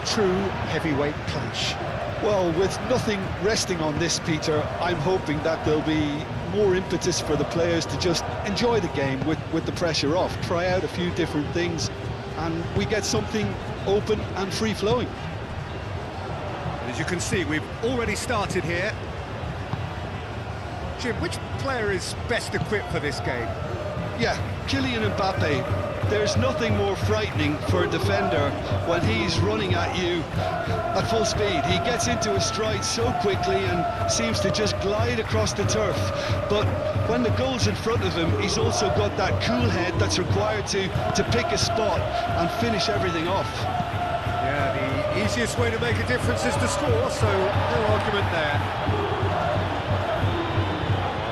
true heavyweight clash. Well, with nothing resting on this, Peter, I'm hoping that there'll be more impetus for the players to just enjoy the game with the pressure off, try out a few different things, and we get something open and free-flowing. As you can see, we've already started here. Jim, which player is best equipped for this game? Yeah, Kylian Mbappe. There's nothing more frightening for a defender when he's running at you at full speed. He gets into his stride so quickly and seems to just glide across the turf. But when the goal's in front of him, he's also got that cool head that's required to pick a spot and finish everything off. Yeah, the easiest way to make a difference is to score, so no argument there.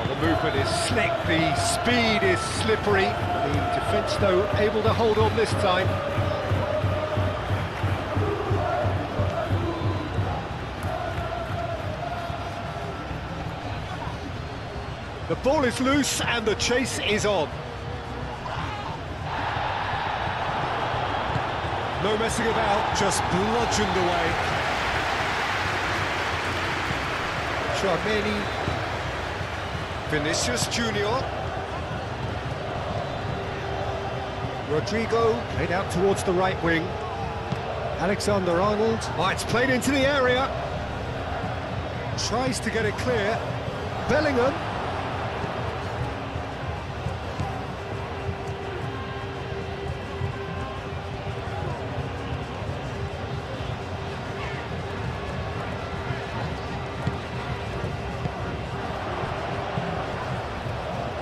The movement is slick, the speed is slippery. The defence, though, able to hold on this time. The ball is loose and the chase is on. No messing about, just bludgeoned away. Tchouaméni. Vinicius Junior. Rodrigo played out towards the right wing. Alexander-Arnold. Oh, it's played into the area. Tries to get it clear. Bellingham.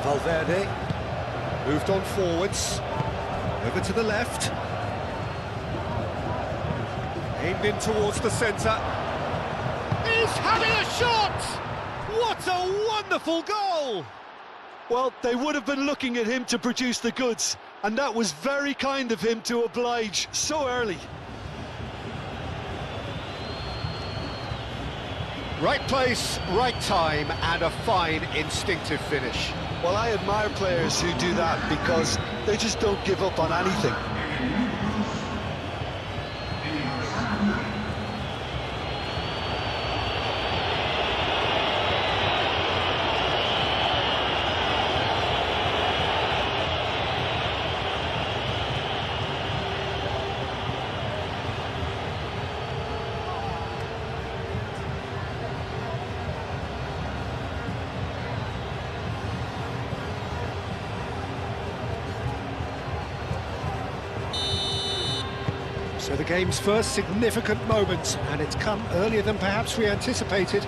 Valverde moved on forwards, over to the left, aimed in towards the centre. He's having a shot! What a wonderful goal! Well, they would have been looking at him to produce the goods, and that was very kind of him to oblige so early. Right place, right time, and a fine instinctive finish. Well, I admire players who do that because they just don't give up on anything. So the game's first significant moment, and it's come earlier than perhaps we anticipated.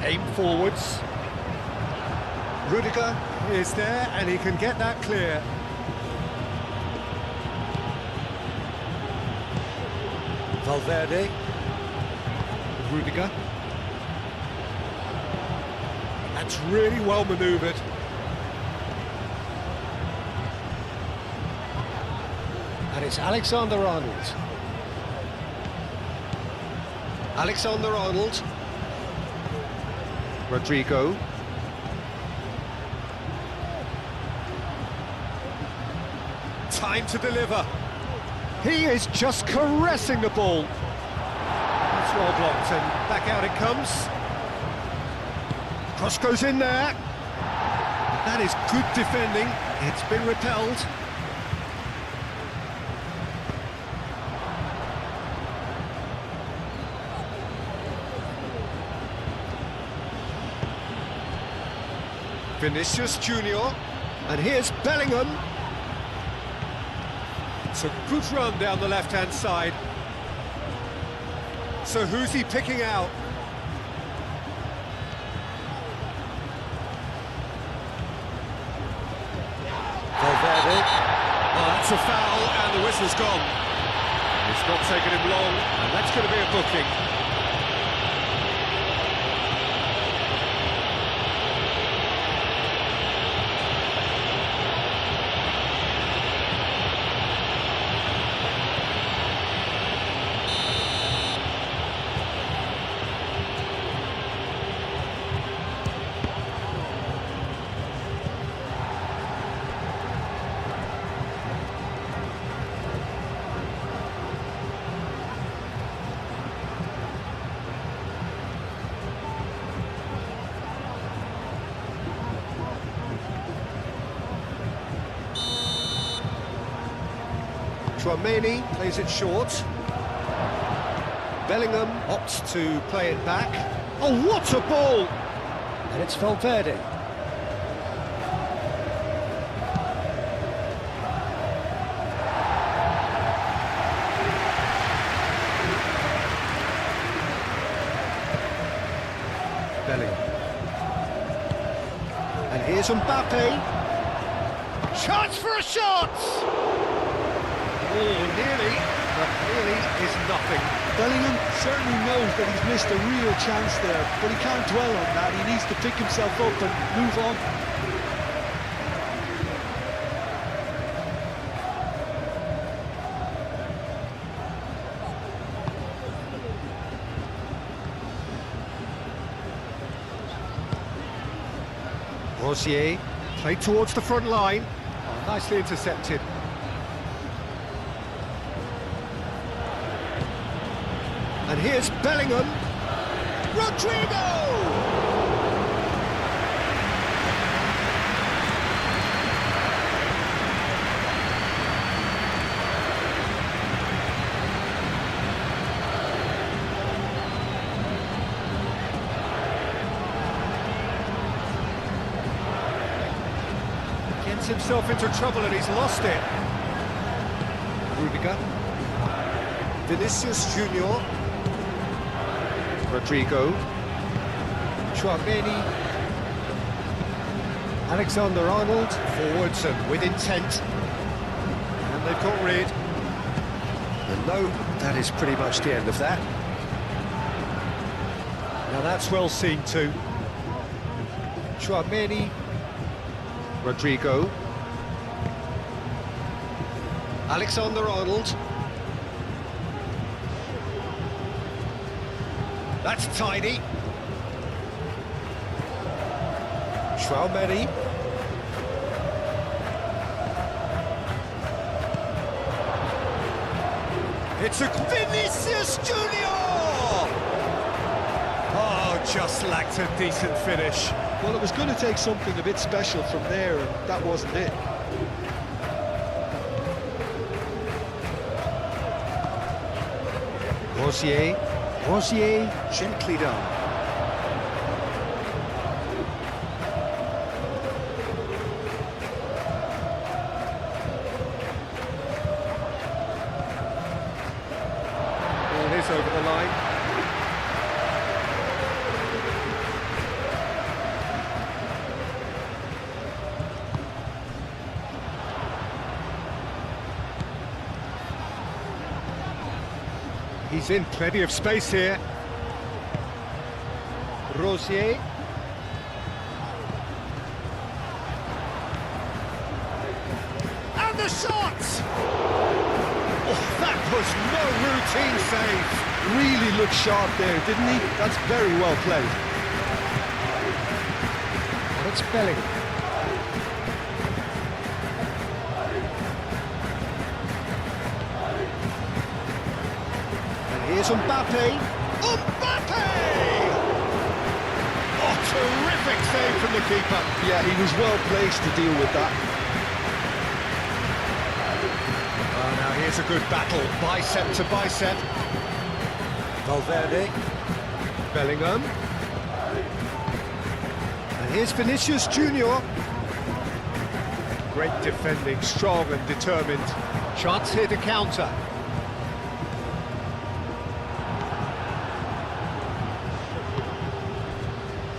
Aim forwards. Rudiger is there, and he can get that clear. Valverde. Rudiger. That's really well manoeuvred. And it's Alexander-Arnold. Alexander-Arnold. Rodrigo. Time to deliver. He is just caressing the ball. Well blocked, and back out it comes. Cross goes in there. That is good defending. It's been repelled. Vinicius Junior, and here's Bellingham. It's a good run down the left-hand side. So who's he picking out? Valverde. Oh, that's a foul, and the whistle's gone. It's not taken him long, and that's going to be a booking. Chouameni plays it short. Bellingham opts to play it back. Oh, what a ball! And it's Valverde. Bellingham. And here's Mbappe. Chance for a shot! Oh, nearly, but nearly is nothing. Bellingham certainly knows that he's missed a real chance there, but he can't dwell on that. He needs to pick himself up and move on. Rosier played towards the front line. Oh, nicely intercepted. And here's Bellingham. Rodrigo! Gets himself into trouble and he's lost it. Rudiger. Vinicius Junior. Rodrigo. Chouameni. Alexander-Arnold. Forwards and with intent. And they've got rid. And no, that is pretty much the end of that. Now that's well seen too. Chouameni. Rodrigo. Alexander-Arnold. That's tidy. Chouameni. It's a Vinicius Junior! Oh, just lacked a decent finish. Well, it was going to take something a bit special from there, and that wasn't it. Rosier, gently done. Ball is over the line. He's in plenty of space here. Rosier. And the shot! Oh, that was no routine save. Really looked sharp there, didn't he? That's very well played. And it's Bellingham. Here's Mbappe. Mbappe! Oh, terrific save from the keeper. Yeah, he was well placed to deal with that. Oh, now here's a good battle, bicep to bicep. Valverde. Bellingham. And here's Vinicius Junior. Great defending, strong and determined. Chance here to counter.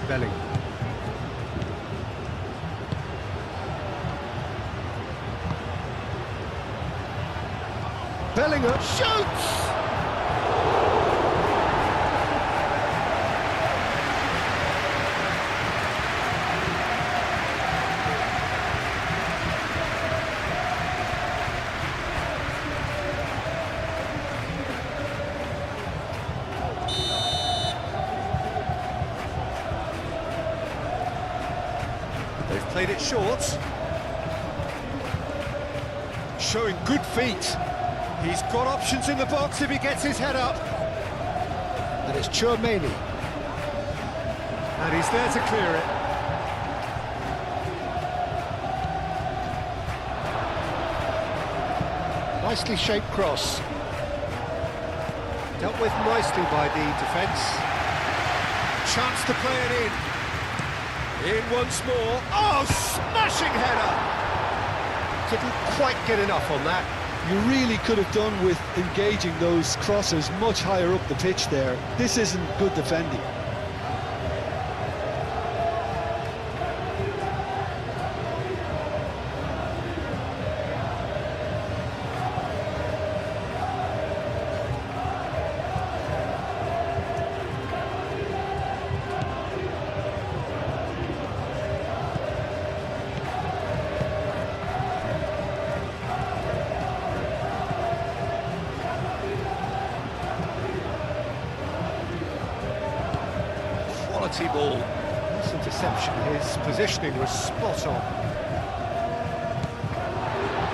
Bellingham. Bellingham shoots! They've played it short. Showing good feet. He's got options in the box if he gets his head up. And it's Chouameni. And he's there to clear it. Nicely shaped cross. Dealt with nicely by the defence. Chance to play it in. In once more. Oh, smashing header! Couldn't quite get enough on that. You really could have done with engaging those crosses much higher up the pitch there. This isn't good defending. Quality ball. This interception, his positioning was spot on.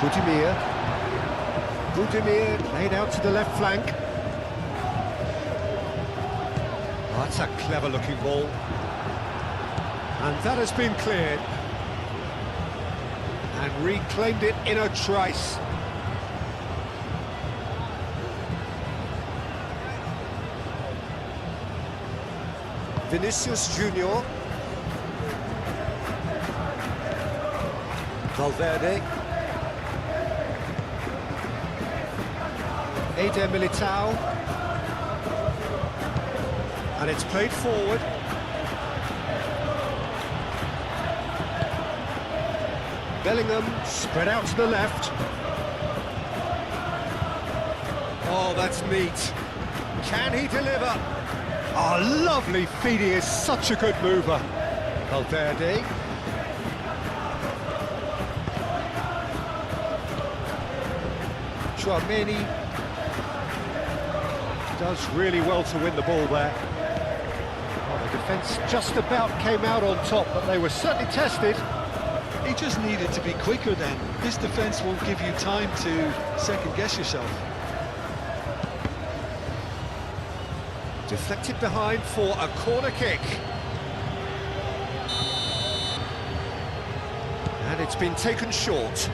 Budimir laid out to the left flank. Oh, that's a clever looking ball. And that has been cleared. And reclaimed it in a trice. Vinicius Junior. Valverde. Eder Militao. And it's played forward. Bellingham spread out to the left. Oh, that's neat. Can he deliver? Oh, lovely feet, he is such a good mover. Valverde. Tchouaméni does really well to win the ball there. Well, the defence just about came out on top, but they were certainly tested. He just needed to be quicker then. This defence won't give you time to second-guess yourself. Deflected behind for a corner kick. And it's been taken short.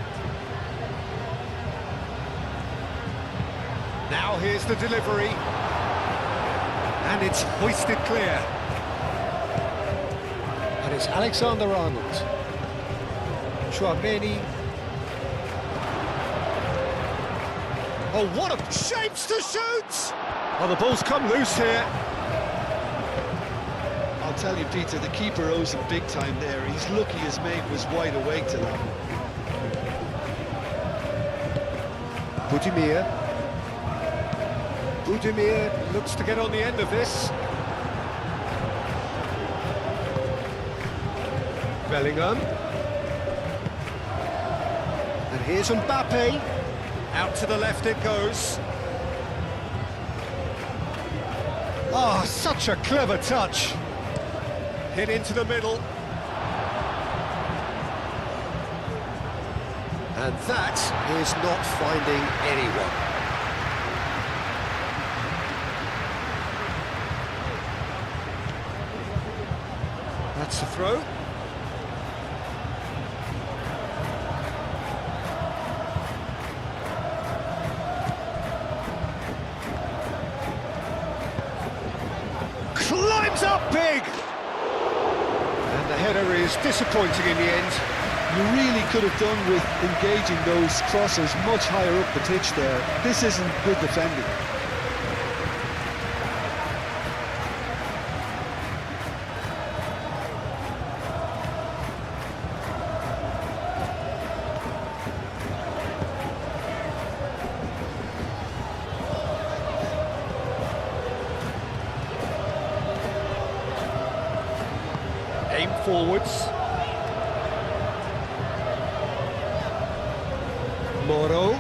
Now here's the delivery. And it's hoisted clear. And it's Alexander-Arnold. Tchouaméni. Oh, what a shapes to shoot! Oh, the ball's come loose here. I'll tell you, Peter, the keeper owes him big time there. He's lucky his mate was wide awake to that. Budimir looks to get on the end of this. Bellingham. And here's Mbappe. Out to the left it goes. Oh, such a clever touch. Hit into the middle. And that is not finding anyone. That's the throw. Climbs up big! And the header is disappointing in the end. You really could have done with engaging those crosses much higher up the pitch there. This isn't good defending. Aim forwards. Moro.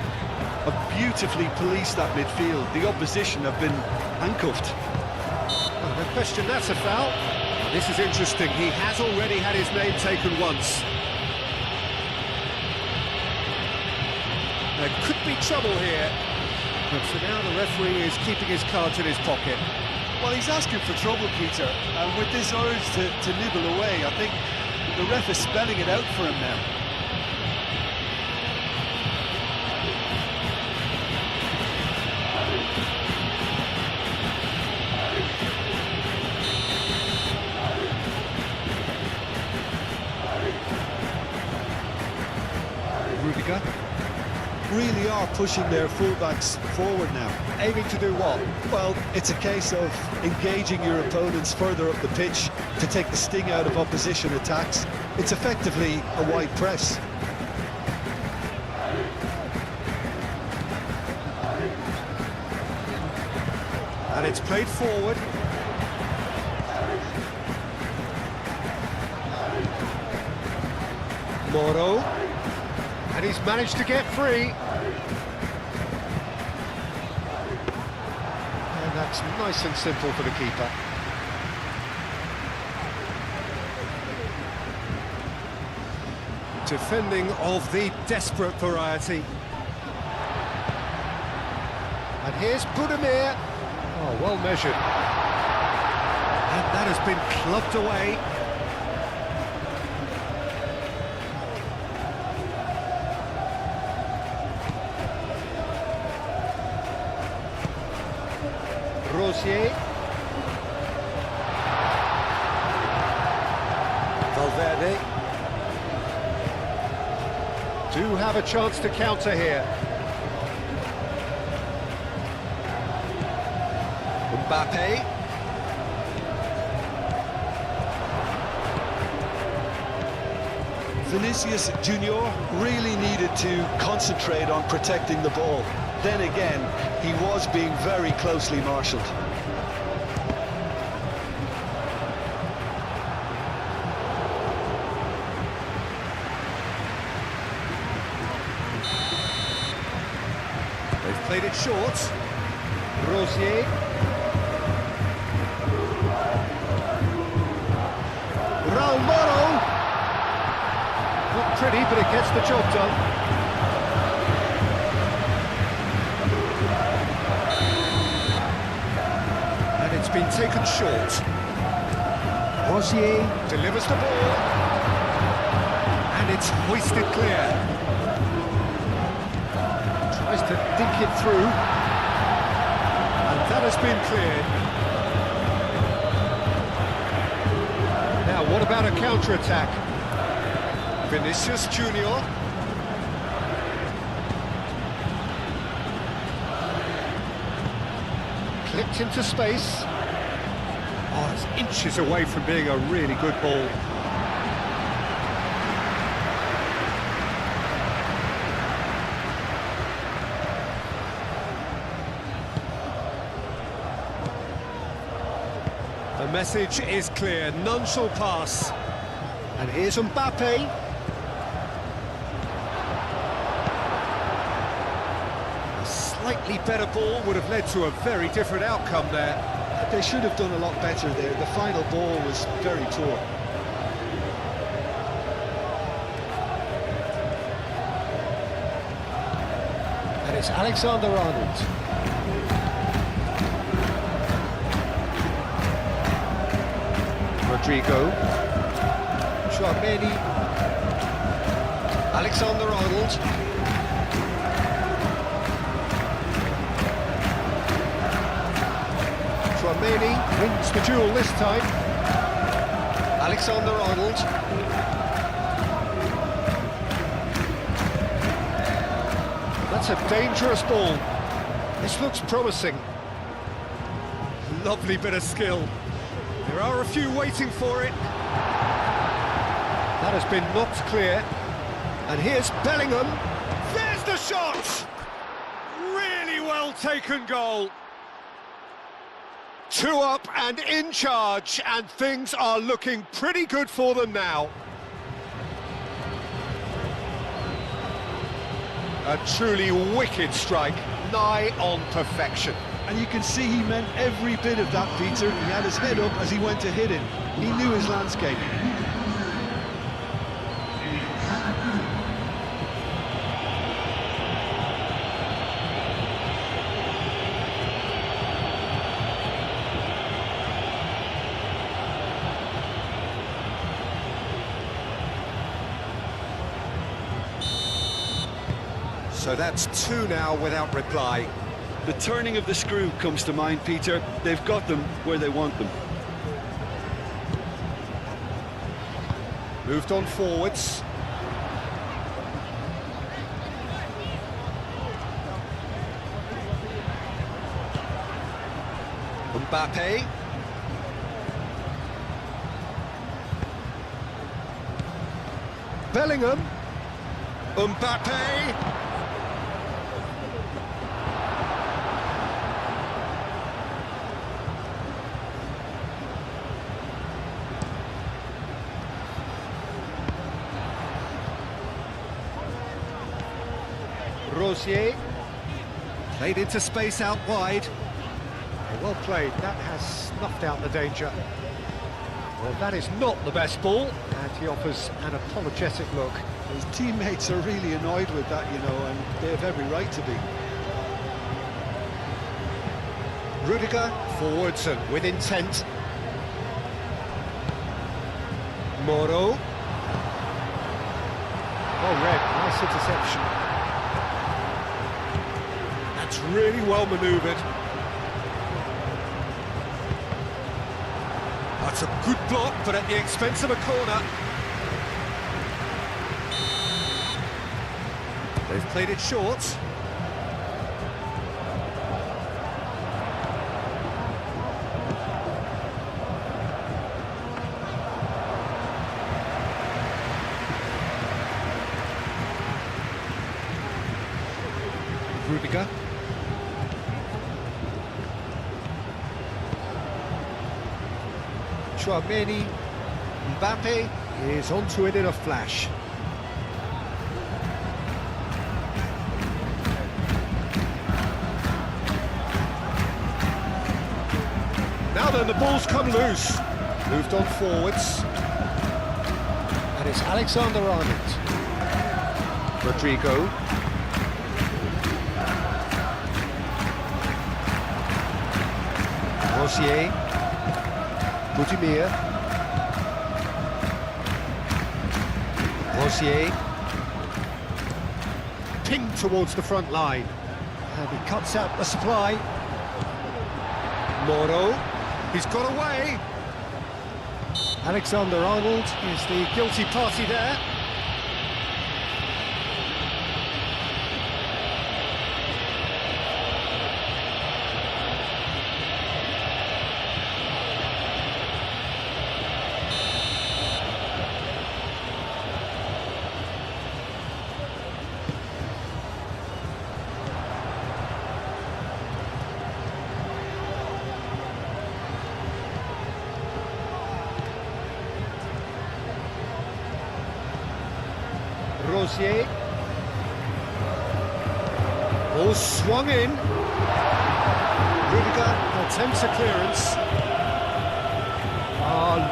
Have beautifully policed that midfield. The opposition have been handcuffed. Oh, no question, that's a foul. This is interesting. He has already had his name taken once. There could be trouble here. But for now, the referee is keeping his cards in his pocket. Well, he's asking for trouble, Peter, and with this urge to nibble away, I think the ref is spelling it out for him now. really are pushing their fullbacks forward now. Aiming to do what? Well, it's a case of engaging your opponents further up the pitch to take the sting out of opposition attacks. It's effectively a wide press. And it's played forward. Moro. And he's managed to get free. And that's nice and simple for the keeper. Defending of the desperate variety. And here's Budimir. Oh, well measured. And that has been clubbed away. Rosier. Valverde. Do have a chance to counter here. Mbappe. Vinicius Junior really needed to concentrate on protecting the ball. Then again, he was being very closely marshalled. They've played it short. Rosier. Raul Moro. Not pretty, but it gets the job done. And it's been taken short. Rosier delivers the ball. And it's hoisted clear. Tries to dink it through. And that has been cleared. Now, what about a counter-attack? Vinicius Junior. Clipped into space. Oh, it's inches away from being a really good ball. The message is clear, none shall pass. And here's Mbappe. A slightly better ball would have led to a very different outcome there. They should have done a lot better there. The final ball was very poor. And it's Alexander-Arnold. Rodrigo. Chouameni. Alexander-Arnold. Chouameni wins the duel this time. Alexander-Arnold. That's a dangerous ball. This looks promising. Lovely bit of skill. There are a few waiting for it. That has been knocked clear. And here's Bellingham. There's the shot! Really well taken goal. 2 up and in charge, and things are looking pretty good for them now. A truly wicked strike, nigh on perfection. And you can see he meant every bit of that, Peter. He had his head up as he went to hit it. He knew his landscape. So that's 2 now without reply. The turning of the screw comes to mind, Peter. They've got them where they want them. Moved on forwards. Mbappe. Bellingham. Mbappe. Rosier. Played into space out wide. Well played, that has snuffed out the danger. Well, that is not the best ball, and he offers an apologetic look. His teammates are really annoyed with that, you know, and they have every right to be. Rudiger, forwards and with intent. Moro. Well read, nice interception. That's really well manoeuvred. That's a good block, but at the expense of a corner. They've played it short. Rudiger. Chouameni. Mbappe is onto it in a flash. Now then, the ball's come loose. Moved on forwards. And it's Alexander-Arnold. Rodrigo. Rosier. Budimir. Rosier. Pinged towards the front line. And he cuts out the supply. Moro. He's got away. Alexander-Arnold is the guilty party there. Rosier. Ball swung in. Rudiger attempts a clearance.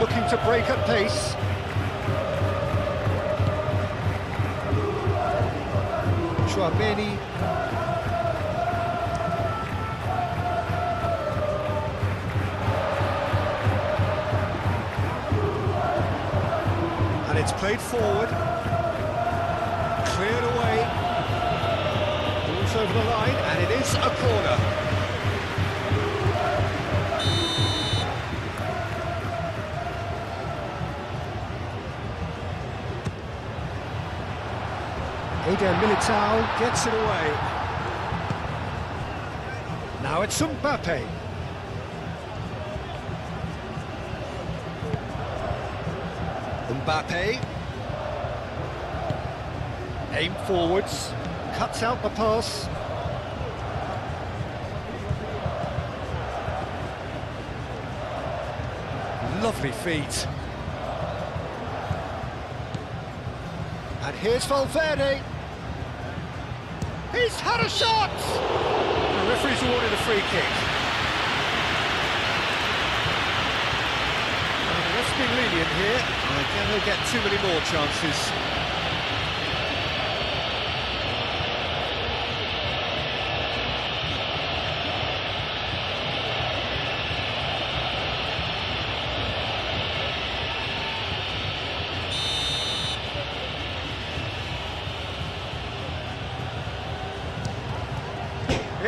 Looking to break at pace. Chouameni. And it's played forward. Cleared away. Ball's over the line, and it is a corner. Eder Militao gets it away. Now it's Mbappe. Mbappe. Aim forwards, cuts out the pass. Lovely feet. And here's Valverde. He's had a shot! The referee's awarded a free kick. Let's be lenient here. I think he'll get too many more chances.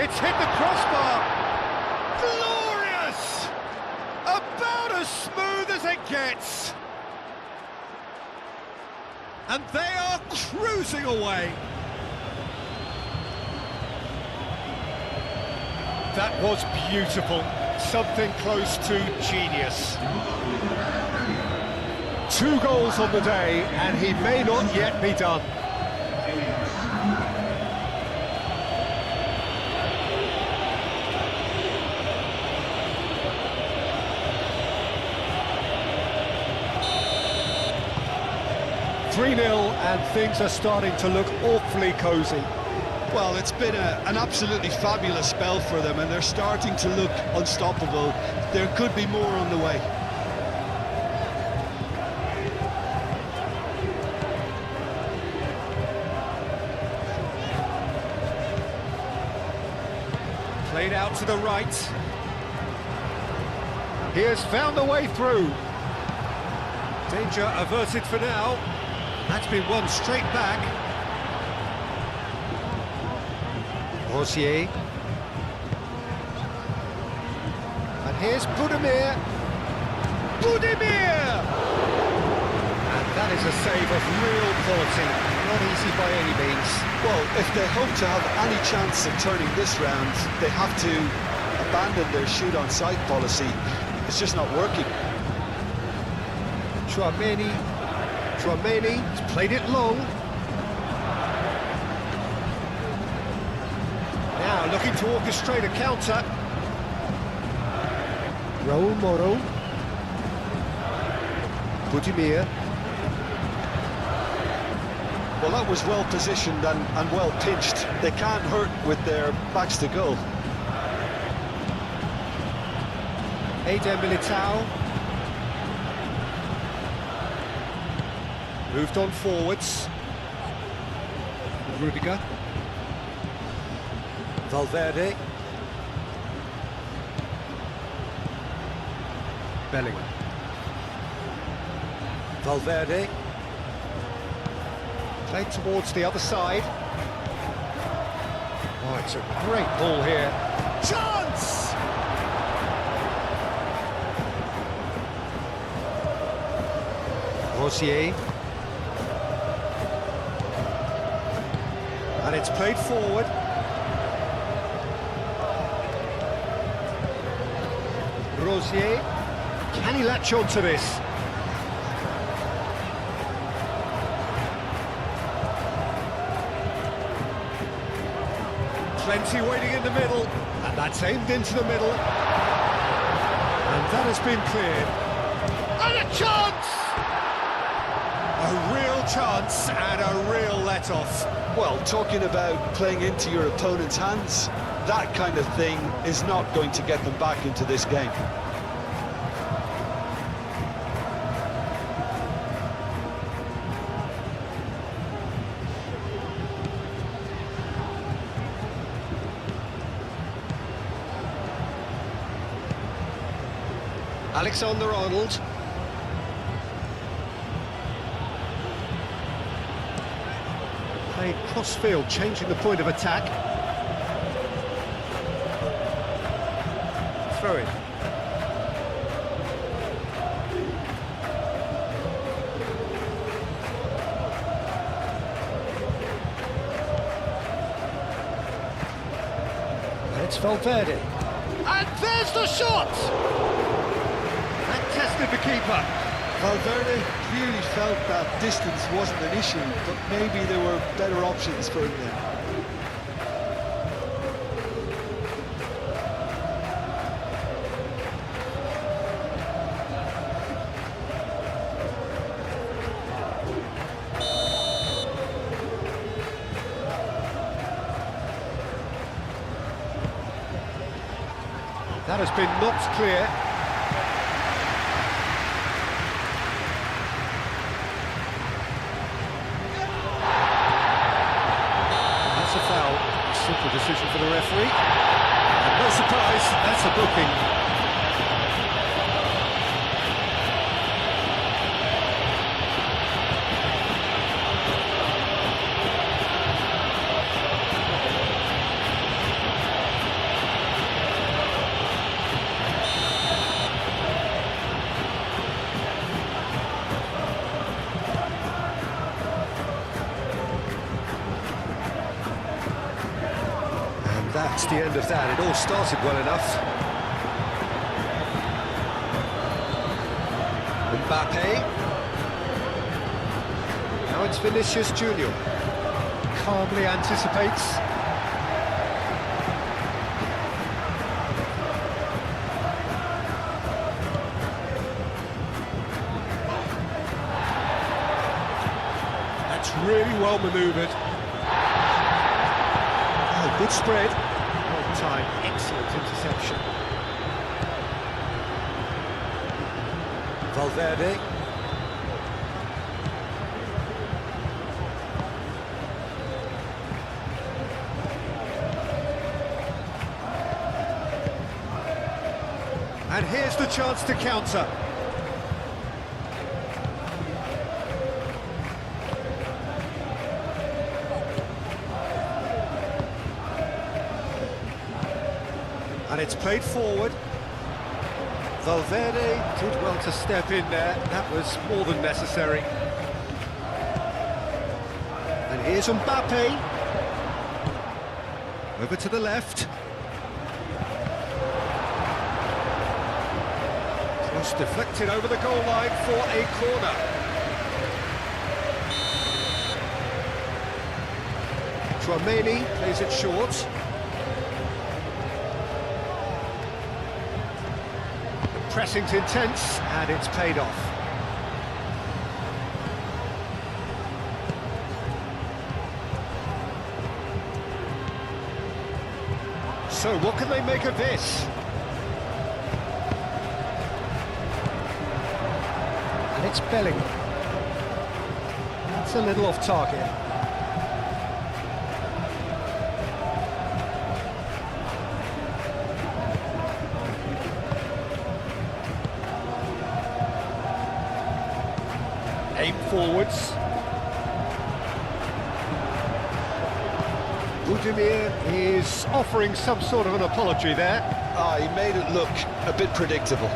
It's hit the crossbar. Glorious! About as smooth as it gets. And they are cruising away. That was beautiful. something close to genius. 2 goals on the day, and he may not yet be done. (3-0) and things are starting to look awfully cosy. Well, it's been an absolutely fabulous spell for them, and they're starting to look unstoppable. There could be more on the way. Played out to the right. He has found the way through. Danger averted for now. That's been won straight back. Rosier. And here's Budimir. Budimir! And that is a save of real quality. Not easy by any means. Well, if they hope to have any chance of turning this round, they have to abandon their shoot-on-sight policy. It's just not working. Chouameni has played it long. Now looking to orchestrate a counter. Raul Moro. Budimir. Well, that was well positioned and well pitched. They can't hurt with their backs to goal. Eder Militao. Moved on forwards. Rudiger. Valverde. Bellingham. Valverde. Played towards the other side. Oh, it's a great ball here. Chance! Rosier. And it's played forward. Rosier. Can he latch on to this? Plenty waiting in the middle. And that's aimed into the middle. And that has been cleared. And a chance! A real chance and a real let-off. Well, talking about playing into your opponent's hands, that kind of thing is not going to get them back into this game. Alexander-Arnold. Played cross-field, changing the point of attack. Throw in. And it's Valverde. And there's the shot! That tested the keeper. Valverde clearly felt that distance wasn't an issue, but maybe there were better options for him there. That has been knocked clear. That's a foul. Simple decision for the referee. And no surprise, that's a booking. That's the end of that. It all started well enough. Mbappe. Now it's Vinicius Junior. Calmly anticipates. That's really well manoeuvred. Oh, good spread. On time, excellent interception. Valverde. And here's the chance to counter. And it's played forward. Valverde did well to step in there. That was more than necessary. And here's Mbappe. Over to the left. Cross deflected over the goal line for a corner. Tchouaméni plays it short. Pressing's intense, and it's paid off. So, what can they make of this? And it's Bellingham. That's a little off target. Aim forwards. Budimir is offering some sort of an apology there. He made it look a bit predictable.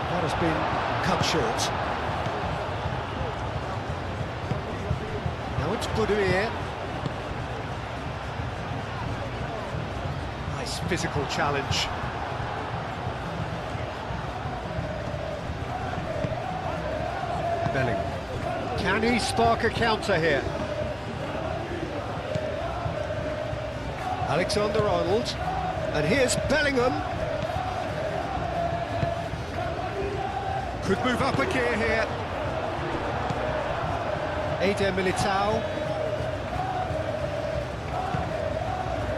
That has been cut short. Now it's Budimir. Nice physical challenge. Bellingham. Can he spark a counter here? Alexander-Arnold. And here's Bellingham. Could move up a gear here. Eder Militao.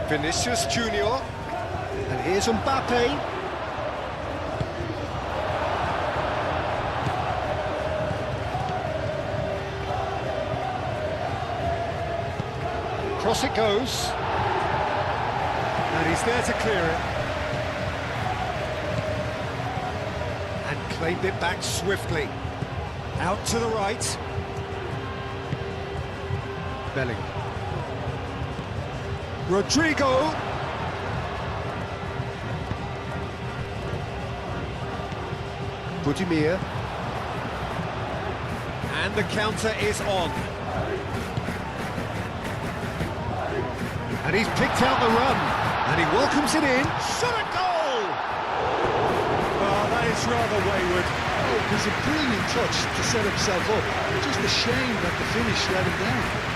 Vinicius Junior. And here's Mbappe. Cross it goes. And he's there to clear it. And claimed it back swiftly. Out to the right. Bellingham. Rodrigo. Budimir. And the counter is on. And he's picked out the run. And he welcomes it in. Shot a goal! Oh, that is rather wayward. Oh, it was a brilliant touch to set himself up. Just a shame that the finish let him down.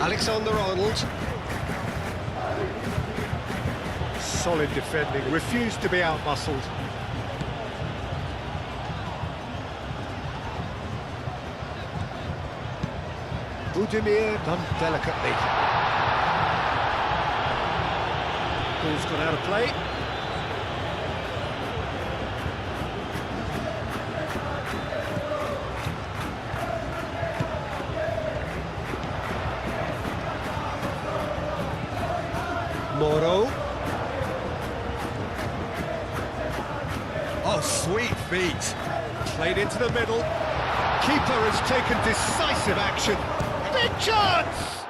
Alexander-Arnold. Solid defending, refused to be out-muscled. Budimir done delicately. Ball's gone out of play. Moro. Oh, sweet feet. Played into the middle. Keeper has taken decisive action. Big chance!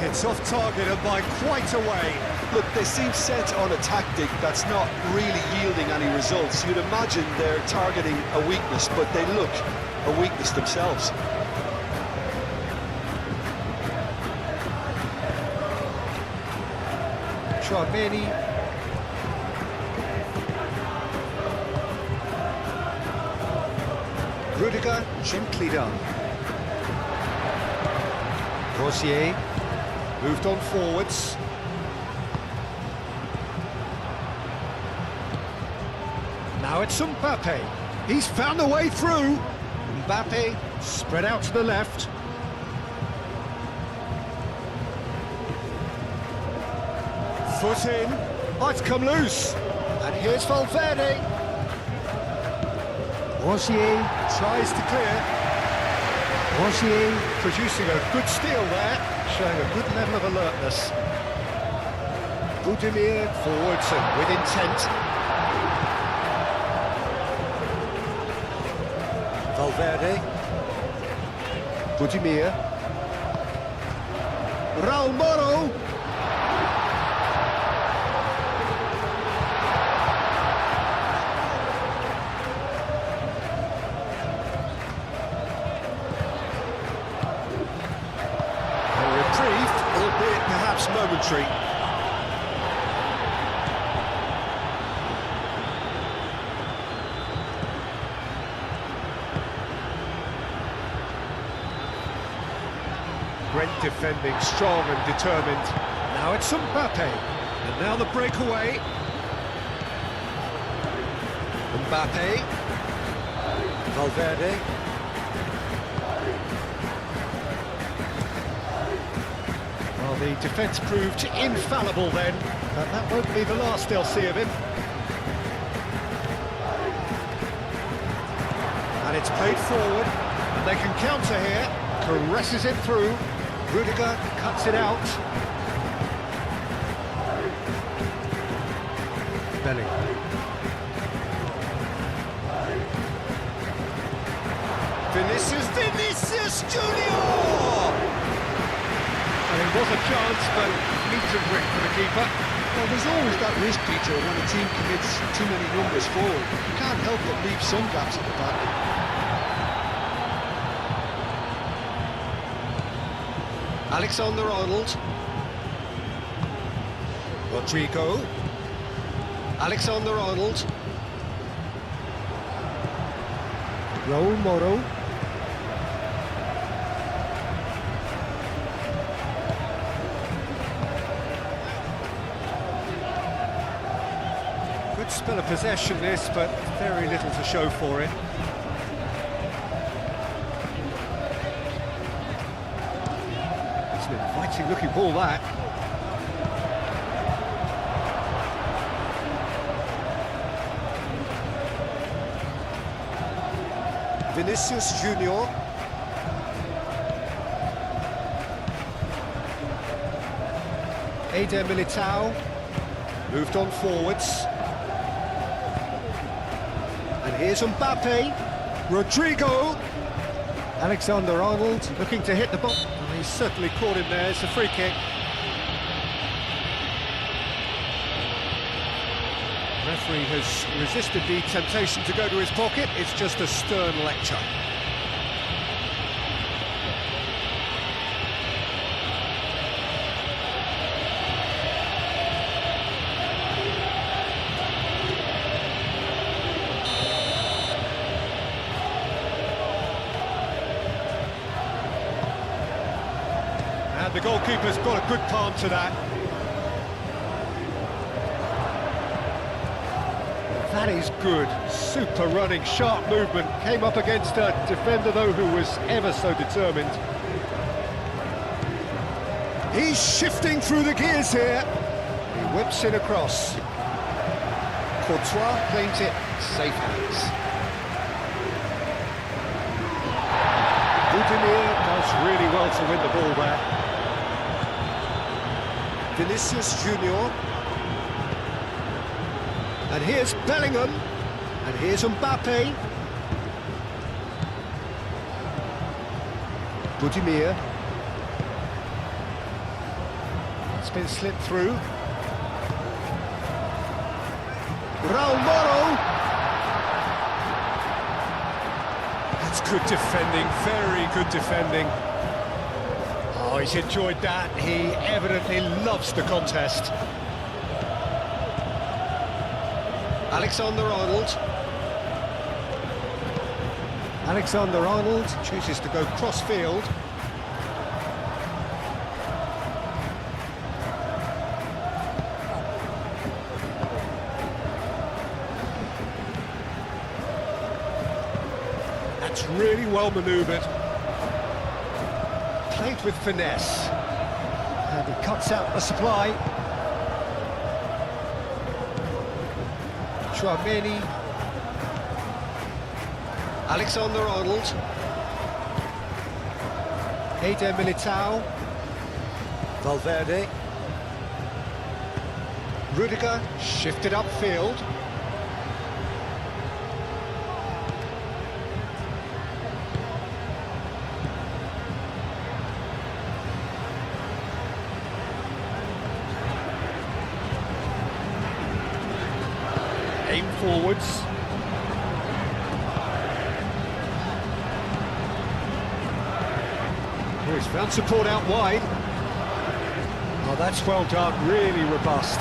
It's off target and by quite a way. Look, they seem set on a tactic that's not really yielding any results. You'd imagine they're targeting a weakness, but they look a weakness themselves. Tchouameni. Rudiger, gently done. Rosier moved on forwards. Now it's Mbappe. He's found a way through. Mbappe spread out to the left. Foot in. Oh, it's come loose. And here's Valverde. Rosier tries to clear. Rosier producing a good steal there, showing a good level of alertness. Budimir forwards and with intent. Valverde. Budimir. Raul Moro. Albeit perhaps momentary. Great defending, strong and determined. Now it's Mbappe, and now the breakaway. Mbappe, Valverde. Well, the defence proved infallible then, but that won't be the last they'll see of him. And it's played forward, and they can counter here. Caresses it through. Rudiger cuts it out. Bellingham. Vinicius Junior! And it was a chance, but needs a grip for the keeper. Well, there's always that risk, Peter, when a team commits too many numbers forward. You can't help but leave some gaps at the back. Alexander-Arnold. Rodrigo. Alexander-Arnold. Raul Moro. Good spell of possession this, but very little to show for it. It's an inviting looking ball, that. Vinicius Junior. Eder Militao moved on forwards. And here's Mbappe. Rodrigo. Alexander-Arnold looking to hit the ball. Well, he's certainly caught him there. It's a free kick. The referee has resisted the temptation to go to his pocket. It's just a stern lecture. And the goalkeeper's got a good palm to that. That is good, super running, sharp movement. Came up against a defender, though, who was ever so determined. He's shifting through the gears here. He whips it across. Courtois claims it, safe hands. Budimir does really well to win the ball there. Vinicius Junior. And here's Bellingham. And here's Mbappe. Budimir. It's been slipped through. Raul Moro. That's good defending, very good defending. Oh, he's enjoyed that. He evidently loves the contest. Alexander-Arnold. Alexander-Arnold chooses to go cross-field. That's really well manoeuvred. Played with finesse. And he cuts out the supply. Chouameni. Alexander-Arnold. Eder Militao. Valverde. Rudiger shifted upfield. Aim forwards. Oh, he's found support out wide. Oh, that's well done, really robust.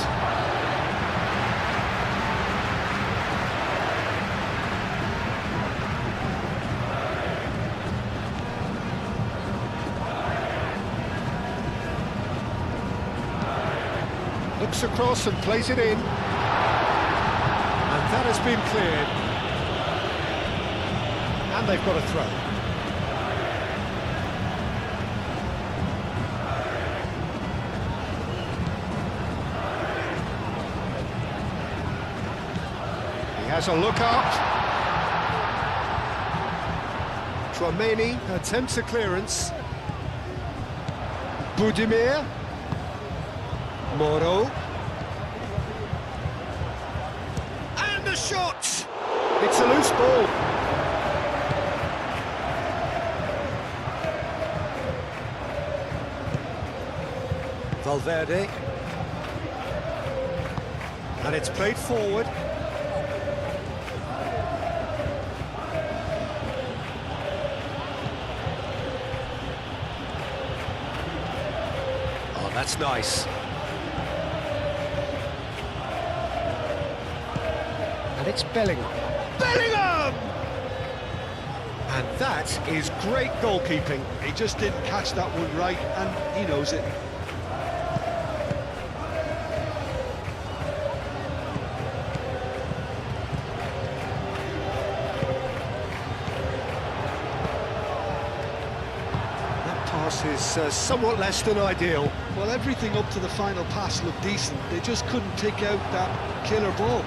Looks across and plays it in. And that has been cleared. And they've got a throw. He has a look up. Chouameni attempts a clearance. Budimir. Moro. The shot! It's a loose ball. Valverde. And it's played forward. Oh, that's nice. It's Bellingham. Bellingham! And that is great goalkeeping. He just didn't catch that one right, and he knows it. That pass is somewhat less than ideal. Well, everything up to the final pass looked decent. They just couldn't take out that killer ball.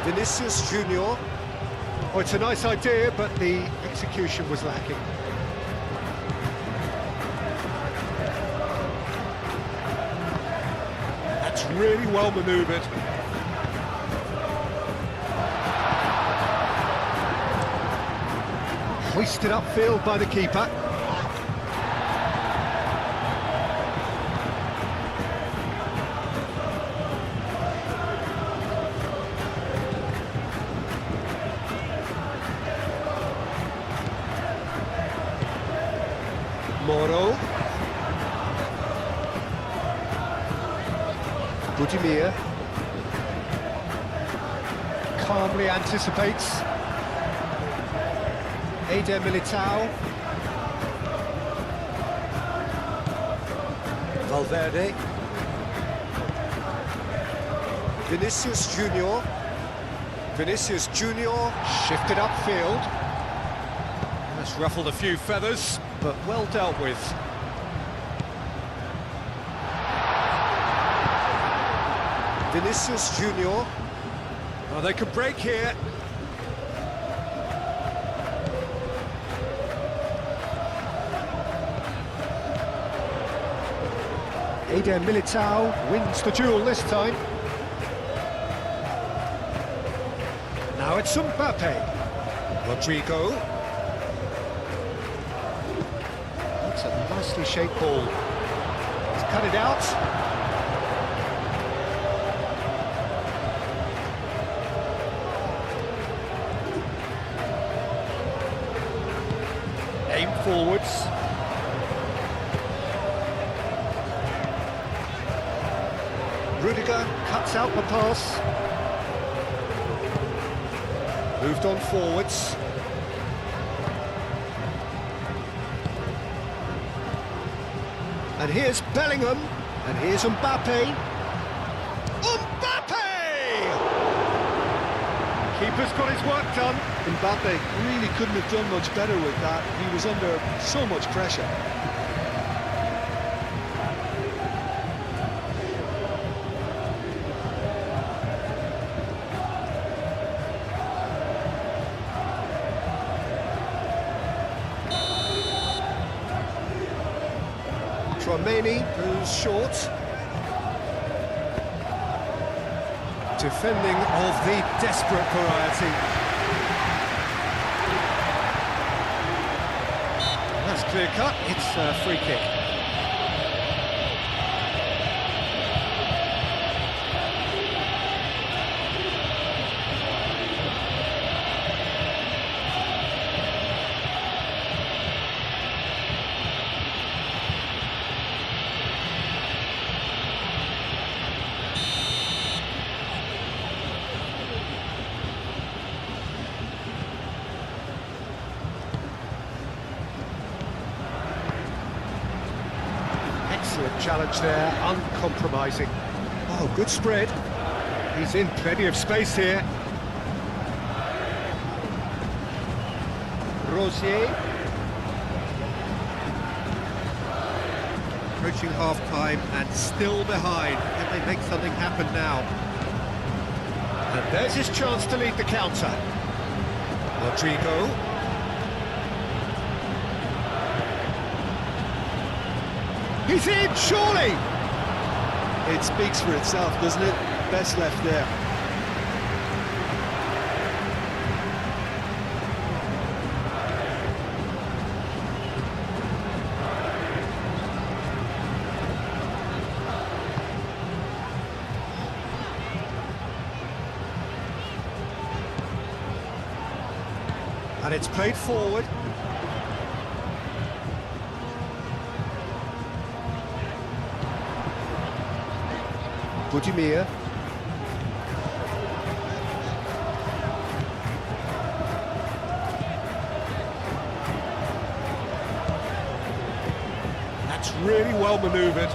Vinicius Junior. Oh, it's a nice idea, but the execution was lacking. That's really well manoeuvred. Hoisted upfield by the keeper. Moro. Budimir. Calmly anticipates. Eder Militao. Valverde. Vinicius Junior. Vinicius Junior shifted upfield. That's ruffled a few feathers, but well dealt with. Vinicius Junior. Oh, they could break here. Eder Militao wins the duel this time. Now it's Mbappe. Rodrigo. That's a nicely shaped ball. He's cut it out. Aim forwards. Rudiger cuts out the pass. Moved on forwards. And here's Bellingham. And here's Mbappe. Mbappe! Keeper's got his work done. Mbappe really couldn't have done much better with that. He was under so much pressure. Tchouaméni, who's short. Defending of the desperate variety. That's clear cut, it's a free kick. Excellent challenge there, uncompromising. Oh, good spread. He's in plenty of space here. Rosier. Approaching half-time and still behind. Can they make something happen now? And there's his chance to lead the counter. Rodrigo. He's in, surely! It speaks for itself, doesn't it? Best left there. And it's played forward. Budimir. That's really well manoeuvred.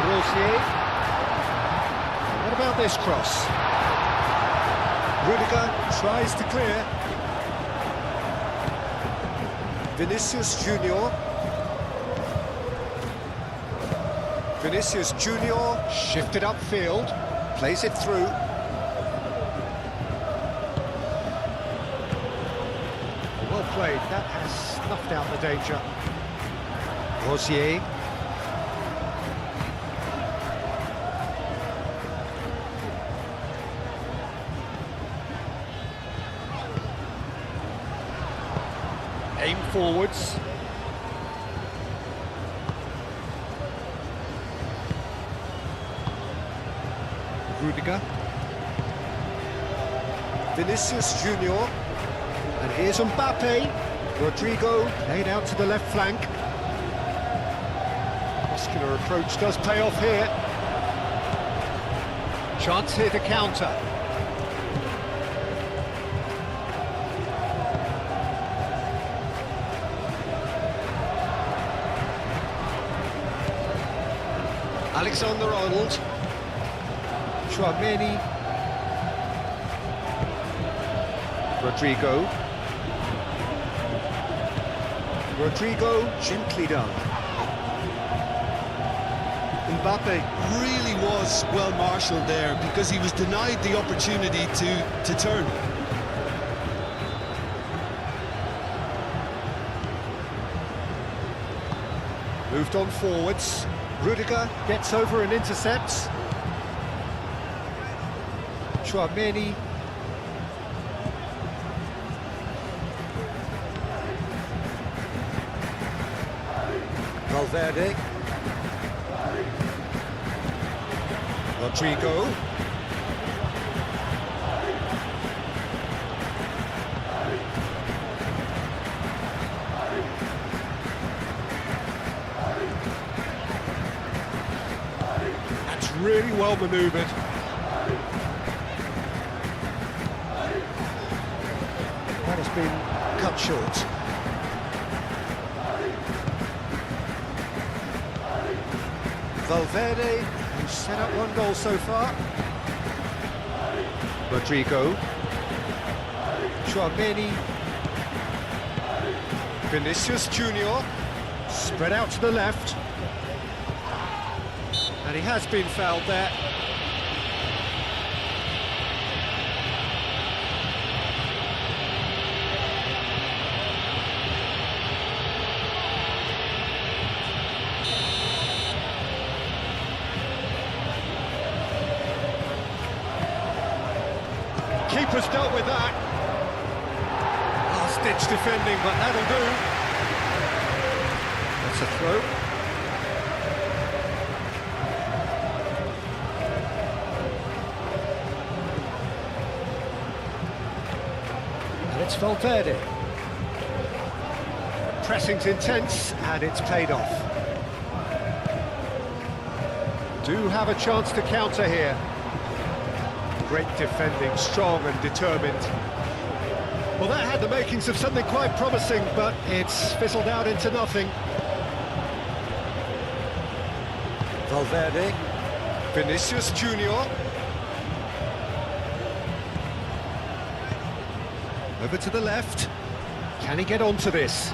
Rosier. What about this cross? Rudiger tries to clear. Vinicius Junior. Vinicius Junior shifted upfield, plays it through. Well played, that has snuffed out the danger. Rosier. Aim forwards. Rudiger. Vinicius Junior. And here's Mbappe. Rodrigo played out to the left flank. Muscular approach does pay off here. Chance here to counter. Alexander-Arnold. Tchouaméni. Rodrigo. Rodrigo, gently done. Mbappe really was well marshalled there because he was denied the opportunity to turn. Moved on forwards. Rudiger gets over and intercepts. Chouameni. Valverde. Rodrigo. That's really well manoeuvred. That has been cut short. Valverde, who's set up one goal so far. Rodrigo. Chouameni. Vinicius Junior. Spread out to the left. And he has been fouled there. Keeper's dealt with that. Last-ditch defending, but that'll do. That's a throw. And it's Valverde. Pressing's intense, and it's paid off. Do have a chance to counter here. Great defending, strong and determined. Well, that had the makings of something quite promising, but it's fizzled out into nothing. Valverde. Vinicius Junior. Over to the left. Can he get onto this?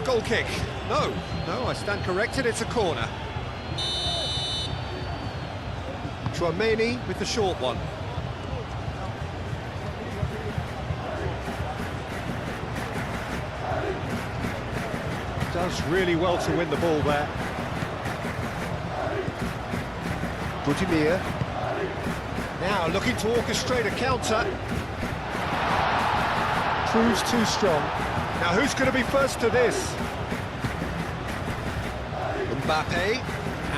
Goal kick. No, I stand corrected, it's a corner. Chouameni with the short one. Does really well to win the ball there. Budimir. Now looking to orchestrate a counter. Proves too strong. Now who's going to be first to this? Mbappe.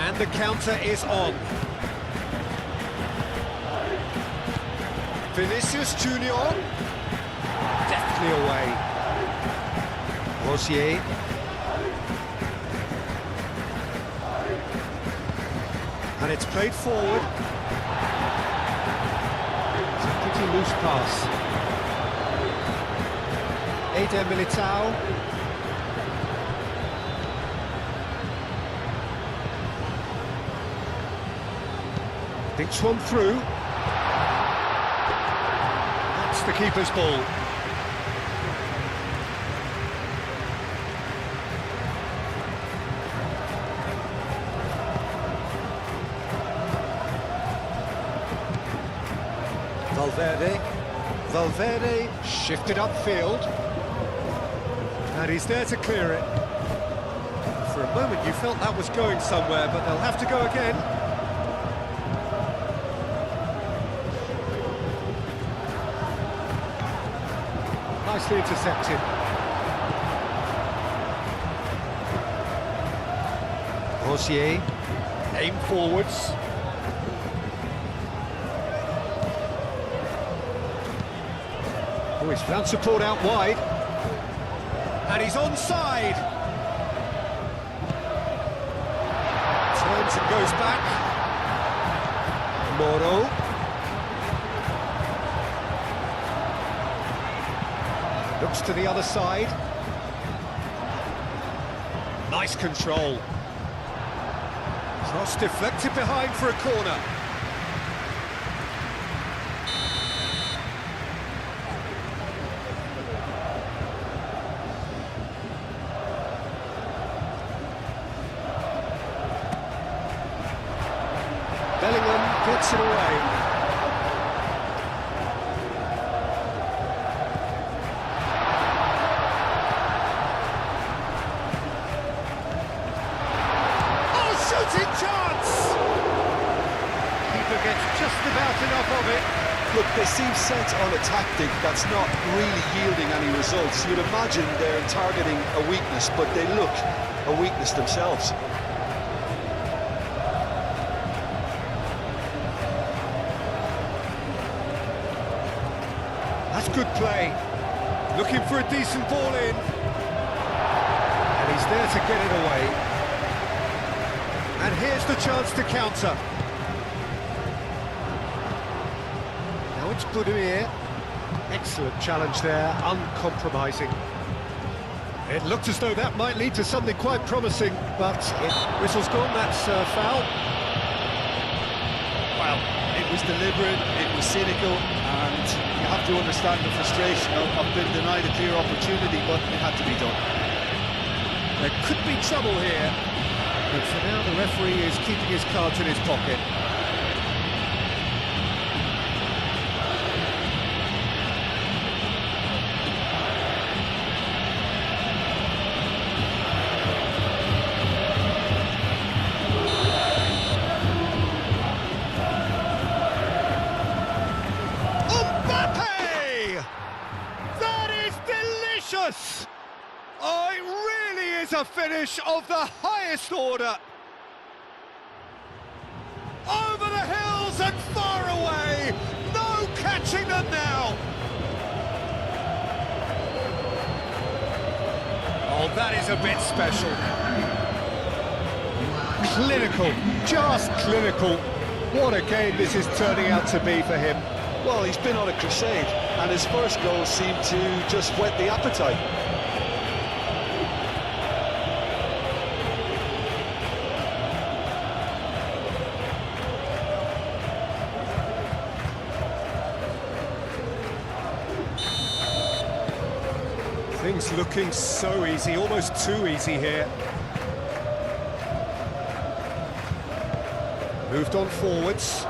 And the counter is on. Vinicius Junior, deftly away. Rosier. And it's played forward. It's a pretty loose pass. Eder Militao. Thinks one through. The keeper's ball. Valverde shifted upfield. And he's there to clear it. For a moment you felt that was going somewhere, but they'll have to go again. Nicely intercepted. Rosier, aim forwards. Oh, he's found support out wide. And he's onside. Turns and goes back. Moro. Looks to the other side. Nice control. Cross deflected behind for a corner. puts it away. Oh, shooting chance! Keeper gets just about enough of it. Look, they seem set on a tactic that's not really yielding any results. You'd imagine they're targeting a weakness, but they look a weakness themselves. That's good play. Looking for a decent ball in. And he's there to get it away. And here's the chance to counter. Now it's Budimir. Excellent challenge there, uncompromising. It looked as though that might lead to something quite promising, but whistle's gone, that's foul. Well, it was deliberate, it was cynical, and you have to understand the frustration of being denied a clear opportunity, but it had to be done. There could be trouble here, but for now the referee is keeping his cards in his pocket. Oh, it really is a finish of the highest order. Over the hills and far away. No catching them now. Oh, that is a bit special. Clinical, just clinical. What a game this is turning out to be for him. Well, he's been on a crusade, and his first goal seemed to just whet the appetite. Things looking so easy, almost too easy here. Moved on forwards.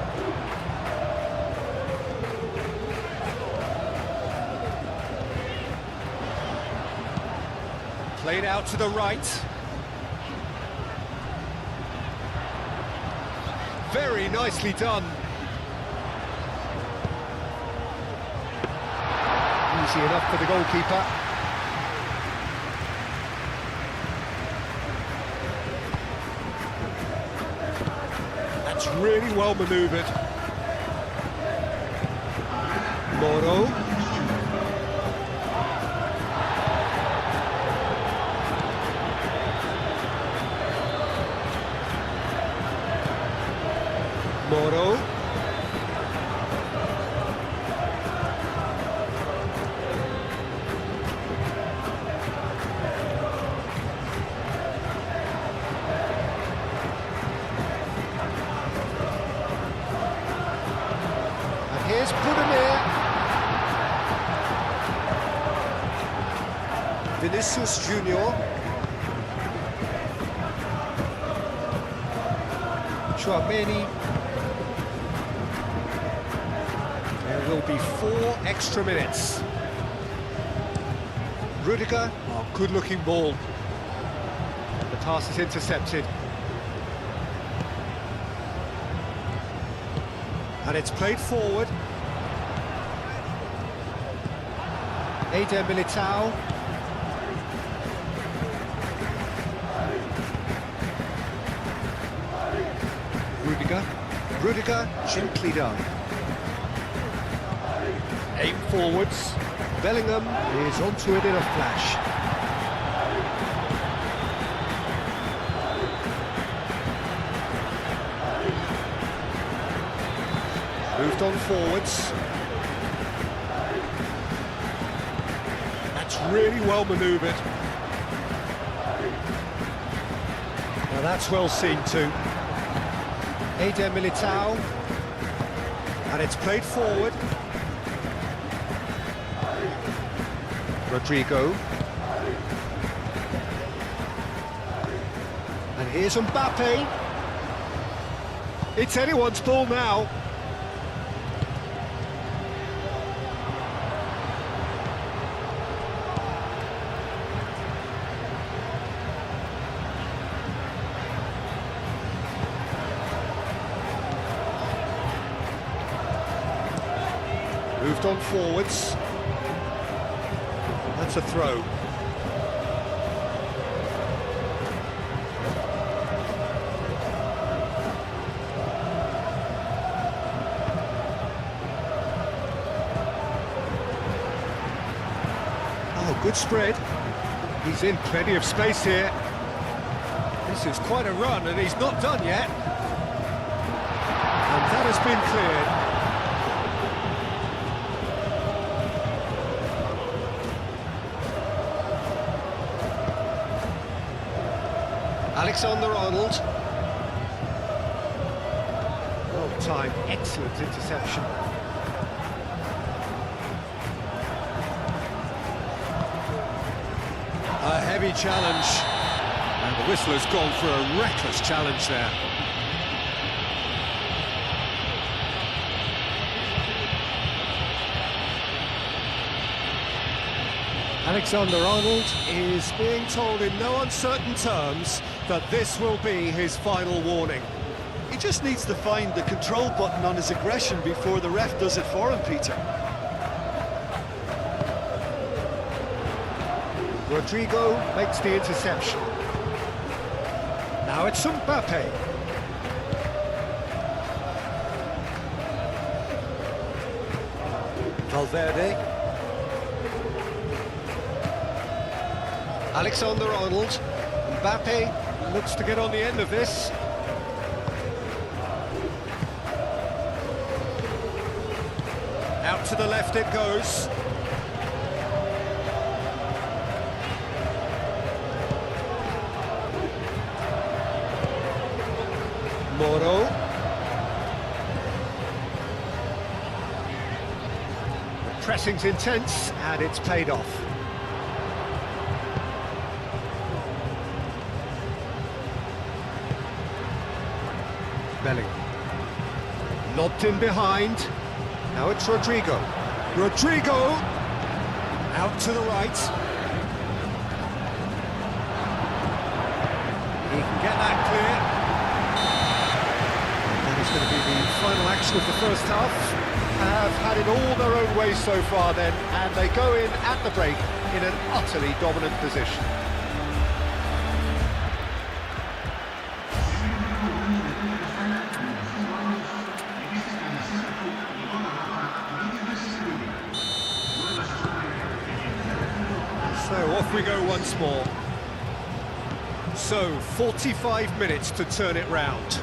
Played out to the right. Very nicely done. Easy enough for the goalkeeper. That's really well manoeuvred. Moro. Moro. And here's Budimir. Vinicius Junior. Chouameni. There will be 4 extra minutes. Rudiger, oh, good-looking ball. The pass is intercepted. And it's played forward. Eder Militao. Rudiger, gently done. Aim forwards. Bellingham is onto it in a flash. Moved on forwards. That's really well manoeuvred. Now that's well seen too. Eder Militao. And it's played forward. Rodrigo. And here's Mbappe. It's anyone's ball now. pushed on forwards. That's a throw. Oh, good spread. He's in plenty of space here. This is quite a run, and he's not done yet. And that has been cleared. Alexander-Arnold. Well timed, excellent interception. A heavy challenge. And the whistler's gone for a reckless challenge there. Alexander-Arnold is being told in no uncertain terms that this will be his final warning. He just needs to find the control button on his aggression before the ref does it for him, Peter. Rodrigo makes the interception. Now it's Mbappe. Valverde. Alexander-Arnold. Mbappe looks to get on the end of this. Out to the left it goes. Moro. The pressing's intense and it's paid off. Bellingham. Lobbed in behind. Now it's Rodrigo. Rodrigo! Out to the right. He can get that clear. That is going to be the final action of the first half. Have had it all their own way so far then, and they go in at the break in an utterly dominant position. So off we go once more. So 45 minutes to turn it round.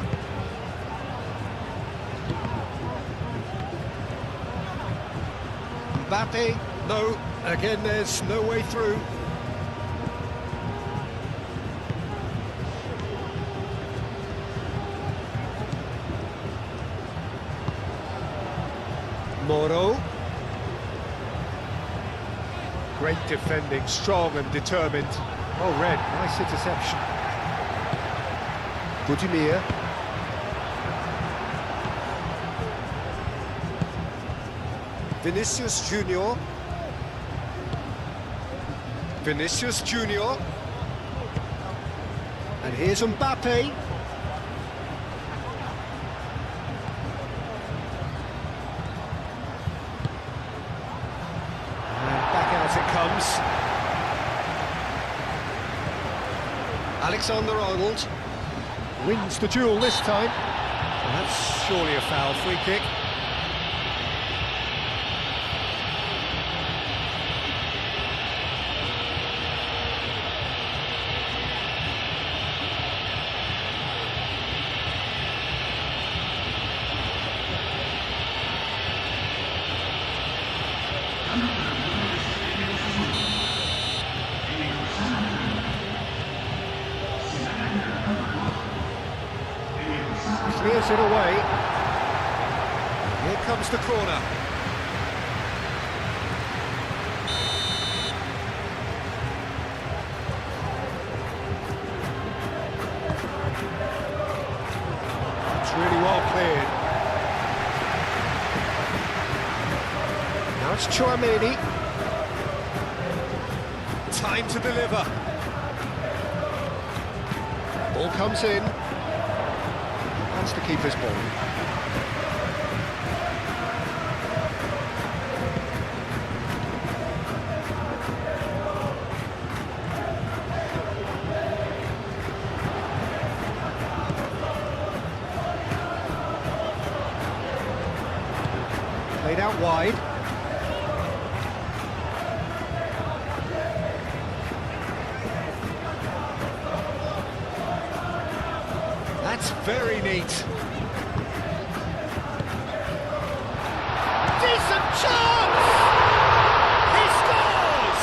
Mbappe, no, again there's no way through. Moro. Great defending, strong and determined. Oh, Red, nice interception. Budimir. Vinicius Junior. Vinicius Junior. And here's Mbappe. It comes. Alexander-Arnold wins the duel this time. Well, that's surely a foul. Free kick. Clears it away. Here comes the corner. It's really well cleared. Now it's Chouameni. Time to deliver. Ball comes in. That's the keeper's ball. Played out wide. That's very neat. Decent chance! He scores!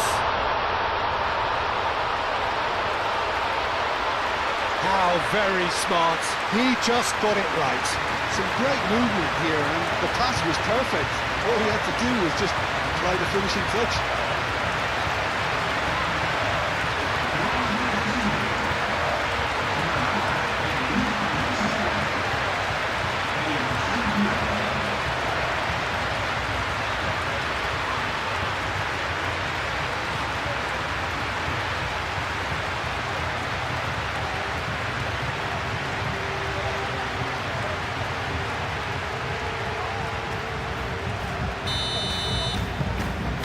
How very smart. He just got it right. Some great movement here, and the pass was perfect. All he had to do was just apply the finishing touch.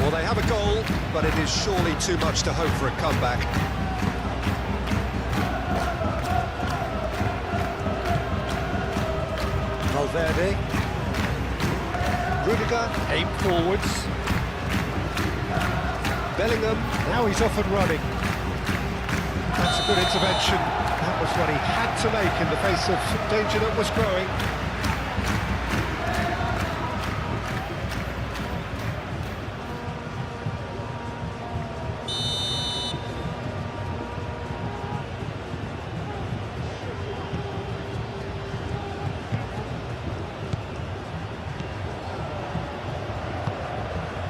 Well, they have a goal, but it is surely too much to hope for a comeback. Valverde. Rudiger, aim forwards. Bellingham, now he's off and running. That's a good intervention. That was what he had to make in the face of danger that was growing.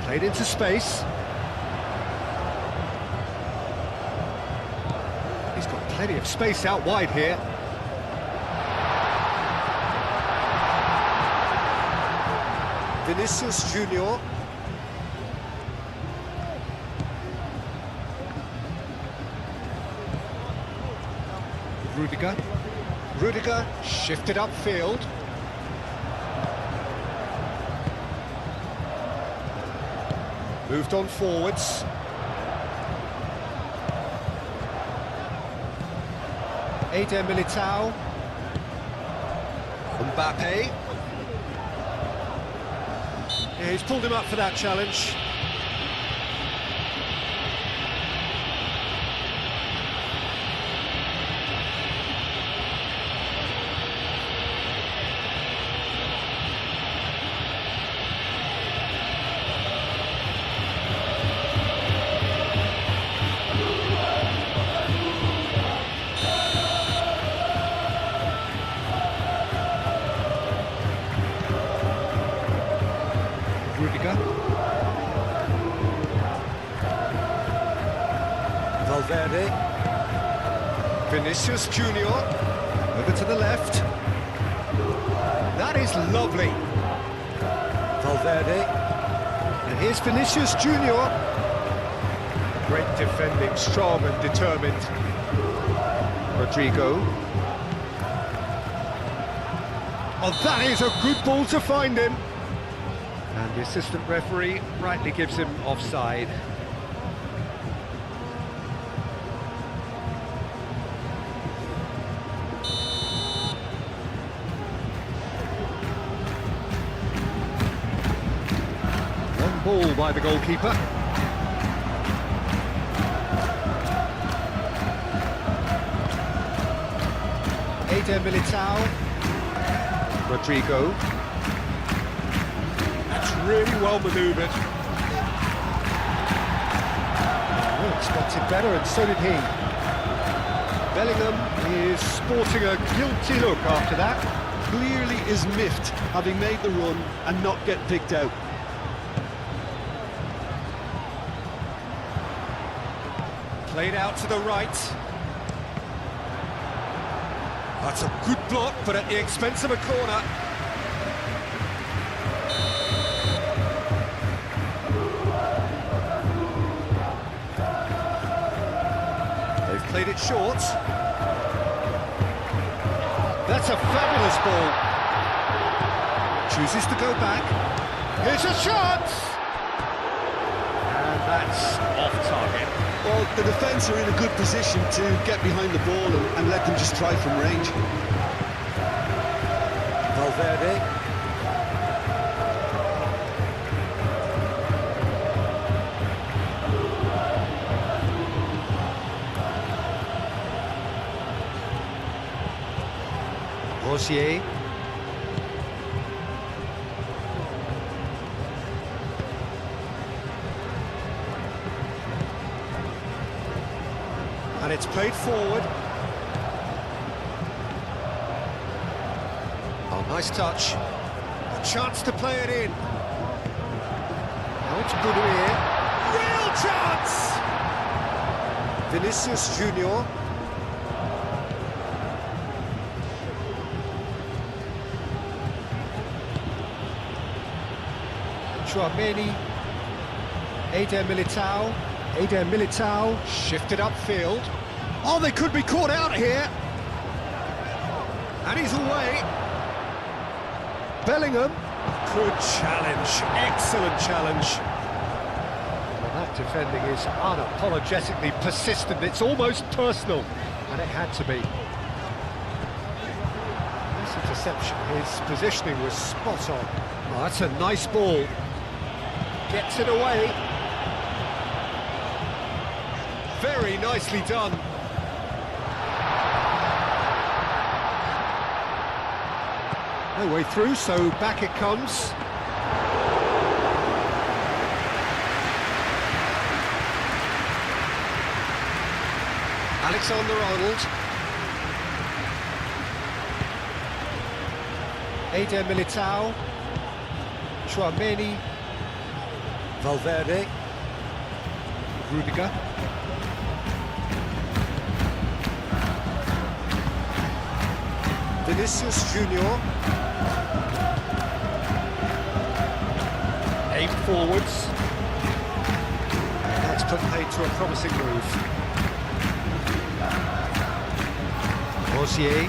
Played into space. He's got plenty of space out wide here. Vinicius Junior. Rudiger. Rudiger shifted upfield. Moved on forwards. Eder Militao. Mbappe. Yeah, he's pulled him up for that challenge. Rudiger. Valverde. Vinicius Junior. Over to the left. That is lovely. Valverde. And here's Vinicius Junior. Great defending, strong and determined. Rodrigo. Oh, that is a good ball to find him. And the assistant referee rightly gives him offside. One ball by the goalkeeper. Eder Militao. Rodrigo. Really well manoeuvred. Oh, spotted better, and so did he. Bellingham is sporting a guilty look after that. Clearly is miffed, having made the run and not get picked out. Played out to the right. That's a good block, but at the expense of a corner. Played it short. That's a fabulous ball. Chooses to go back. Here's a shot! And that's off target. Well, the defence are in a good position to get behind the ball and let them just try from range. Valverde. Rosier. And it's played forward. Oh, nice touch. A chance to play it in. Now it's Boudier. Real chance! Vinicius Junior. Chouameni. Eder Militao shifted upfield. Oh, they could be caught out here. And he's away. Bellingham. Good challenge. Excellent challenge. Well, that defending is unapologetically persistent. It's almost personal. And it had to be. Nice interception. His positioning was spot on. Oh, that's a nice ball. Gets it away. Very nicely done. No way through, so back it comes. Alexander-Arnold. Eder Militao. Chouameni. Valverde. Rudiger. Vinicius Junior. Aim forwards. That's put paid to a promising move. Rosier.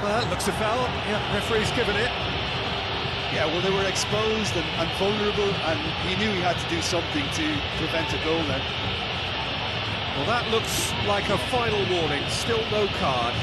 Well, that looks a foul. Yeah, referee's given it. Yeah, well, they were exposed and vulnerable, and he knew he had to do something to prevent a goal then. Well, that looks like a final warning. Still no card.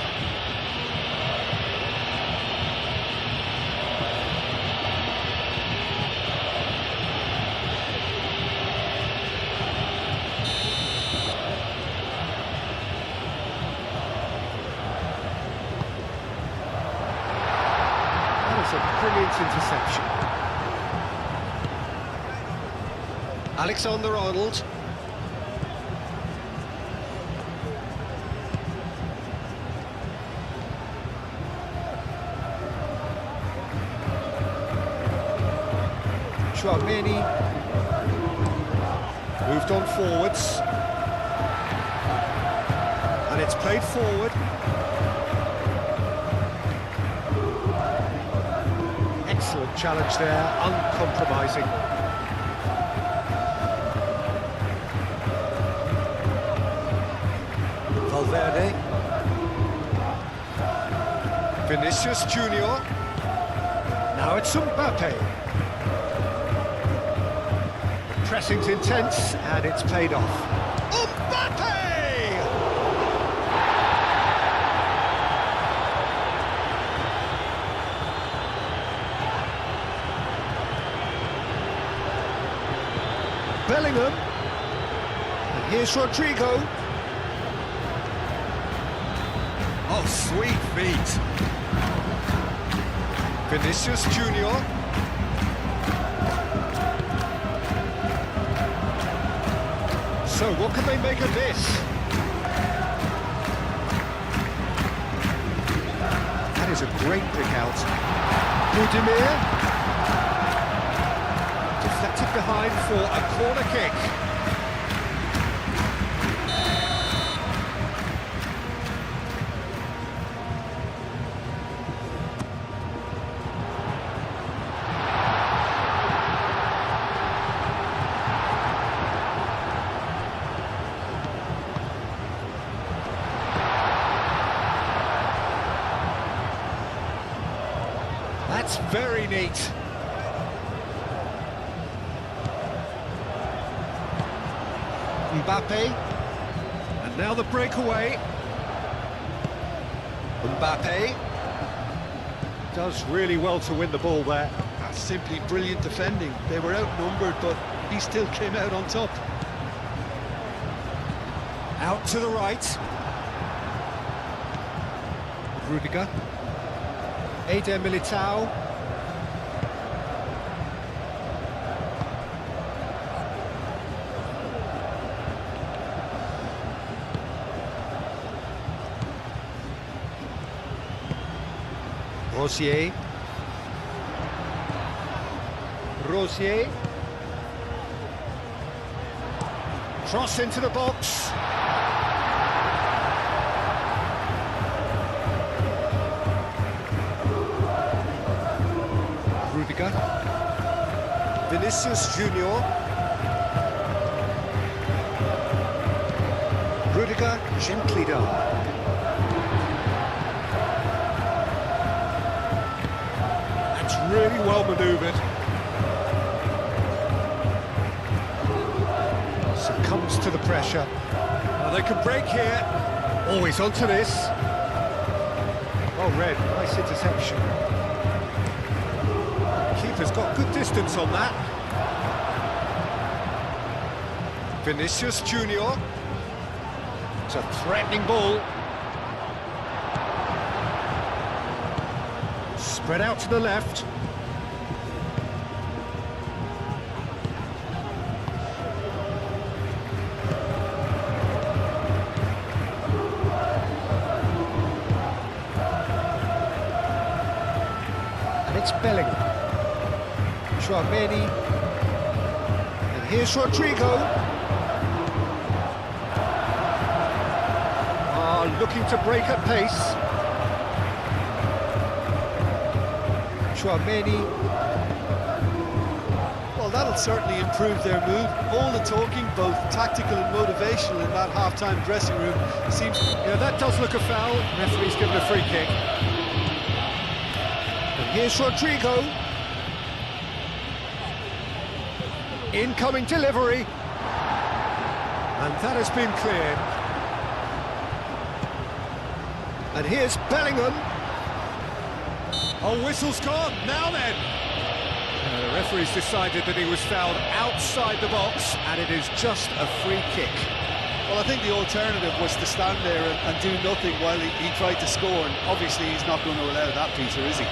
A brilliant interception. Alexander-Arnold. Chouameni. Moved on forwards. And it's played forward. Excellent challenge there, uncompromising. Valverde. Vinicius Junior. Now it's Mbappe. Pressing's intense and it's paid off. Mbappe! Bellingham, and here's Rodrigo. Oh, sweet feet. Vinicius Junior. So, what can they make of this? That is a great pick out. Boudier. Deflected behind for a corner kick. That's very neat. Mbappe, and now the breakaway. Mbappe does really well to win the ball there. That's simply brilliant defending. They were outnumbered, but he still came out on top. Out to the right. Rudiger. Eder Militao. Rosier. Rosier. Cross into the box. Rudiger. Vinicius Junior. Rudiger gently down. Really well manoeuvred. Succumbs to the pressure. They can break here. Always onto this. Well read, nice interception. Keeper's got good distance on that. Vinicius Junior. It's a threatening ball. Spread out to the left. And it's Bellingham. Chouameni. And here's Rodrigo. Looking to break at pace. Chouameni. Well, that'll certainly improve their mood. All the talking, both tactical and motivational, in that half-time dressing room seems... Yeah, that does look a foul. Referee's given a free kick. And here's Rodrigo. Incoming delivery. And that has been cleared. And here's Bellingham. Oh, whistle's gone, now then! The referee's decided that he was fouled outside the box, and it is just a free kick. Well, I think the alternative was to stand there and do nothing while he tried to score, and obviously he's not going to allow that, Peter, is he?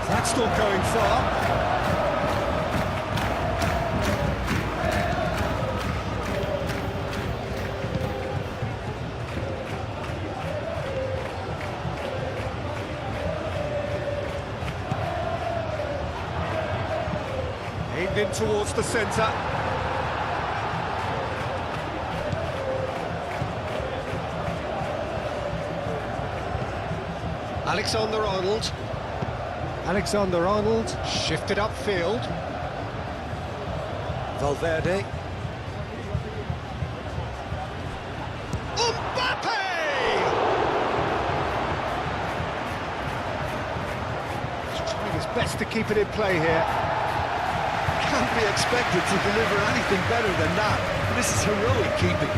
That's not going far. Aimed in towards the centre. Alexander-Arnold. Alexander-Arnold shifted upfield. Valverde. Mbappe! He's trying his best to keep it in play here. Can't be expected to deliver anything better than that. This is heroic keeping.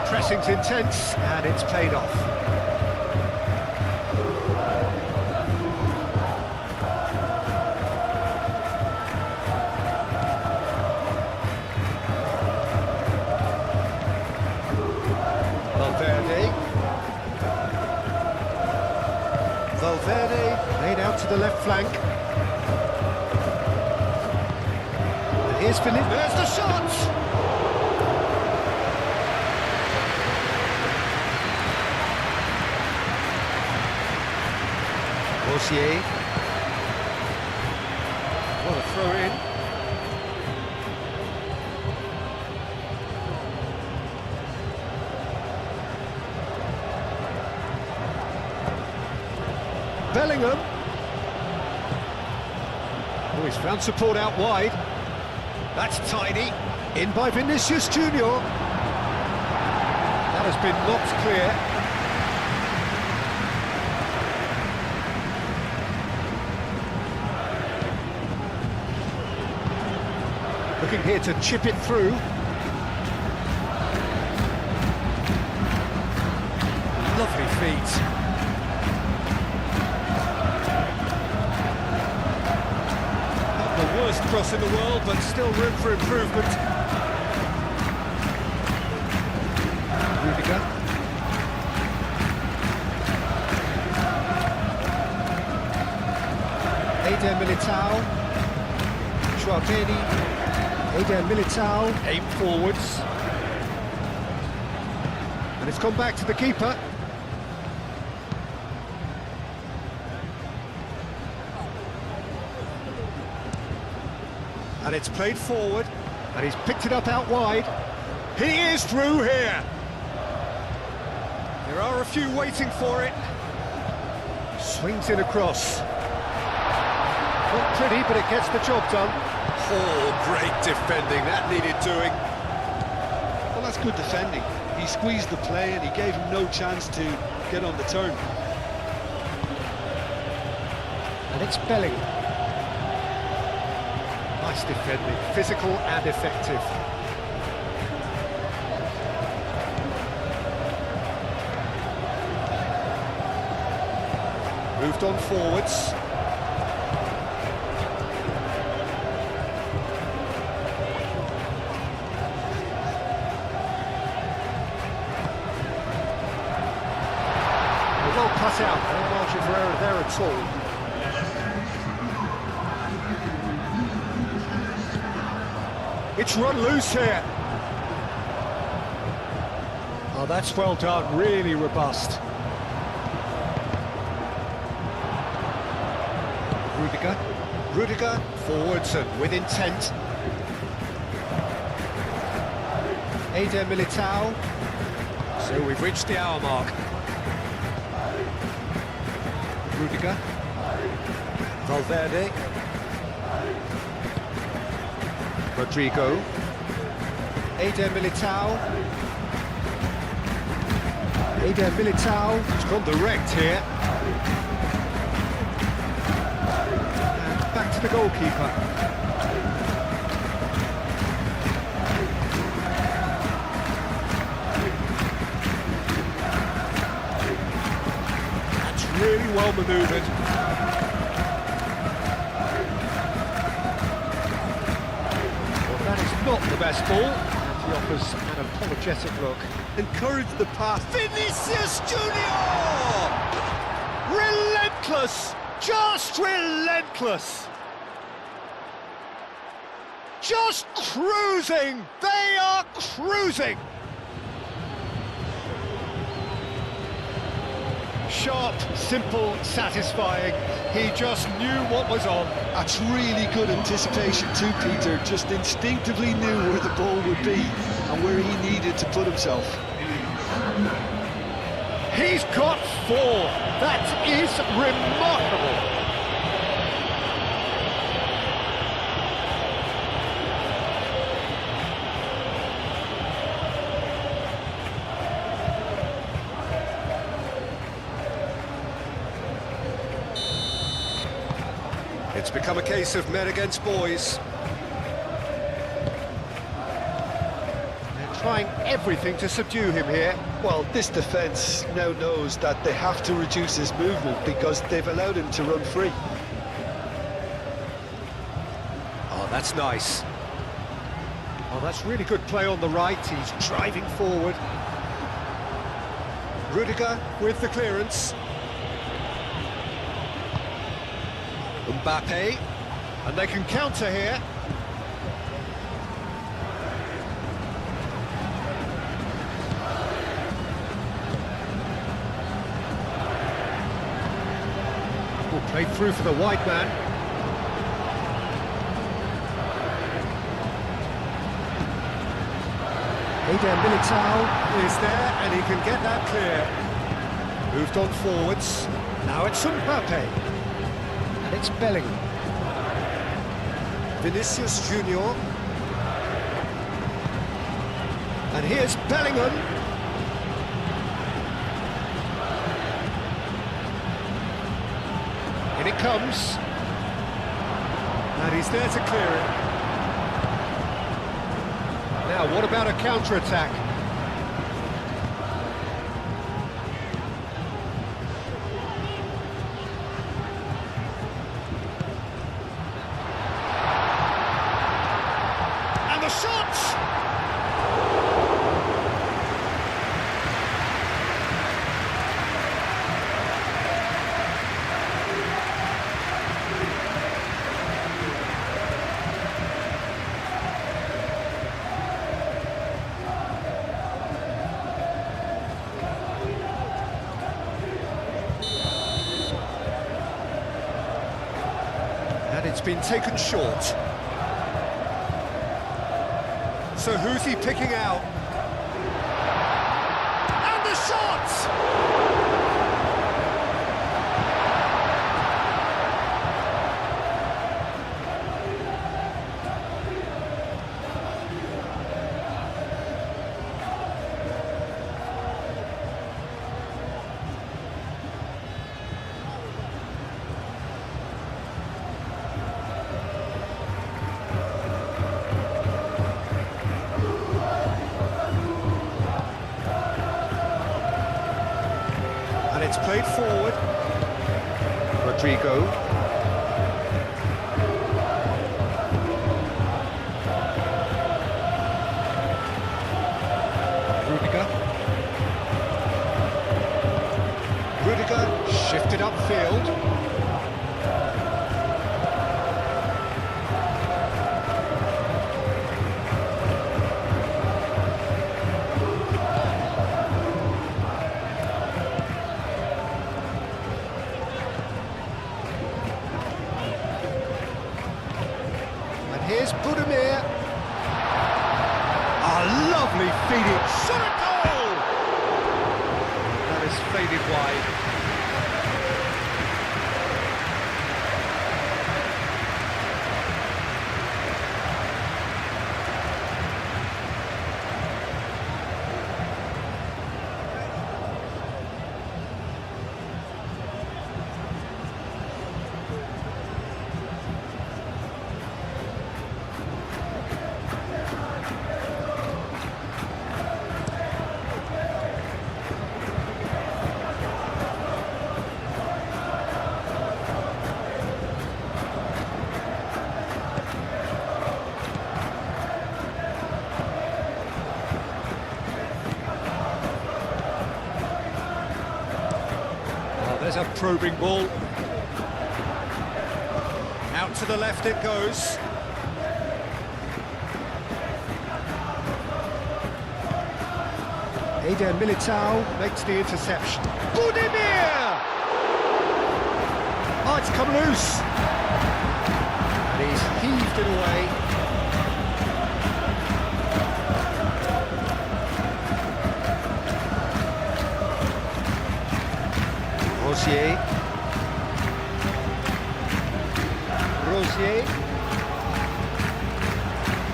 Pressing's intense, and it's paid off. Valverde. Valverde laid out to the left flank. And here's Philippe. There's the shot! Rosier. What a throw in. Bellingham. Oh, he's found support out wide. That's tidy. In by Vinicius Junior. That has been knocked clear. Looking here to chip it through. Lovely feet. Not the worst cross in the world, but still room for improvement. Rudiger. Eder Militao. Schwabeni. Eder Militao, aim forwards. And it's gone back to the keeper. And it's played forward, and he's picked it up out wide. He is through here. There are a few waiting for it. Swings in across. Not pretty, but it gets the job done. Oh, great defending, that needed doing. Well, that's good defending. He squeezed the play and he gave him no chance to get on the turn. And it's Bellingham. Nice defending, physical and effective. Moved on forwards. Well cut out, no margin for error there at all. It's run loose here. Oh, that's well done, really robust. Rudiger, forwards and with intent. Eder Militao. So we've reached the hour mark. Rudiger. Valverde. Rodrigo. Eder Militao. Eder Militao. He's gone direct here. And back to the goalkeeper. Really well manoeuvred. Well, that is not the best ball, and he offers an apologetic look. Encourage the pass. Vinicius Junior! Relentless! Just relentless! Just cruising! They are cruising! Sharp, simple, satisfying. He just knew what was on. That's really good anticipation too, Peter. Just instinctively knew where the ball would be and where he needed to put himself. He's got 4. That is remarkable. It's become a case of men against boys. They're trying everything to subdue him here. Well, this defence now knows that they have to reduce his movement because they've allowed him to run free. Oh, that's nice. Oh, that's really good play on the right. He's driving forward. Rudiger with the clearance. Mbappe, and they can counter here. Played through for the wide man. Eder Militao is there, and he can get that clear. Moved on forwards. Now it's Mbappe. And it's Bellingham. Vinicius Junior. And here's Bellingham. In it comes. And he's there to clear it. Now, what about a counter-attack? And the shot! And it's been taken short. So who's he picking out? And the shot! And it's played forward. Rodrigo. Rudiger shifted upfield. Here's Budimir. A lovely feeding shot at goal! That is faded wide. There's a probing ball. Out to the left it goes. Eder Militao makes the interception. Budimir! Oh, it's come loose. And he's heaved it away. Rosier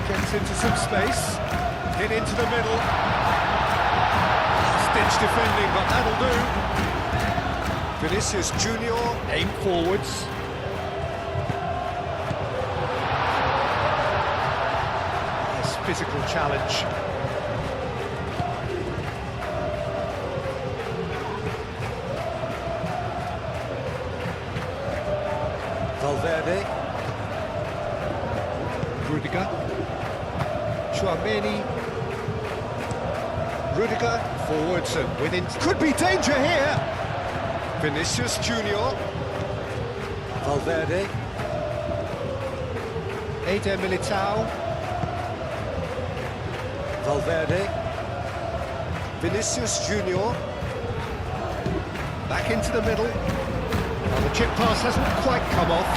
gets into some space, hit into the middle. Last-ditch defending, but that'll do. Vinicius Junior aim forwards. Nice physical challenge. Valverde, Rudiger, Chouameni, Rudiger, forwards and within. Could be danger here! Vinicius Junior, Valverde, Eder Militao, Valverde, Vinicius Junior, back into the middle. Well, the chip pass hasn't quite come off.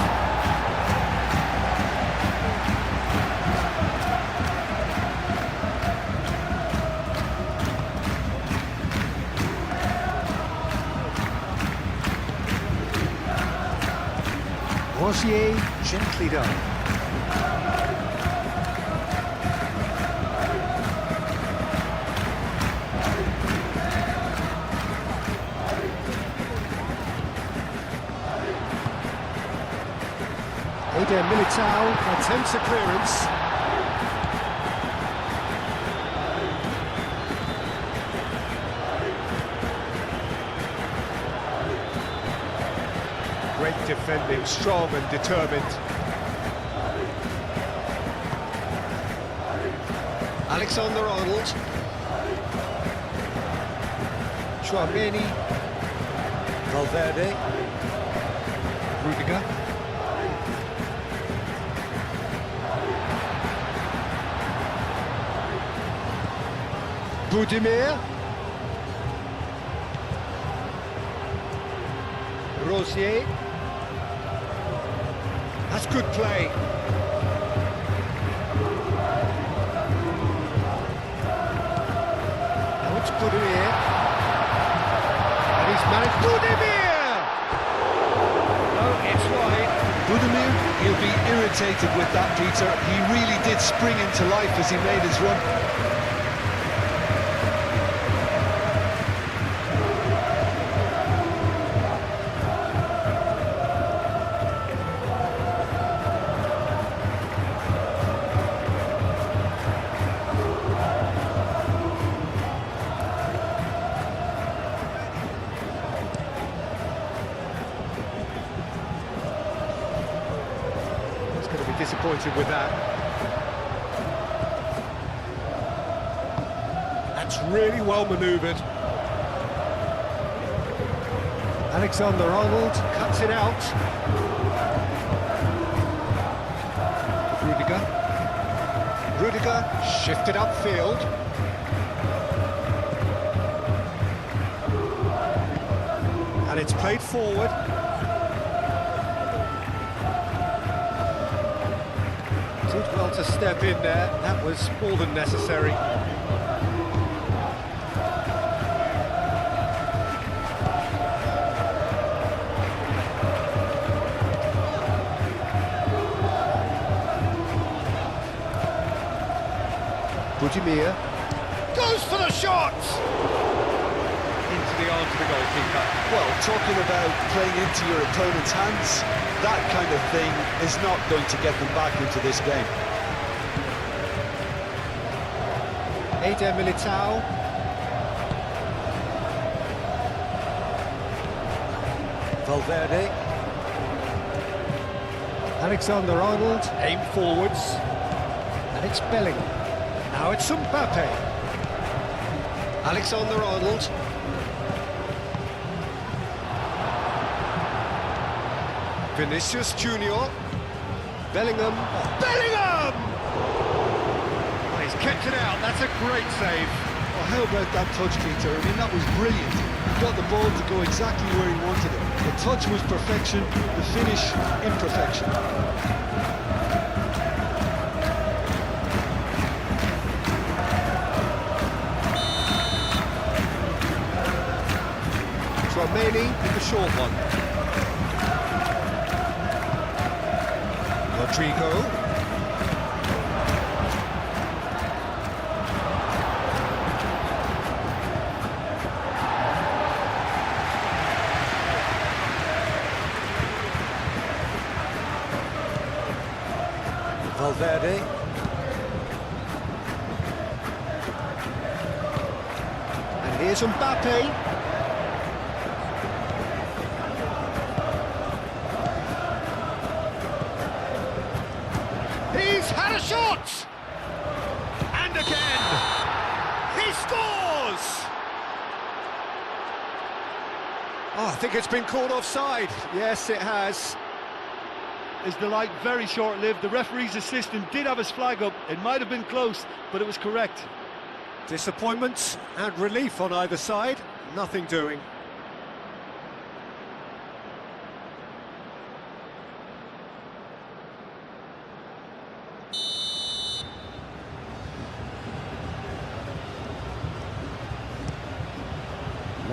Rosier, gently done. Eder Militao attempts a clearance. Great defending, strong and determined. Alexander-Arnold. Chouameni. Valverde. Rudiger. Budimir. Rosier. That's good play. Now it's Budimir. And he's managed... Budimir! Oh, it's wide. Budimir, he'll be irritated with that, Peter. He really did spring into life as he made his run. Going to be disappointed with that. That's really well manoeuvred. Alexander-Arnold cuts it out. Rudiger shifted upfield. And it's played forward. Did well to step in there, that was more than necessary. Budimir goes for the shot! Into the arms of the goalkeeper. Well, talking about playing into your opponent's hands, that kind of thing is not going to get them back into this game. Eder Militao. Valverde. Alexander-Arnold, aim forwards. And it's Bellingham. Now it's Mbappe. Alexander-Arnold. Vinicius Junior. Bellingham. Bellingham! Oh, he's kept it out. That's a great save. Well, how about that touch, Peter? I mean, that was brilliant. He got the ball to go exactly where he wanted it. The touch was perfection, the finish imperfection. Chouameni with the short one. Rodrigo. Valverde. And here's Mbappe. He's had a shot! And again! He scores! Oh, I think it's been called offside. Yes, it has. His delight very short-lived. The referee's assistant did have his flag up. It might have been close, but it was correct. Disappointment and relief on either side. Nothing doing.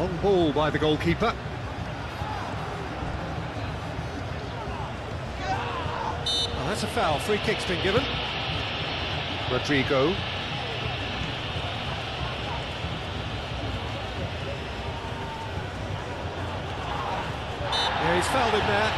Long ball by the goalkeeper. Oh, that's a foul. Free kick's been given. Rodrigo. Yeah, he's fouled him there.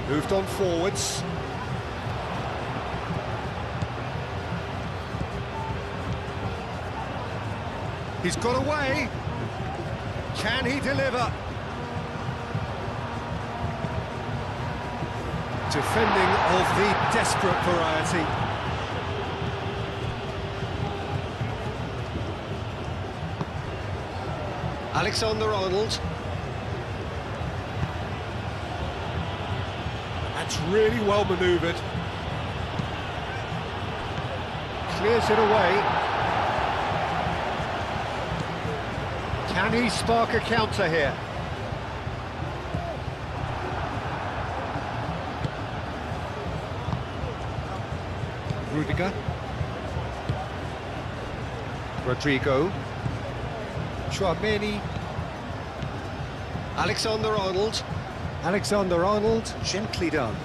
Moved on forwards. He's got away. Can he deliver? Defending of the desperate variety. Alexander-Arnold. That's really well manoeuvred. Clears it away. Can he spark a counter here? Rudiger. Rodrigo. Chouameni. Alexander-Arnold. Alexander-Arnold, gently done.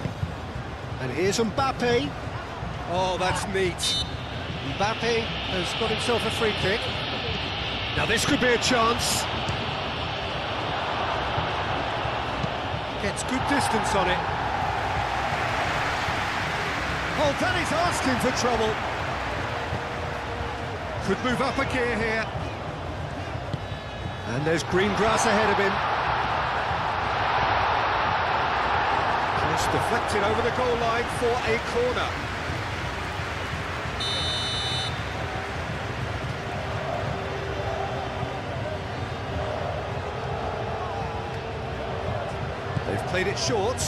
And here's Mbappe. Oh, that's neat. Mbappe has got himself a free kick. Now this could be a chance. Gets good distance on it. Oh, Danny's asking for trouble. Could move up a gear here. And there's green grass ahead of him. Deflected over the goal line for a corner. They've played it short.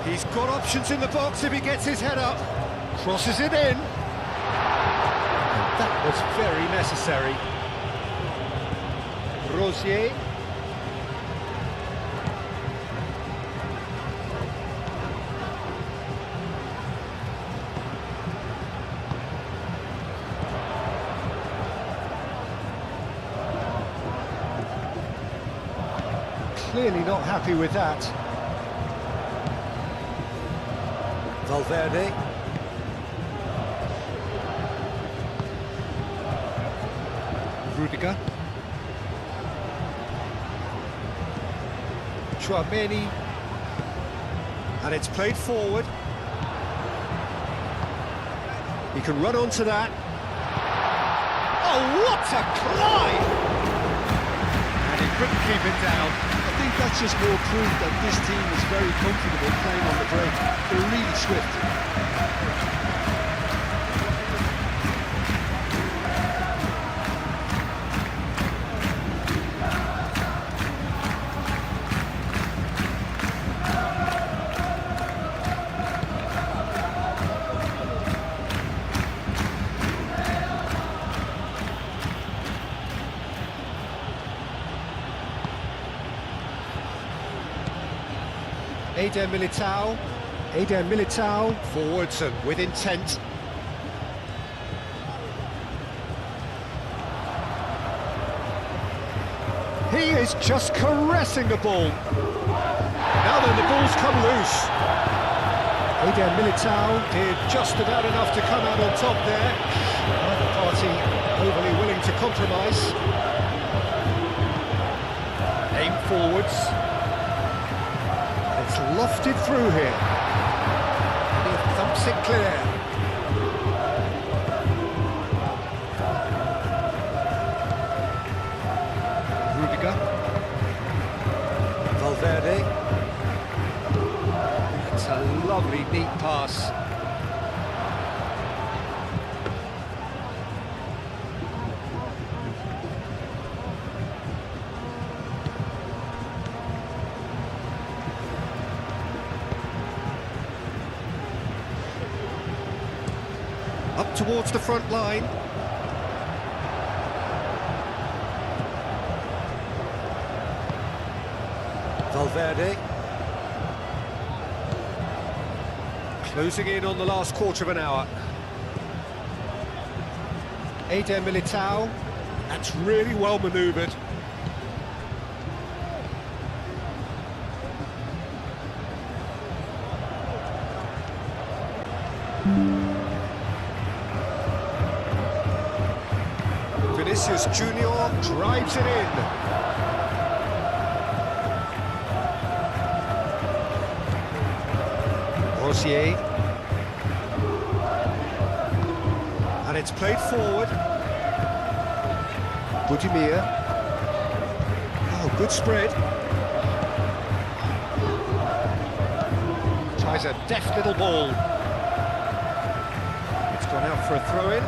He's got options in the box if he gets his head up. Crosses it in. And that was very necessary. Rosier. Clearly not happy with that. Valverde. Rudiger. Chouameni. And it's played forward. He can run onto that. Oh, what a climb! And he couldn't keep it down. I think that's just more proof that this team is very comfortable playing on the break. They're really swift. Eder Militao, forwards and with intent. He is just caressing the ball. Now then, the ball's come loose. Eder Militao did just about enough to come out on top there. Neither party overly willing to compromise. Aim forwards. It's lofted through here. And he thumps it clear. Rudiger. Valverde. It's a lovely, neat pass. Up towards the front line. Valverde. Closing in on the last quarter of an hour. Eder Militao. That's really well manoeuvred. Vinicius Junior drives it in. Rosier. And it's played forward. Budimir. Oh, good spread. Tries a deft little ball. It's gone out for a throw-in.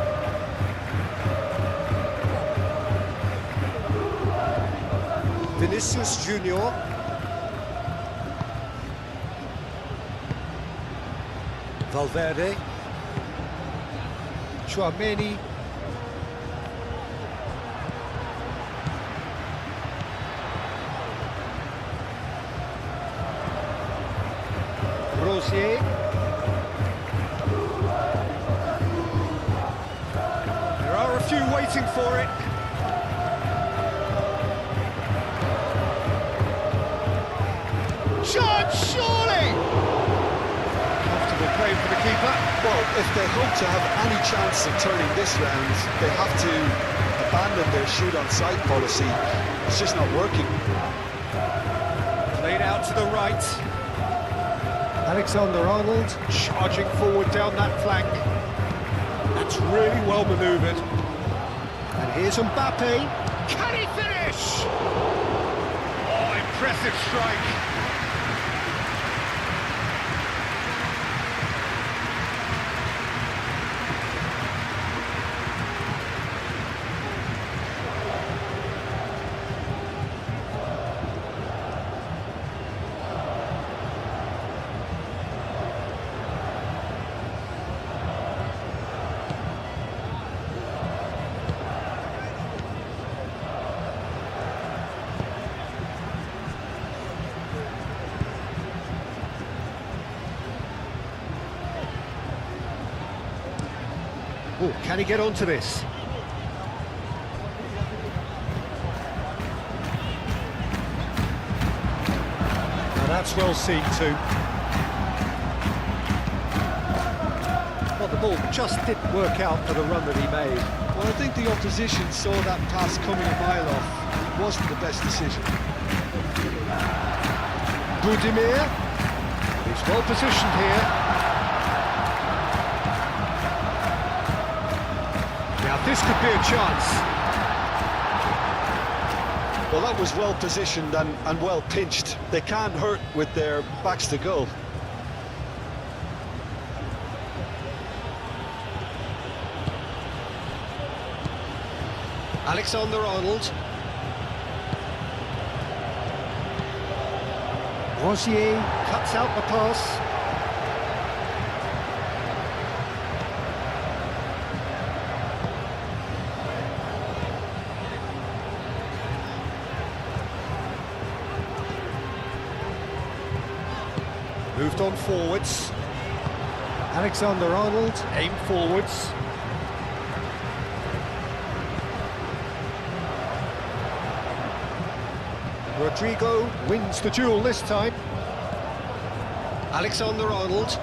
Vinicius Junior. Valverde. Chouameni. Rosier. There are a few waiting for it. Chance, surely! Comfortable play for the keeper. Well, if they hope to have any chance of turning this round, they have to abandon their shoot-on-sight policy. It's just not working. Played out to the right. Alexander-Arnold charging forward down that flank. That's really well manoeuvred. And here's Mbappe. Can he finish? Oh, impressive strike. Oh, can he get onto this? Now that's well seen too. Well, the ball just didn't work out for the run that he made. Well, I think the opposition saw that pass coming a mile off. It wasn't the best decision. Budimir. He's well positioned here. Now this could be a chance. Well, that was well positioned and well pinched. They can't hurt with their backs to goal. Alexander-Arnold. Rosier cuts out the pass. Moved on forwards. Alexander-Arnold aimed forwards. Rodrigo wins the duel this time. Alexander-Arnold.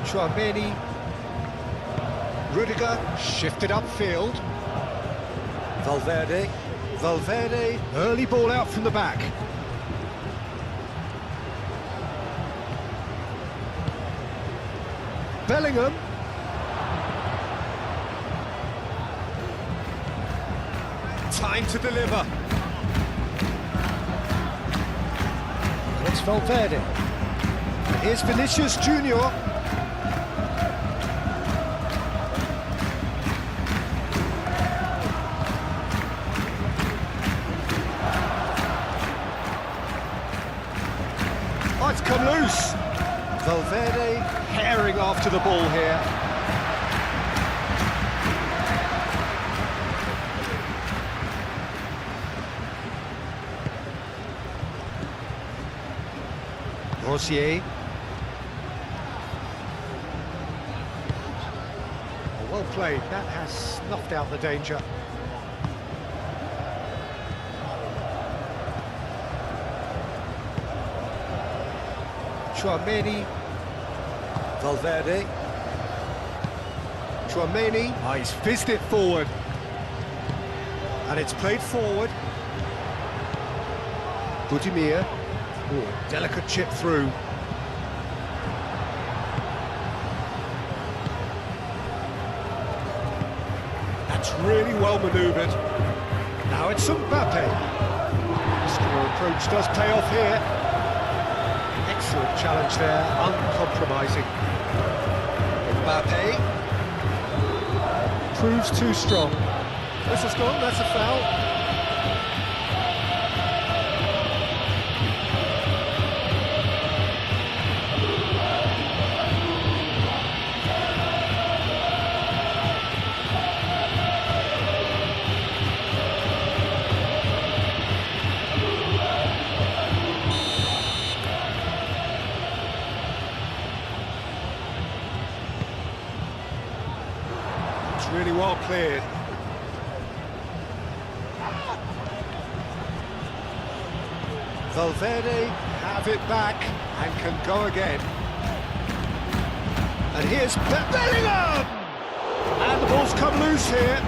Chouameni. Rudiger shifted upfield. Valverde. Valverde, early ball out from the back. Bellingham. Time to deliver. It's Valverde. And here's Vinicius Junior. Oh, it's come loose. Valverde herring after the ball here. Rosier. Oh, well played, that has snuffed out the danger. Tchouaméni. Valverde. Tchouaméni. Oh, he's fizzed it forward. And it's played forward. Budimir. Ooh, delicate chip through. That's really well manoeuvred. Now it's Mbappe. Muscular approach does pay off here. Excellent challenge there, uncompromising. Mbappe proves too strong. Whistle's gone, that's a foul. Really well cleared. Valverde have it back and can go again. And here's Bellingham! And the ball's come loose here.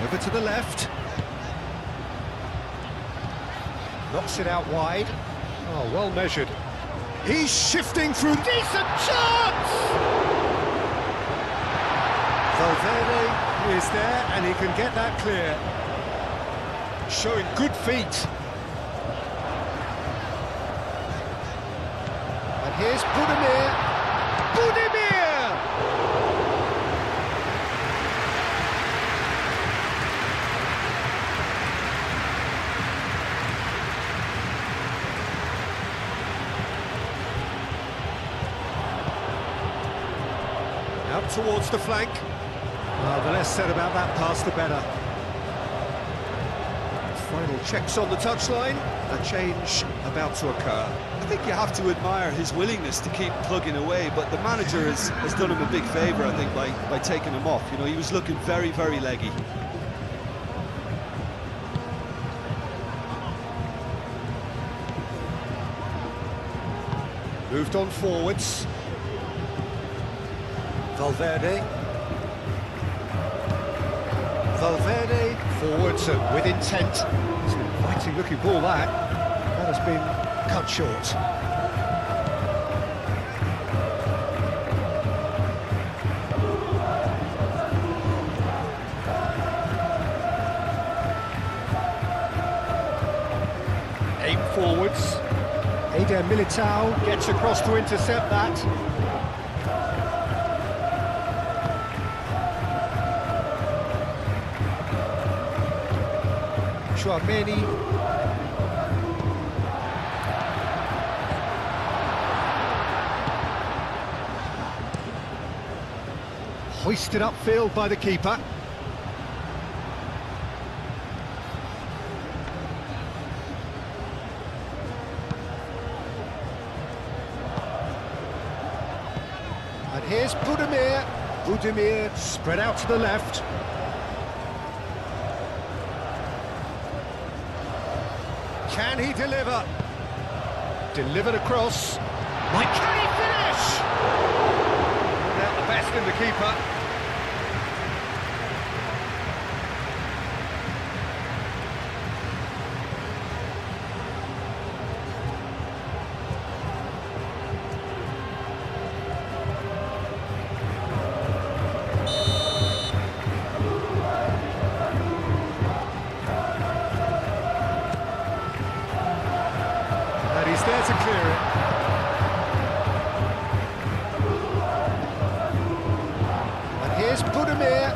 Over to the left. Knocks it out wide. Oh, well measured. He's shifting through. Decent chance! Valverde is there and he can get that clear. Showing good feet. And here's Budimir. Budimir! Out towards the flank. Well, the less said about that pass, the better. Final checks on the touchline. A change about to occur. I think you have to admire his willingness to keep plugging away, but the manager has done him a big favour, I think, by taking him off. You know, he was looking very, very leggy. Moved on forwards. Valverde. Valverde forwards and with intent. It's an inviting looking ball that. That has been cut short. Aim forwards. Eder Militao gets across to intercept that. Tchouaméni. Hoisted upfield by the keeper. And here's Budimir. Budimir spread out to the left. Can he deliver? Delivered across. Can he finish? Not the best in the keeper. him here.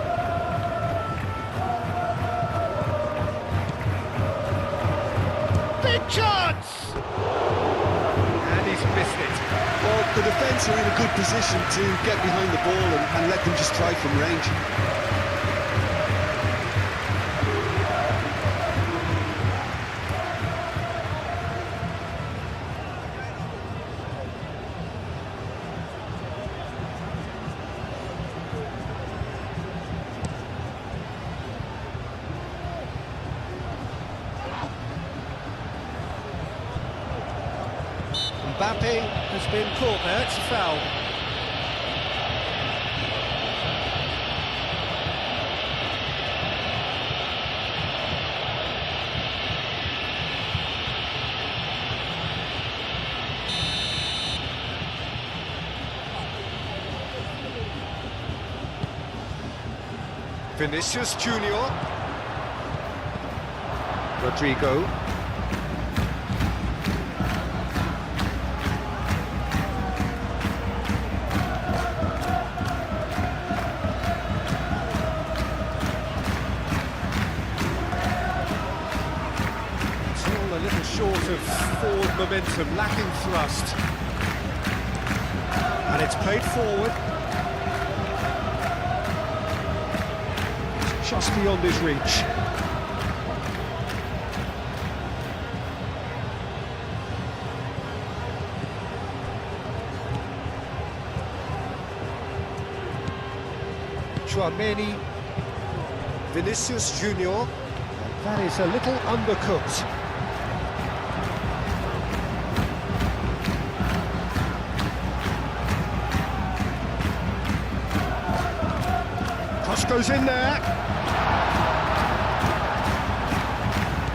Big chance! And he's missed it. Well, the defence are in a good position to get behind the ball and let them just try from range. Mbappe has been caught there, it's a foul. Vinicius Junior. Rodrigo. A little short of forward momentum, lacking thrust. And it's played forward. It's just beyond his reach. Chouameni, Vinicius Junior. That is a little undercooked. Cross goes in there.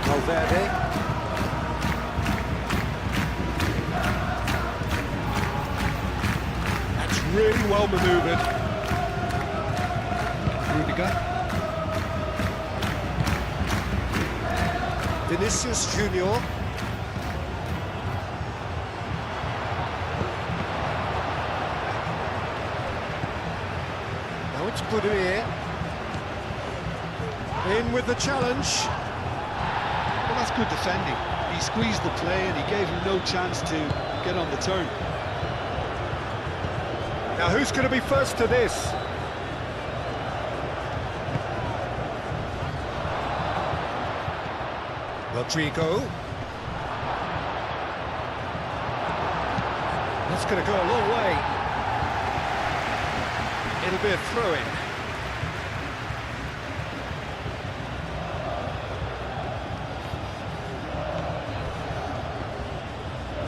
Valverde. That's really well manoeuvred. Rudiger. Vinicius Junior. Now it's Boudouier. In with the challenge. Well, that's good defending. He squeezed the play and he gave him no chance to get on the turn. Now who's going to be first to this? Rodrigo. That's going to go a long way. It'll be a throw-in.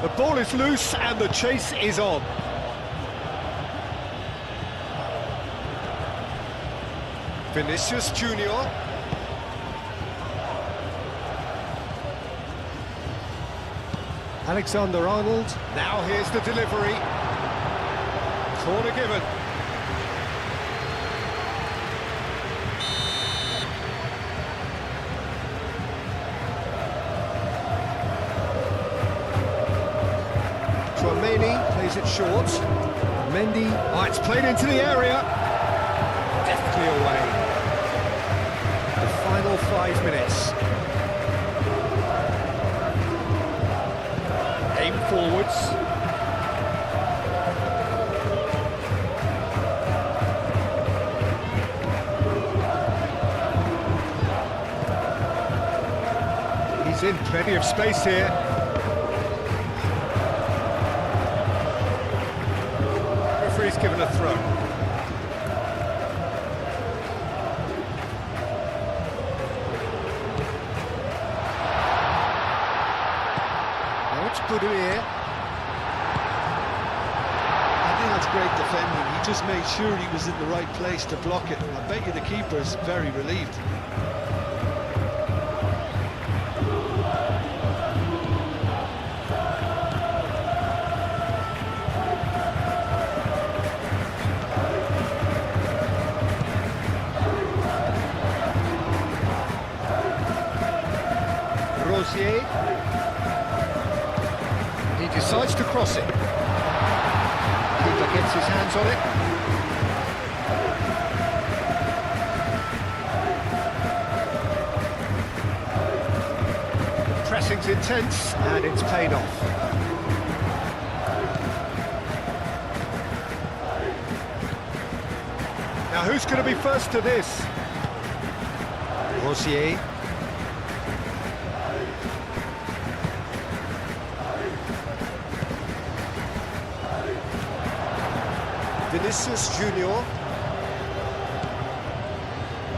The ball is loose and the chase is on. Vinicius Junior. Alexander-Arnold. Now here's the delivery. Corner given. Chouameni plays it short. Mendy. Oh, it's played into the area. Deftly away. The final 5 minutes. Aim forwards. He's in plenty of space here. Referee's given a throw. Boudouier. I think that's great defending. He just made sure he was in the right place to block it. I bet you the keeper's very relieved. Rosier. He decides to cross it. Keeper gets his hands on it. intense, and it's paid off. Now who's going to be first to this? Rosier. Vinicius Junior.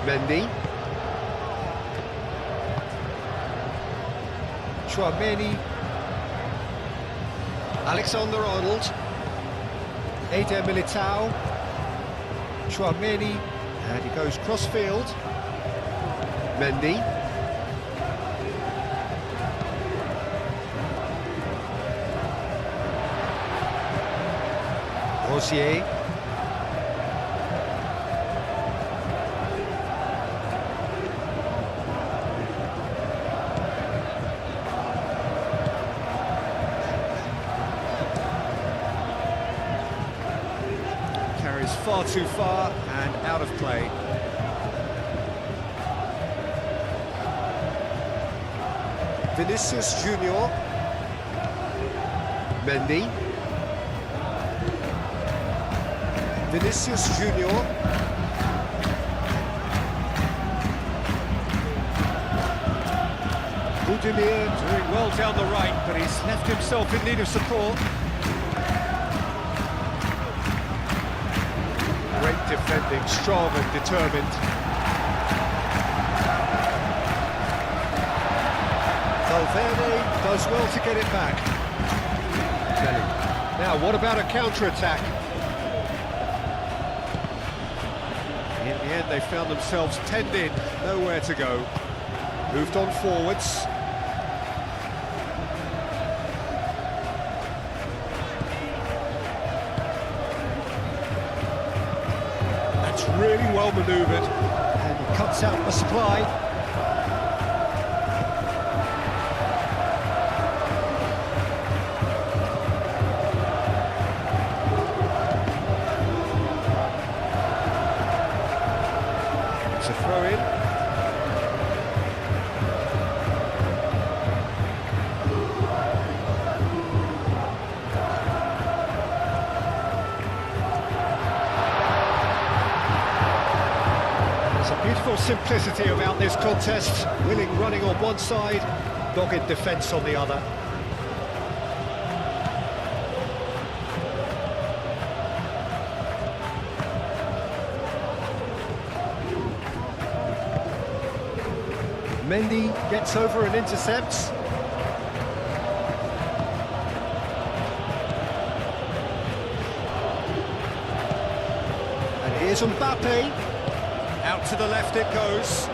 Mendy. Chouameni. Alexander-Arnold. Eder Militao. Chouameni. And he goes cross-field. Mendy. Rosier. Carries far too far and out of play. Vinicius Junior. Mendy. Vinicius Junior. Budimir doing well down the right, but he's left himself in need of support. Great defending, strong and determined. Valverde does well to get it back. Now, what about a counter-attack? In the end, they found themselves penned in, nowhere to go. Moved on forwards. That's really well manoeuvred. And he cuts out the supply. It's a throw-in. There's a beautiful simplicity about this contest. Willing running on one side, dogged defence on the other. Mendy gets over and intercepts. And here's Mbappe. Out to the left it goes.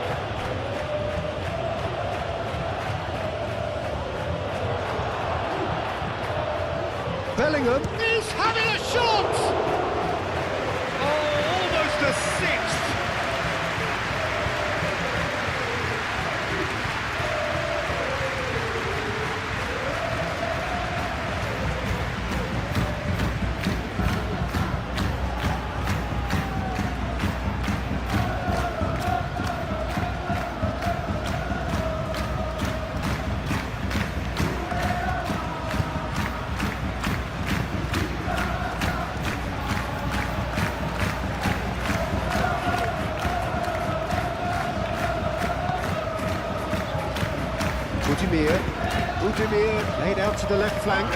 Bellingham is having a shot! Oh, almost a sixth! Budimir laid out to the left flank.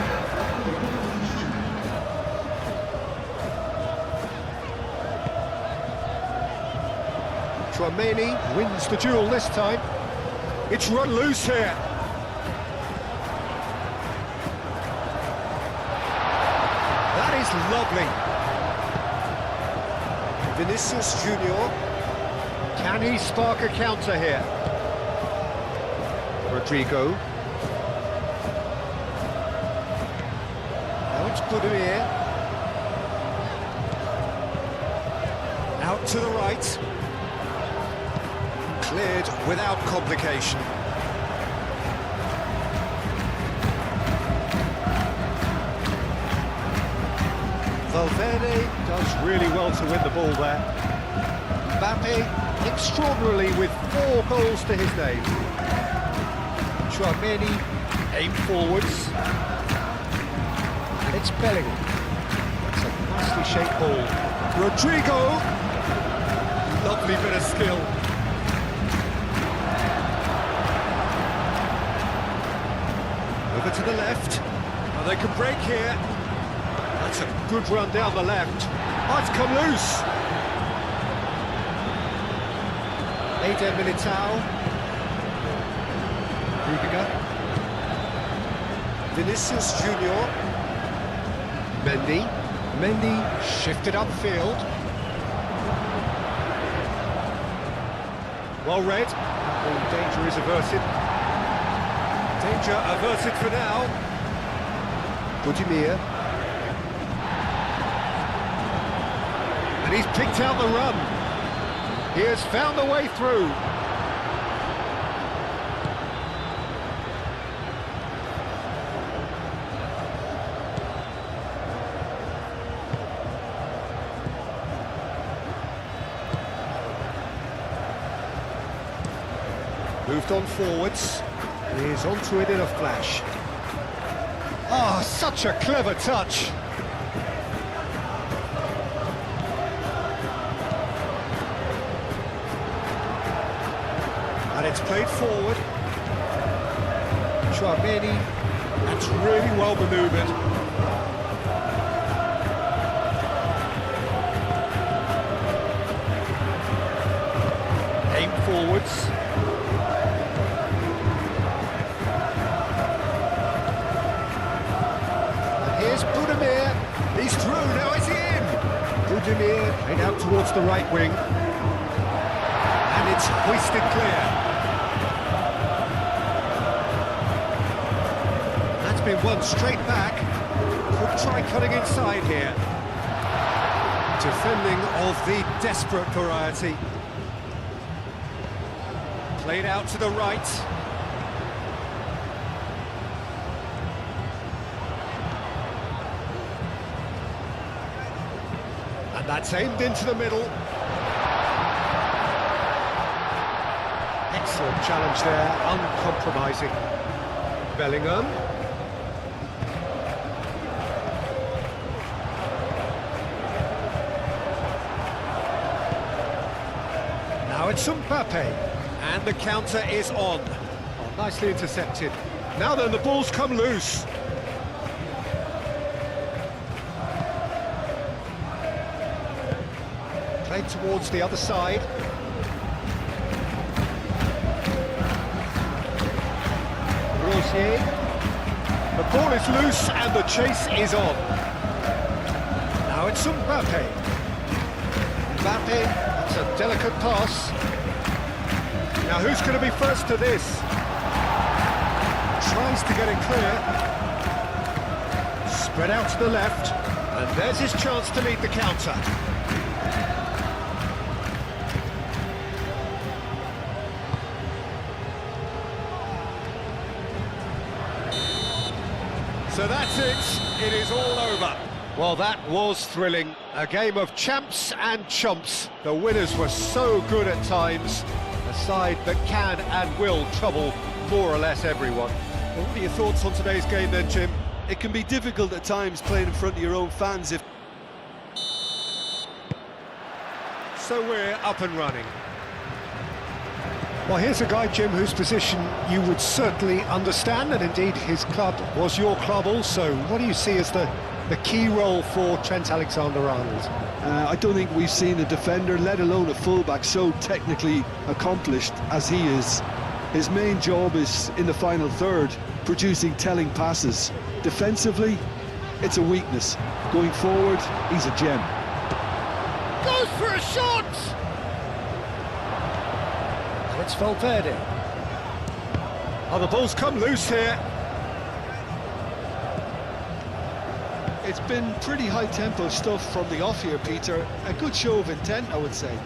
Chouameni wins the duel this time. It's run loose here. That is lovely. Vinicius Junior. Can he spark a counter here? Rodrigo. Now it's Budimir. Out to the right. Cleared without complication. Valverde does really well to win the ball there. Mbappe, extraordinarily with 4 goals to his name. Chouameni Aim forwards. And it's Bellingham. It's a nicely shaped ball. Rodrigo! Lovely bit of skill. Over to the left. Oh, they can break here. That's a good run down the left. Oh, it's come loose. Eder Militao. Rudiger. Vinicius Junior. Mendy shifted upfield. Well read. All danger is averted. Danger averted for now. Budimir. And he's picked out the run. He has found a way through. Moved on forwards. He's onto it in a flash. Ah, oh, such a clever touch. And it's played forward. Chouameni, that's really well manoeuvred. Aim forwards. And here's Budimir. He's through, now is he in? Budimir played out towards the right wing. And it's hoisted clear. Been one straight back. Could try cutting inside here. Defending of the desperate variety. Played out to the right. And that's aimed into the middle. Excellent challenge there, uncompromising. Bellingham. Now it's Mbappe, and the counter is on. Oh, nicely intercepted. Now then, the ball's come loose. Played towards the other side. Rosier. The ball is loose, and the chase is on. Now it's Mbappe. Mbappe. It's a delicate pass. Now who's going to be first to this? Tries to get it clear. Spread out to the left. And there's his chance to lead the counter. So that's it. It is all over. Well, that was thrilling. A game of champs and chumps. The winners were so good at times. A side that can and will trouble more or less everyone. Well, what are your thoughts on today's game then, Jim? It can be difficult at times playing in front of your own fans if... So we're up and running. Well, here's a guy, Jim, whose position you would certainly understand, and indeed his club was your club also. What do you see as the key role for Trent Alexander-Arnold? I don't think we've seen a defender, let alone a fullback, so technically accomplished as he is. His main job is in the final third, producing telling passes. Defensively, it's a weakness. Going forward, he's a gem. Goes for a shot! And it's Valverde. Oh, the ball's come loose here. It's been pretty high-tempo stuff from the off here, Peter. A good show of intent, I would say.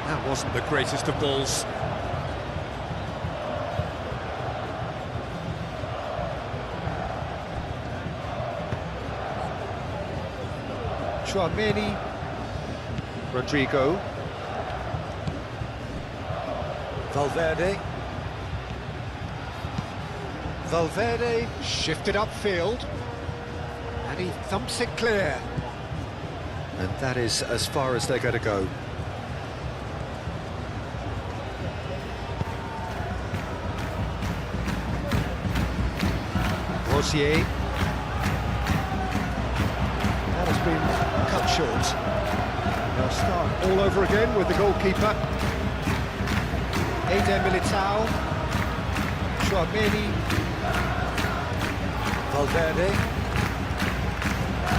That wasn't the greatest of balls. Tchouaméni. Rodrigo. Valverde. Valverde shifted upfield. And he thumps it clear. And that is as far as they're going to go. Rosier. That has been cut short. They'll start all over again with the goalkeeper. Eder Militao. Tchouaméni. Valverde.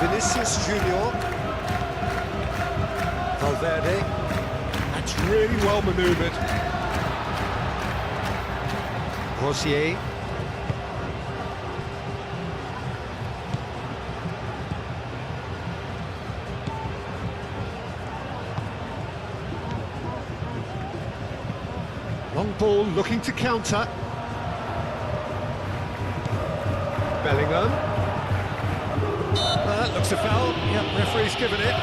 Vinicius Junior. Valverde. That's really well manoeuvred. Rosier. Long ball looking to counter. Bellingham. That looks a foul. Yep, referee's given it.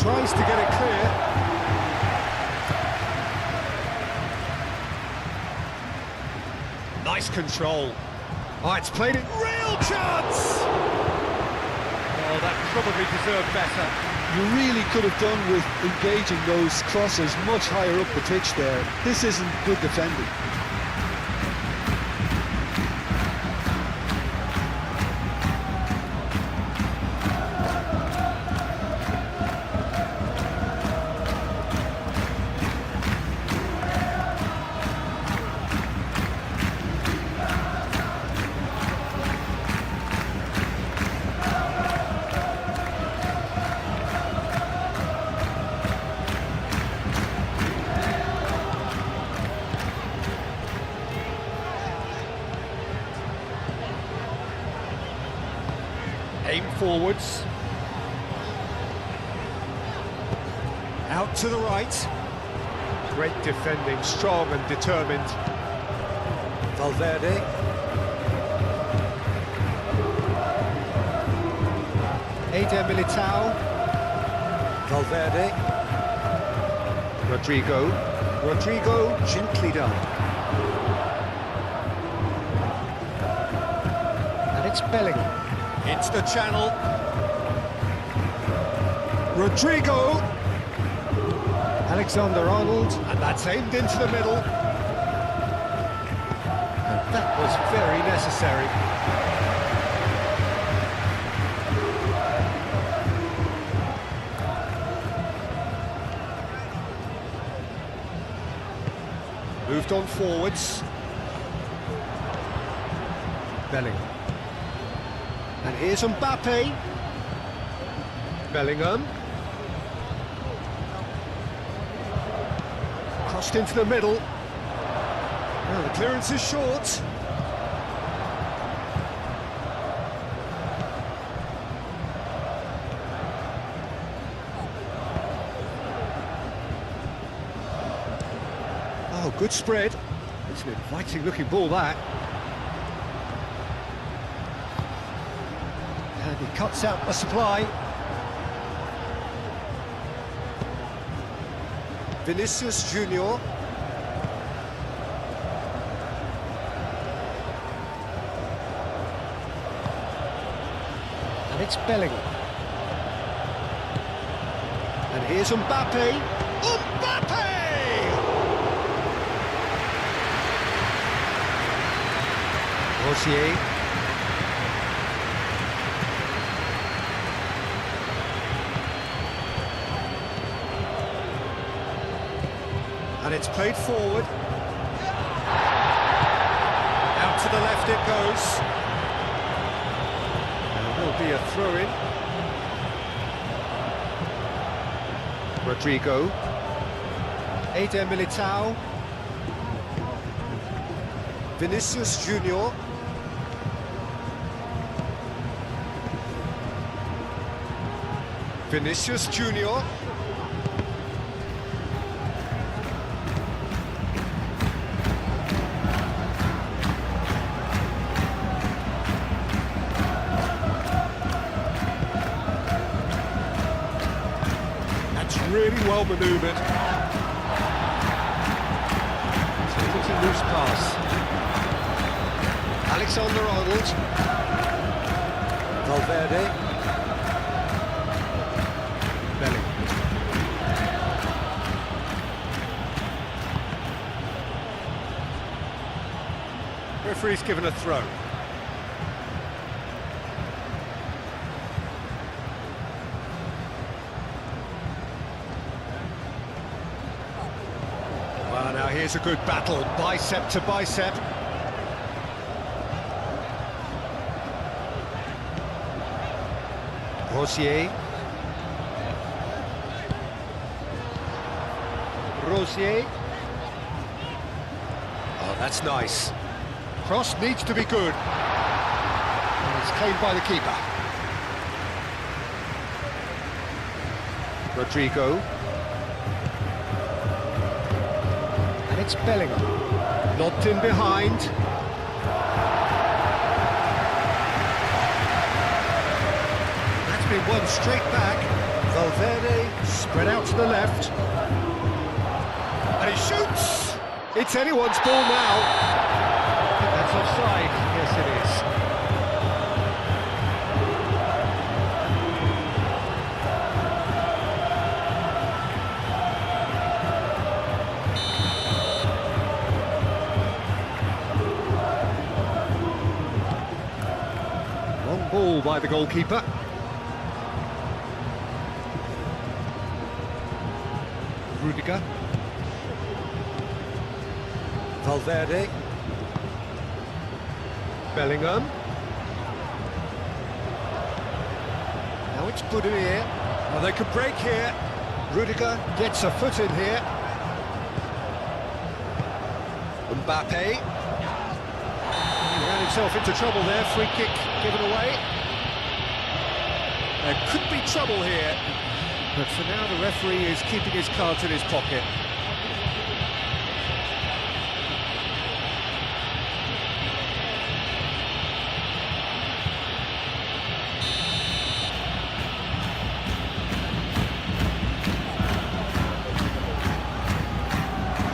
Tries to get it clear. Nice control. Oh, it's played in. Real chance! Oh, that probably deserved better. You really could have done with engaging those crosses much higher up the pitch there. This isn't good defending. Aim forwards. Out to the right. Great defending, strong and determined. Valverde. Eder Militao. Valverde. Rodrigo. Rodrigo gently done. And it's Bellingham. Into the channel. Rodrigo. Alexander-Arnold. And that's aimed into the middle. And that was very necessary. Moved on forwards. Bellingham. And here's Mbappe. Bellingham. Crossed into the middle. Now the clearance is short. Oh, good spread. It's an inviting looking ball, that. And he cuts out the supply. Vinicius Junior. And it's Bellingham. And here's Mbappe. Mbappe! Rosier. And it's played forward. Out to the left it goes. There will be a throw-in. Rodrigo. Eder Militao. Vinicius Junior. Vinicius Junior. That's really well manoeuvred. It's a little loose pass. Alexander-Arnold. Valverde. Belling. Referee's given a throw. Well, now here's a good battle, bicep to bicep. Rosier. Rosier. Oh, that's nice. Cross needs to be good. And it's claimed by the keeper. Rodrigo. And it's Bellingham. Lobbed in behind. That's been won straight back. Valverde spread out to the left. And he shoots! It's anyone's ball now. I think that's offside. Yes, it is. Long ball by the goalkeeper. Rudiger. Valverde. Bellingham. Now it's Budimir. Well, they could break here. Rudiger gets a foot in here. Mbappe. He ran himself into trouble there. Free kick given away. There could be trouble here. But for now, the referee is keeping his cards in his pocket.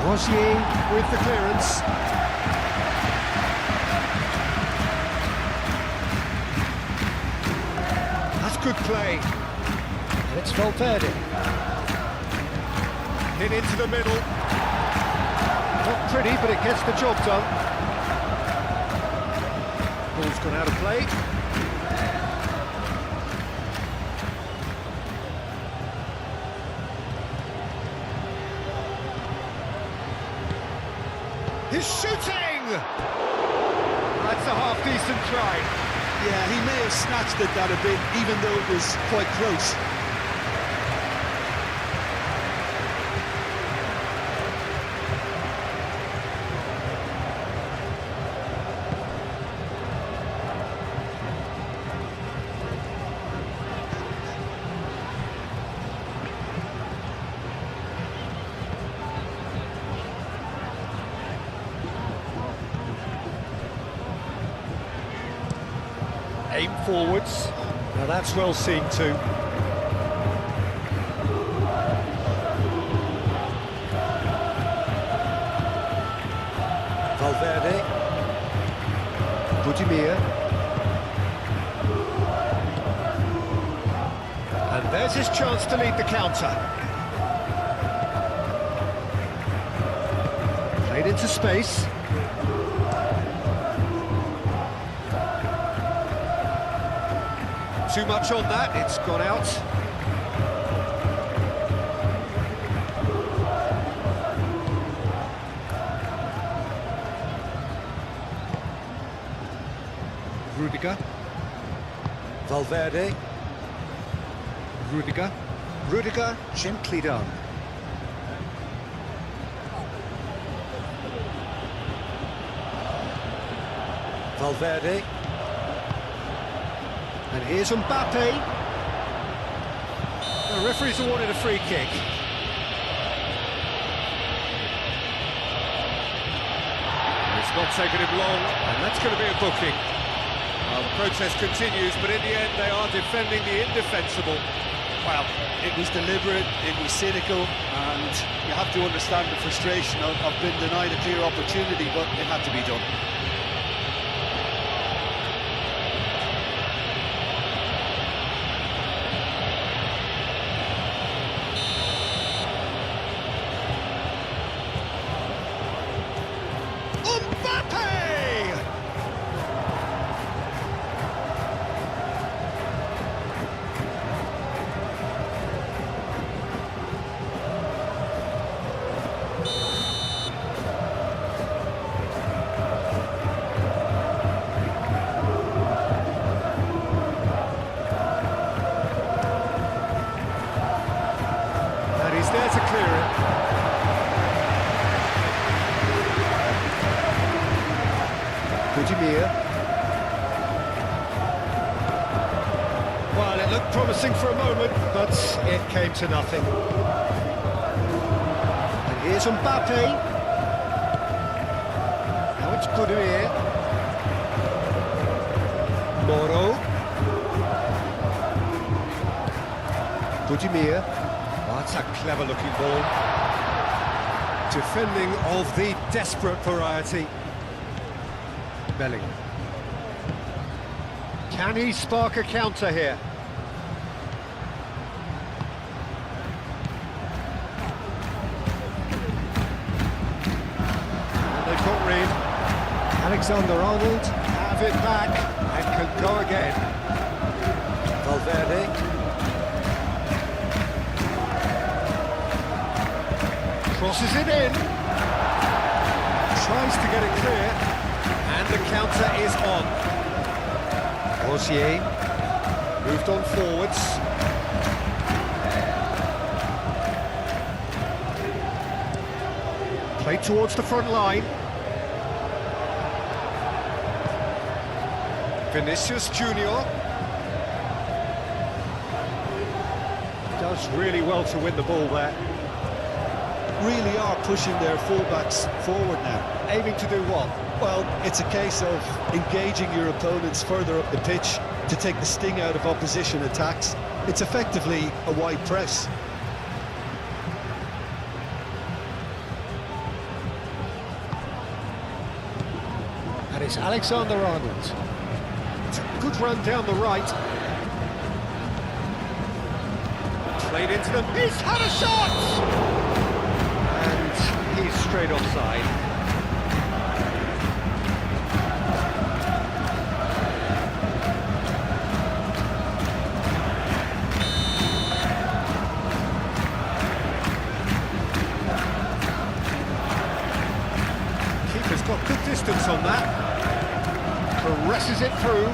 Rosier with the clearance. That's good play. And it's Valverde. Hit into the middle. Not pretty, but it gets the job done. Ball's gone out of play. He's shooting! That's a half-decent try. Yeah, he may have snatched at that a bit, even though it was quite close. Aim forwards. Now that's well seen too. Valverde. Budimir. And there's his chance to lead the counter. Played into space. Too much on that, it's gone out. Rudiger. Valverde. Rudiger. Rudiger, gently done. Valverde. And here's Mbappe. The referee's awarded a free kick. It's not taken him long, and that's going to be a booking. Well, the protest continues, but in the end they are defending the indefensible. Well, it was deliberate, it was cynical, and you have to understand the frustration of being denied a clear opportunity, but it had to be done. He's there to clear it. Budimir. Well, it looked promising for a moment, but it came to nothing. And here's Mbappe. Now it's Budimir. Moro. Budimir. That's a clever-looking ball. Defending of the desperate variety. Bellingham. Can he spark a counter here? And they've got Reed. Alexander-Arnold have it back and can go again. Valverde. Crosses it in, tries to get it clear, and the counter is on. Rosier moved on forwards. Played towards the front line. Vinicius Junior does really well to win the ball there. Really are pushing their fullbacks forward now. Aiming to do what? Well, it's a case of engaging your opponents further up the pitch to take the sting out of opposition attacks. It's effectively a wide press. And it's Alexander-Arnold. It's a good run down the right. Played into them. He's had a shot! And he's straight offside. Keeper's got good distance on that. Caresses it through.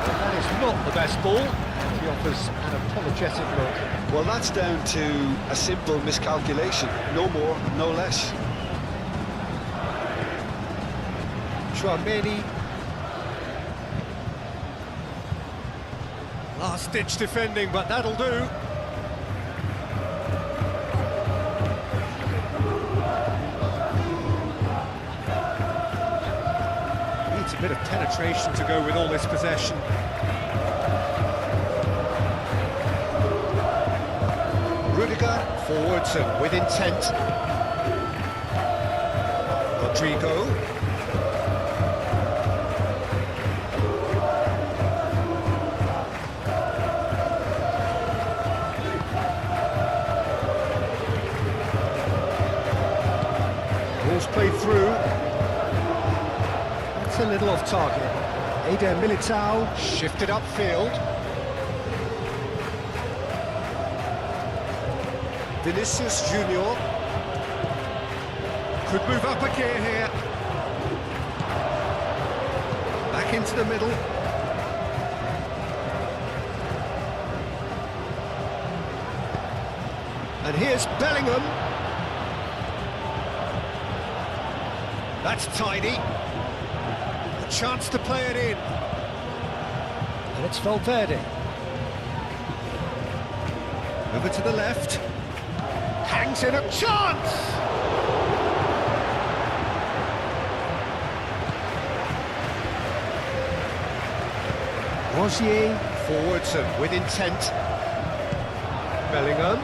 Well, that is not the best ball. He offers an apologetic look. Well, that's down to a simple miscalculation. No more, no less. Chouameni. Last-ditch defending, but that'll do. Needs a bit of penetration to go with all this possession. Rudiger, forwards and with intent. Rodrigo. Ball's played through. That's a little off target. Eder Militao shifted upfield. Vinicius Junior could move up a gear here. Back into the middle. And here's Bellingham. That's tidy. A chance to play it in. And it's Valverde. Over to the left. Hangs in a chance! Rosier forwards and with intent. Bellingham.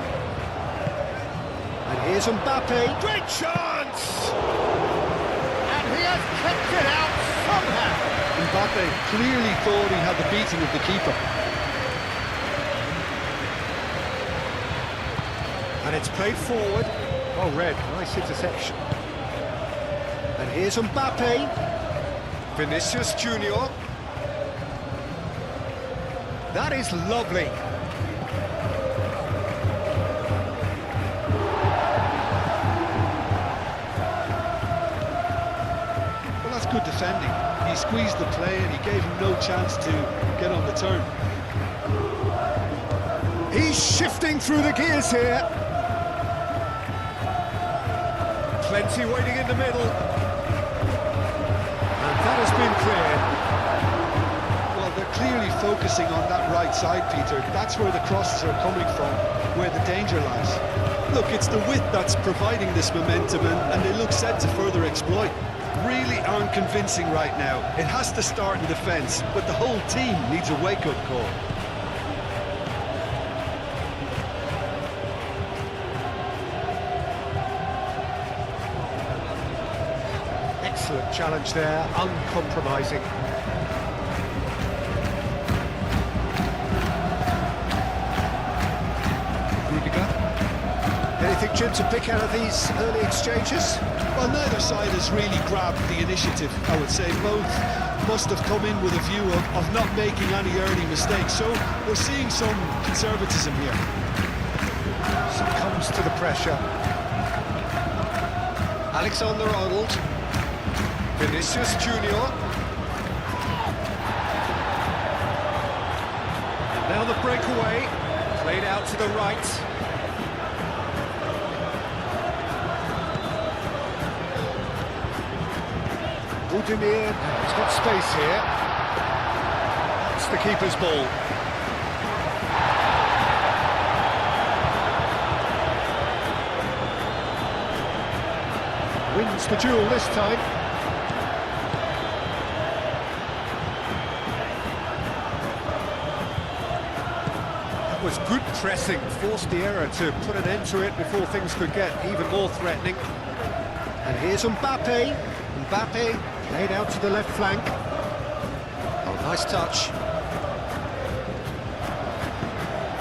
And here's Mbappe. Great chance! And he has kept it out somehow. Mbappe clearly thought he had the beating of the keeper. And it's played forward. Oh, Red, nice interception. And here's Mbappe. Vinicius Junior. That is lovely. Well, that's good defending. He squeezed the play and he gave him no chance to get on the turn. He's shifting through the gears here. Plenty waiting in the middle. And that has been cleared. Well, they're clearly focusing on that right side, Peter. That's where the crosses are coming from, where the danger lies. Look, it's the width that's providing this momentum, and they look set to further exploit. Really aren't convincing right now. It has to start in defence, but the whole team needs a wake-up call. Excellent challenge there, uncompromising. Rudiger. Anything, Jim, to pick out of these early exchanges? Well, neither side has really grabbed the initiative, I would say. Both must have come in with a view of not making any early mistakes. So we're seeing some conservatism here. Succumbs to the pressure. Alexander-Arnold. Vinicius Junior. And now the breakaway. Played out to the right. Budimir, he's got space here. It's the keeper's ball. Wins the duel this time. That was good pressing, forced the error to put an end to it before things could get even more threatening. And here's Mbappe. Mbappe laid out to the left flank. Oh, nice touch.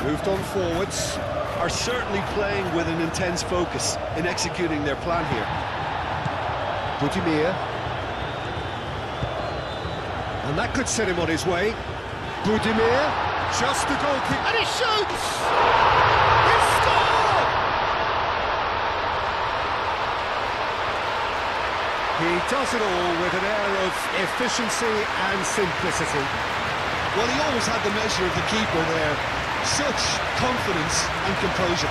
Moved on forwards. Are certainly playing with an intense focus in executing their plan here. Budimir. And that could set him on his way. Budimir, just the goalkeeper, and he shoots! He scored! He does it all with an air of efficiency and simplicity. Well, he always had the measure of the keeper there. Such confidence and composure.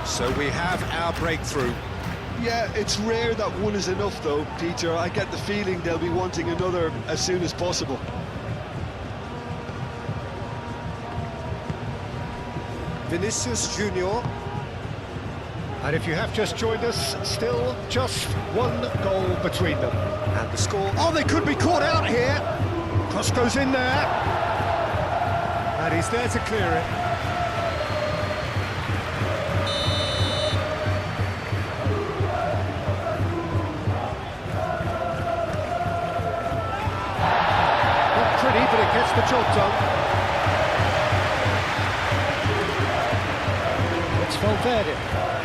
So we have our breakthrough. Yeah, it's rare that one is enough though, Peter. I get the feeling they'll be wanting another as soon as possible. Vinicius Junior. And if you have just joined us, still just one goal between them. And the score... Oh, they could be caught out here! Cross goes in there. And And he's there to clear it. Not pretty, but it gets the job done. It's Valverde.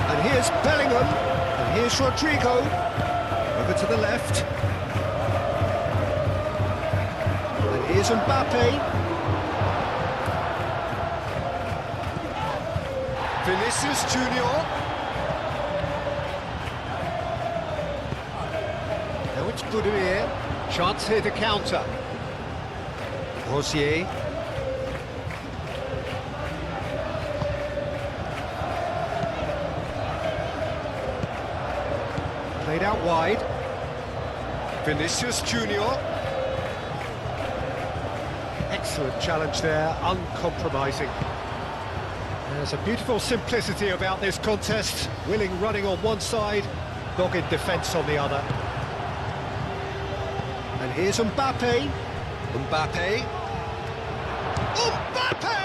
And here's Bellingham. And here's Rodrigo. Over to the left. And here's Mbappe. Vinicius Junior. Now it's Budimir. Chance here to counter. Rosier. Played out wide. Vinicius Junior. Excellent challenge there, uncompromising. There's a beautiful simplicity about this contest. Willing running on one side, dogged defence on the other. And here's Mbappe. Mbappe. Mbappe!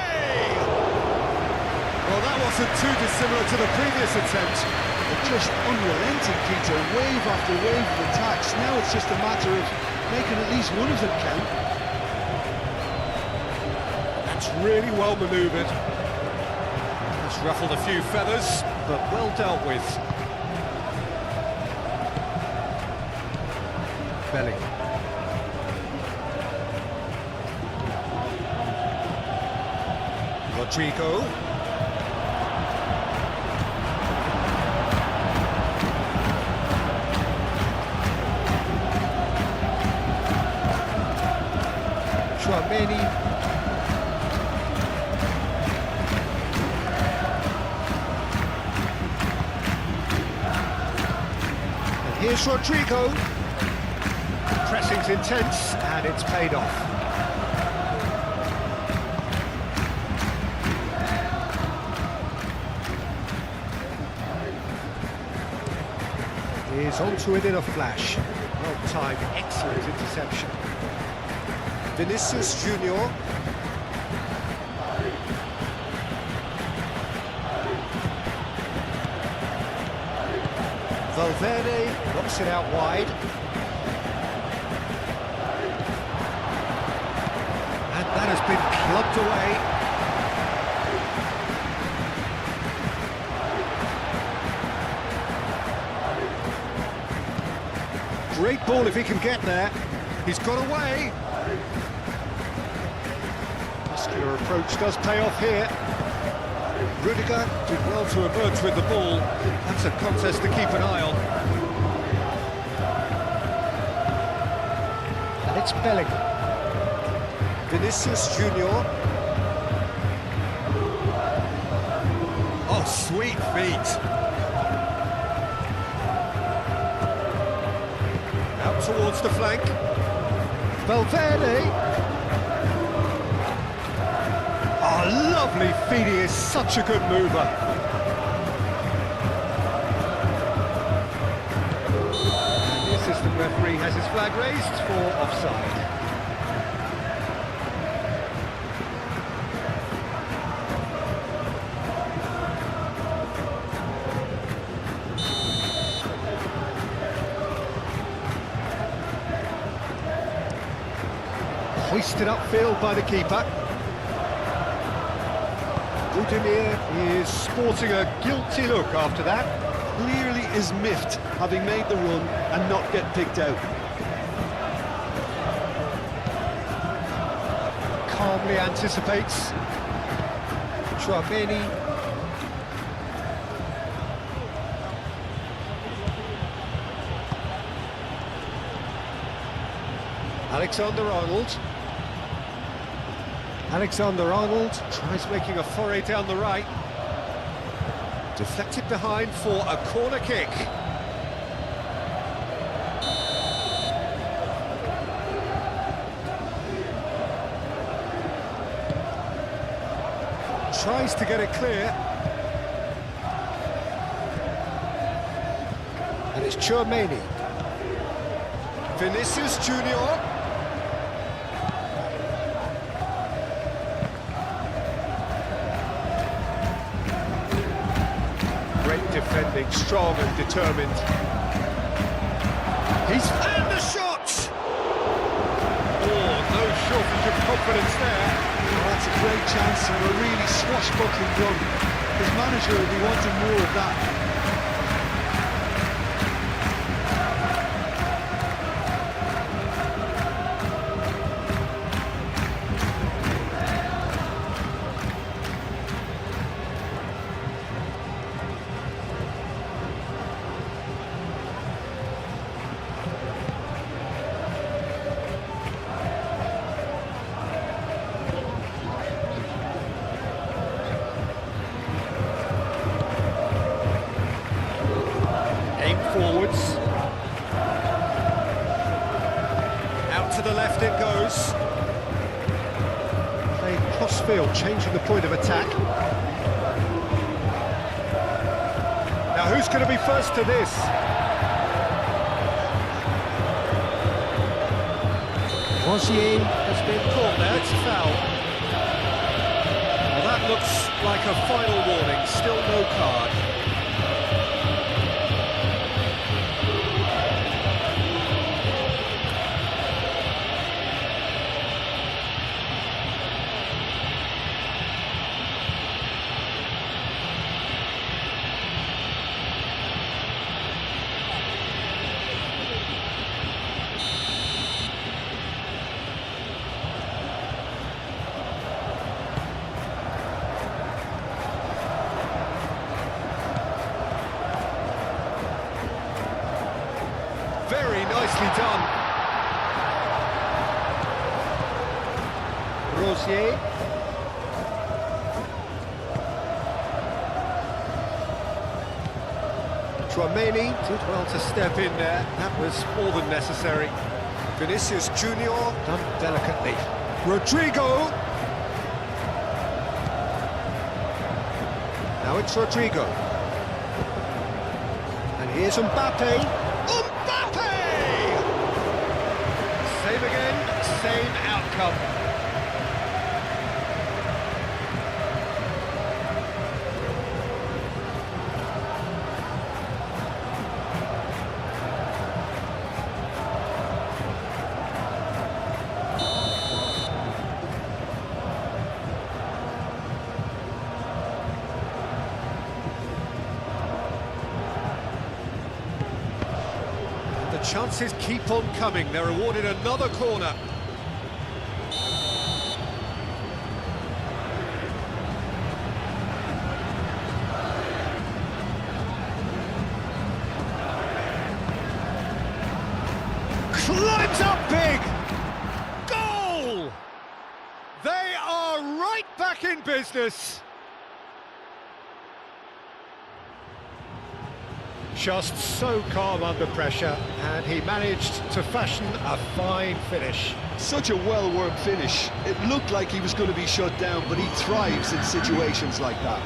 Well, that wasn't too dissimilar to the previous attempt. Just unrelenting, Peter, wave after wave of attacks. Now it's just a matter of making at least one of them count. That's really well manoeuvred. It's ruffled a few feathers, but well dealt with. Bellingham. Rodrigo. Chouameni. And here's Rodrigo. Pressing's intense, and it's paid off. He's onto it in a flash. Well-timed, excellent interception. Vinicius Junior. Valverde knocks it out wide. And that has been clubbed away. Great ball if he can get there. He's got away. Muscular approach does pay off here. Rudiger did well to emerge with the ball. That's a contest to keep an eye on. And it's Bellingham. Vinicius Junior. Oh, sweet feet. Out towards the flank. Valverde. Oh, lovely feet. He is such a good mover. And the assistant referee has his flag raised for offside. Hoisted upfield by the keeper. Budimir is sporting a guilty look after that. Clearly is miffed, having made the run and not get picked out. Calmly anticipates. Chouameni. Alexander-Arnold. Alexander-Arnold tries making a foray down the right. Deflected behind for a corner kick. Tries to get it clear. And it's Chouameni. Vinicius Junior. defending, strong and determined. He's found the shot! Oh, no shortage of confidence there. Well, that's a great chance and a really swashbuckling run. His manager will be wanting more of that. Forwards. Out to the left it goes. Playing cross-field, changing the point of attack. Now who's going to be first to this? Rosier has been caught there, it's a foul. Well, that looks like a final warning, still no card. Very nicely done. Rosier. Tchouameni did well to step in there. That was more than necessary. Vinicius Junior done delicately. Rodrigo. Now it's Rodrigo. And here's Mbappe. Same again, same outcome. Chances keep on coming. They're awarded another corner. Climbs up big. Goal! They are right back in business. Just so calm under pressure, and he managed to fashion a fine finish. Such a well-worked finish. It looked like he was going to be shut down, but he thrives in situations like that.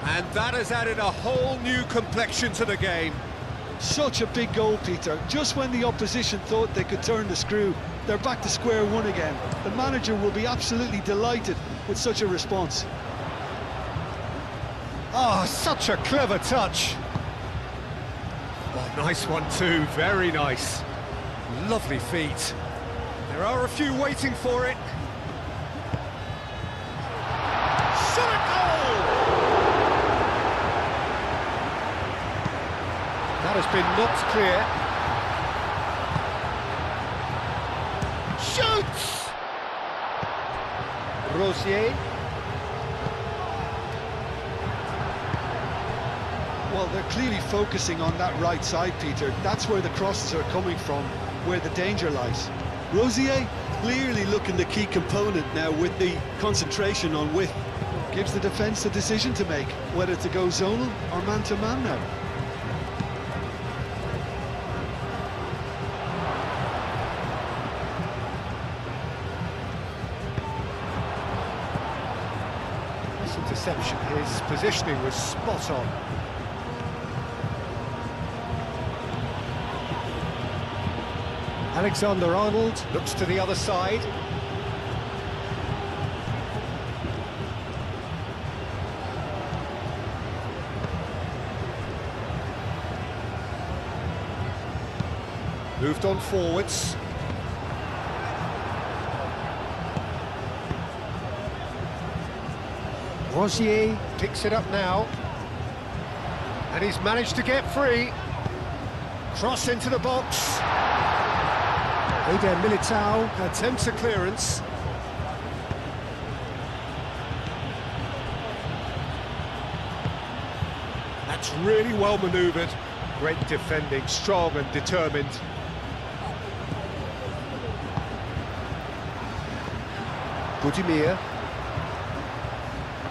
And that has added a whole new complexion to the game. Such a big goal, Peter. Just when the opposition thought they could turn the screw, they're back to square one again. The manager will be absolutely delighted with such a response. Oh, such a clever touch. Oh, nice one too, very nice. Lovely feet. There are a few waiting for it. Shot a goal! That has been knocked clear. Shoots! Rosier. Well, they're clearly focusing on that right side, Peter. That's where the crosses are coming from, where the danger lies. Rosier clearly looking the key component now with the concentration on width. Gives the defence a decision to make, whether to go zonal or man-to-man now. interception. His positioning was spot on. Alexander-Arnold looks to the other side. Moved on forwards. Rosier picks it up now. And he's managed to get free. Cross into the box. Eder Militao attempts a clearance. That's really well manoeuvred. Great defending, strong and determined. Budimir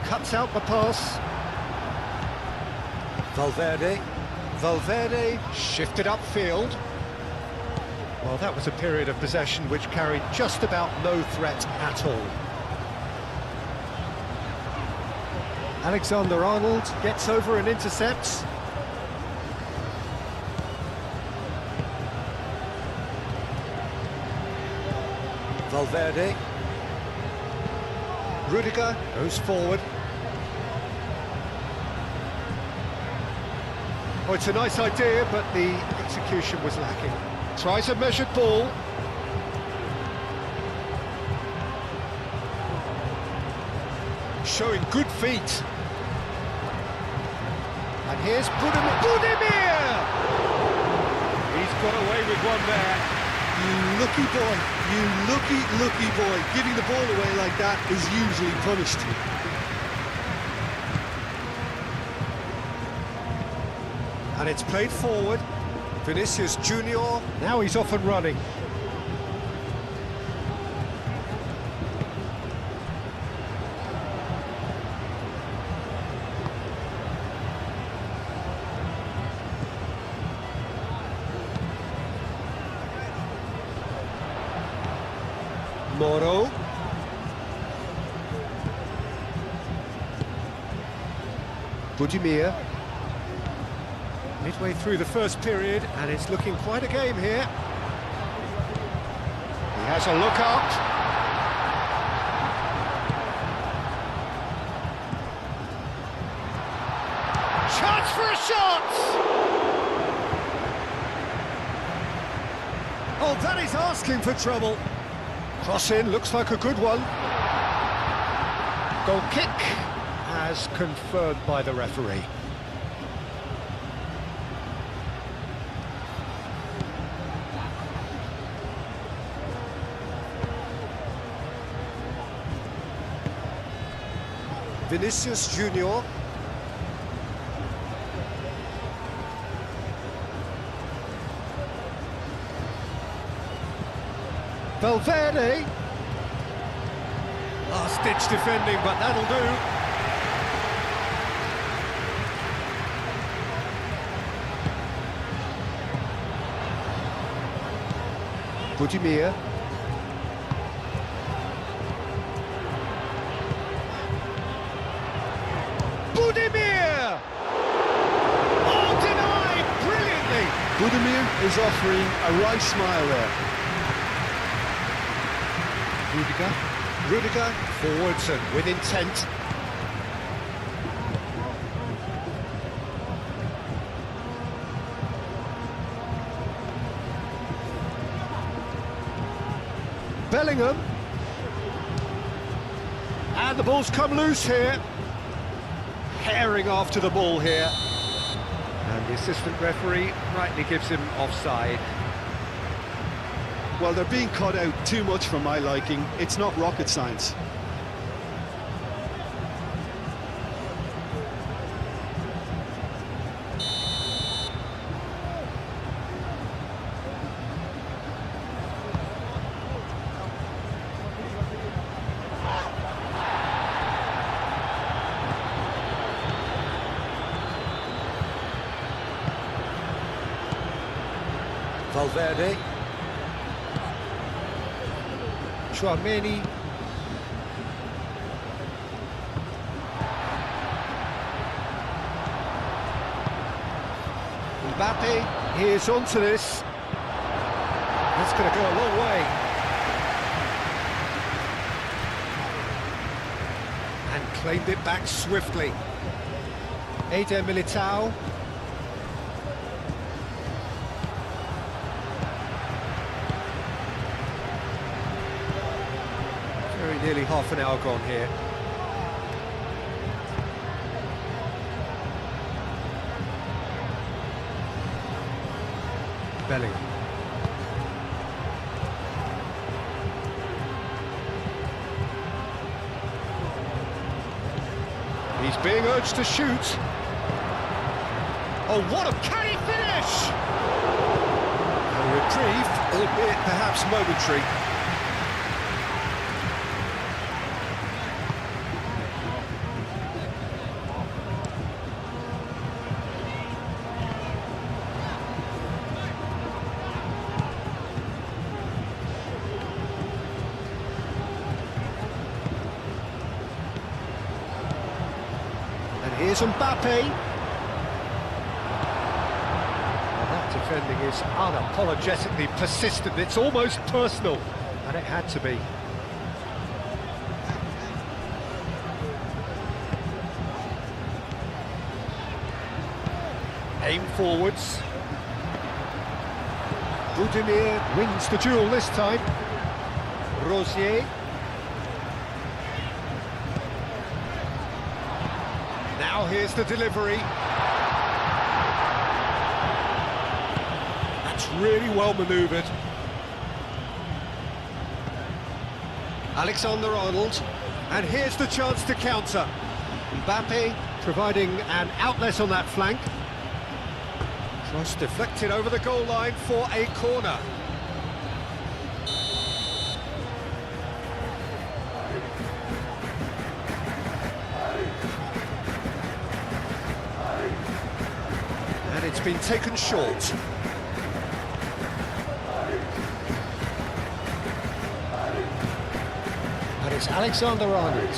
cuts out the pass. Valverde shifted upfield. Well, that was a period of possession which carried just about no threat at all. Alexander-Arnold gets over and intercepts. Valverde. Rudiger goes forward. Oh, it's a nice idea, but the execution was lacking. Tries a measured ball. Showing good feet. And here's Budimir! He's got away with one there. You lucky boy, you lucky boy. Giving the ball away like that is usually punished. And it's played forward. Vinicius Junior, now he's off and running. Moro. Budimir. Midway through the first period, and it's looking quite a game here. He has a look up. Chance for a shot! Oh, that is asking for trouble. Cross in, looks like a good one. Goal kick, as confirmed by the referee. Vinicius Junior. Valverde. Last-ditch defending, but that'll do. Budimir. Budimir! Oh, denied brilliantly! Budimir is offering a right smile there. Rudiger forwards and with intent. Bellingham. And the ball's come loose here. Herring after the ball here. And the assistant referee rightly gives him offside. Well, they're being cut out too much for my liking. It's not rocket science. Valverde. Chouameni. Mbappe, here's onto this. That's going to go a long way. And claimed it back swiftly. Eder Militao. Very nearly half an hour gone here. Bellingham. He's being urged to shoot. Oh, what a canny finish! A reprieve, albeit perhaps momentary. Here's Mbappe. Well, that defending is unapologetically persistent. It's almost personal, and it had to be. Aim forwards. Budimir wins the duel this time. Rosier. Now here's the delivery. That's really well manoeuvred. Alexander-Arnold. And here's the chance to counter. Mbappe providing an outlet on that flank. Cross deflected over the goal line for a corner. And it's been taken short. And it's Alexander-Arnold.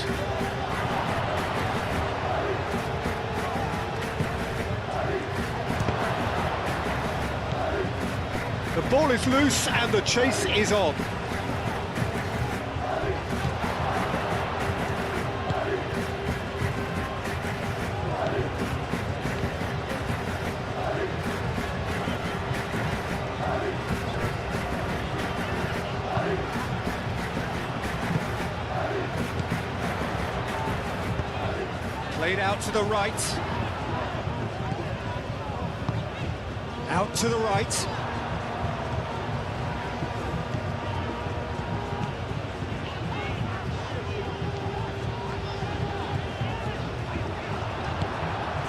The ball is loose and the chase is on. Played out to the right. Out to the right.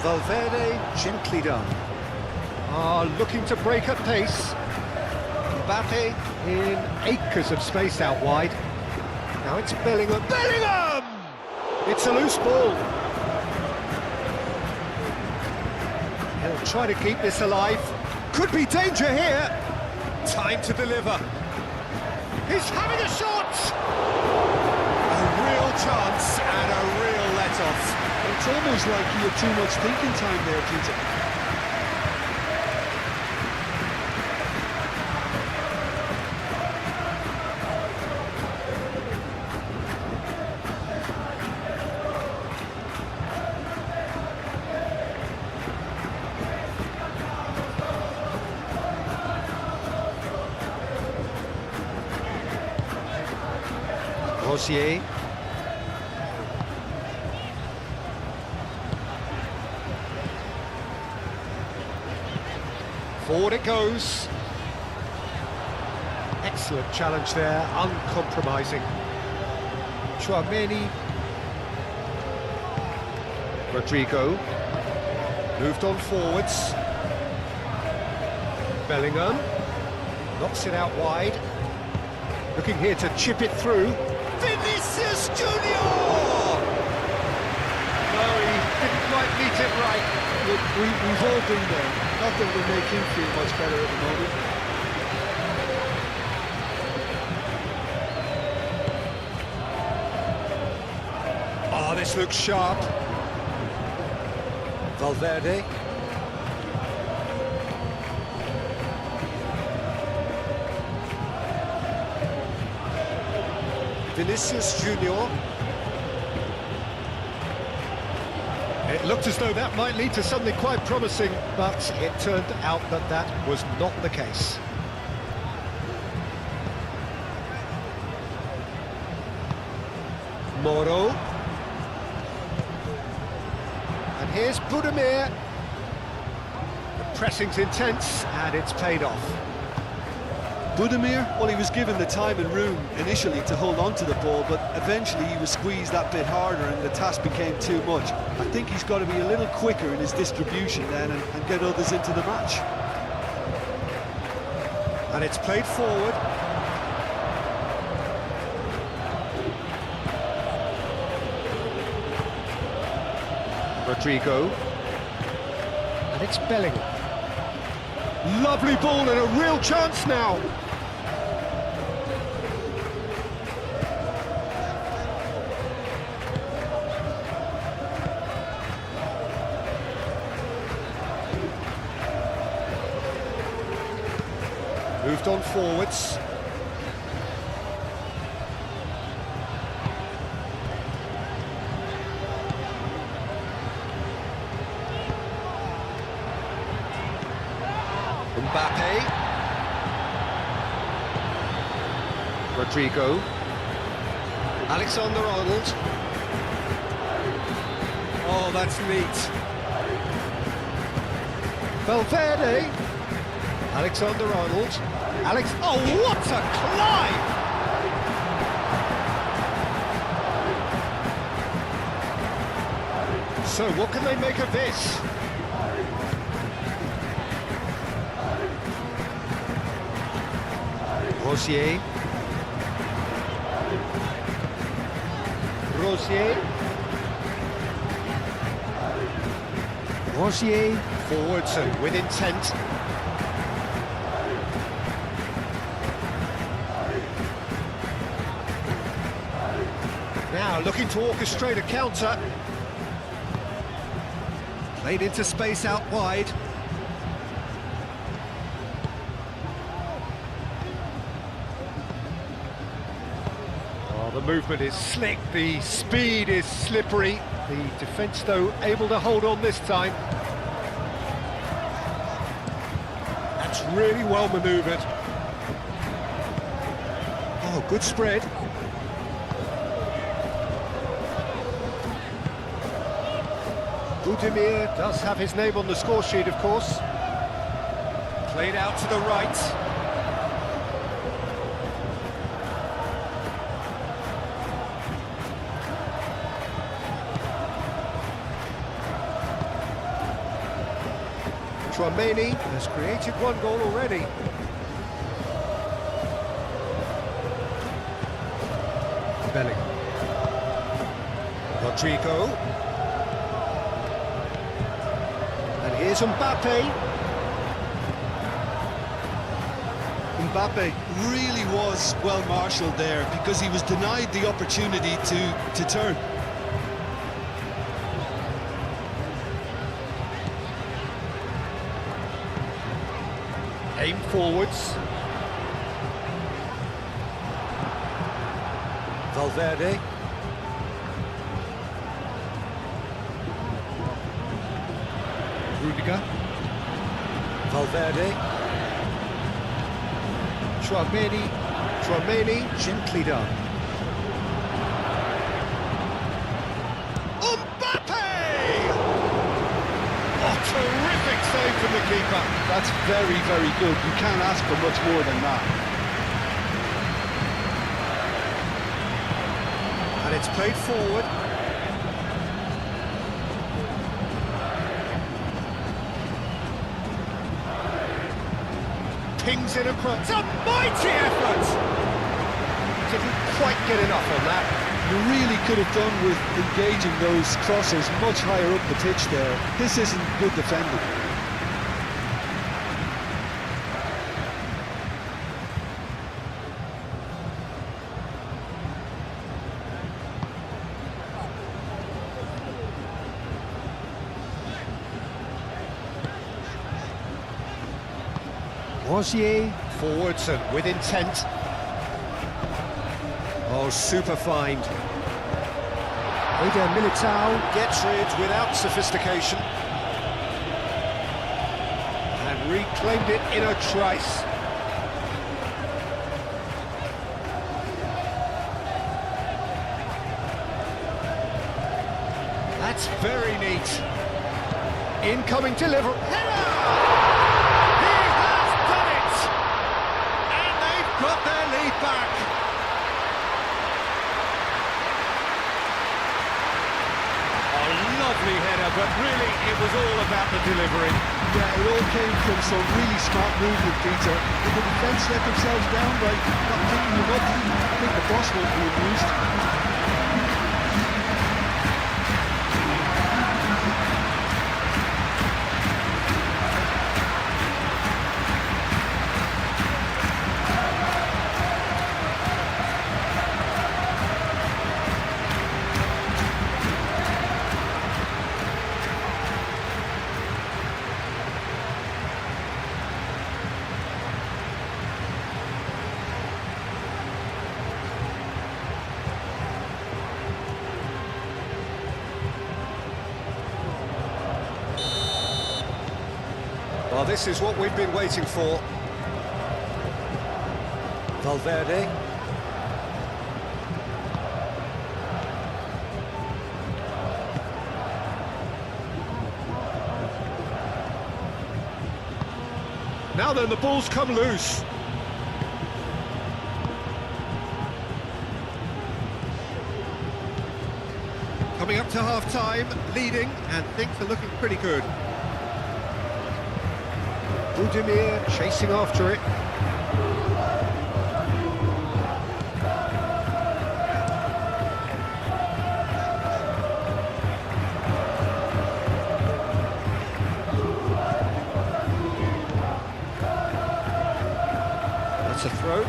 Valverde, gently done. Looking to break at pace. Mbappe in acres of space out wide. Now it's Bellingham. Bellingham! It's a loose ball. He'll try to keep this alive. Could be danger here. Time to deliver. He's having a shot! A real chance and a real let-off. It's almost like he had too much thinking time there, Peter. Rosier. Forward it goes. Excellent challenge there, uncompromising. Chouameni. Rodrigo. Moved on forwards. Bellingham. Knocks it out wide. Looking here to chip it through. Vinicius Junior! No, he didn't quite meet it right. Look, we've all been there. Not that we make him feel much better at the moment. Oh, this looks sharp. Valverde. Vinicius Junior. It looked as though that might lead to something quite promising, but it turned out that that was not the case. Moro. And here's Budimir. The pressing's intense, and it's paid off. Budimir, well, he was given the time and room initially to hold on to the ball, but eventually he was squeezed that bit harder and the task became too much. I think he's got to be a little quicker in his distribution then and get others into the match. And it's played forward. Rodrigo. And it's Bellingham. Lovely ball and a real chance now. Moved on forwards. Mbappe. Rodrigo. Alexander-Arnold. Oh, that's neat. Valverde. Alexander-Arnold. Oh, what a climb! So, what can they make of this? Rosier. Rosier. Forwards and with intent. Now looking to orchestrate a counter. Played into space out wide. Oh, the movement is slick, the speed is slippery. The defence, though, able to hold on this time. That's really well manoeuvred. Oh, good spread. Budimir does have his name on the score sheet, of course. Played out to the right. Tchouaméni has created one goal already. Bellingham. Rodrigo. Here's Mbappe. Mbappe really was well marshalled there because he was denied the opportunity to turn. Aim forwards. Valverde. Rudiger. Valverde. Tchouaméni, gently done. Mbappe! Oh, terrific save from the keeper. That's very, very good. You can't ask for much more than that. And it's played forward. Pings it across. It's a mighty effort! Didn't quite get enough on that. You really could have done with engaging those crosses much higher up the pitch there. This isn't good defending. Rosier, forwards and with intent. Oh, super find. Eder Militao gets rid without sophistication. And reclaimed it in a trice. That's very neat. Incoming delivery. Header! He has done it! And they've got their lead back. A lovely header, but really it was all about the delivery. Yeah, it all came from some really smart movement, Peter. Did the defence let themselves down by not picking them up? I think the boss won't be amused. Well, this is what we've been waiting for. Valverde. Now then, the ball's come loose. Coming up to half-time, leading, and things are looking pretty good. Budimir chasing after it. That's a throw.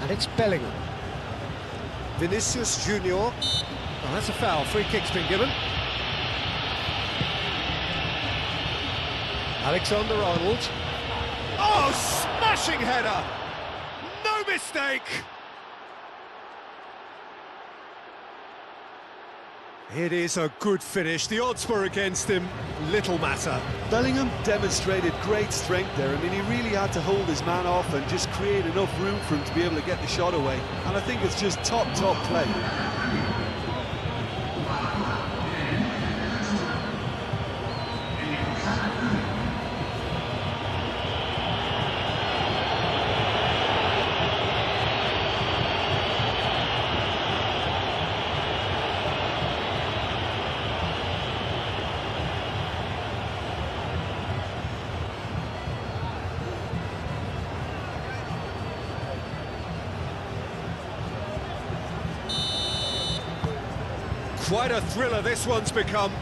And it's Bellingham. Vinicius Junior. Oh, that's a foul. Free kick's been given. Alexander-Arnold. Oh, smashing header! No mistake! It is a good finish. The odds were against him. Little matter. Bellingham demonstrated great strength there. I mean, he really had to hold his man off and just create enough room for him to be able to get the shot away. And I think it's just top play. Quite a thriller this one's become.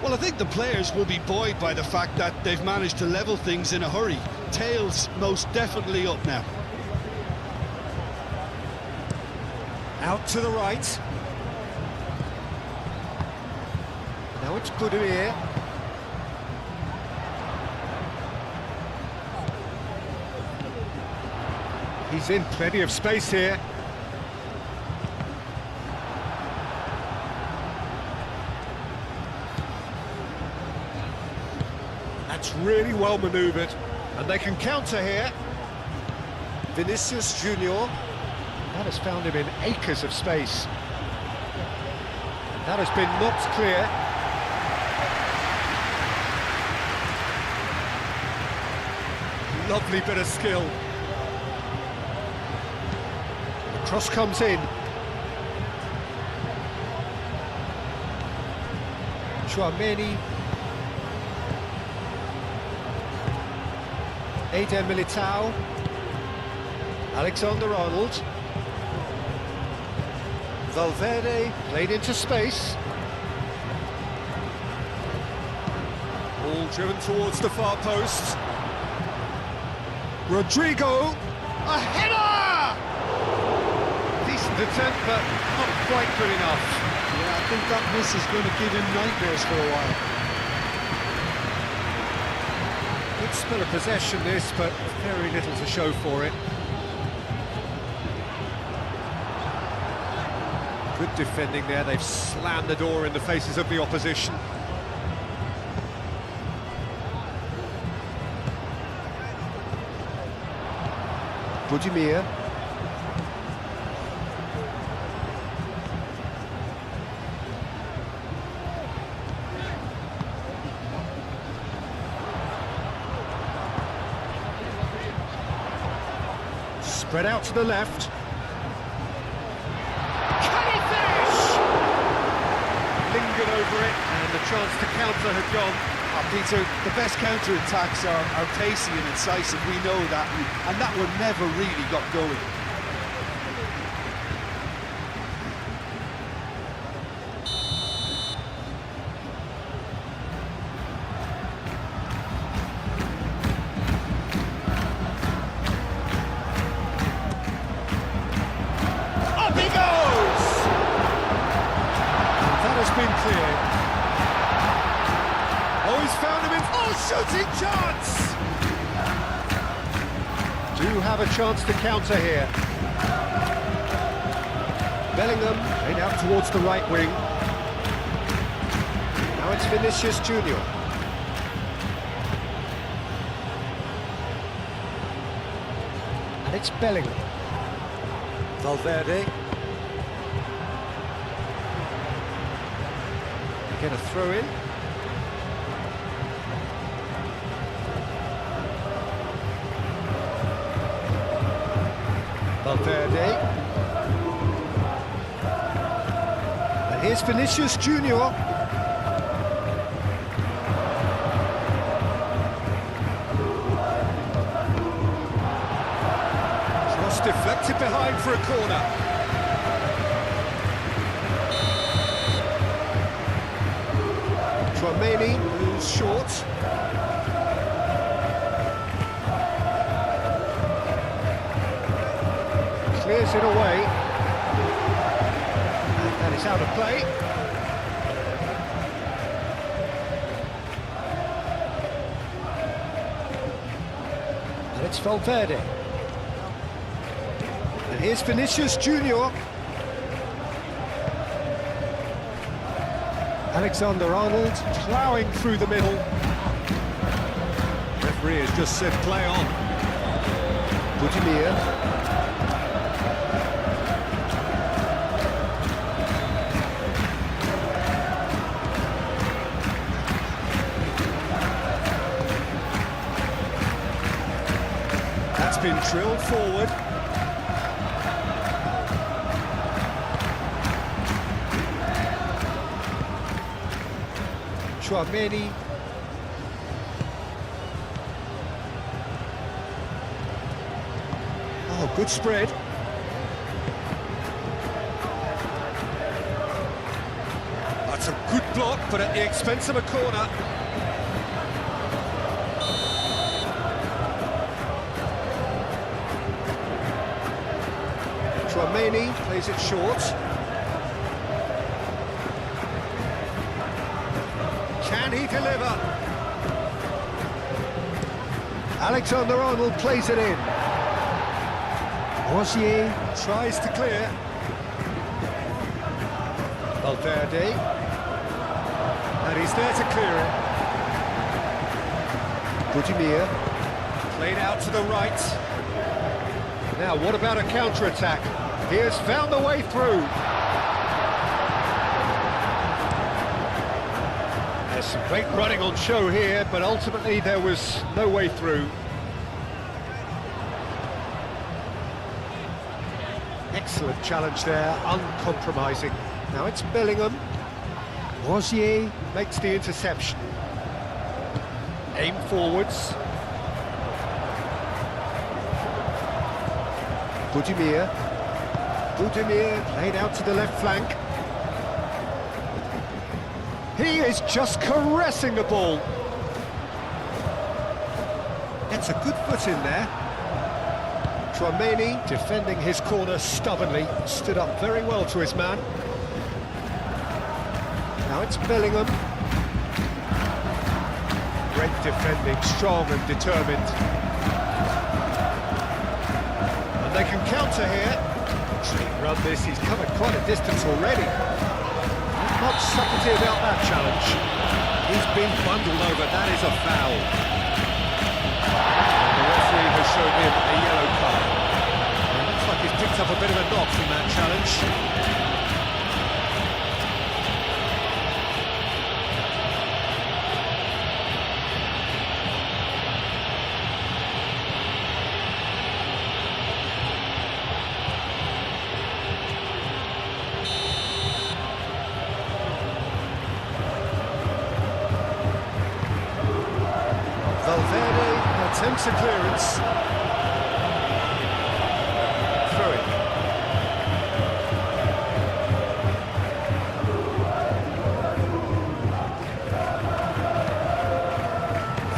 Well, I think the players will be buoyed by the fact that they've managed to level things in a hurry. Tails most definitely up now. Out to the right. Now it's Budimir. He's in plenty of space here. That's really well manoeuvred, and they can counter here. Vinicius Junior. That has found him in acres of space. That has been knocked clear. Lovely bit of skill. The cross comes in. Chouameni. Eder Militao. Alexander-Arnold. Valverde played into space. Ball driven towards the far post. Rodrigo, a header! Decent attempt, but not quite good enough. Yeah, I think that miss is going to give him nightmares for a while. Good spell of possession this, but very little to show for it. Good defending there, they've slammed the door in the faces of the opposition. Budimir. Spread out to the left. Can he finish? Lingered over it, and the chance to counter had gone. Peter, the best counter-attacks are pacey and incisive, we know that, and that one never really got going. Up he goes! That has been clear. Oh, he's found him in... Oh, shooting chance! Do have a chance to counter here. Bellingham played out towards the right wing. Now it's Vinicius Junior. And it's Bellingham. Valverde. They get a throw in. Valverde. And here's Vinicius Junior. Cross deflected behind for a corner. Tchouaméni moves short. Clears it away, and that is out of play. And it's Valverde. And here's Vinicius Junior. Alexander-Arnold ploughing through the middle. Referee has just said play on. Budimir. That's been drilled forward. Tchouaméni. Oh, good spread. That's a good block, but at the expense of a corner. Tchouaméni plays it short. Can he deliver? Alexander-Arnold plays it in. Rosier tries to clear. Valverde. And he's there to clear it. Budimir. Played out to the right. Now, what about a counter-attack? He has found the way through. There's some great running on show here, but ultimately there was no way through. Excellent challenge there, uncompromising. Now it's Bellingham. Rosier makes the interception. Aim forwards. Budimir. Budimir played out to the left flank. He is just caressing the ball. Gets a good foot in there. Tchouaméni defending his corner stubbornly, stood up very well to his man. Now it's Bellingham. Great defending, strong and determined. And they can counter here. Run this, he's covered quite a distance already. Not much subtlety about that challenge. He's been bundled over, that is a foul. And the referee has shown him a yellow card. It looks like he's picked up a bit of a knock from that challenge. Valverde attempts a clearance. Through it.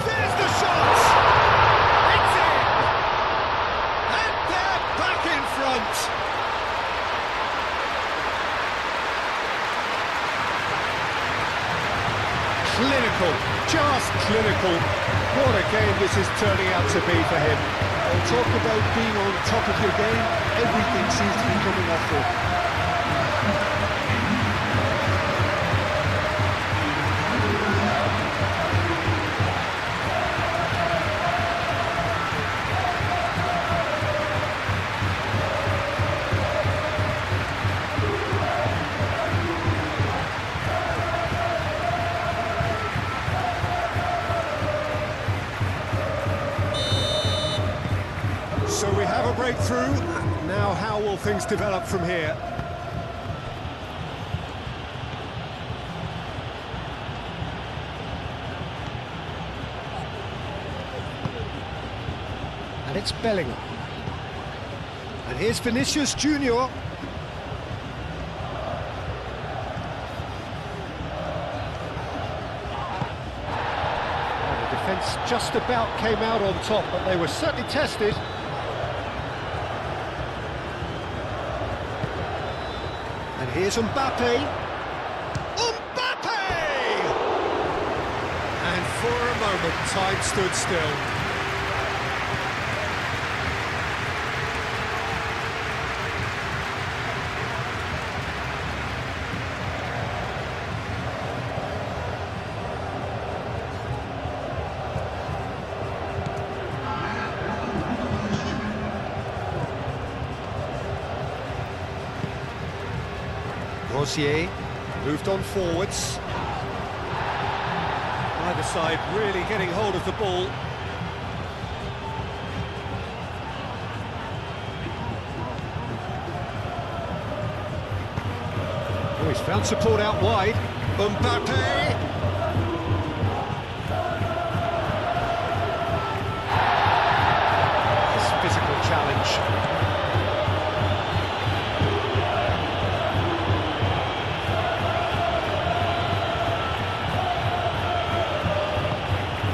There's the shot! It's in! And they're back in front! Clinical, just clinical. What a game this is turning out to be for him. And talk about being on top of your game, everything seems to be coming off for him. So we have a breakthrough. Now how will things develop from here? And it's Bellingham. And here's Vinicius Junior. The defence just about came out on top, but they were certainly tested. And here's Mbappe. Mbappe! And for a moment, time stood still. Rosier moved on forwards. Either side really getting hold of the ball. Oh, he's found support out wide. Mbappe! This physical challenge.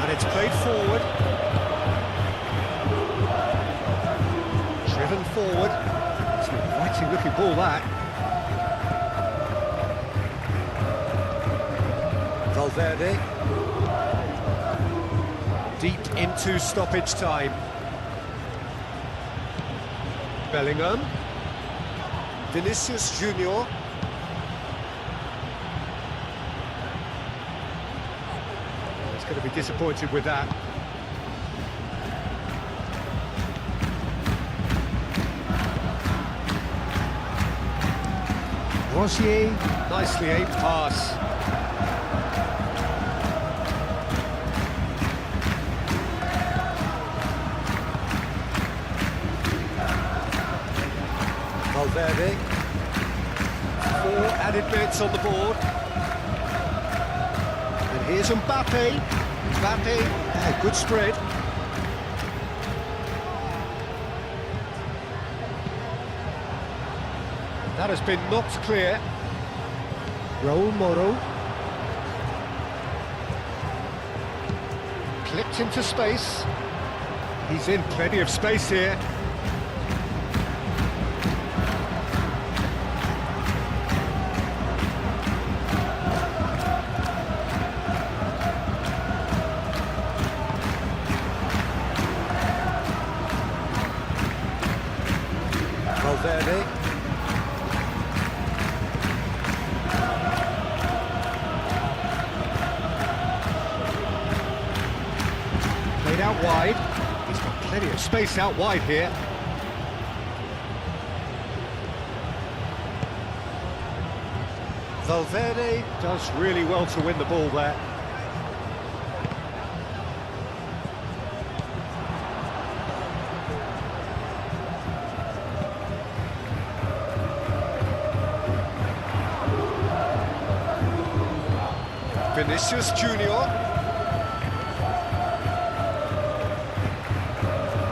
It's played forward. Driven forward. It's an inviting looking ball, that. Valverde. Deep into stoppage time. Bellingham. Vinicius Junior. Going to be disappointed with that. Rosier, nicely aimed pass. Valverde. 4 added minutes on the board. And here's Mbappe. Mbappe, good spread. That has been knocked clear. Raul Moro. Clipped into space. He's in plenty of space here. Valverde. Played out wide. He's got plenty of space out wide here. Valverde does really well to win the ball there. Vinicius Junior.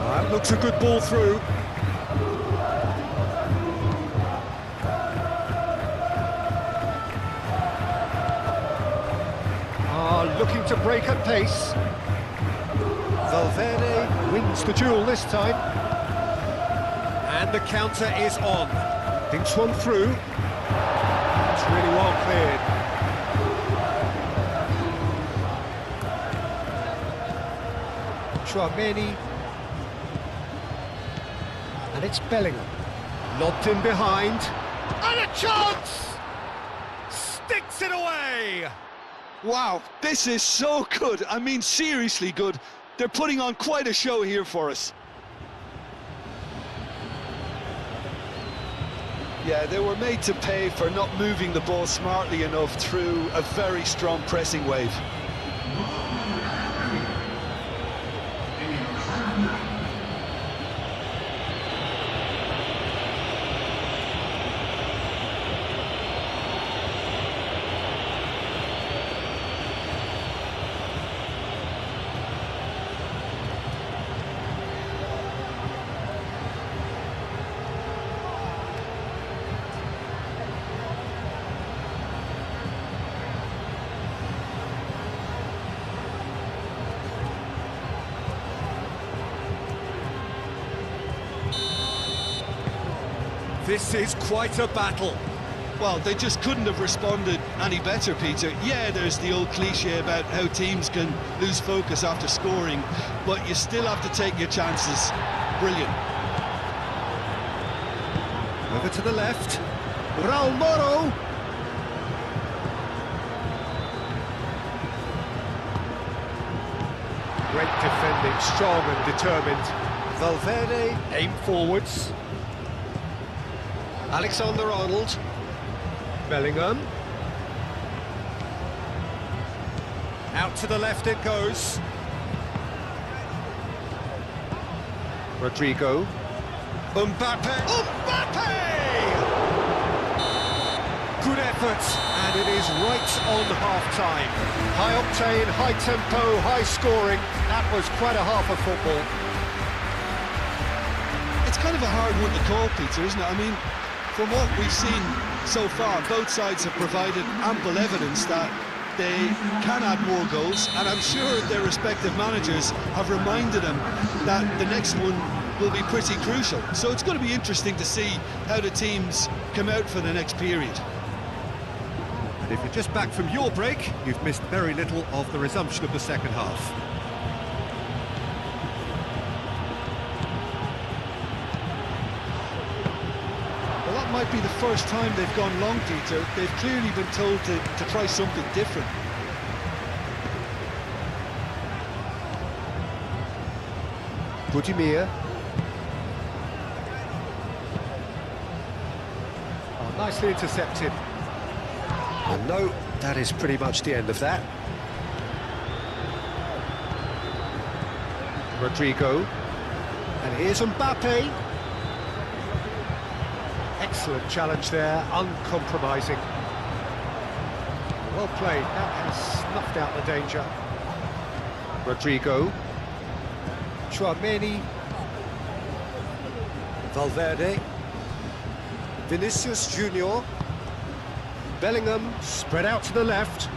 That looks a good ball through. Looking to break at pace. Valverde wins the duel this time. And the counter is on. Thinks one through. It's really well cleared. Chouameni. And it's Bellingham. Lobbed in behind. And a chance! Sticks it away! Wow, this is so good. I mean, seriously good. They're putting on quite a show here for us. Yeah, they were made to pay for not moving the ball smartly enough through a very strong pressing wave. This is quite a battle. Well, they just couldn't have responded any better, Peter. Yeah, there's the old cliche about how teams can lose focus after scoring, but you still have to take your chances. Brilliant. Over to the left. Raul Moro. Great defending, strong and determined. Valverde, aim forwards. Alexander-Arnold. Bellingham. Out to the left it goes. Rodrigo. Mbappe. Mbappe! Good effort, and it is right on half-time. High octane, high tempo, high scoring. That was quite a half of football. It's kind of a hard one to call, Peter, isn't it? I mean, from what we've seen so far, both sides have provided ample evidence that they can add more goals, and I'm sure their respective managers have reminded them that the next one will be pretty crucial. So it's going to be interesting to see how the teams come out for the next period. And if you're just back from your break, you've missed very little of the resumption of the second half. Well, that might be the first time they've gone long, Peter. They've clearly been told to try something different. Budimir. Oh, nicely intercepted. And no, that is pretty much the end of that. Rodrigo. And here's Mbappe. Excellent challenge there, uncompromising. Well played, that has snuffed out the danger. Rodrigo. Chouameni. Valverde. Vinicius Junior. Bellingham spread out to the left.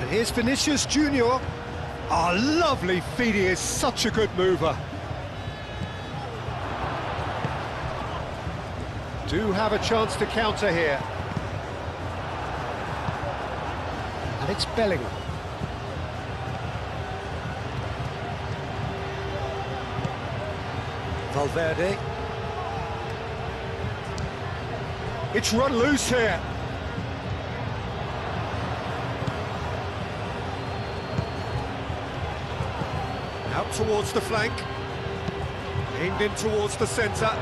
And here's Vinicius Junior. Oh, lovely feed, he is such a good mover. Do have a chance to counter here. And it's Bellingham. Valverde. It's run loose here. Out towards the flank. Aimed in towards the centre.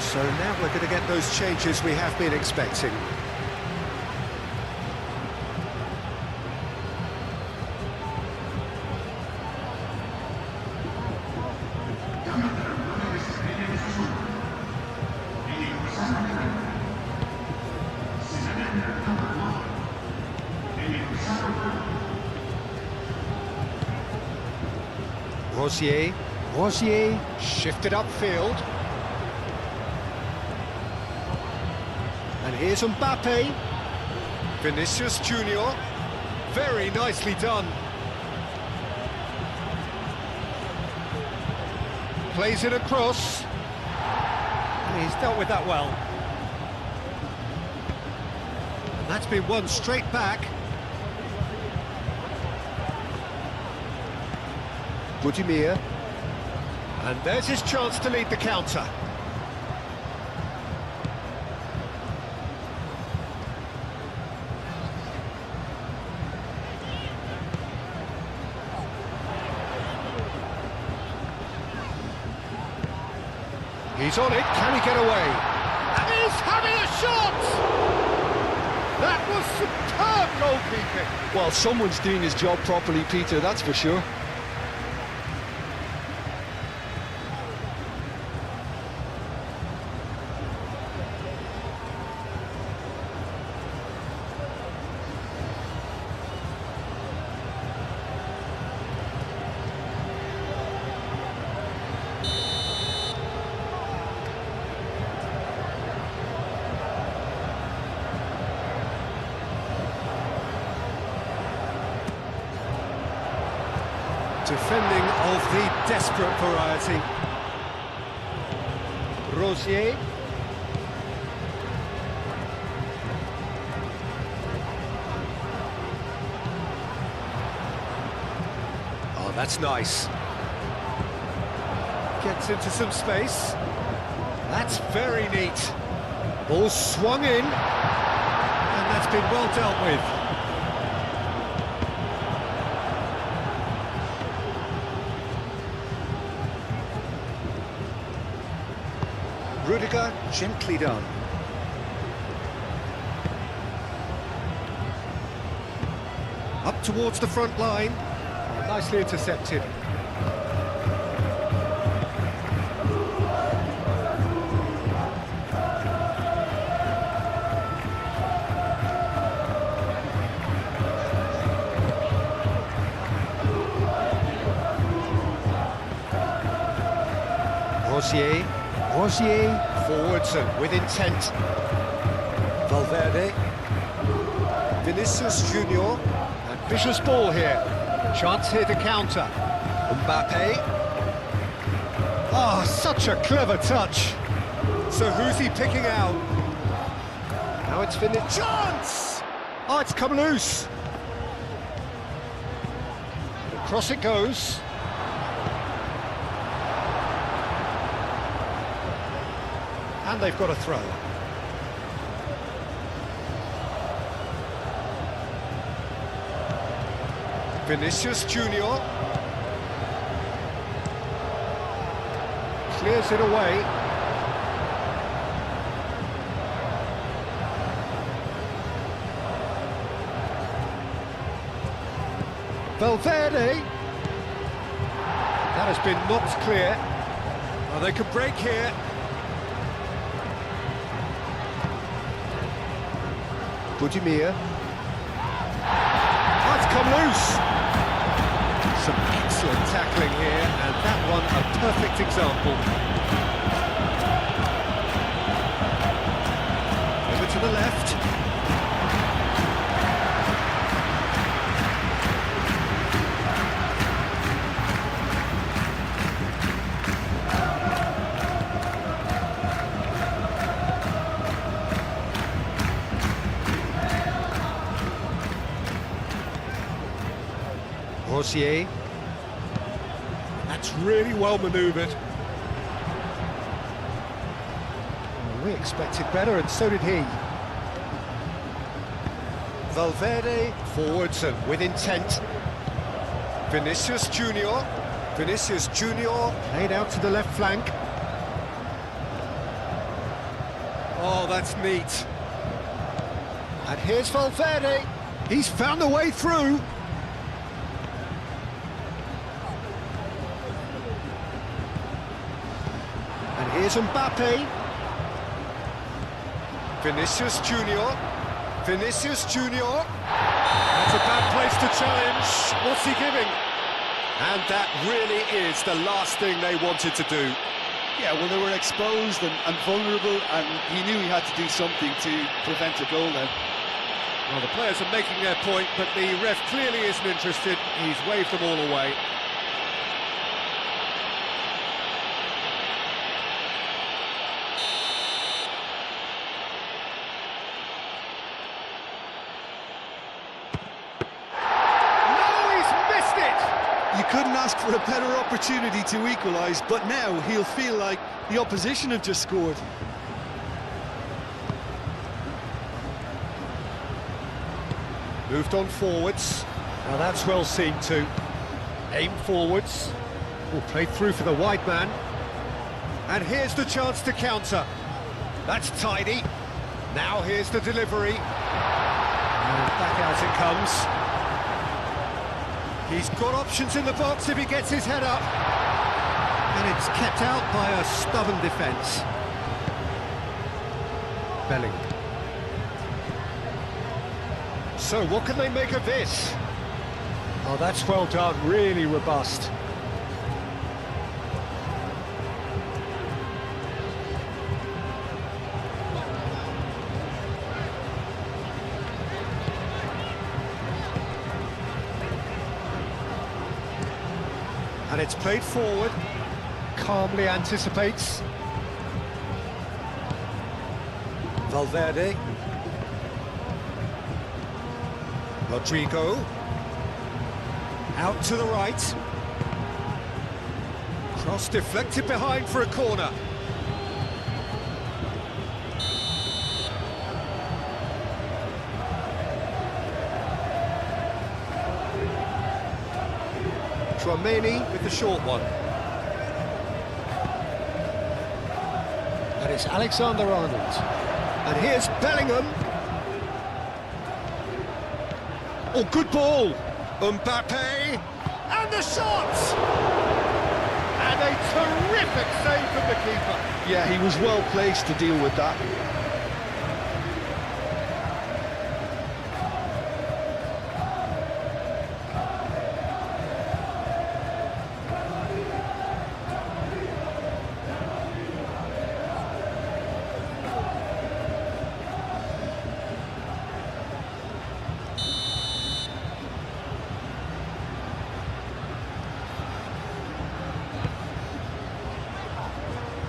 So now we're going to get those changes we have been expecting. Rosier shifted upfield. And here's Mbappe. Vinicius Junior. Very nicely done. Plays it across. And he's dealt with that well. And that's been won straight back. Budimir. And there's his chance to lead the counter. He's on it, can he get away? And he's having a shot! That was superb goalkeeping! Well, someone's doing his job properly, Peter, that's for sure. Defending of the desperate variety. Rosier. Oh, that's nice. Gets into some space. That's very neat. Ball swung in. And that's been well dealt with. Rudiger, gently done. Up towards the front line. Oh, nicely intercepted. Rosier forwards and with intent. Valverde. Vinicius Junior. And vicious ball here. Chance here to counter. Mbappe. Oh, such a clever touch. So who's he picking out? Now it's finished. Chance! Oh, it's come loose. Across it goes. And they've got a throw. Vinicius Junior. Clears it away. Valverde. That has been knocked clear. Oh, they could break here. Budimir. Oh, it's come loose. Some excellent tackling here, and that one a perfect example. Over to the left. Rosier. That's really well manoeuvred. Well, we expected better, and so did he. Valverde forwards and with intent. Vinicius Junior. Vinicius Junior played out to the left flank. Oh, that's neat. And here's Valverde. He's found the way through. And here's Mbappe. Vinicius Junior. Vinicius Junior. That's a bad place to challenge. What's he giving? And that really is the last thing they wanted to do. Yeah, well, they were exposed and vulnerable, and he knew he had to do something to prevent a goal then. Well, the players are making their point, but the ref clearly isn't interested. He's waved them all away. You couldn't ask for a better opportunity to equalise, but now he'll feel like the opposition have just scored. Moved on forwards. Now that's well seen too. Aim forwards. Will play through for the wide man. And here's the chance to counter. That's tidy. Now here's the delivery. And back out it comes. He's got options in the box if he gets his head up. And it's kept out by a stubborn defence. Bellingham. So what can they make of this? Oh, that's well done, really robust. And it's played forward, calmly anticipates. Valverde. Rodrigo. Out to the right. Cross deflected behind for a corner. Tchouaméni with the short one. And it's Alexander-Arnold. And here's Bellingham. Oh, good ball. Mbappe. And the shot! And a terrific save from the keeper. Yeah, he was well placed to deal with that.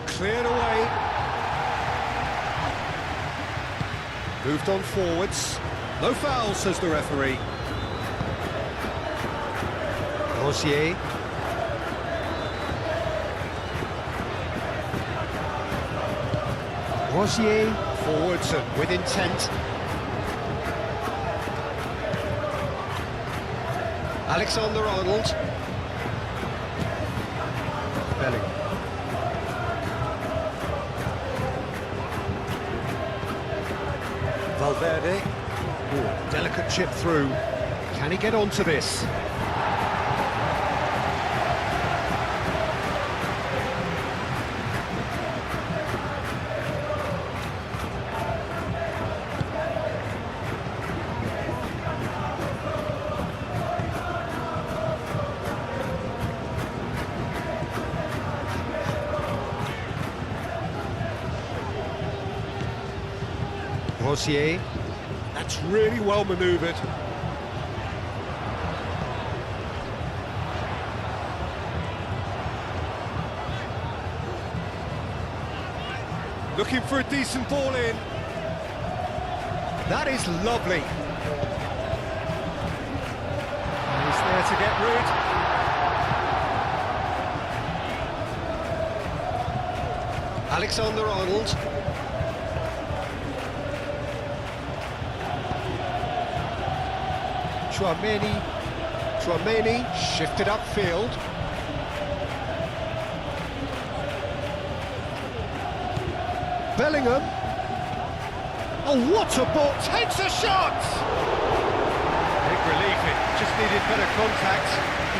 Cleared away. Moved on forwards. No foul, says the referee. Rosier. Rosier forwards and with intent. Alexander-Arnold. Bellingham. Valverde. Ooh, delicate chip through. Can he get onto this? Rosier. That's really well manoeuvred. Looking for a decent ball in. That is lovely. And is there better get rid. Alexander-Arnold. Chouameni shifted upfield. Bellingham. Oh, what a ball! Takes a shot! Big relief, it just needed better contact.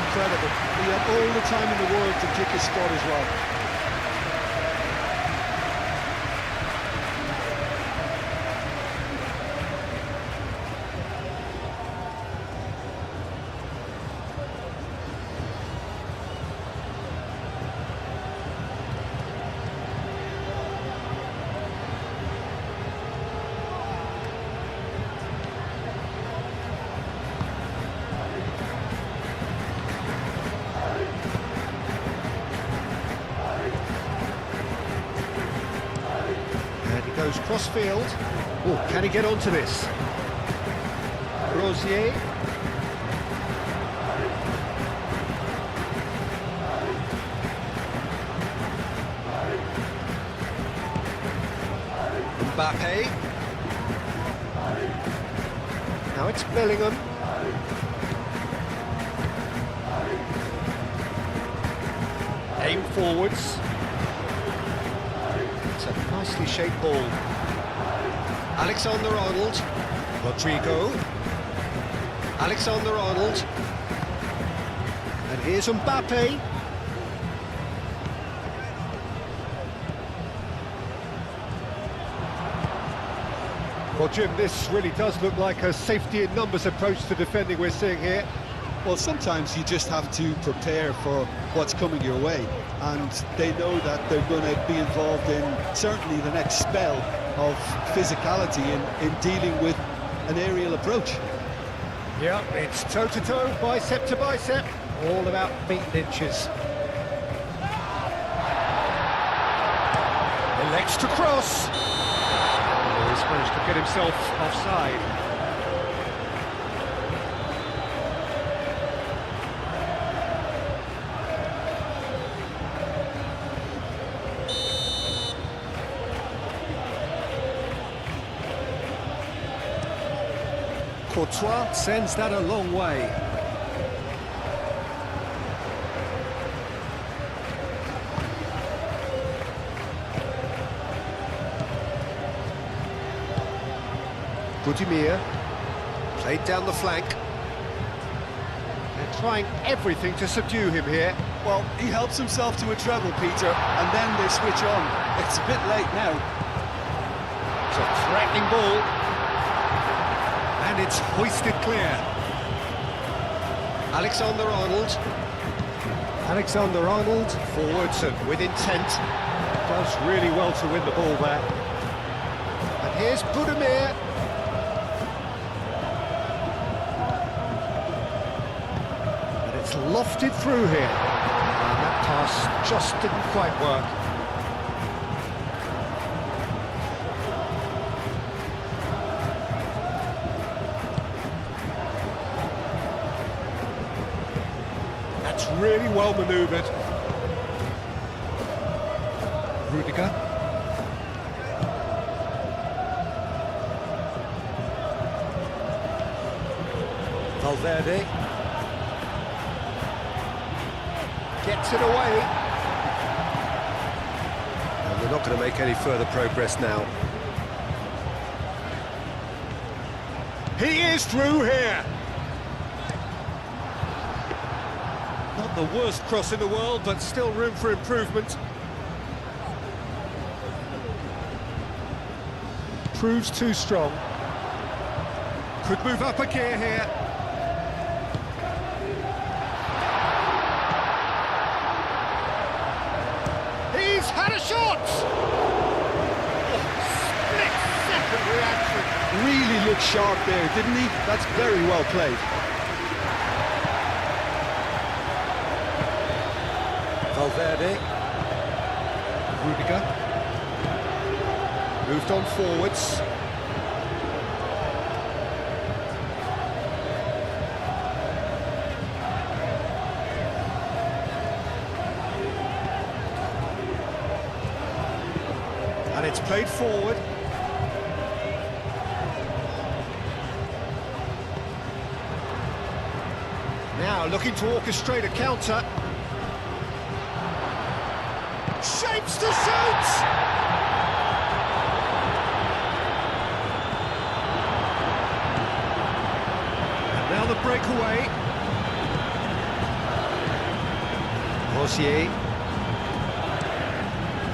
Incredible. He had all the time in the world to pick his spot as well. Goes cross-field. Oh, can he get onto this? Rosier. Mbappe. Now it's Bellingham. Aim forwards. It's a nicely shaped ball. Alexander-Arnold. Rodrigo. Alexander-Arnold. And here's Mbappe. Well, Jim, this really does look like a safety in numbers approach to defending we're seeing here. Well, sometimes you just have to prepare for what's coming your way, and they know that they're going to be involved in certainly the next spell of physicality in dealing with an aerial approach. Yeah, it's toe-to-toe, bicep to bicep, all about feet and inches. Elects to cross. Oh, he's managed to get himself offside. Courtois sends that a long way. Budimir played down the flank. They're trying everything to subdue him here. Well, he helps himself to a treble, Peter, and then they switch on. It's a bit late now. It's a threatening ball. And it's hoisted clear. Alexander-Arnold. Alexander-Arnold forwards and with intent. Does really well to win the ball there. And here's Budimir. And it's lofted through here. And that pass just didn't quite work. That's really well manoeuvred. Rudiger. Valverde. Gets it away. And we're not going to make any further progress now. He is through here. Not the worst cross in the world, but still room for improvement. Proves too strong. Could move up a gear here. He's had a shot! Oh, split-second reaction. Really looked sharp there, didn't he? That's very well played. Valverde. Rudiger. Moved on forwards. it's played forward. Now looking to orchestrate a counter. Shapes to shoot! And now the breakaway. Rosier.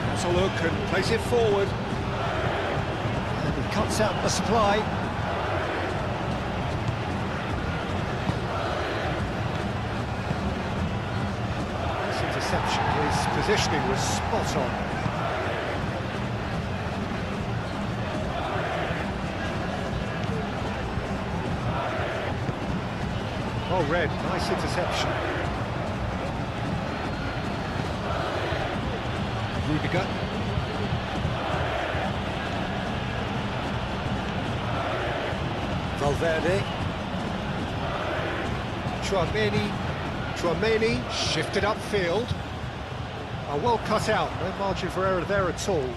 That's a look and plays it forward. And he cuts out the supply. This interception, his positioning was spot on. Oh, Red, nice interception. Rudiger. Valverde. Chouameni shifted upfield. Well cut out, no margin for error there at all.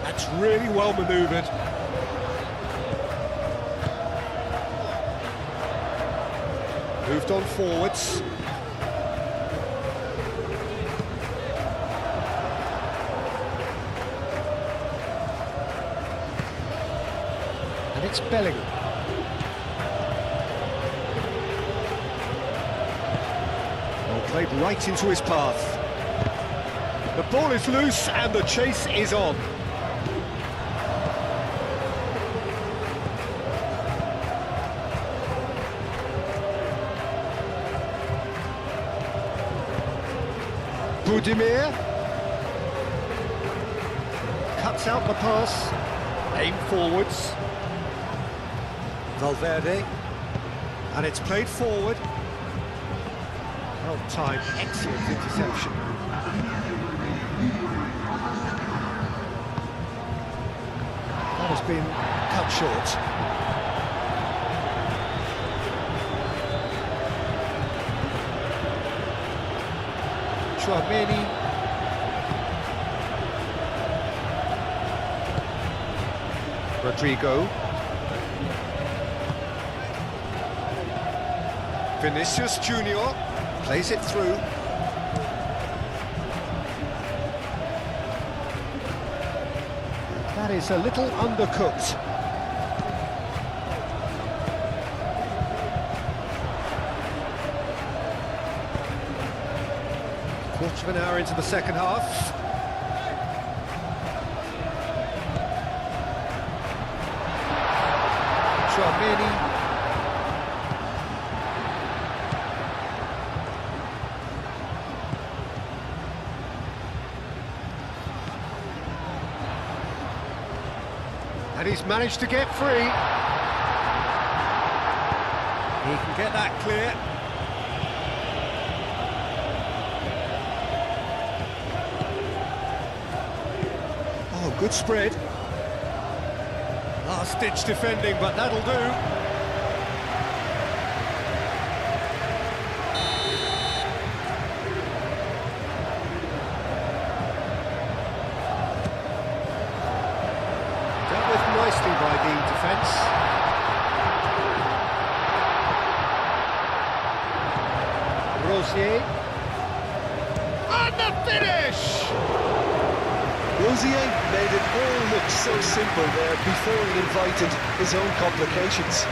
That's really well manoeuvred. Moved on forwards. And it's Bellingham. Well played right into his path. The ball is loose and the chase is on. Budimir cuts out the pass, aim forwards. Valverde, and it's played forward. Well timed, excellent interception. That has been cut short. Chouameni. Rodrigo. Vinicius Junior plays it through. That is a little undercooked. Quarter of an hour into the second half. Chouameni. And he's managed to get free. He can get that clear. Oh, good spread. Last-ditch defending, but that'll do. Dealt with nicely by the defence. Rosier. And the finish! Rosier made it all look so simple there before it invited his own complications.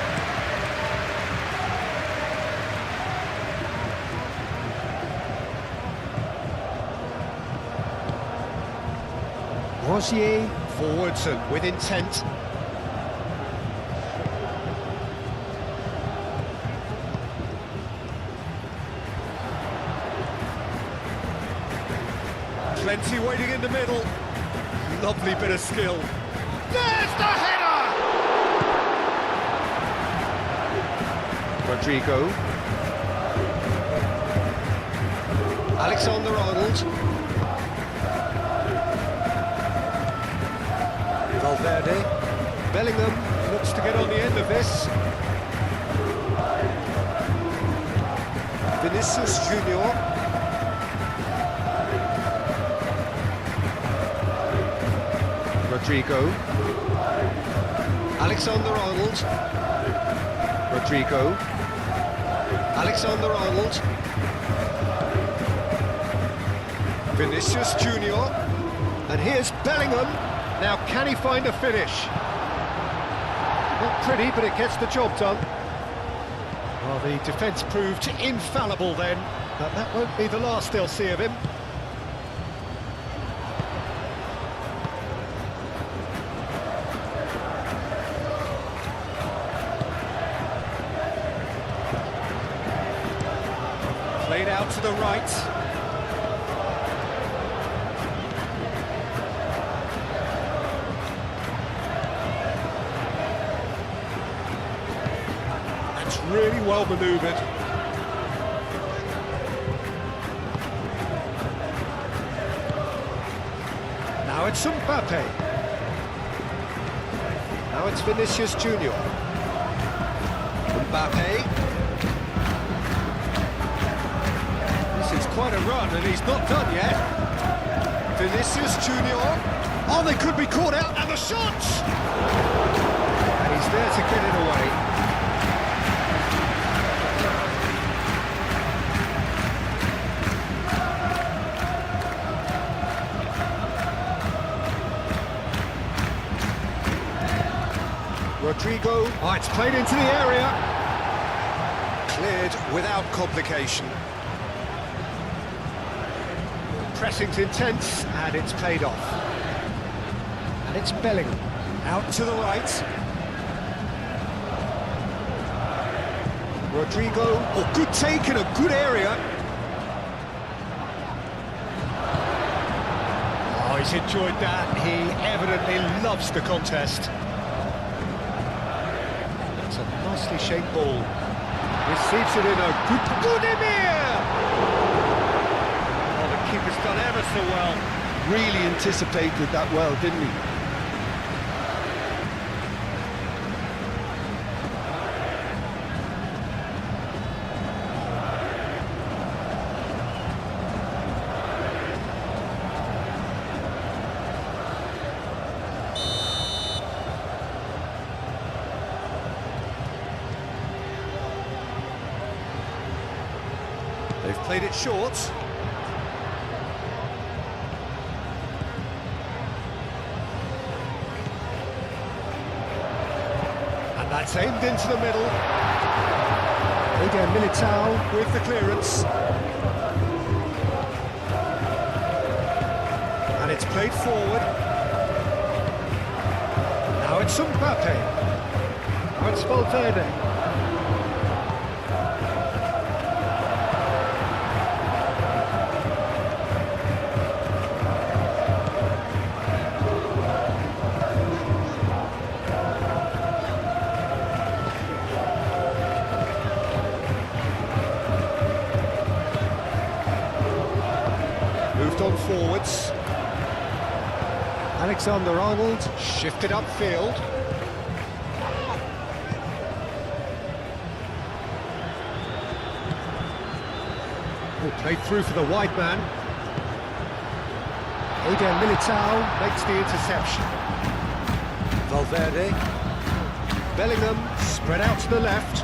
Rosier forwards and with intent. Plenty waiting in the middle. Lovely bit of skill. There's the header! Rodrigo. Alexander-Arnold. Valverde. Bellingham looks to get on the end of this. Vinicius Junior. Rodrigo. Alexander-Arnold. Rodrigo. Alexander-Arnold. Vinicius Junior. And here's Bellingham. Now, can he find a finish? Not pretty, but it gets the job done. Well, the defence proved infallible then, but that won't be the last they'll see of him. Played out to the right. Really well manoeuvred. Now it's Mbappe. Now it's Vinicius Junior. Mbappe. This is quite a run and he's not done yet. Vinicius Junior. Oh, they could be caught out, and the shots! And he's there to get it away. Rodrigo, oh, it's played into the area. Cleared without complication. Pressing's intense, and it's paid off. And it's Bellingham, out to the right. Rodrigo, oh, good take in a good area. Oh, he's enjoyed that. He evidently loves the contest. Nicely shaped ball. Receives it in a good Budimir! Oh, the keeper's done ever so well. Really anticipated that well, didn't he? They've played it short. And that's aimed into the middle. Again, Militao with the clearance. And it's played forward. Now it's Mbappe. Now it's Valverde. Moved on forwards. Alexander-Arnold shifted upfield. Oh, played through for the wide man. Militao makes the interception. Valverde. Bellingham spread out to the left.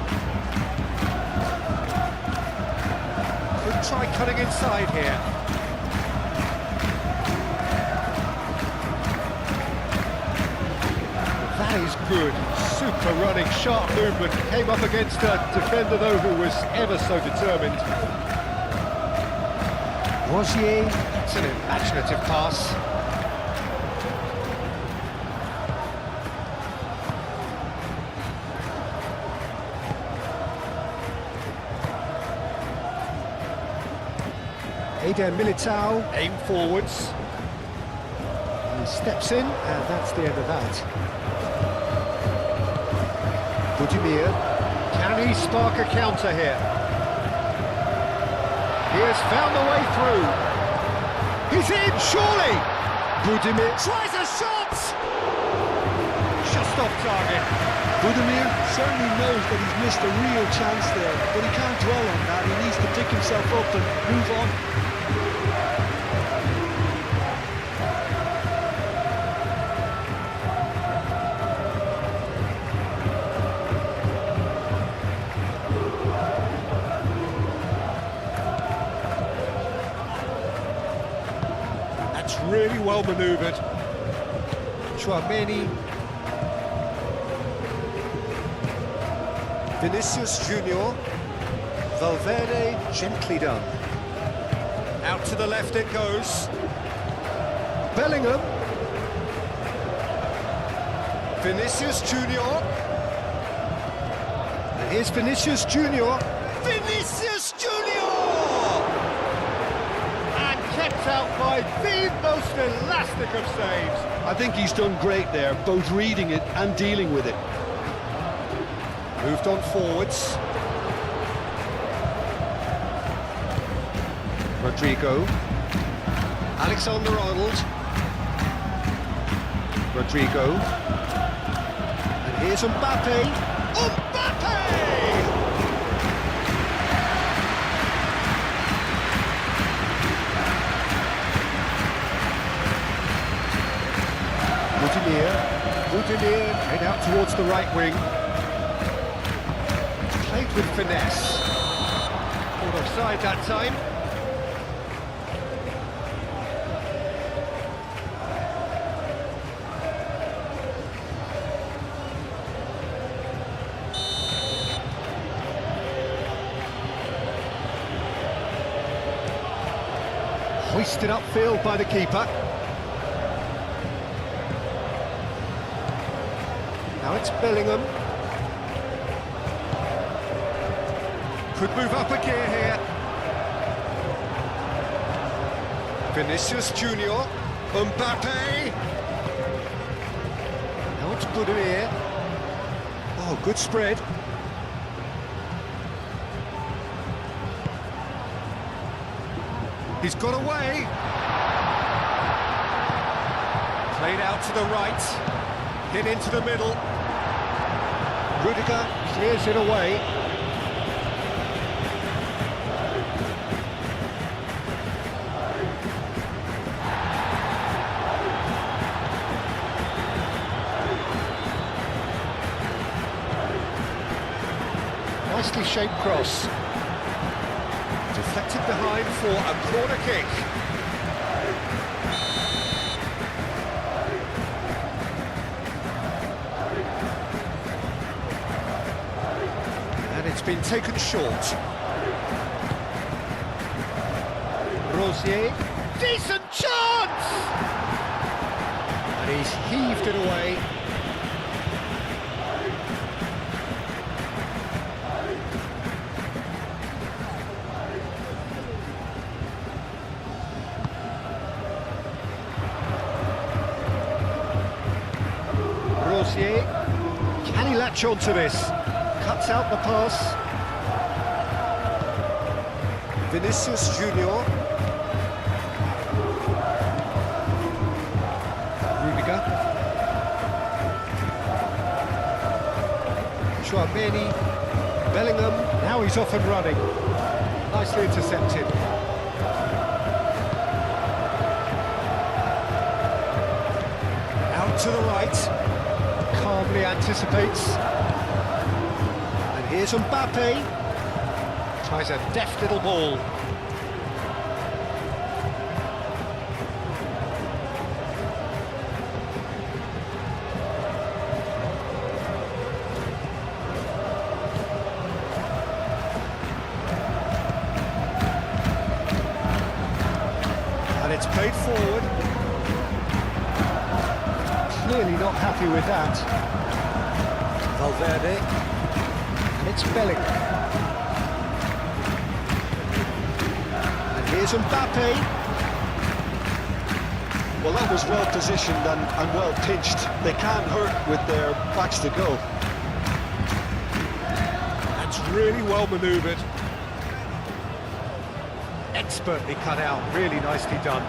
Could try cutting inside here. That is good. Super running, sharp movement. Came up against a defender, though, who was ever so determined. Rosier, it's an imaginative pass. Militao, aim forwards. He steps in, and that's the end of that. Budimir, can he spark a counter here? He has found the way through. He's in, surely! Budimir tries a shot! Just off target. Budimir certainly knows that he's missed a real chance there, but he can't dwell on that. He needs to pick himself up and move on. That's really well manoeuvred. Chouameni. Vinicius Junior. Valverde, gently done. Out to the left it goes. Bellingham. Vinicius Junior. And here's Vinicius Junior. Vinicius Junior! And kept out by the most elastic of saves. I think he's done great there, both reading it and dealing with it. Moved on forwards. Rodrigo. Alexander-Arnold. Rodrigo. And here's Mbappe. Mbappe! Budimir head out towards the right wing. Played with finesse. Caught offside that time. Hoisted upfield by the keeper. Now it's Bellingham. Could move up a gear here. Vinicius Junior. Mbappe. Now it's Budimir. Oh, good spread. He's got away. Played out to the right. Hit into the middle. Rudiger clears it away. Nicely shaped cross. Deflected behind for a corner kick. And it's been taken short. Rosier, decent chance! And he's heaved it away. Can he latch on to this? Cuts out the pass. Vinicius Junior. Rudiger. Chouameni. Bellingham. Now he's off and running. Nicely intercepted. Out to the right. Calmly anticipates. And here's Mbappe. Tries a deft little ball. And it's played forward. Clearly not happy with that. Valverde. And it's Bellingham. And here's Mbappe. Well, that was well positioned and well pitched. They can't hurt with their backs to go. That's really well manoeuvred. Expertly cut out, really nicely done.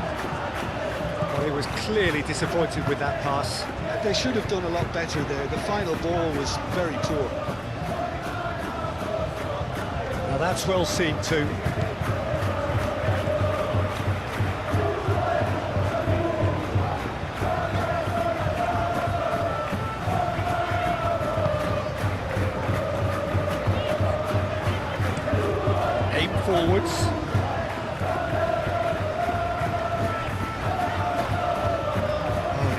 Well, he was clearly disappointed with that pass. They should have done a lot better there. The final ball was very poor. Now that's well seen too. Aim forwards.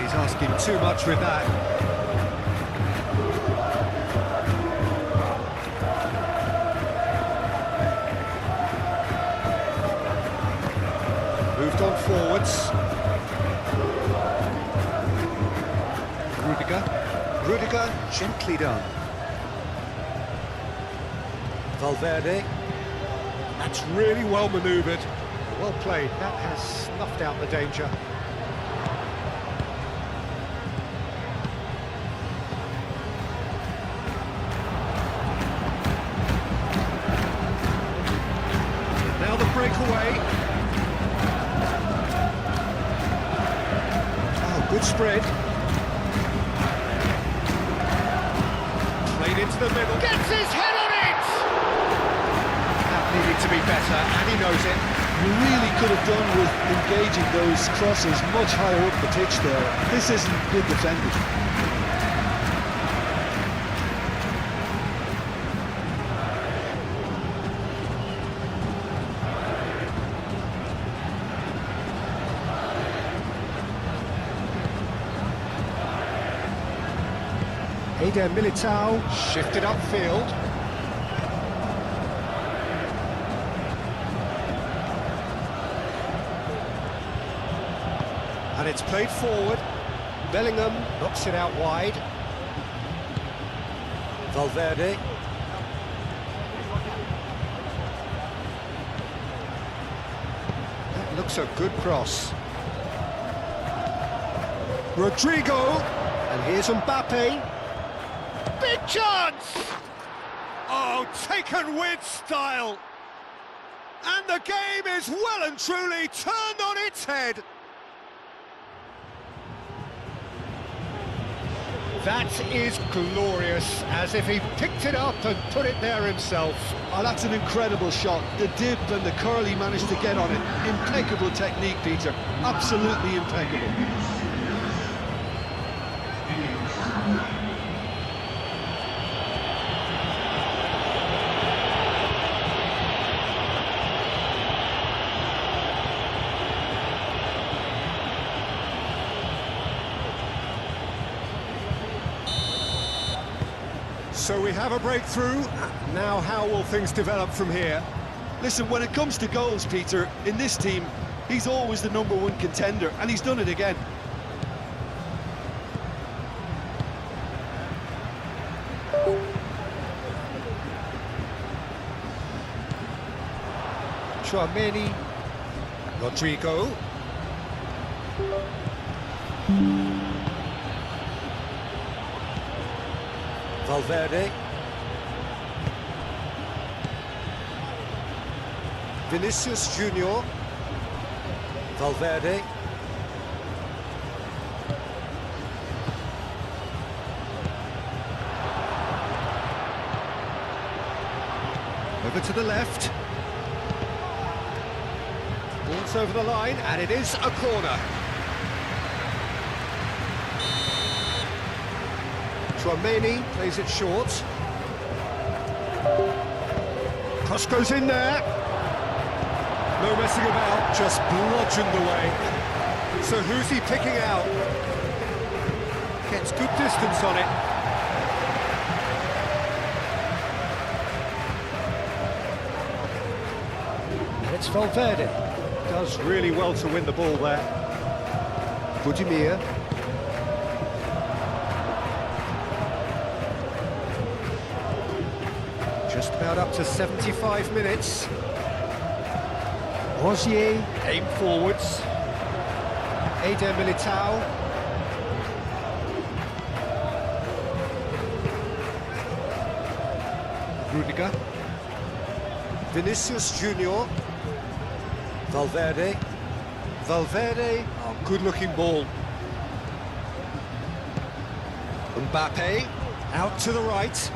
Asking too much with that. Moved on forwards. Rudiger, gently done. Valverde. That's really well manoeuvred. Well played. That has snuffed out the danger. Breakaway. Oh, good spread. Played into the middle. Gets his head on it! That needed to be better, and he knows it. You really could have done with engaging those crosses much higher up the pitch there. This isn't good defending. Eder Militao shifted upfield. And it's played forward. Bellingham knocks it out wide. Valverde. That looks a good cross. Rodrigo. And here's Mbappe. Big chance! Oh, taken with style! And the game is well and truly turned on its head. That is glorious, as if he picked it up and put it there himself. Oh, that's an incredible shot. The dip and the curl he managed to get on it. Impeccable technique, Peter. Absolutely impeccable. So we have a breakthrough. Now how will things develop from here? Listen, when it comes to goals, Peter, in this team, he's always the #1 contender, and he's done it again. Tchouaméni. Rodrigo. Valverde. Vinicius Junior. Valverde. Over to the left. Ball's over the line, and it is a corner. Tchouaméni plays it short. Cross goes in there. No messing about, just bludgeoned away. So who's he picking out? Gets good distance on it. And it's Valverde. Does really well to win the ball there. Budimir. Just about up to 75 minutes. Rosier, aim forwards. Eder Militao. Rudiger. Vinicius Junior. Valverde. Valverde, oh, good-looking ball. Mbappe, out to the right.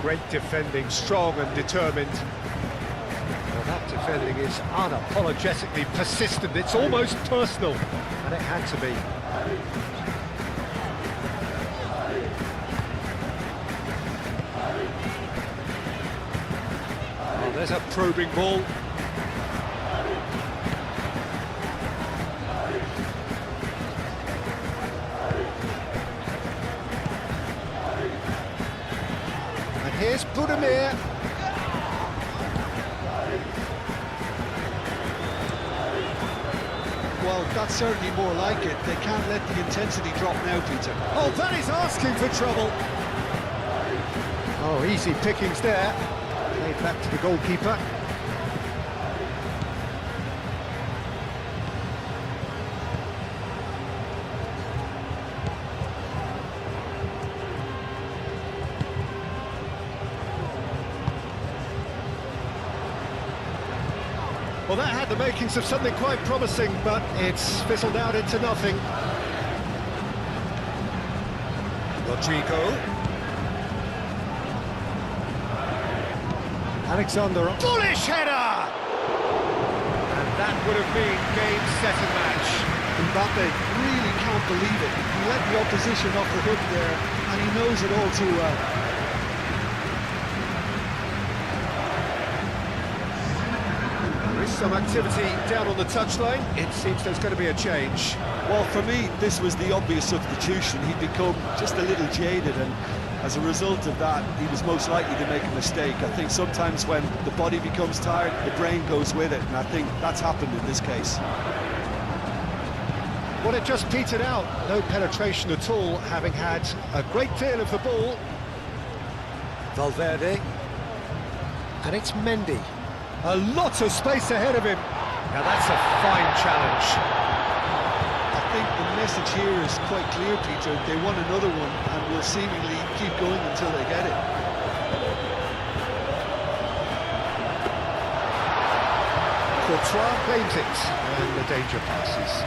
Great defending, strong and determined. Well, that defending is unapologetically persistent. It's almost personal, and it had to be. Oh, there's a probing ball. Here's Budimir. Well, that's certainly more like it. They can't let the intensity drop now, Peter. Oh, that is asking for trouble. Oh, easy pickings there. Played back to the goalkeeper. Well, that had the makings of something quite promising, but it's fizzled out into nothing. Rodrigo. Alexander. Bullish header! And that would have been game, set and match. Mbappe really can't believe it. He let the opposition off the hook there, and he knows it all too well. Some activity down on the touchline. It seems there's going to be a change. Well, for me, this was the obvious substitution. He'd become just a little jaded, and as a result of that, he was most likely to make a mistake. I think sometimes when the body becomes tired, the brain goes with it, and I think that's happened in this case. Well, it just petered out. No penetration at all, having had a great deal of the ball. Valverde. And it's Mendy. A lot of space ahead of him. Now that's a fine challenge. I think the message here is quite clear, Peter. They want another one and will seemingly keep going until they get it. Courtois claims it, and the danger passes.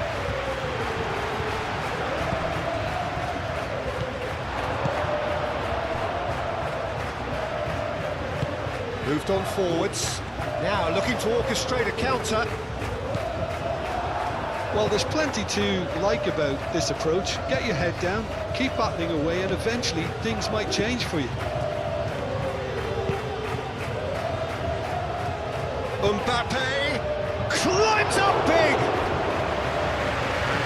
Moved on forwards. Now looking to orchestrate a counter. Well, there's plenty to like about this approach. Get your head down, keep battling away, and eventually things might change for you. Mbappe climbs up big!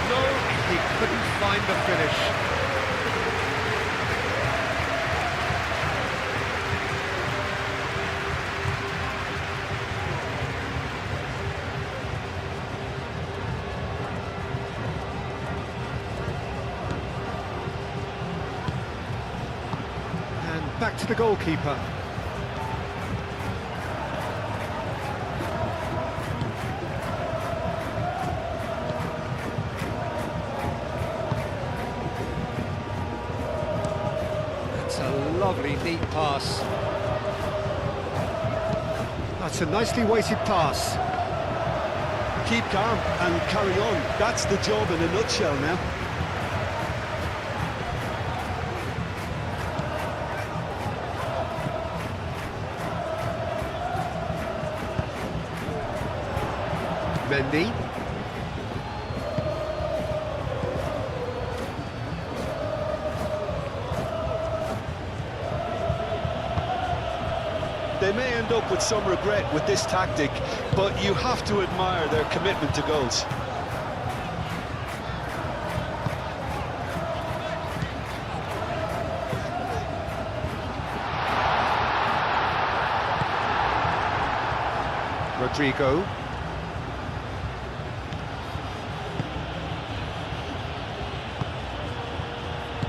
No, he couldn't find the finish. Back to the goalkeeper. That's a lovely, neat pass. That's a nicely weighted pass. Keep calm and carry on. That's the job in a nutshell now. Mendy. They may end up with some regret with this tactic, but you have to admire their commitment to goals. Rodrigo.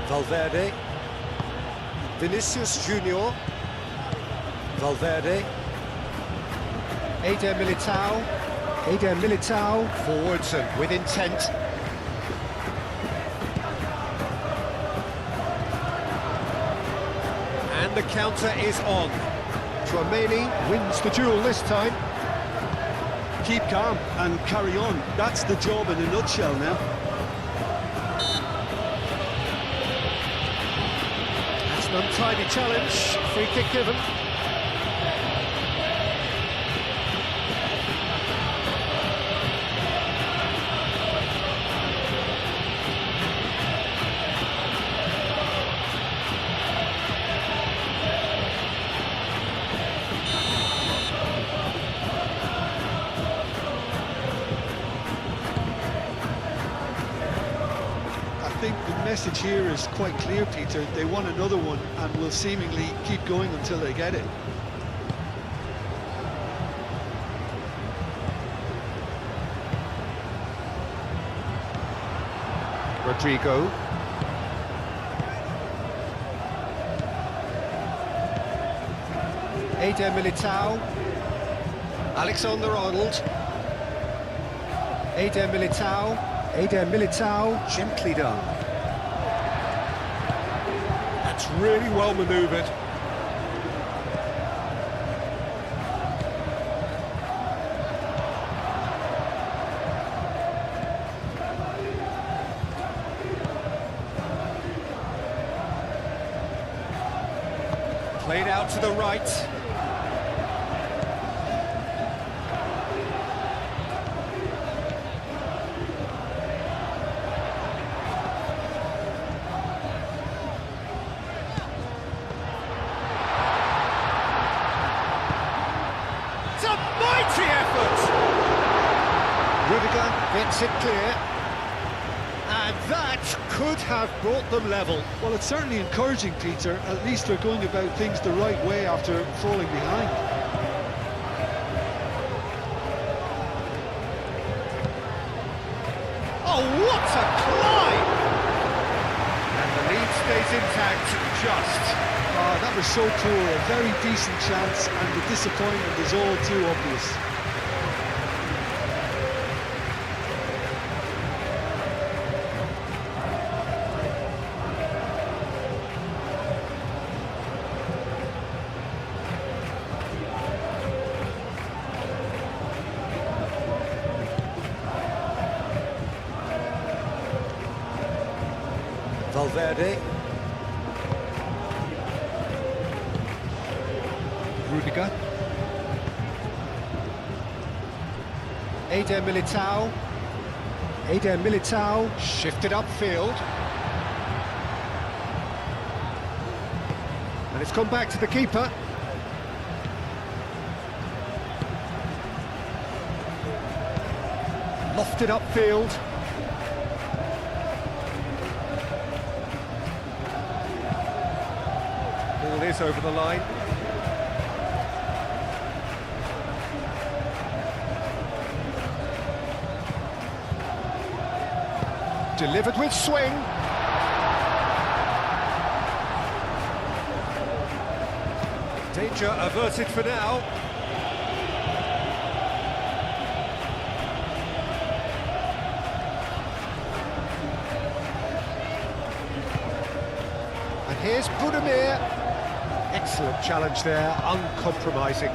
Valverde. Vinicius Junior. Valverde. Eder Militao. Forwards and with intent. And the counter is on. Tchouaméni wins the duel this time. keep calm and carry on. That's the job in a nutshell now. That's an untidy challenge. Free kick given. I think the message here is quite clear, Peter. They want another one and will seemingly keep going until they get it. Rodrigo. Eder Militao. Alexander-Arnold. Eder Militao. Eder Militao. Gently done. That's really well manoeuvred. Played out to the right. It's a mighty effort! Rudiger gets it clear. And that could have brought them level. Well, it's certainly encouraging, Peter. At least they're going about things the right way after falling behind. Oh, what a climb! And the lead stays intact, just. That was so poor, a very decent chance, and the disappointment is all too obvious. Valverde. Rudiger. Eder Militao. Eder Militao shifted upfield. And it's gone back to the keeper. Lofted upfield. Ball is over the line. Delivered with swing. Danger averted for now. And here's Budimir. Excellent challenge there, uncompromising.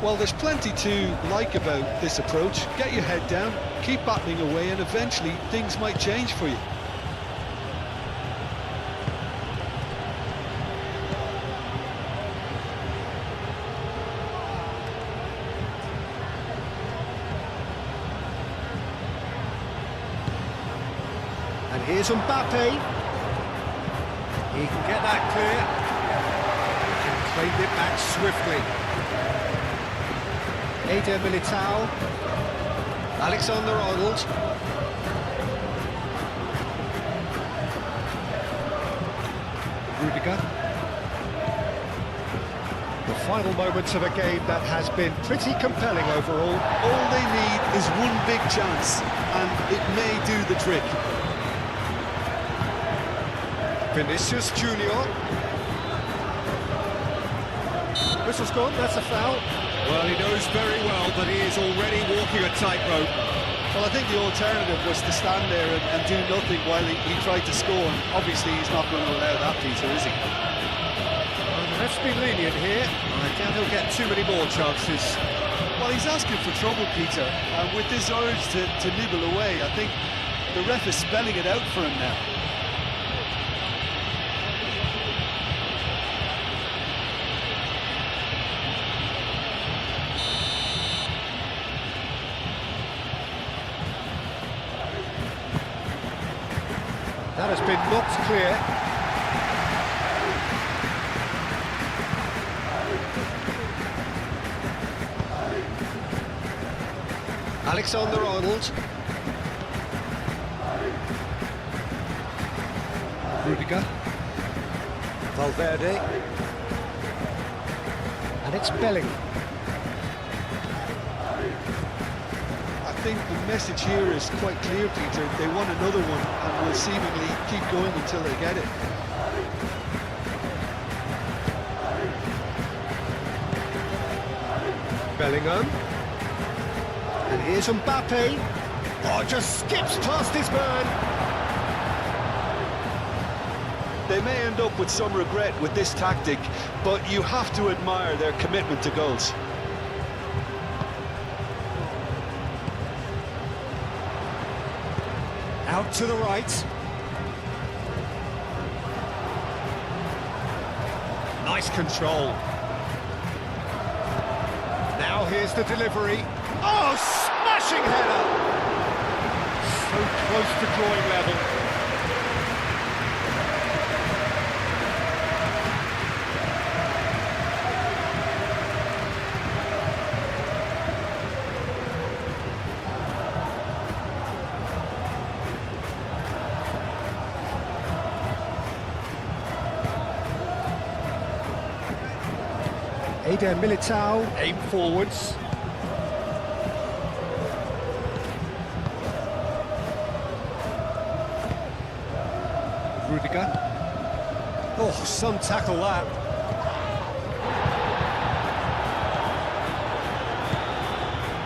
Well, there's plenty to like about this approach. Get your head down, keep battling away, and eventually things might change for you. And here's Mbappe. He can get that clear. And claimed it back swiftly. Eder Militao. Alexander-Arnold. Rudiger. The final moments of a game that has been pretty compelling overall. All they need is one big chance, and it may do the trick. Vinicius Junior. Whistle's gone, that's a foul. Well, he knows very well that he is already walking a tightrope. Well, I think the alternative was to stand there and do nothing while he tried to score, and obviously he's not going to allow that, Peter, is he? Well, let's be lenient here. I doubt he'll get too many more chances. Well, he's asking for trouble, Peter, and with this urge to nibble away, I think the ref is spelling it out for him now. That has been knocked clear. Alexander-Arnold. Rudiger. Valverde. And it's Bellingham. I think the message here is quite clear, Peter. They want another one and will seemingly keep going until they get it. Bellingham. And here's Mbappe. Oh, just skips past his man. They may end up with some regret with this tactic, but you have to admire their commitment to goals. Out to the right. Nice control. Now here's the delivery. Oh, smashing header! So close to drawing level. Eder Militao, aim forwards. Rudiger. Oh, some tackle that.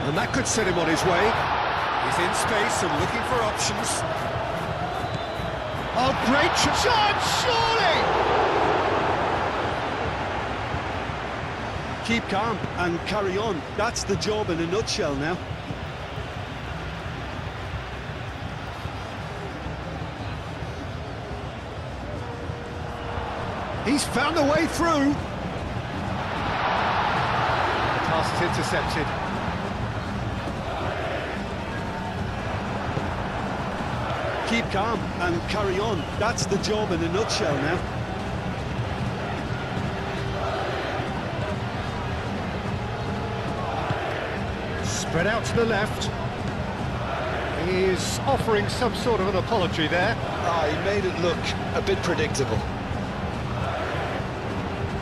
And that could set him on his way. He's in space and looking for options. Oh, great chance, surely! Keep calm and carry on. That's the job in a nutshell now. He's found a way through. The pass is intercepted. Keep calm and carry on. That's the job in a nutshell now. Spread out to the left. He is offering some sort of an apology there. He made it look a bit predictable.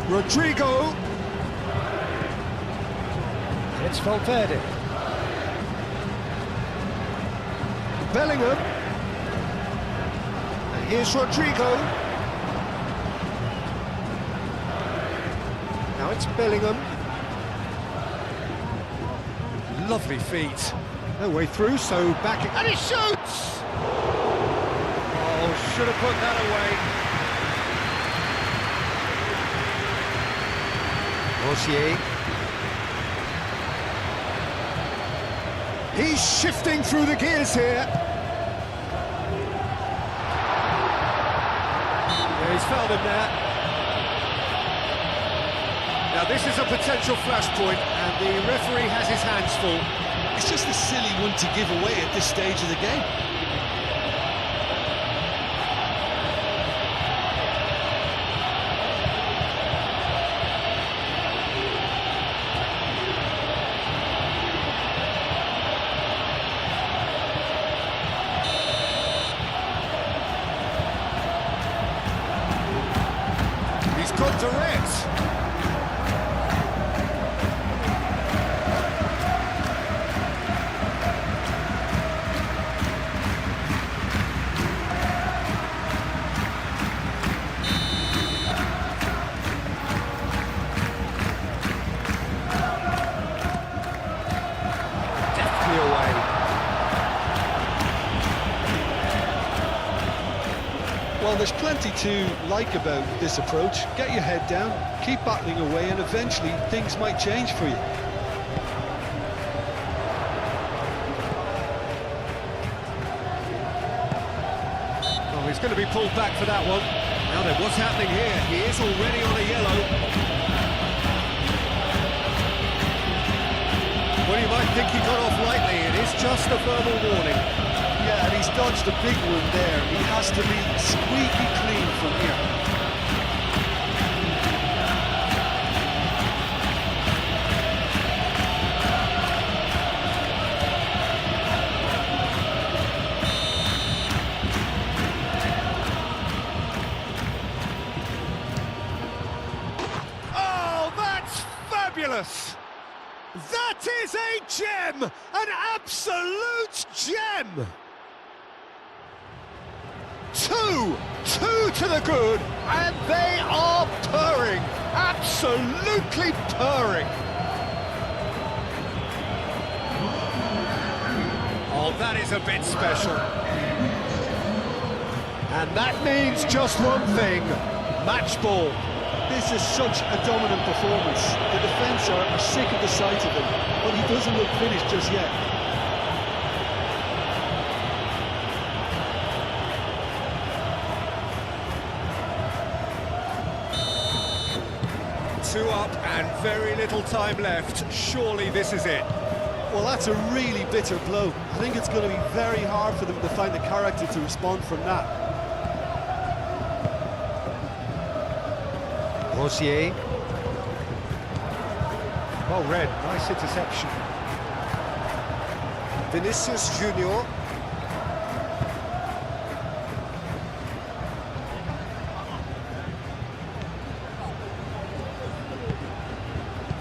Rodrigo. And it's Valverde. Bellingham. And here's Rodrigo. Now it's Bellingham. Lovely feet. No way through, so back it. And he shoots! Oh, should have put that away. Rosier. He's shifting through the gears here. Yeah, he's found him there. Now this is a potential flashpoint, and the referee has his hands full. It's just a silly one to give away at this stage of the game. He's got direct. Well, there's plenty to like about this approach. Get your head down, keep battling away, and eventually things might change for you. he's going to be pulled back for that one. Now then, what's happening here? He is already on a yellow. Well, you might think he got off lightly. It is just a verbal warning. Yeah, and he's dodged a big one there. He has to be squeaky clean from here. That is a gem! An absolute gem! Two to the good, and they are purring! Absolutely purring! Oh, that is a bit special. And that means just one thing, match ball. This is such a dominant performance. The defence are sick of the sight of him, but he doesn't look finished just yet. Two up and very little time left. Surely this is it. Well, that's a really bitter blow. I think it's going to be very hard for them to find the character to respond from that. Rosier. Well read, nice interception. Vinicius Junior.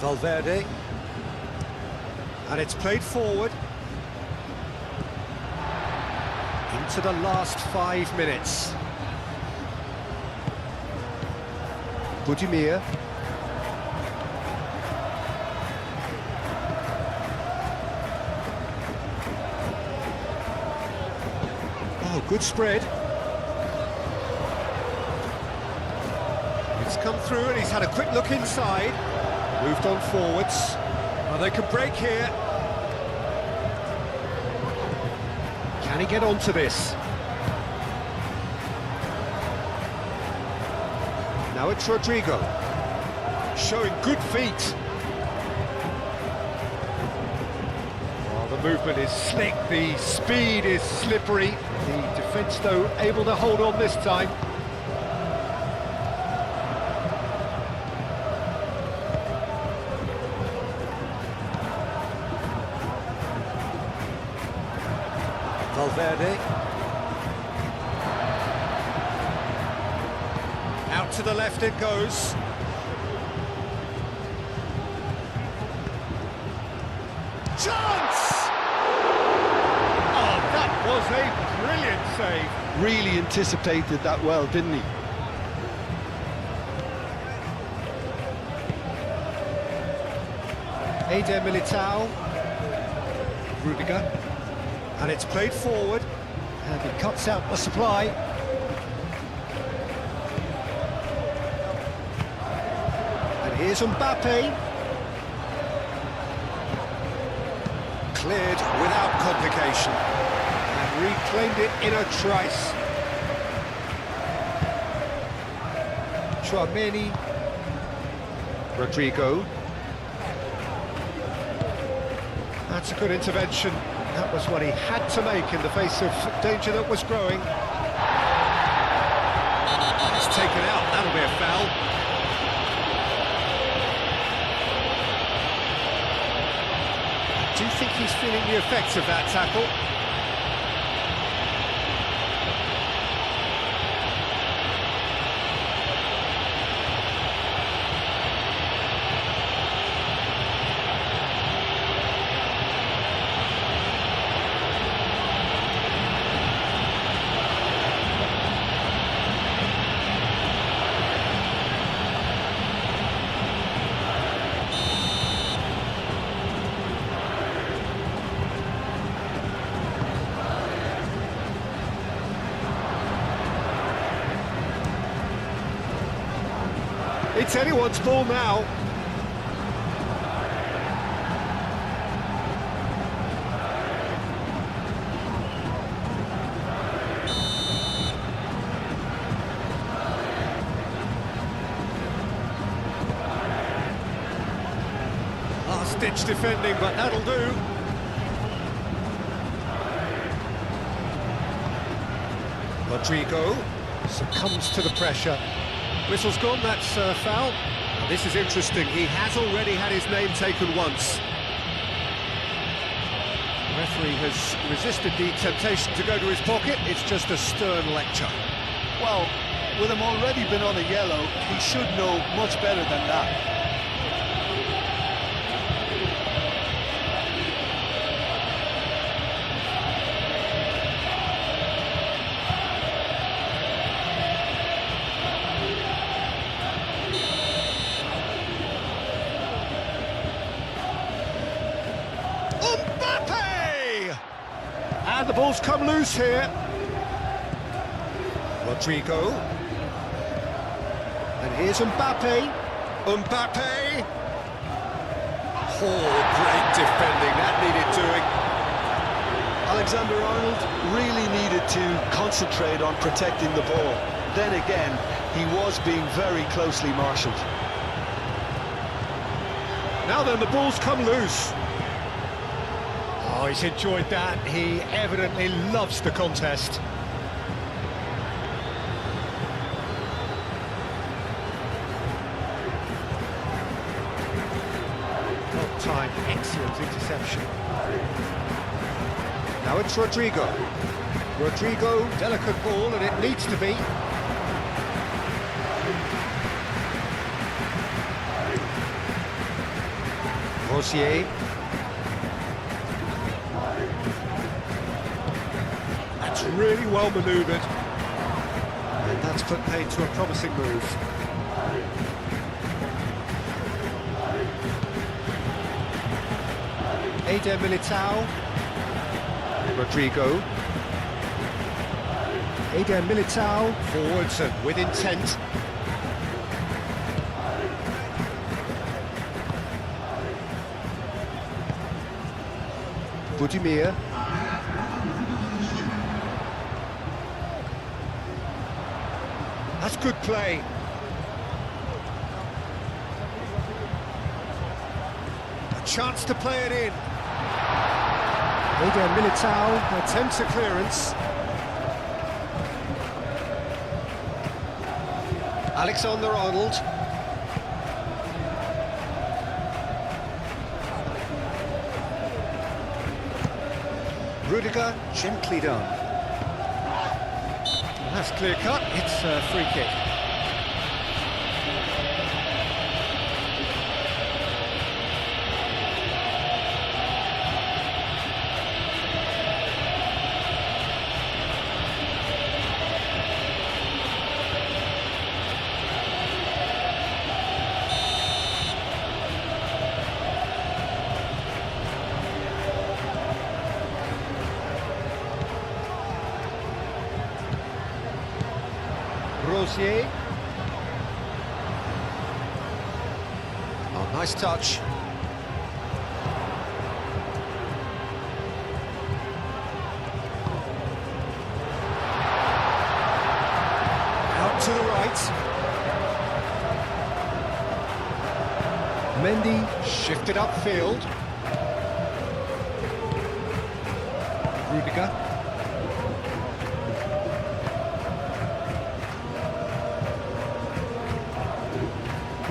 Valverde. And it's played forward. Into the last 5 minutes. Budimir. Oh, good spread. It's come through and he's had a quick look inside. Moved on forwards. Well, they could break here. Can he get onto this? Now it's Rodrigo, showing good feet. Oh, the movement is slick, the speed is slippery. The defence, though, able to hold on this time. Valverde. Out to the left it goes. Chance! Oh, that was a brilliant save. Really anticipated that well, didn't he? Eder Militao. Rudiger. And it's played forward. And he cuts out the supply. Here's Mbappe. Cleared without complication. And reclaimed it in a trice. Chouameni. Rodrigo. That's a good intervention. That was what he had to make in the face of danger that was growing. It's taken out. That'll be a foul. Do you think he's feeling the effects of that tackle? It's anyone's ball now. Last-ditch defending, but that'll do. Rodrigo succumbs to the pressure. Whistle's gone, that's foul. Now, this is interesting, he has already had his name taken once. The referee has resisted the temptation to go to his pocket, it's just a stern lecture. Well, with him already been on a yellow, he should know much better than that. And the ball's come loose here. Rodrigo. And here's Mbappe. Mbappe. Oh, great defending. That needed doing. Alexander-Arnold really needed to concentrate on protecting the ball. Then again, he was being very closely marshalled. Now then, the ball's come loose. Oh, he's enjoyed that. He evidently loves the contest. Well timed, excellent interception. Now it's Rodrigo. Rodrigo, delicate ball, and it needs to be. Rosier. That's really well manoeuvred. And that's put paid to a promising move. Eder Militao. Rodrigo. Eder Militao. Forwards and with intent. Budimir. That's good play. A chance to play it in. Eder Militao attempts a clearance. Alexander-Arnold. Rudiger, gently done. Well, that's clear cut, it's a free kick. Rosier. Oh, nice touch. Out to the right. Mendy shifted upfield. Rudiger.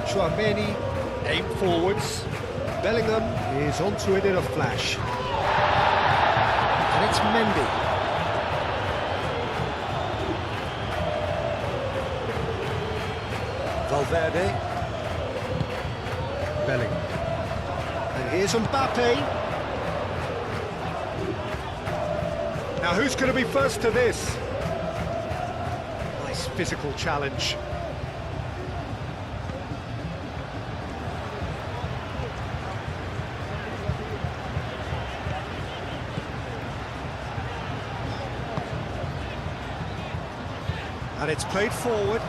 Chouameni aimed forwards. Bellingham is onto it in a flash. And it's Mendy. Valverde. Bellingham. And here's Mbappe. Now who's going to be first to this? Nice physical challenge. And it's played forward.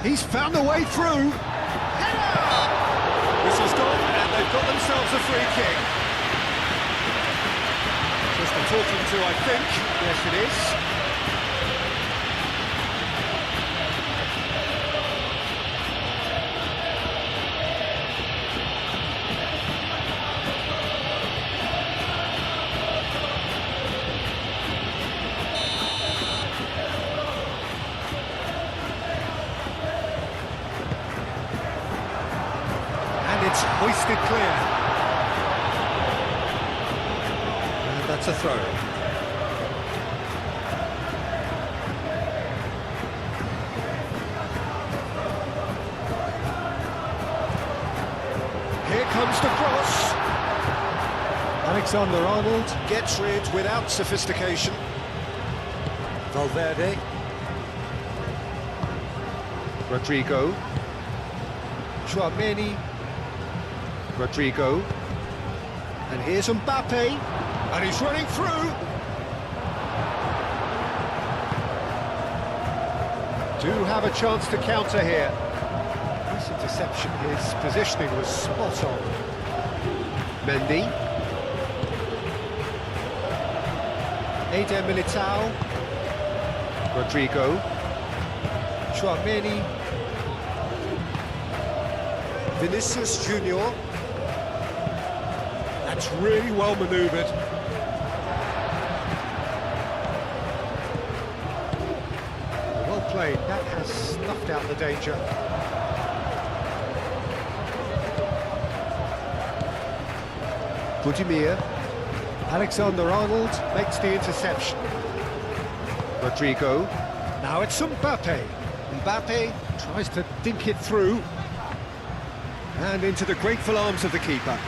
He's found a way through. Header! Whistle's gone, and they've got themselves a free kick. Just a talking to, I think. Yes, it is. It's hoisted clear. And that's a throw. Here comes the cross. Alexander-Arnold. Gets rid without sophistication. Valverde. Rodrigo. Chouameni. Rodrigo. And here's Mbappe. And he's running through. Do have a chance to counter here. This interception, his positioning was spot on. Mendy. Eder Militao. Rodrigo. Chouameni. Vinicius Junior. That's really well manoeuvred. Well played, that has snuffed out the danger. Budimir. Alexander-Arnold makes the interception. Rodrigo. Now it's Mbappe. Mbappe tries to dink it through. And into the grateful arms of the keeper.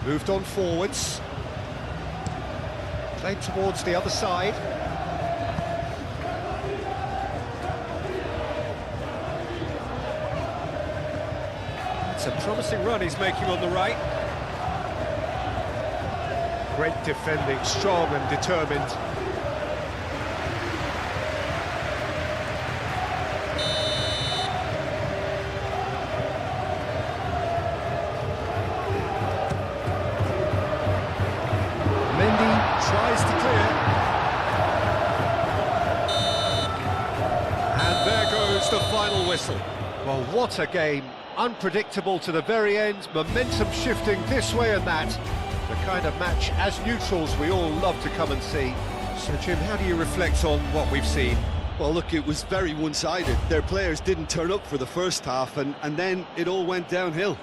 Moved on forwards. Played towards the other side. It's a promising run he's making on the right. Great defending, strong and determined. Tries to clear. And there goes the final whistle. Well, what a game. Unpredictable to the very end, momentum shifting this way and that. The kind of match, as neutrals, we all love to come and see. So, Jim, how do you reflect on what we've seen? Well, look, it was very one-sided. Their players didn't turn up for the first half, and then it all went downhill.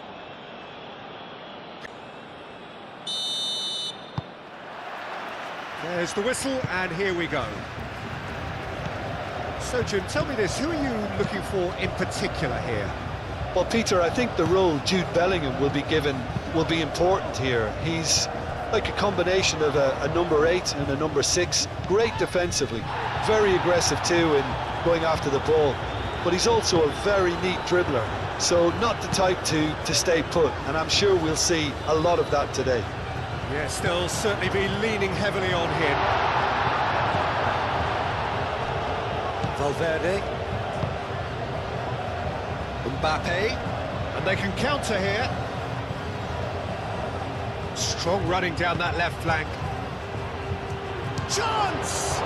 There's the whistle, and here we go. So, Jim, tell me this, who are you looking for in particular here? Well, Peter, I think the role Jude Bellingham will be given will be important here. He's like a combination of a number 8 and a number 6. Great defensively, very aggressive too in going after the ball. But he's also a very neat dribbler, so not the type to stay put. And I'm sure we'll see a lot of that today. Yes, they'll certainly be leaning heavily on him. Valverde. Mbappe. And they can counter here. Strong running down that left flank. Chance!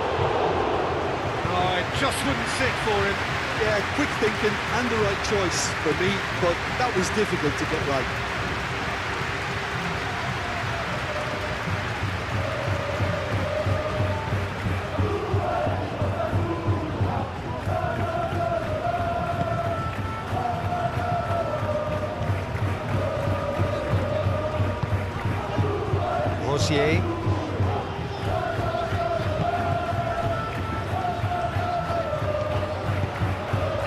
Oh, it just wouldn't sit for him. Yeah, quick thinking and the right choice for me, but that was difficult to get right. Rosier.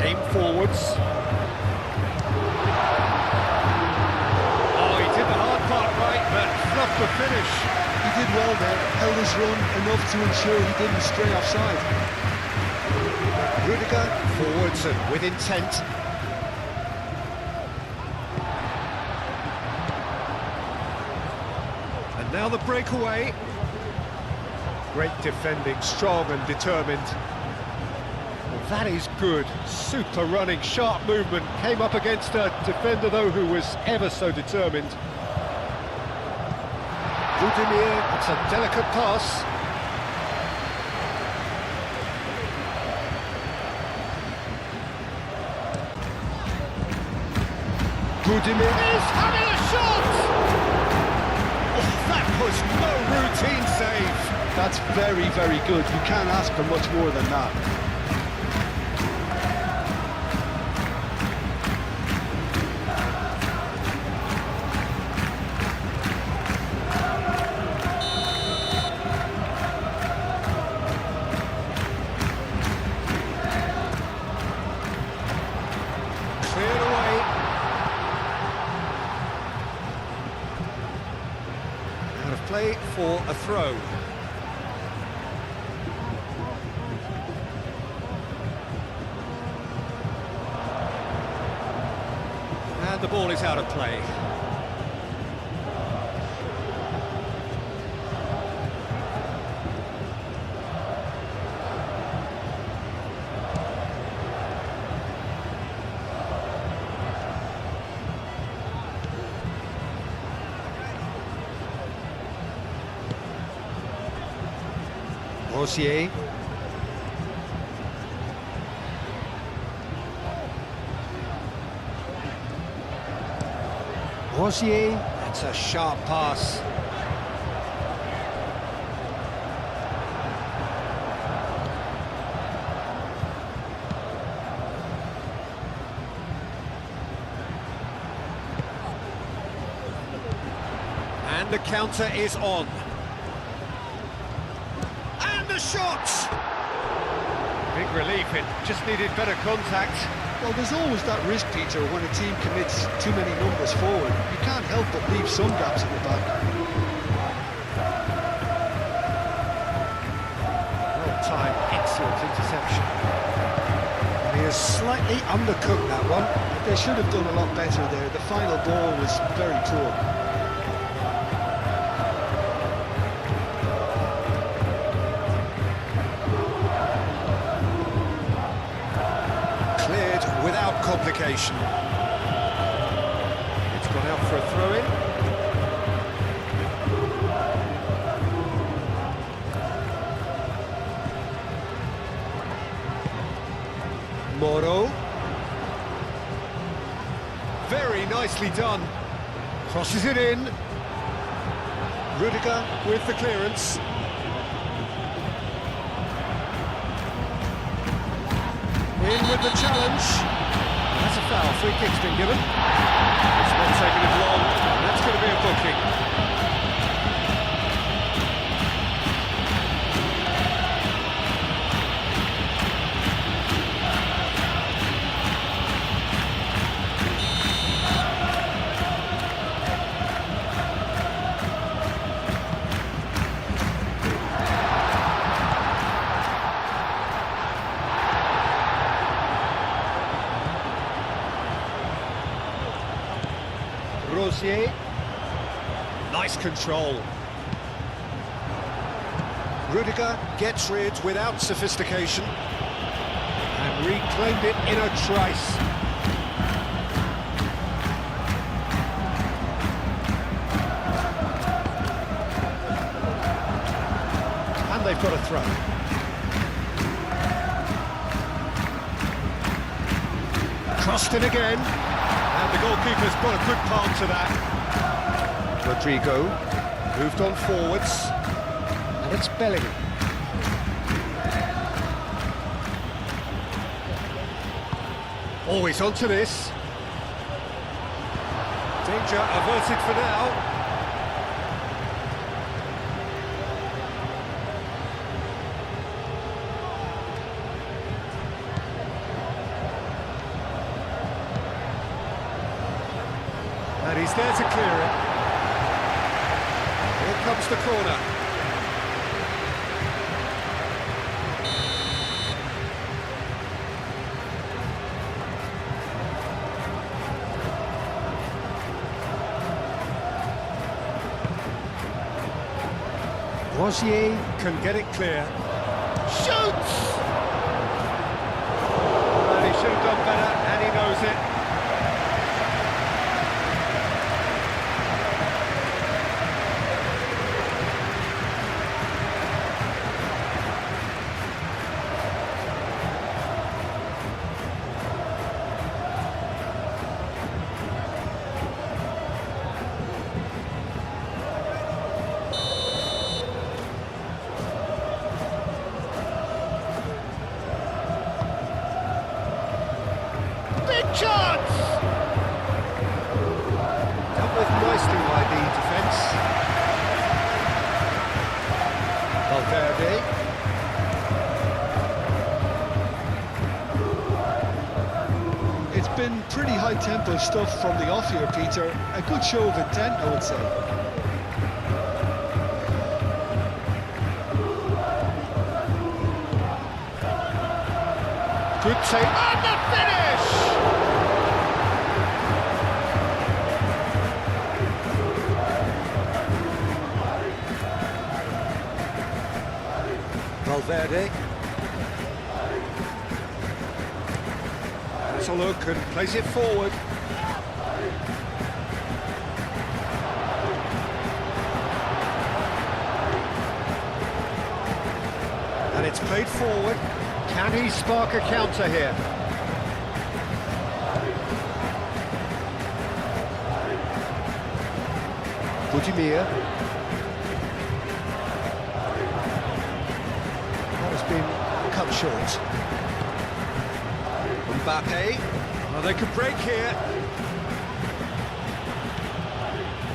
Aim forwards. Oh, he did the hard part right, but fluffed the finish. He did well there, held his run enough to ensure he didn't stray offside. Rudiger forwards and with intent. And now the breakaway. Great defending, strong and determined. Well, that is good. Super running, sharp movement. Came up against a defender, though, who was ever so determined. Budimir, it's a delicate pass. Budimir is having a shot! Oh, that was no routine save. That's very, very good. You can't ask for much more than that. for a throw. And the ball is out of play. Rosier. Rosier. That's a sharp pass. And the counter is on. The shot! Big relief, it just needed better contact. Well, there's always that risk, Peter, when a team commits too many numbers forward. You can't help but leave some gaps in the back. Well-timed, excellent interception. He has slightly undercooked that one. They should have done a lot better there. The final ball was very poor. Without complication. It's gone out for a throw-in. Moro. Very nicely done. Crosses it in. Rudiger with the clearance. In with the challenge. That's a foul. Free kick's been given. It's not taking it long. And that's going to be a booking. Rosier. Nice control. Rudiger gets rid without sophistication and reclaimed it in a trice. And they've got a throw. Crossed in again. And the goalkeeper's got a good palm to that. Rodrigo moved on forwards. And it's Bellingham. Always onto this. Danger averted for now. And he's there to clear it. Here comes the corner. Rosier can get it clear. Shoots! And he should have done better, and he knows it. Chance! Dealt with nicely by the defence. Valverde. It's been pretty high-tempo stuff from the off here, Peter. A good show of intent, I would say. Good take, and the finish! Valverde. Has a look and plays it forward. And it's played forward. Can he spark a counter here? Budimir. That has been cut short. Mbappe. Well, they could break here.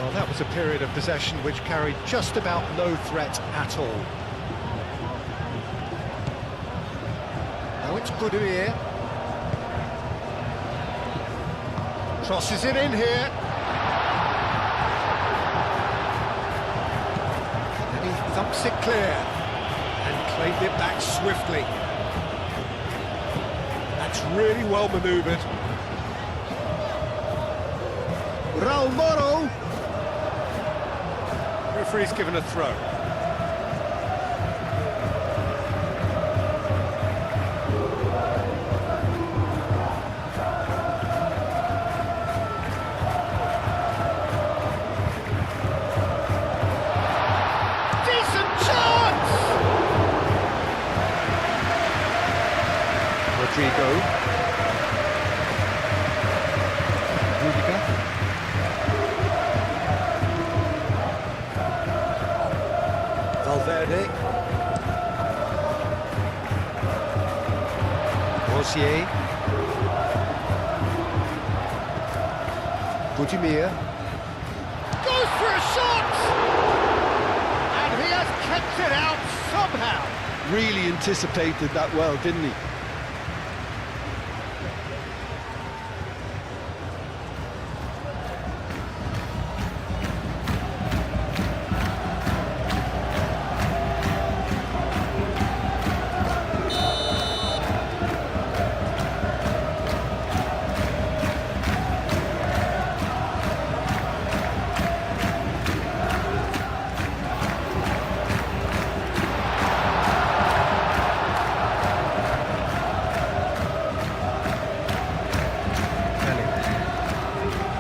Well, that was a period of possession which carried just about no threat at all. Now it's Budimir. Crosses it in here. And he thumps it clear. And claimed it back swiftly. That's really well manoeuvred. Raul Moro. Referee's given a throw. Decent chance! Rodrigo. Rudiger. Valverde. Rosier. Budimir. Goes for a shot! And he has kept it out somehow. Really anticipated that well, didn't he?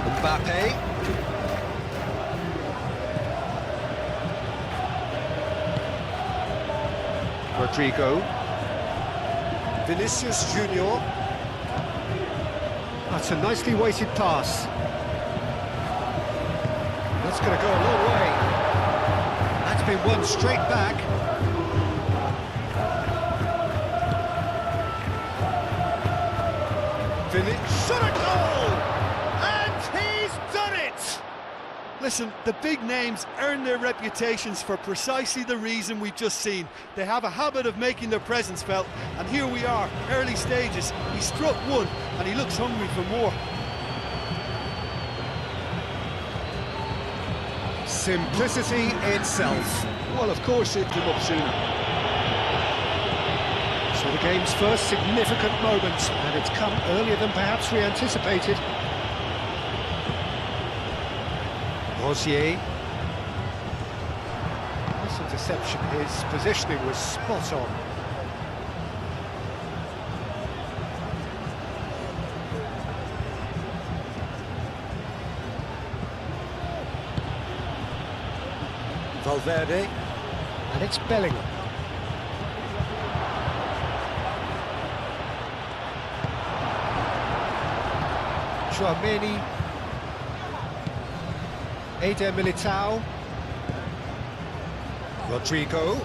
Mbappe. Rodrigo. Vinicius Junior. That's a nicely weighted pass. That's going to go a long way. That's been won straight back. Vinicius shot a goal! And he's done it! Listen, the big names earn their reputations for precisely the reason we've just seen. They have a habit of making their presence felt, and here we are, early stages. He struck one, and he looks hungry for more. Simplicity itself. Well, of course it came up sooner. So the game's first significant moment, and it's come earlier than perhaps we anticipated. Rosier. This interception, his positioning was spot on. Valverde, and it's Bellingham. Tchouaméni, Eder Militao, Rodrigo.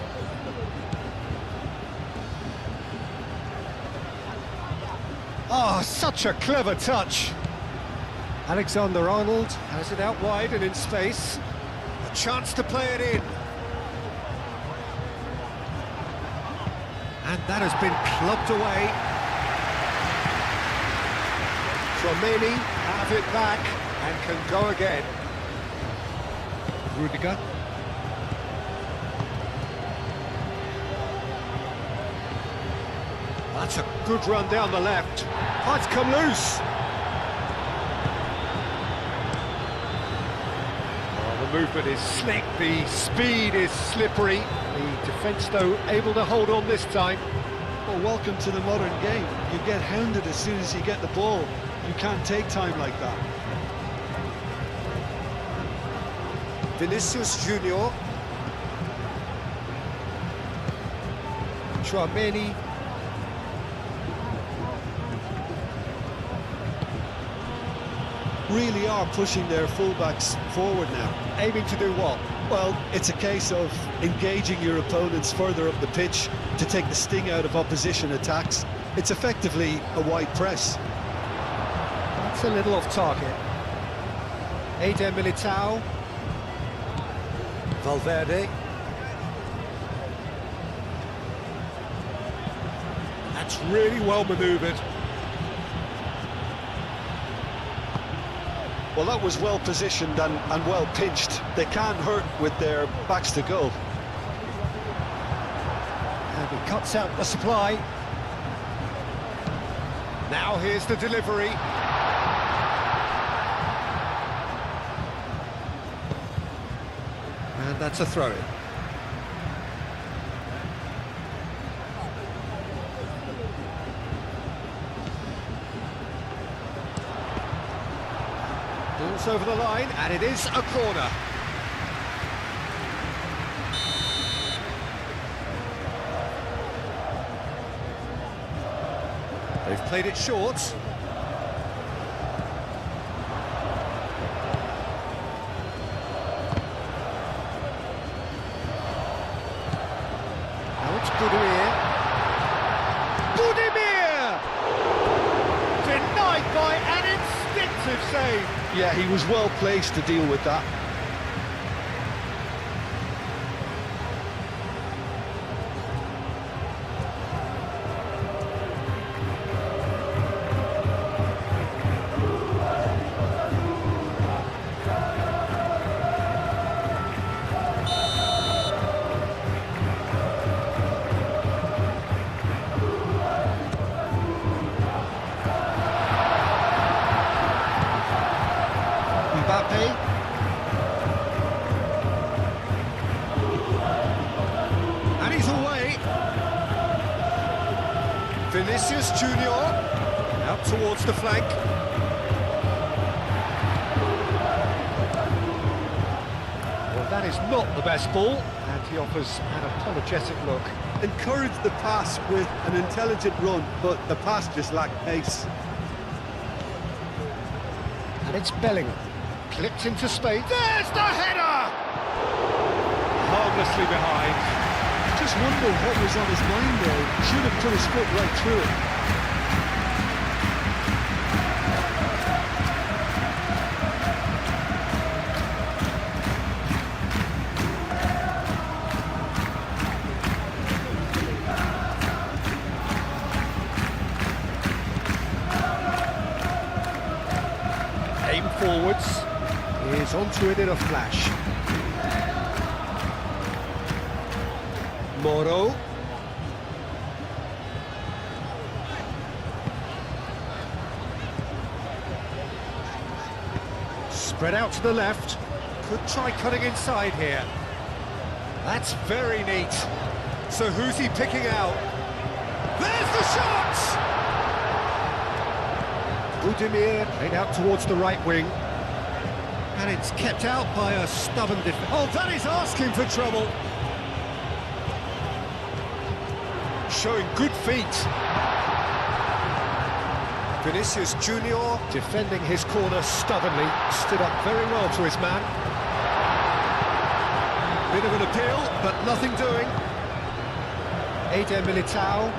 Oh, such a clever touch. Alexander-Arnold has it out wide and in space. A chance to play it in. And that has been clubbed away. Tchouaméni have it back and can go again. Rudiger. That's a good run down the left. Oh, it's come loose. Oh, the movement is slick, the speed is slippery. The defence, though, able to hold on this time. Well, welcome to the modern game. You get hounded as soon as you get the ball. You can't take time like that. Vinicius Junior. Tchouameni. Really are pushing their fullbacks forward now. Aiming to do what? Well, it's a case of engaging your opponents further up the pitch to take the sting out of opposition attacks. It's effectively a wide press. That's a little off target. Eder Militao. Valverde. That's really well manoeuvred. Well, that was well positioned and well pinched. They can't hurt with their backs to goal. And he cuts out the supply. Now here's the delivery. And that's a throw-in. Ball's over the line, and it is a corner. They've played it short. Now it's Budimir. Budimir! Denied by an instinctive save. Yeah, he was well placed to deal with that. Mbappe. And he's away. Vinicius Junior out towards the flank. Well, that is not the best ball, and he offers an apologetic look. Encouraged the pass with an intelligent run, but the pass just lacked pace. And it's Bellingham. Clipped into space. There's the header! Harmlessly behind. Just wonder what was on his mind there. Should have put his foot right through it. Aim forwards. Is onto it in a flash. Moro. Spread out to the left. Could try cutting inside here. That's very neat. So who's he picking out? There's the shot! Budimir played out towards the right wing. And it's kept out by a stubborn defender. Oh, that is asking for trouble. Showing good feet. Vinicius Junior defending his corner stubbornly. Stood up very well to his man. Bit of an appeal, but nothing doing. Eder Militao.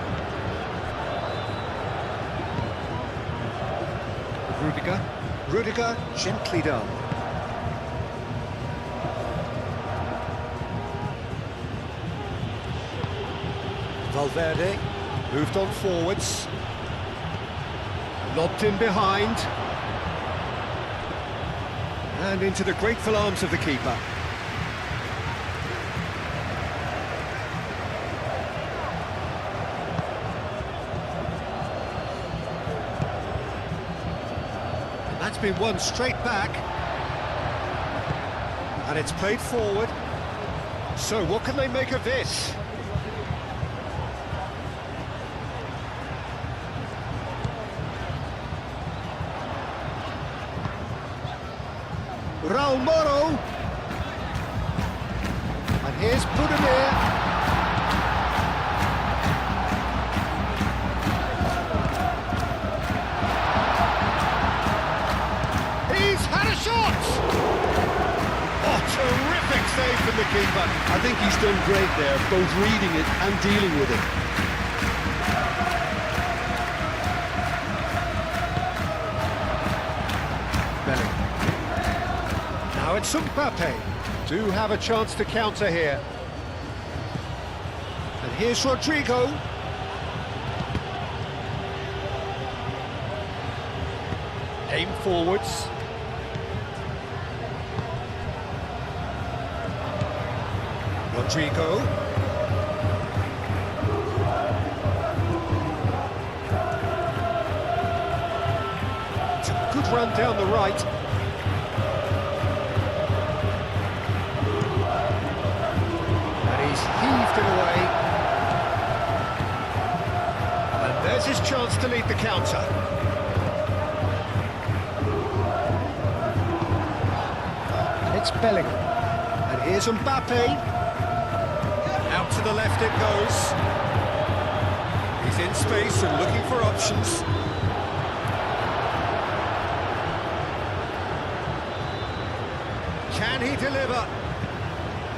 Rudiger, gently done. Valverde moved on forwards. Lobbed in behind. And into the grateful arms of the keeper. That's been won straight back. And it's played forward. So what can they make of this? Raul Moro. And here's Budimir. He's had a shot! Oh, terrific save from the keeper. I think he's done great there, both reading it and dealing with it. Now it's Mbappe. Do have a chance to counter here. And here's Rodrigo. Aim forwards. Rodrigo. It's a good run down the right. Heaved it away. And there's his chance to lead the counter. It's Bellingham. And here's Mbappe. Out to the left it goes. He's in space and looking for options. Can he deliver?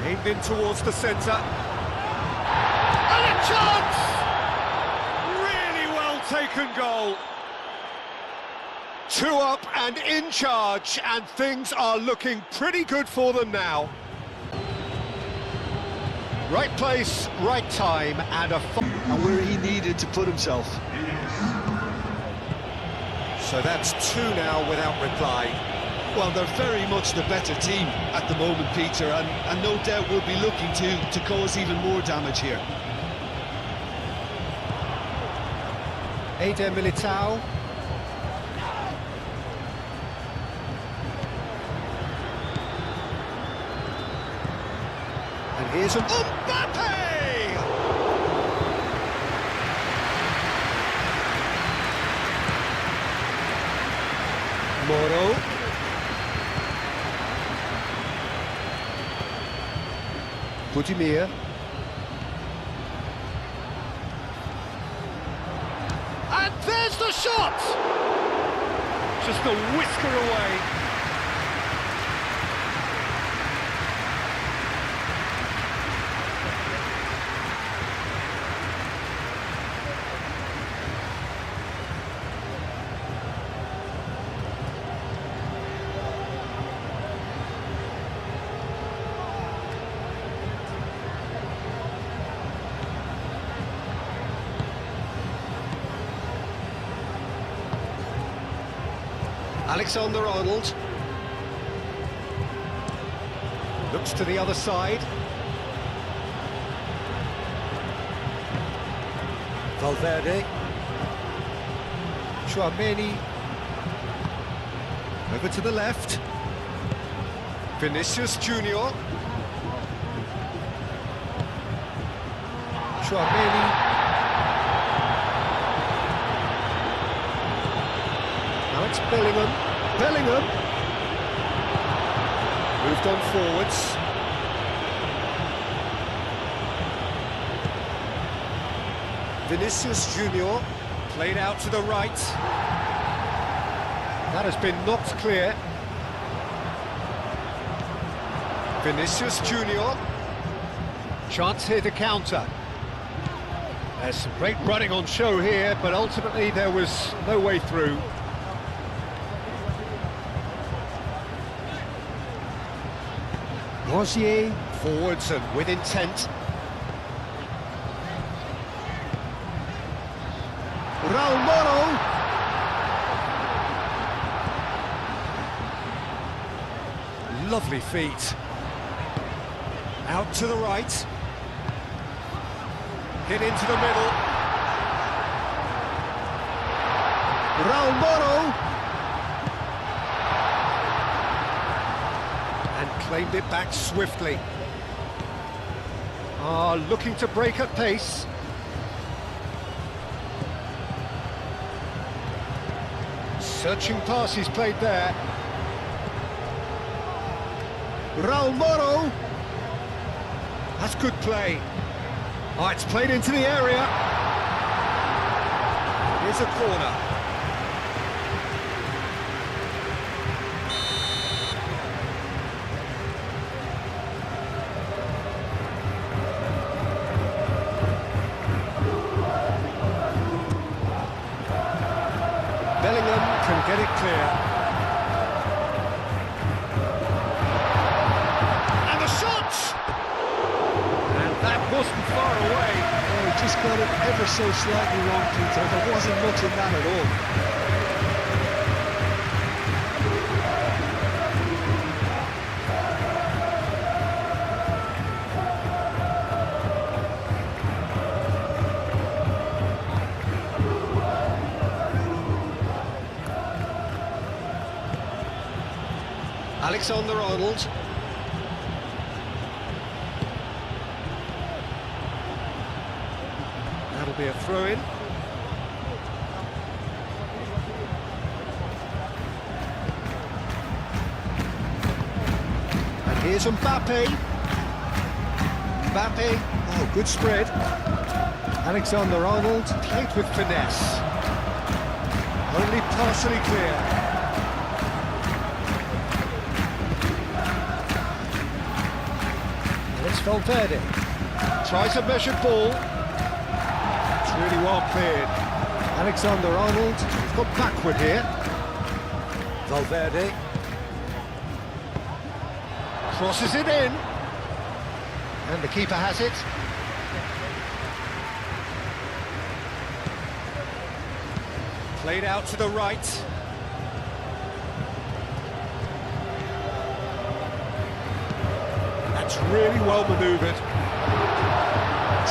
Aimed in towards the centre. And a chance! Really well taken goal. 2 up and in charge, and things are looking pretty good for them now. Right place, right time, and And where he needed to put himself. So that's 2 now without reply. Well, they're very much the better team at the moment, Peter, and no doubt will be looking to cause even more damage here. Eder Militao. And here's Mbappe! Moro. Budimir. And there's the shot! Just a whisker away. Alexander-Arnold looks to the other side. Valverde. Tchouaméni. Over to the left. Vinicius Junior. Tchouaméni. Now it's Bellingham. Bellingham moved on forwards. Vinicius Junior played out to the right. That has been knocked clear. Vinicius Junior. Chance here to counter. There's some great running on show here, but ultimately there was no way through. Rosier, forwards and with intent. Raul Moro. Lovely feet. Out to the right. Hit into the middle. Raul Moro. Claimed it back swiftly. Looking to break at pace. Searching pass he's played there. Raul Moro. That's good play. It's played into the area. Here's a corner. Bellingham can get it clear. And the shot! And that wasn't far away. Oh, he just got it ever so slightly wrong, Peter. There wasn't much in that at all. Alexander-Arnold. That'll be a throw-in. And here's Mbappe. Mbappe, oh, good spread. Alexander-Arnold played with finesse. Only partially clear. It's Valverde. Tries a measured ball. It's really well cleared. Alexander-Arnold has got backward here. Valverde. Crosses it in. And the keeper has it. Played out to the right. That's really well manoeuvred.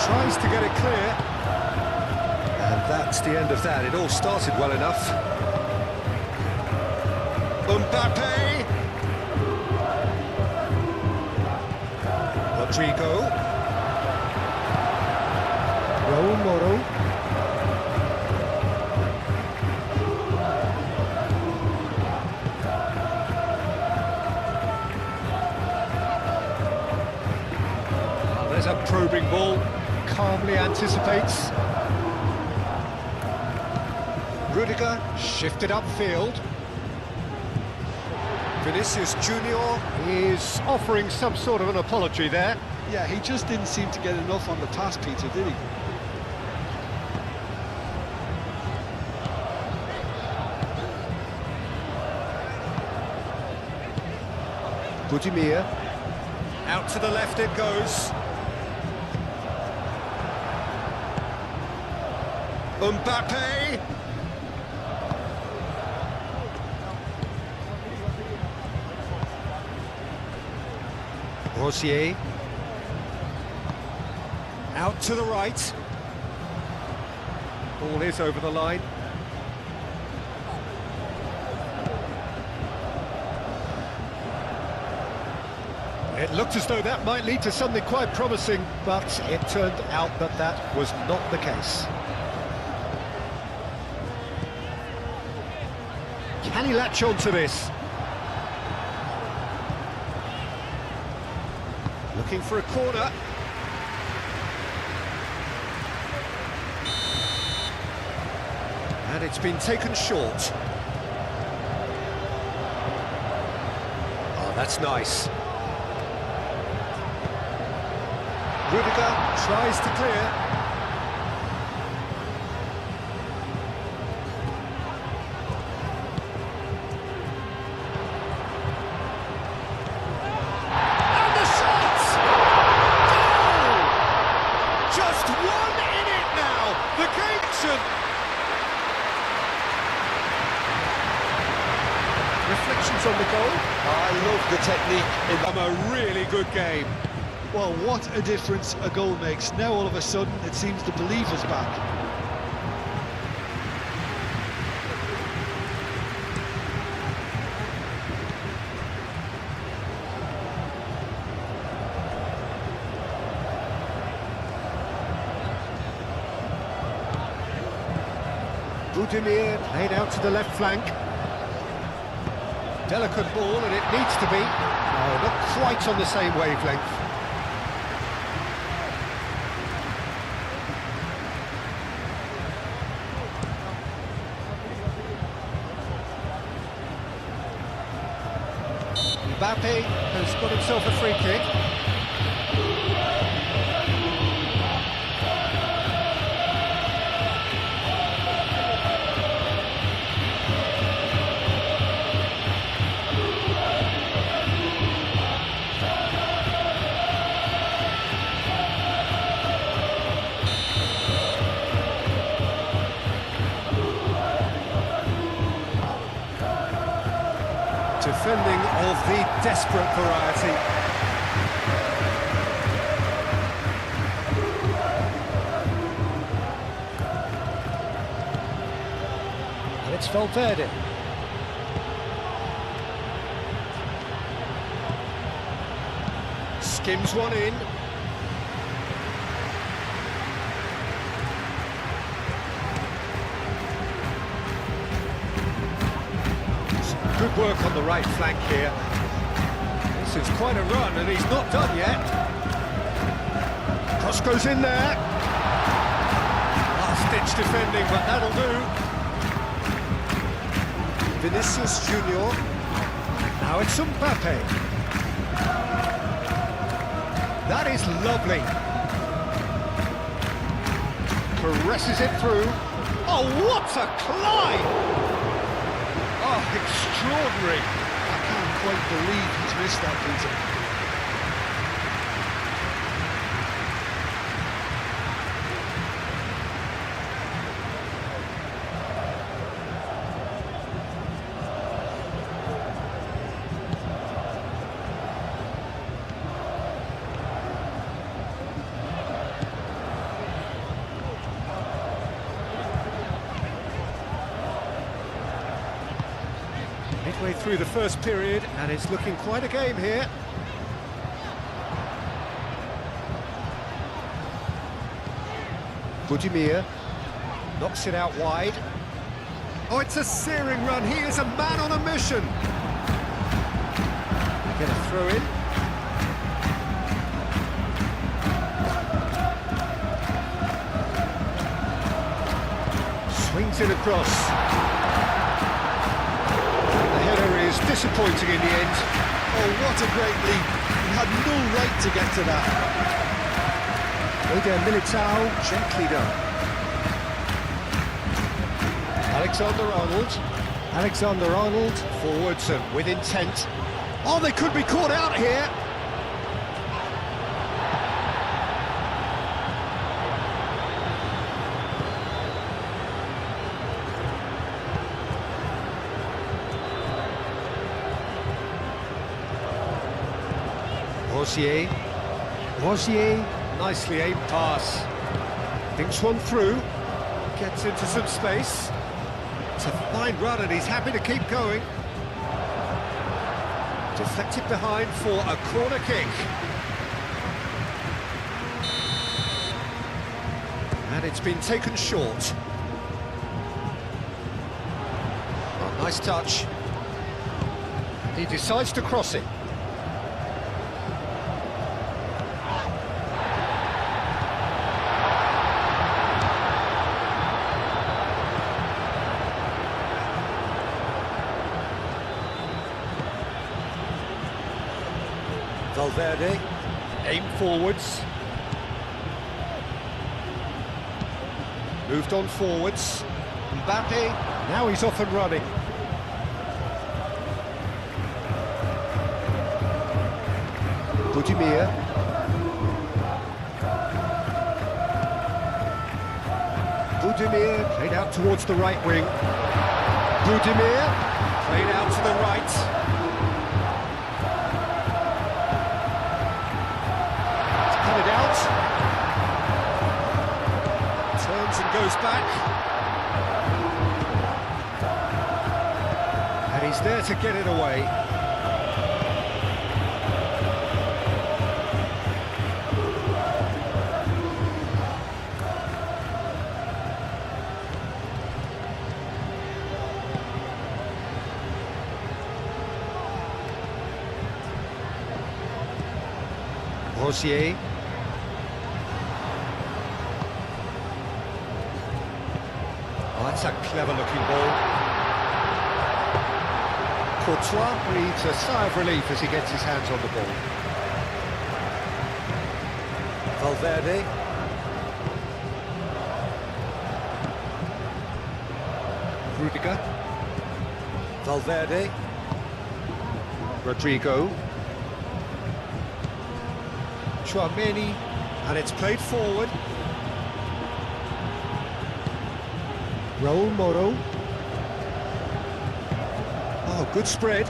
Tries to get it clear. And that's the end of that. It all started well enough. Mbappe. Rodrigo. Raul Moro. There's a probing ball, calmly anticipates. Rudiger shifted upfield. Vinicius Junior is offering some sort of an apology there. Yeah, he just didn't seem to get enough on the pass, Peter, did he? Budimir. Out to the left it goes. Mbappe. Rosier. Out to the right. Ball is over the line. It looked as though that might lead to something quite promising, but it turned out that that was not the case. Can he latch on to this? Looking for a corner. And it's been taken short. Oh, that's nice. Rudiger tries to clear. And the shot! Goal! Just one in it now. The game should... Reflections on the goal. I love the technique in A really good game. Well, what a difference a goal makes. Now all of a sudden it seems the belief is back. Budimir played out to the left flank. Delicate ball, and it needs to be. No, not quite on the same wavelength. Mbappe has got himself a free kick. Defending of the desperate variety. And it's Valverde. Skims one in. Good work on the right flank here. This is quite a run, and he's not done yet. Cross goes in there. Last-ditch defending, but that'll do. Vinicius Junior. Now it's Mbappe. That is lovely. Caresses it through. Oh, what a climb! Oh, extraordinary. I can't quite believe he's missed that, Peter. Midway through the first period, and it's looking quite a game here. Budimir knocks it out wide. Oh, it's a searing run. He is a man on a mission. Get a throw in. Swings it across. Disappointing in the end. Oh, what a great leap. He had no right to get to that. Eder Militao, gently done. Alexander-Arnold. Alexander-Arnold, forwards and with intent. Oh, they could be caught out here. Rosier, nicely aimed pass. Thinks one through, gets into some space. It's a fine run and he's happy to keep going. Deflected behind for a corner kick. And it's been taken short. Oh, nice touch. He decides to cross it. Valverde, aim forwards. Moved on forwards. Mbappe, now he's off and running. Budimir. Budimir, played out towards the right wing. Budimir, played out to the right. And goes back, and he's there to get it away. Rosier. Oh, that's a clever-looking ball. Courtois breathes a sigh of relief as he gets his hands on the ball. Valverde. Rudiger. Valverde. Rodrigo. Tchouaméni. And it's played forward. Raul Moro. Oh, good spread.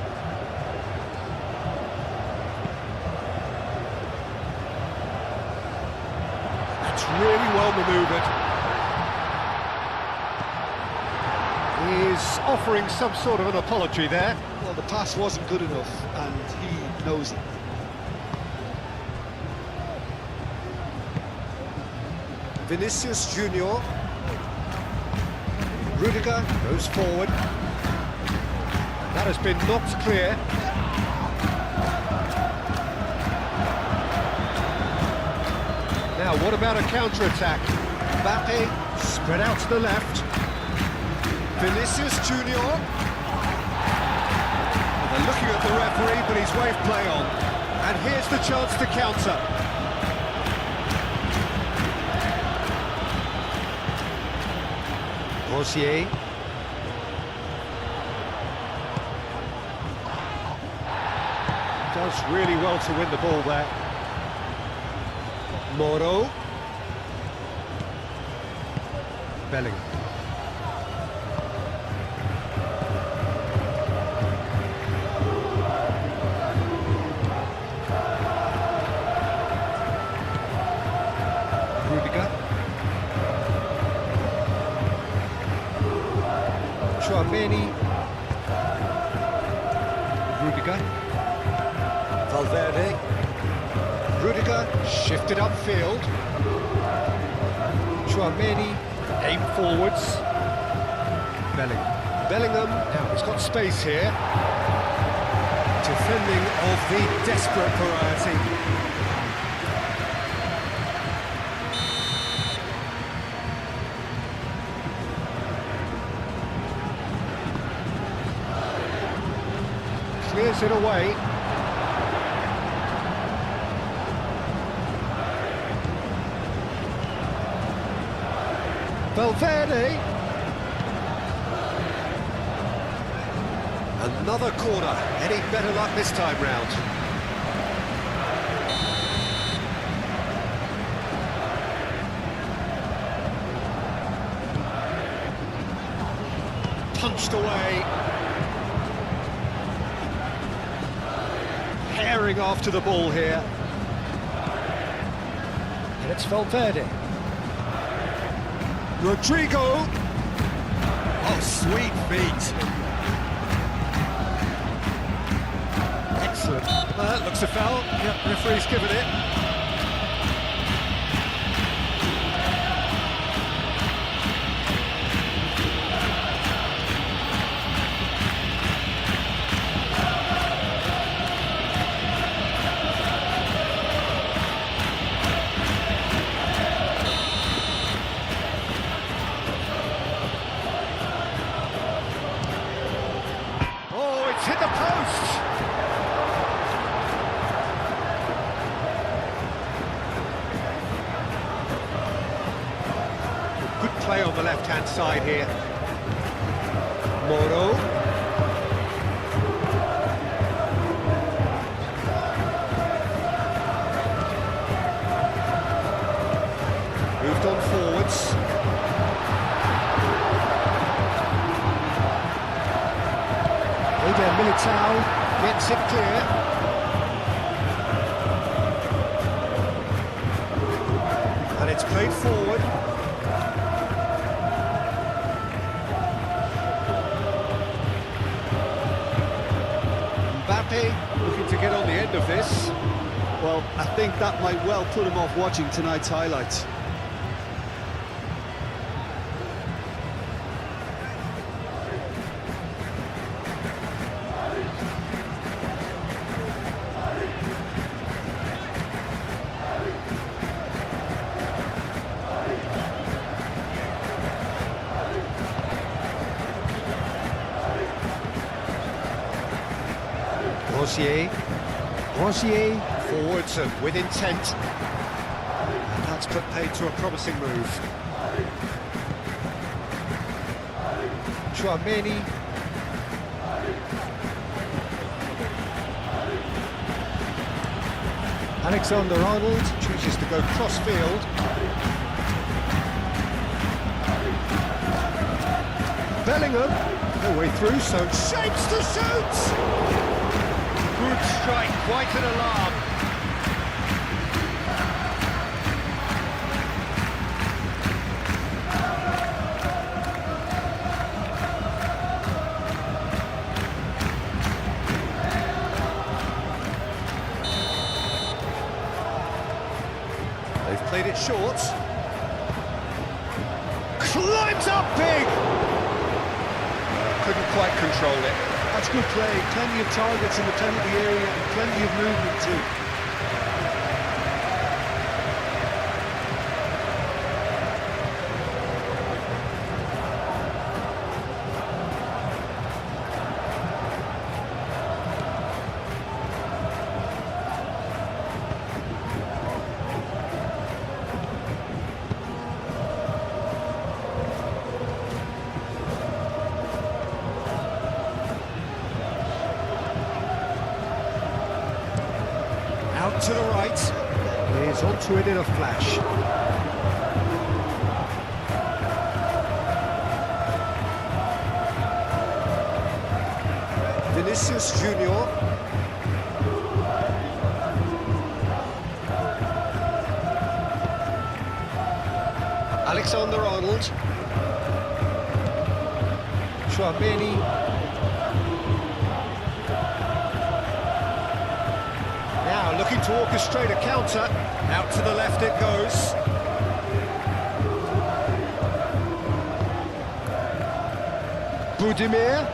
That's really well manoeuvred. He's offering some sort of an apology there. Well, the pass wasn't good enough, and he knows it. Vinicius Junior. Rudiger goes forward. That has been knocked clear. Now, what about a counter-attack? Mbappe spread out to the left. Vinicius Junior. Well, they're looking at the referee, but he's waved play on. And here's the chance to counter. Rosier. Does really well to win the ball there. Moro. Bellingham. Rudiger. Tchouaméni. Rudiger. Valverde. Rudiger shifted upfield. Tchouaméni aim forwards. Bellingham. Bellingham, now he's got space here. Defending of the desperate variety. Clears it away. Valverde. Another corner. Any better luck this time round? Punched away. Herring after the ball here. And it's Valverde. Rodrigo. Oh, sweet feet. Excellent. That looks a foul. Yep, referee's given it. Hit the post! Good play on the left-hand side here. Moro. Moved on forwards. Militao gets it clear. And it's played forward. Mbappe looking to get on the end of this. Well, I think that might well put him off watching tonight's highlights. Rosier forwards and with intent. And that's put paid to a promising move. Chouameni. Alexander-Arnold chooses to go cross-field. Bellingham, no way through, so shapes to shoot! Good strike, quite an alarm. They've played it short. Climbs up big! Couldn't quite control it. That's good play. Plenty of targets in the penalty area and plenty of movement too. Out to the right. He's onto it in a flash. Vinicius Junior. Alexander-Arnold. Chouameni. Now looking to orchestrate a counter. Out to the left it goes. Budimir.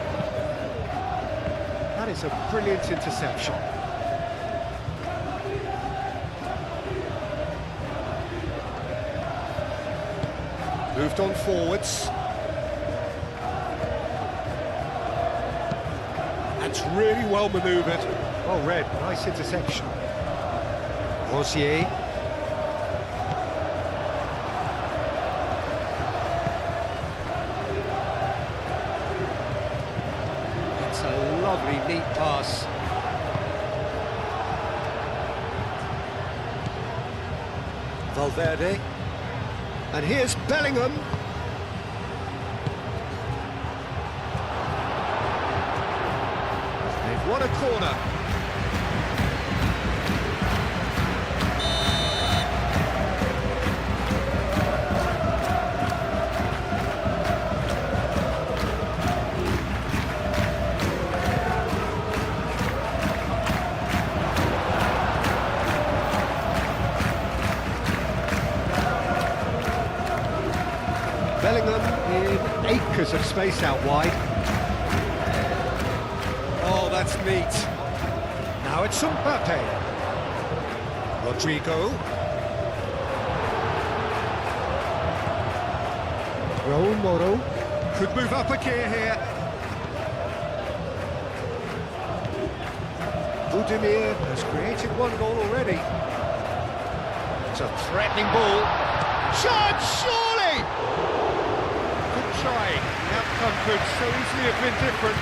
That is a brilliant interception. Moved on forwards. That's really well manoeuvred. Well read, nice interception. Rosier. It's a lovely, neat pass. Valverde. And here's Bellingham. They've won a corner. Bellingham in acres of space out wide. Oh, that's neat. Now it's Mbappe. Rodrigo. Raul Moro. Could move up a gear here. Budimir has created one goal already. It's a threatening ball. Chance, surely! Trying. The outcome could so easily have been different.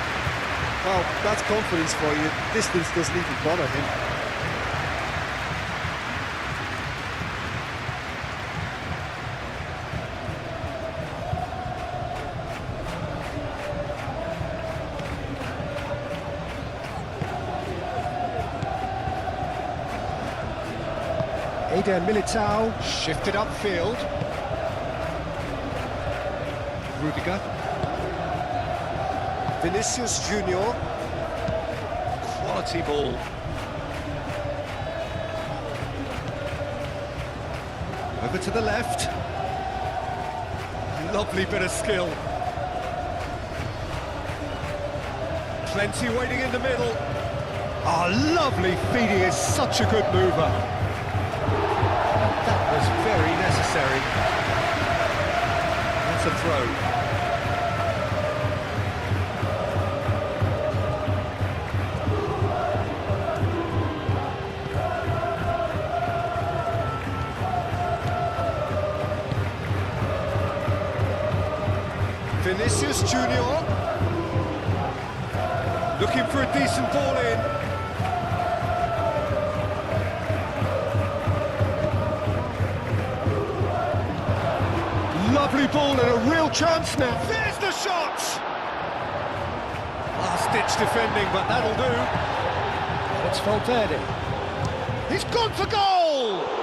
Well, that's confidence for you. Distance doesn't even bother him. Eder Militao shifted upfield. Rudiger. Vinicius Junior. Quality ball. Over to the left. Lovely bit of skill. Plenty waiting in the middle. Oh, lovely feeding is such a good mover. That was very necessary. That's a throw. Vinicius Junior. Looking for a decent ball in. Lovely ball and a real chance now. There's the shot! Last-ditch defending, but that'll do. It's Valverde. He's gone for goal!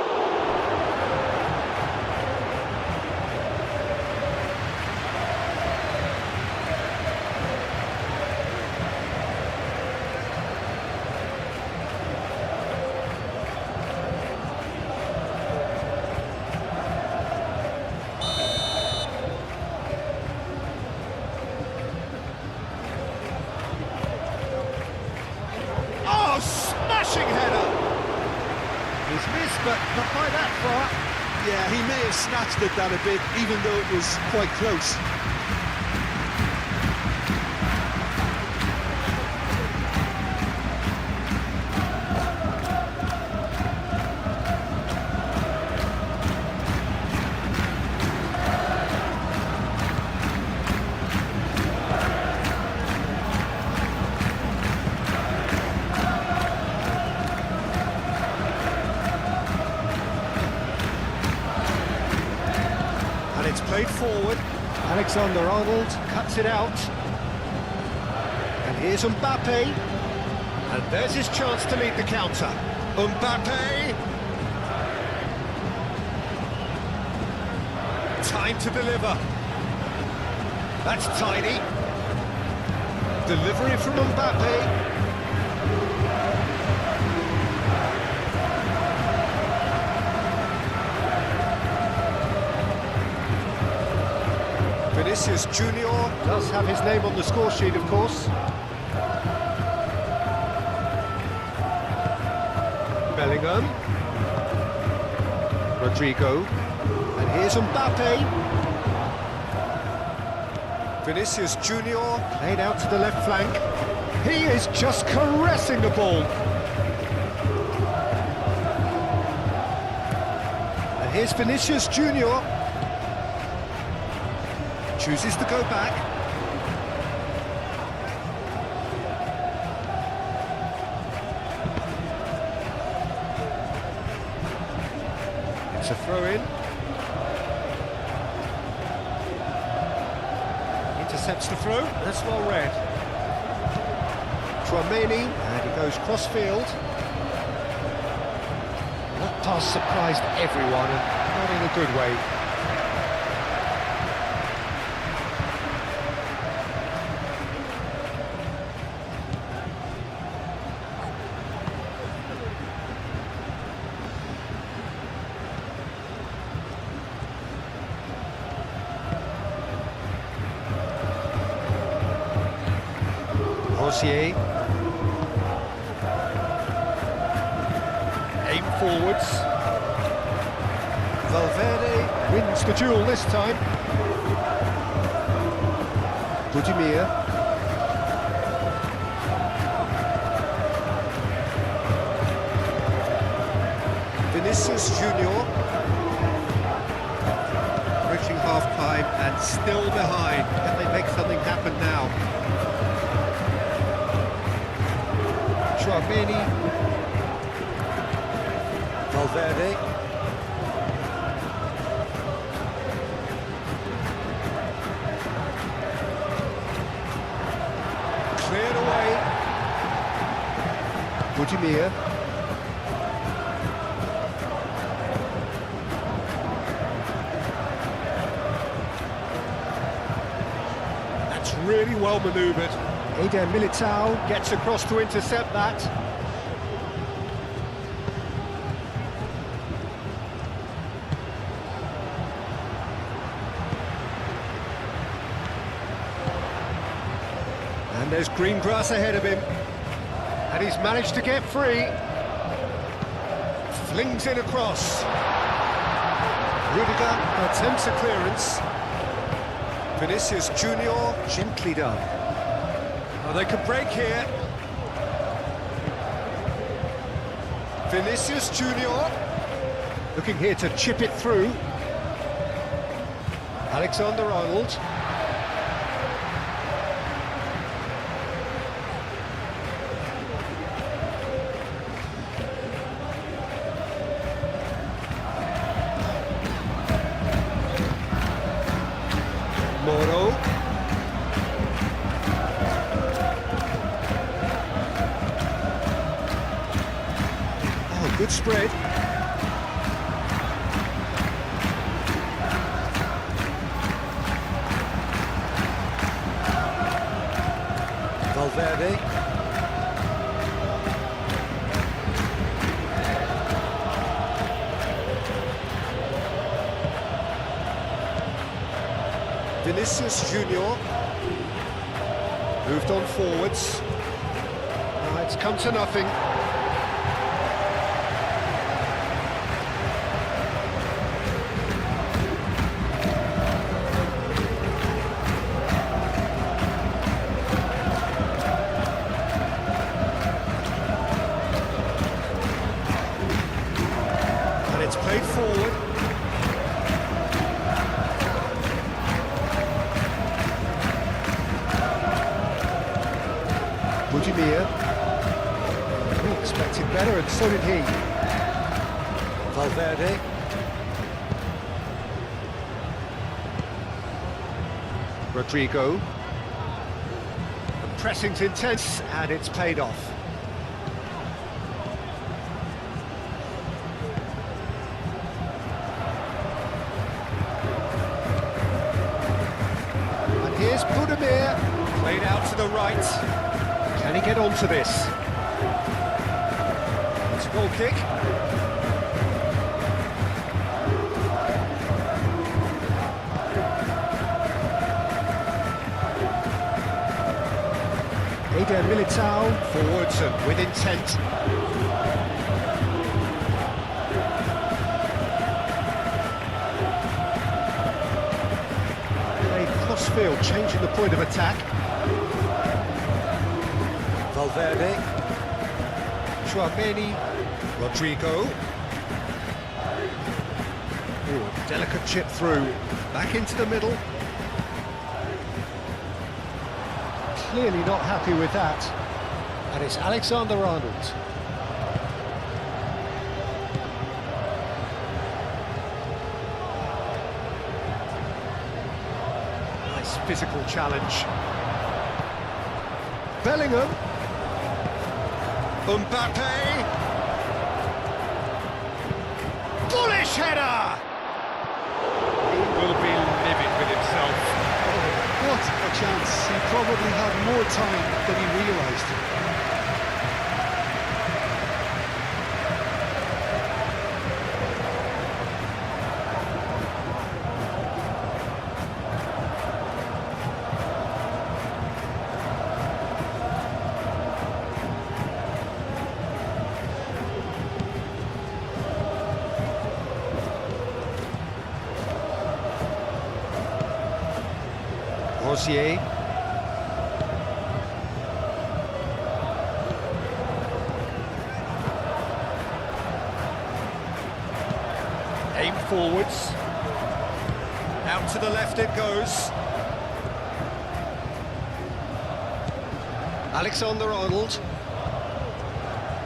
Oh, smashing header! He's missed, but not by that far. Yeah, he may have snatched at that a bit, even though it was quite close. And it's played forward. Alexander-Arnold cuts it out. And here's Mbappe. And there's his chance to lead the counter. Mbappe. Time to deliver. That's tidy. Delivery from Mbappe. Vinicius Junior does have his name on the score sheet, of course. Bellingham. Rodrigo. And here's Mbappe. Vinicius Junior laid out to the left flank. He is just caressing the ball. And here's Vinicius Junior. Chooses to go back. It's a throw-in. Intercepts the throw. That's well read. Tchouaméni, and he goes cross-field. That pass surprised everyone, and not in a good way. Rosier. Aim forwards. Valverde wins the duel this time. Budimir. Vinicius Junior. Reaching half-time and still behind. Can they make something happen now? Tchouaméni. Valverde. Cleared away. Budimir. That's really well manoeuvred. Eder Militao gets across to intercept that. And there's green grass ahead of him. And he's managed to get free. Flings it across. Rudiger attempts a clearance. Vinicius Junior, gently done. Oh, they could break here. Vinicius Junior looking here to chip it through. Alexander-Arnold. good spread. Valverde. Vinicius Junior. Moved on forwards. It's come to nothing. And it's played forward. Budimir. We expected better, and so did he. Valverde. Rodrigo. The pressing's intense, and it's paid off. And here's Budimir. Played out to the right. Can he get onto this? It's a goal kick. Eder Militao forwards and with intent. Played cross-field, changing the point of attack. Valverde, Chouameni, Rodrigo. Ooh, a delicate chip through, back into the middle. Clearly not happy with that. And it's Alexander-Arnold. Nice physical challenge. Bellingham. Mbappe! Bullish header! He will be livid with himself. Oh, what a chance. He probably had more time than he realised. Rosier. Aim forwards. Out to the left it goes. Alexander-Arnold.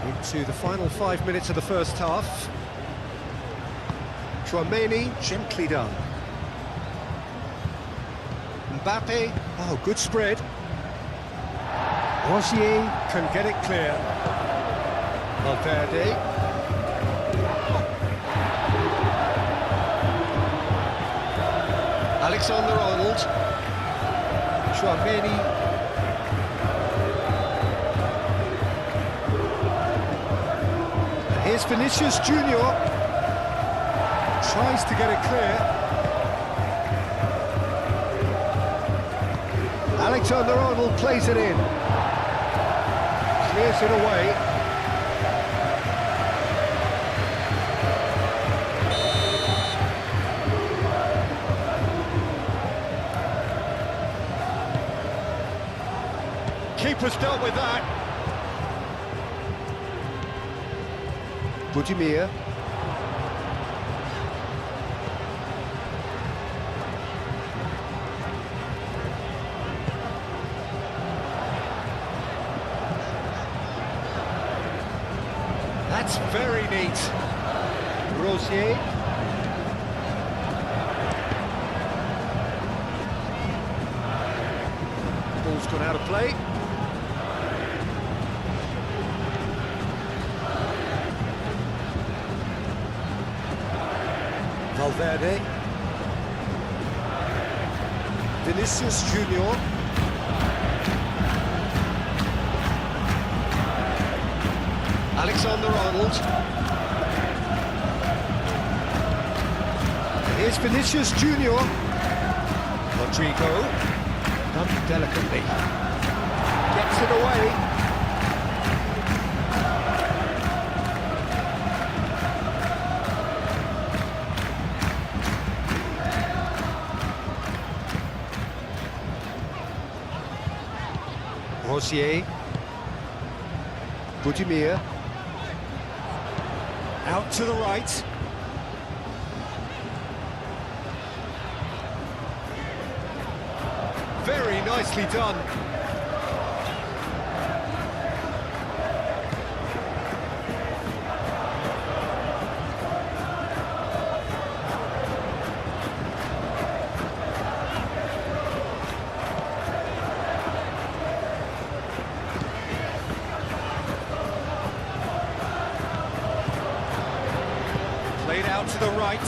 Into the final 5 minutes of the first half. Chouameni, gently done. Mbappe, oh, good spread. Rosier can get it clear. Valverde. Alexander-Arnold. Chouameni. And here's Vinicius Junior. Tries to get it clear. Alexander-Arnold plays it in. Clears it away. Keeper's dealt with that. Budimir. That's very neat. Rosier. Ball's gone out of play. Valverde. Vinicius Junior. Alexander-Arnold. Here's Vinicius Junior. Rodrigo. Done delicately. Gets it away. Rosier. Budimir. Out to the right. Very nicely done. Played out to the right.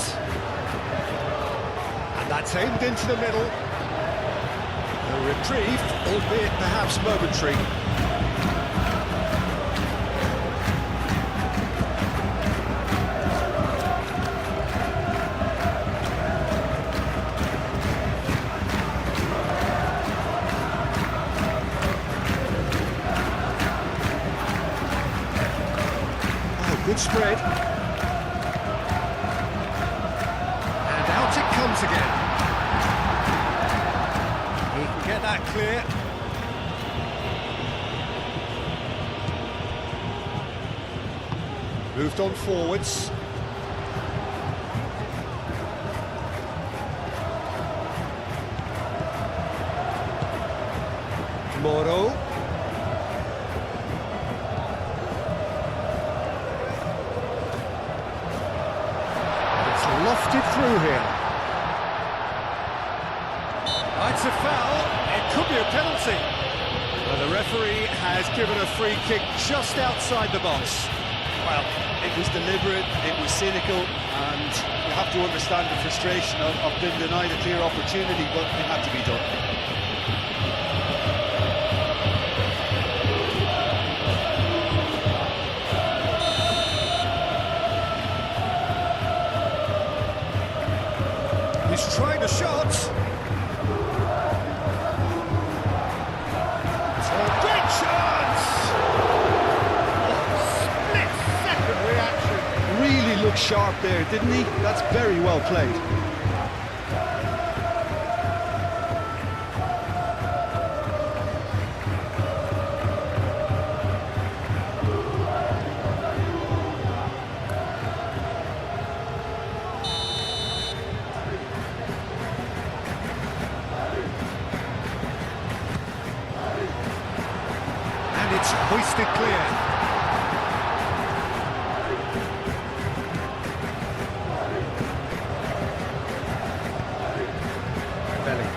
And that's aimed into the middle. A reprieve, albeit perhaps momentary. Oh, good spread. And out it comes again. He can get that clear. Moved on forwards. Moro. It's lofted through here. It's a foul, it could be a penalty. Well, the referee has given a free kick just outside the box. Well, it was deliberate, it was cynical, and you have to understand the frustration of being denied a clear opportunity, but it had to be done. He's trying a shot. It's a great chance! Split-second reaction. Really looked sharp there, didn't he? That's very well played. It's hoisted clear. Belly.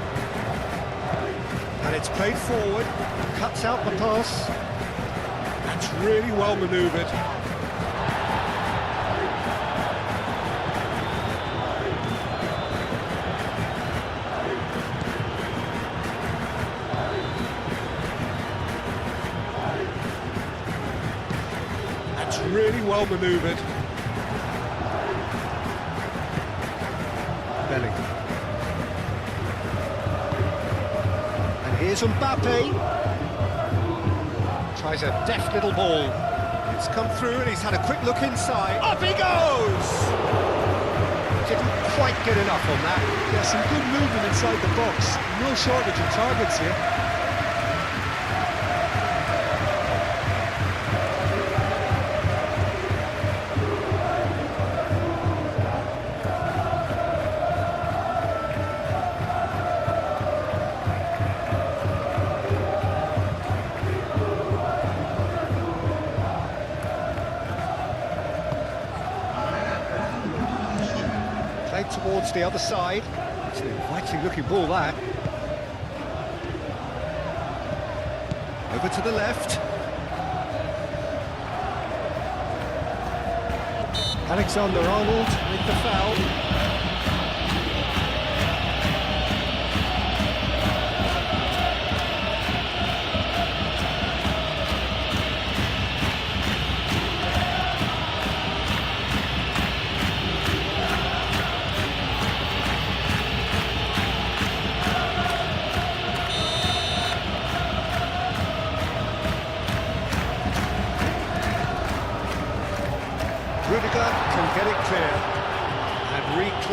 And it's played forward, cuts out the pass. That's really well manoeuvred. Really well manoeuvred. Belly. And here's Mbappe. Tries a deft little ball. It's come through and he's had a quick look inside. Up he goes! Didn't quite get enough on that. Yeah, some good movement inside the box. No shortage of targets here. Played towards the other side. It's an inviting looking ball, that. Over to the left. Alexander-Arnold with the foul.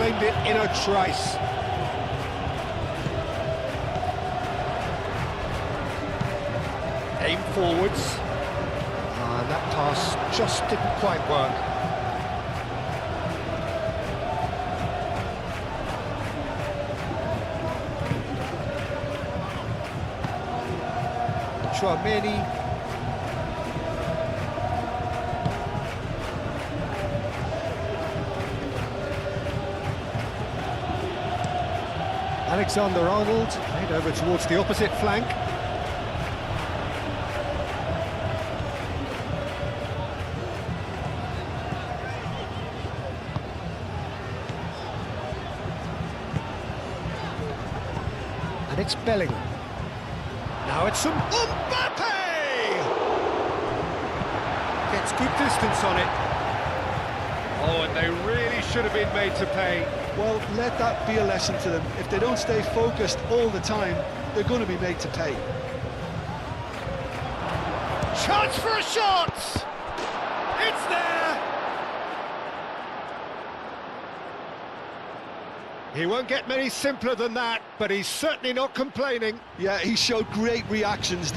claimed it in a trice. Aim forwards. That pass just didn't quite work. Chouameni. Alexander-Arnold played over towards the opposite flank. And it's Bellingham. Now it's some Mbappe! Gets good distance on it. Oh, and they really should have been made to pay. Well, let that be a lesson to them. If they don't stay focused all the time, they're going to be made to pay. Chance for a shot! It's there! He won't get many simpler than that, but he's certainly not complaining. Yeah, he showed great reactions.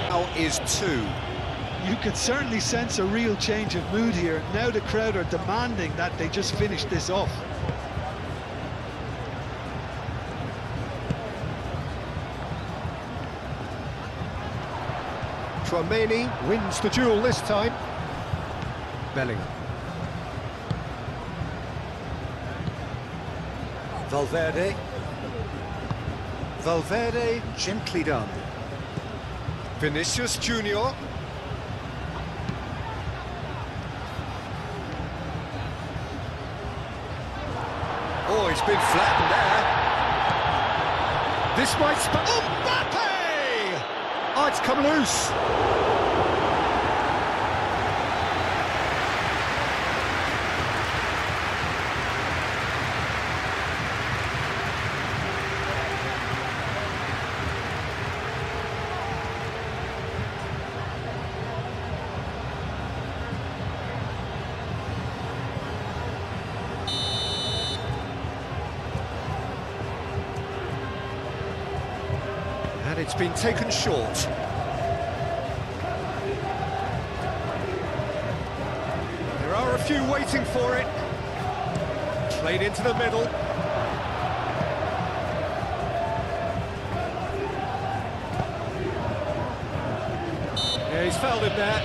Now is 2. You could certainly sense a real change of mood here. Now the crowd are demanding that they just finish this off. Chouameni wins the duel this time. Bellingham. Valverde. Valverde gently done. Vinicius Junior. Oh, he's been flattened there. This might Mbappe! Oh, it's come loose. And it's been taken short. There are a few waiting for it. Played into the middle. Yeah, he's fouled him there.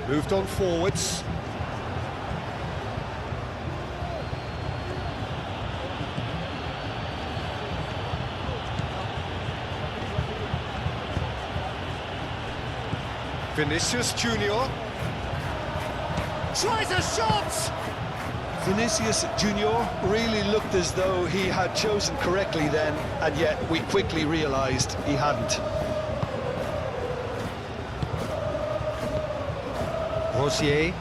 Moved on forwards. Vinicius Junior tries a shot! Vinicius Junior really looked as though he had chosen correctly then, and yet we quickly realised he hadn't. Rosier.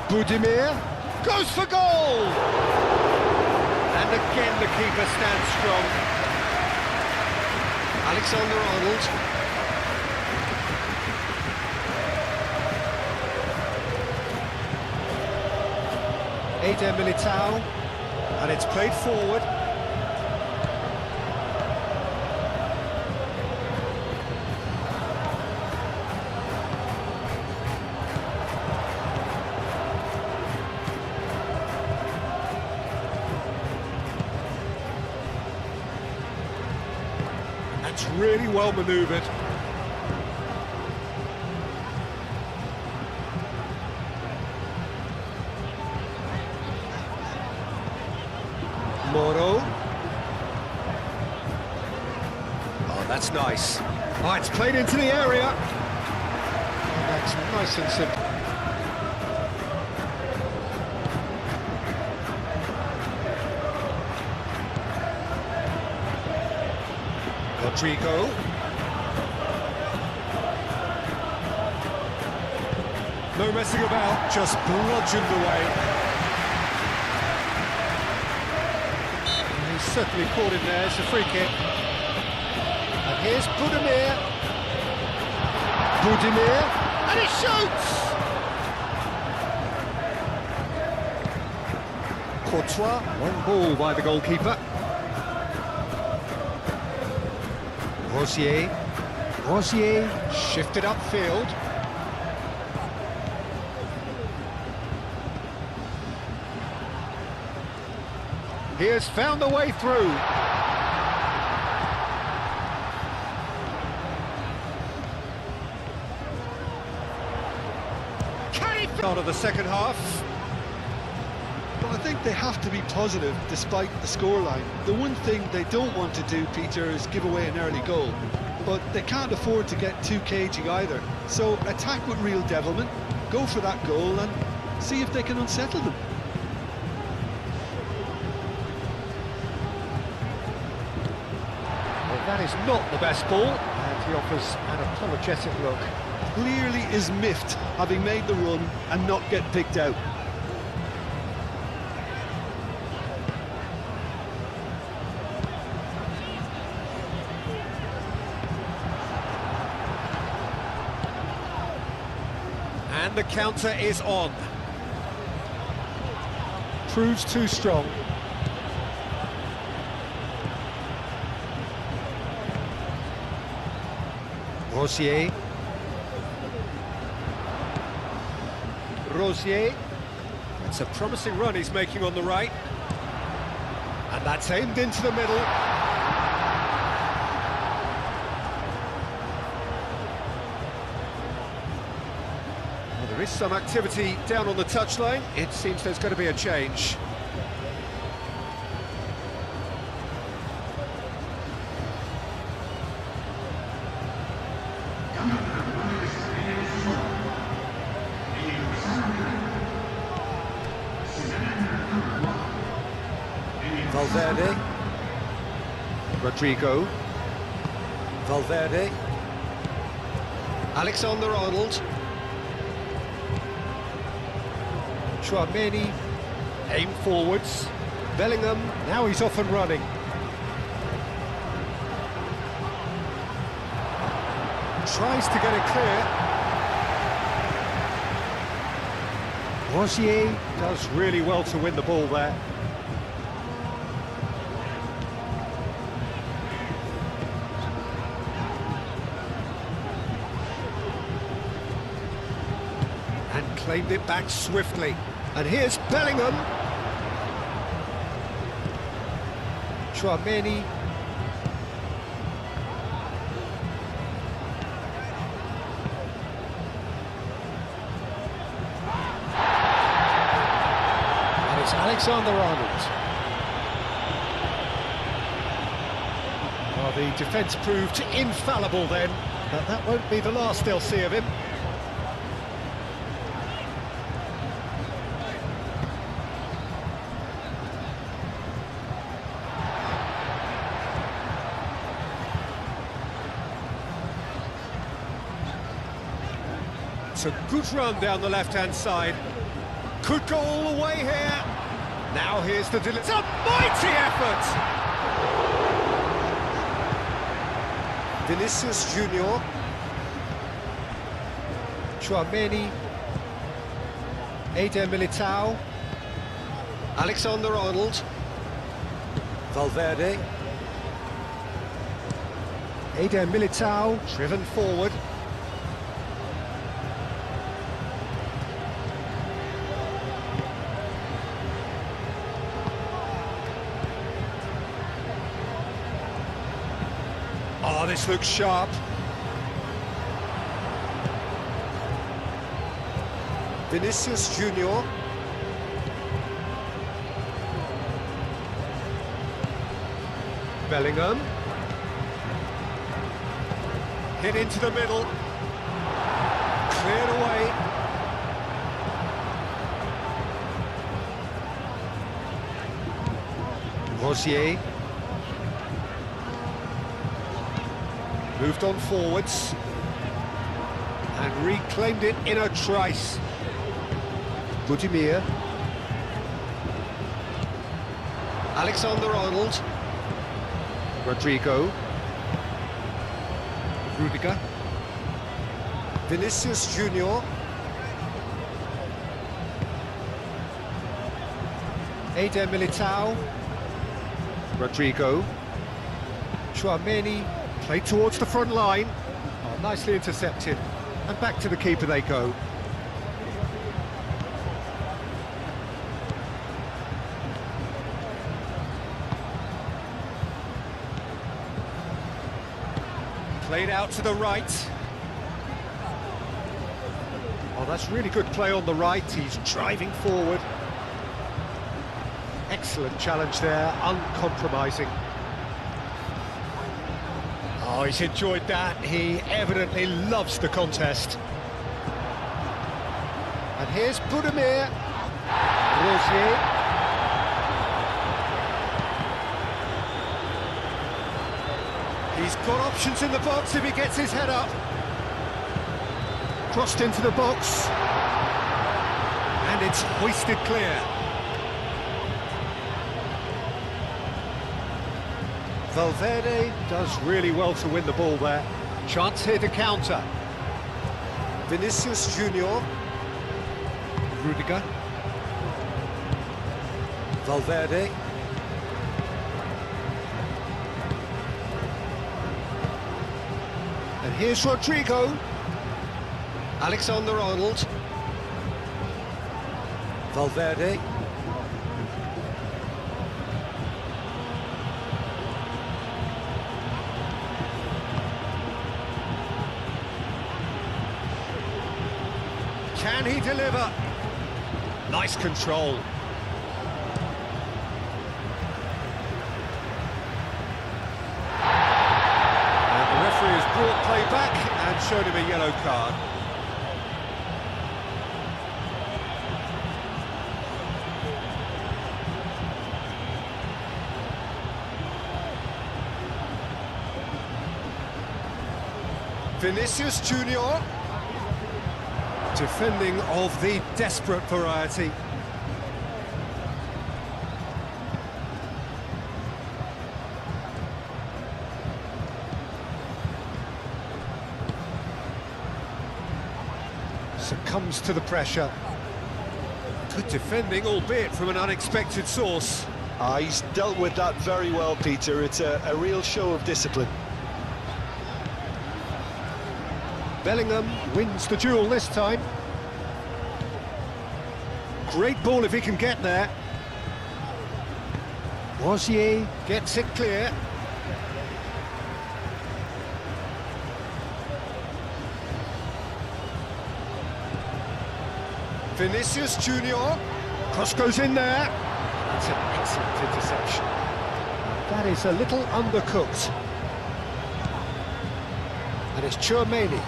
Budimir goes for goal! And again the keeper stands strong. Alexander-Arnold. Eder Militao. And it's played forward. That's really well manoeuvred. Moro. Oh, that's nice. Oh, it's played into the area. And that's nice and simple. Rodrigo. No messing about, just bludgeoned away. And he's certainly caught in there, it's a free kick. And here's Budimir. Budimir, and he shoots! Courtois, one ball by the goalkeeper. Rosier. Rosier shifted upfield. He has found the way through. Can he out of the second half? Well, I think they have to be positive despite the scoreline. The one thing they don't want to do, Peter, is give away an early goal. But they can't afford to get too cagey either. So attack with real devilment, go for that goal and see if they can unsettle them. That is not the best ball, and he offers an apologetic look. Clearly is miffed having made the run and not get picked out. And the counter is on. Proves too strong. Rosier. Rosier. It's a promising run he's making on the right. And that's aimed into the middle. Well, there is some activity down on the touchline. It seems there's going to be a change. Valverde. Rodrigo. Valverde. Alexander-Arnold. Chouameni. Aim forwards. Bellingham. Now he's off and running. Tries to get it clear. Rosier does really well to win the ball there. And claimed it back swiftly. And here's Bellingham. Chouameni. And it's Alexander-Arnold. Well, the defence proved infallible then, but that won't be the last they'll see of him. It's a good run down the left-hand side. Could go all the way here. Now here's the delivery. It's a mighty effort! Vinicius Junior. Chouameni. Eder Militao. Alexander-Arnold. Valverde. Eder Militao, driven forward. Oh, this looks sharp. Vinicius Junior. Bellingham. Hit into the middle. Cleared away. Rosier. Moved on forwards. And reclaimed it in a trice. Budimir. Alexander-Arnold. Rodrigo. Rudiger. Vinicius Junior. Eder Militao. Rodrigo. Tchouaméni. Played towards the front line. Oh, nicely intercepted. And back to the keeper they go. Played out to the right. Oh, that's really good play on the right. He's driving forward. Excellent challenge there, uncompromising. Oh, he's enjoyed that. He evidently loves the contest. And here's Budimir. Rosier. He's got options in the box if he gets his head up. Crossed into the box. And it's hoisted clear. Valverde does really well to win the ball there. Chance here to counter. Vinicius Junior. Rudiger. Valverde. And here's Rodrigo. Alexander-Arnold. Valverde. Can he deliver? Nice control. Brought play back and showed him a yellow card. Vinicius Junior, defending of the desperate variety. Succumbs to the pressure. Good defending, albeit from an unexpected source. He's dealt with that very well, Peter. It's a real show of discipline. Bellingham wins the duel this time. Great ball if he can get there. Rosier gets it clear. Vinicius Junior. Cross goes in there. That's an excellent interception. That is a little undercooked. And it's Tchouaméni.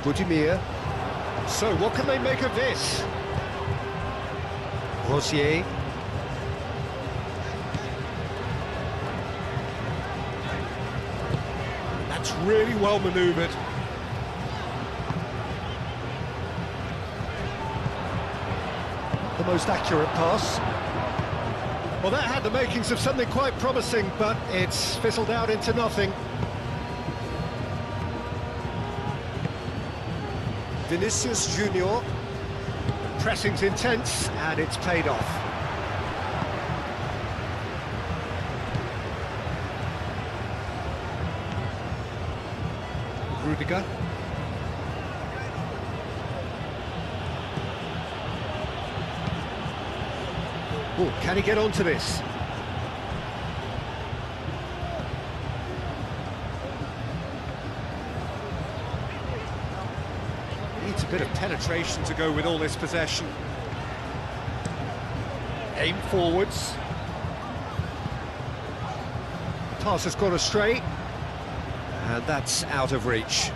Budimir. So what can they make of this? Rosier. That's really well manoeuvred. The most accurate pass. Well, that had the makings of something quite promising, but it's fizzled out into nothing. Vinicius Junior. Pressing's intense, and it's paid off. Rudiger. Oh, can he get onto this? Needs a bit of penetration to go with all this possession. Aim forwards. pass has gone astray. And that's out of reach.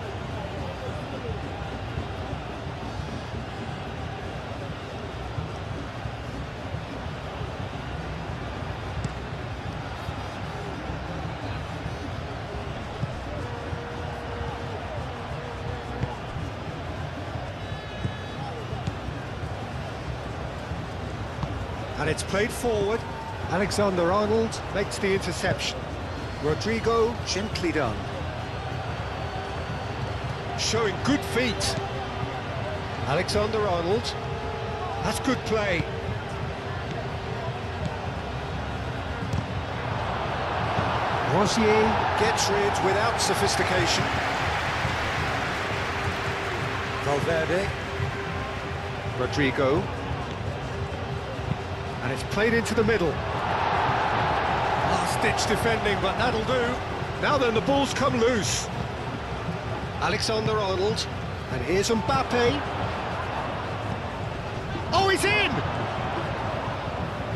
And it's played forward. Alexander-Arnold makes the interception. Rodrigo, gently done. Showing good feet. Alexander-Arnold. That's good play. Rosier gets rid without sophistication. Valverde. Rodrigo. And it's played into the middle. Last-ditch defending, but that'll do. Now then, the ball's come loose. Alexander-Arnold. And here's Mbappe. Oh, he's in!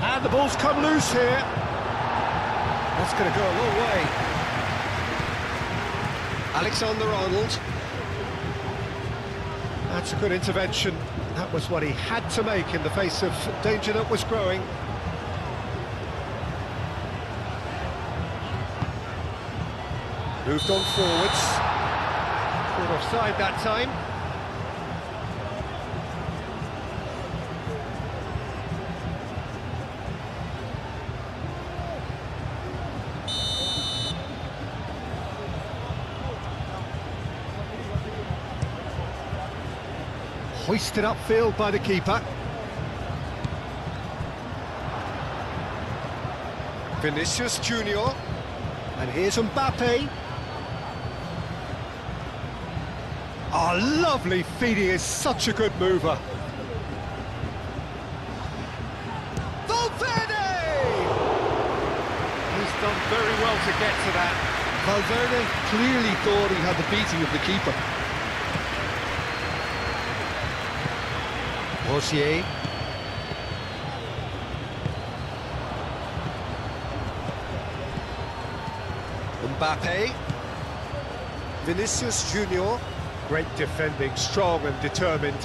And the ball's come loose here. That's going to go a long way. Alexander-Arnold. That's a good intervention. That was what he had to make in the face of danger that was growing. Moved on forwards. Caught offside that time. Hoisted upfield by the keeper. Vinicius Junior. And here's Mbappe. Oh, lovely feet, he is such a good mover. Valverde! He's done very well to get to that. Valverde clearly thought he had the beating of the keeper. Rosier. Mbappe. Vinicius Junior. Great defending, strong and determined.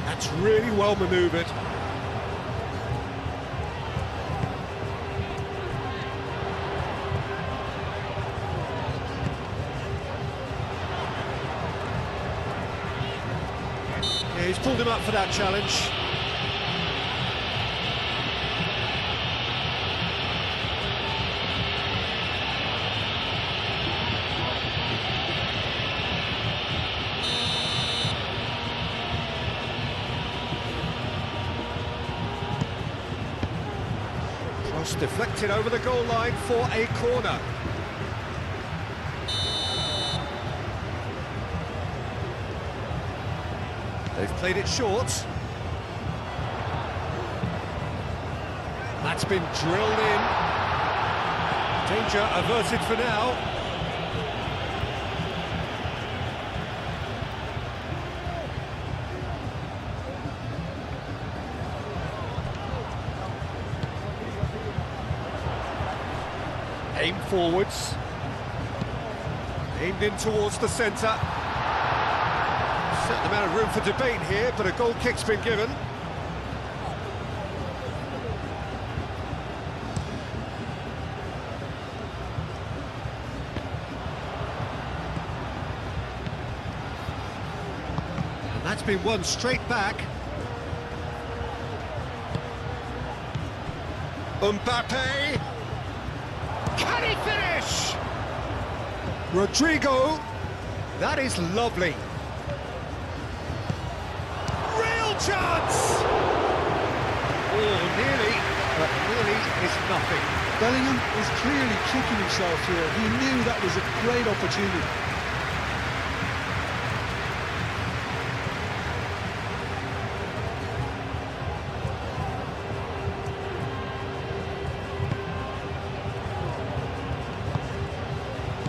That's really well manoeuvred. Yeah, he's pulled him up for that challenge. Cross deflected over the goal line for a corner. They've played it short. That's been drilled in. Danger averted for now. Aimed forwards. Aimed in towards the centre. Certain amount of room for debate here, but a goal kick's been given. And that's been won straight back. Mbappe! Can he finish? Rodrigo! That is lovely. Chance! Oh, nearly, but nearly is nothing. Bellingham is clearly kicking himself here. He knew that was a great opportunity.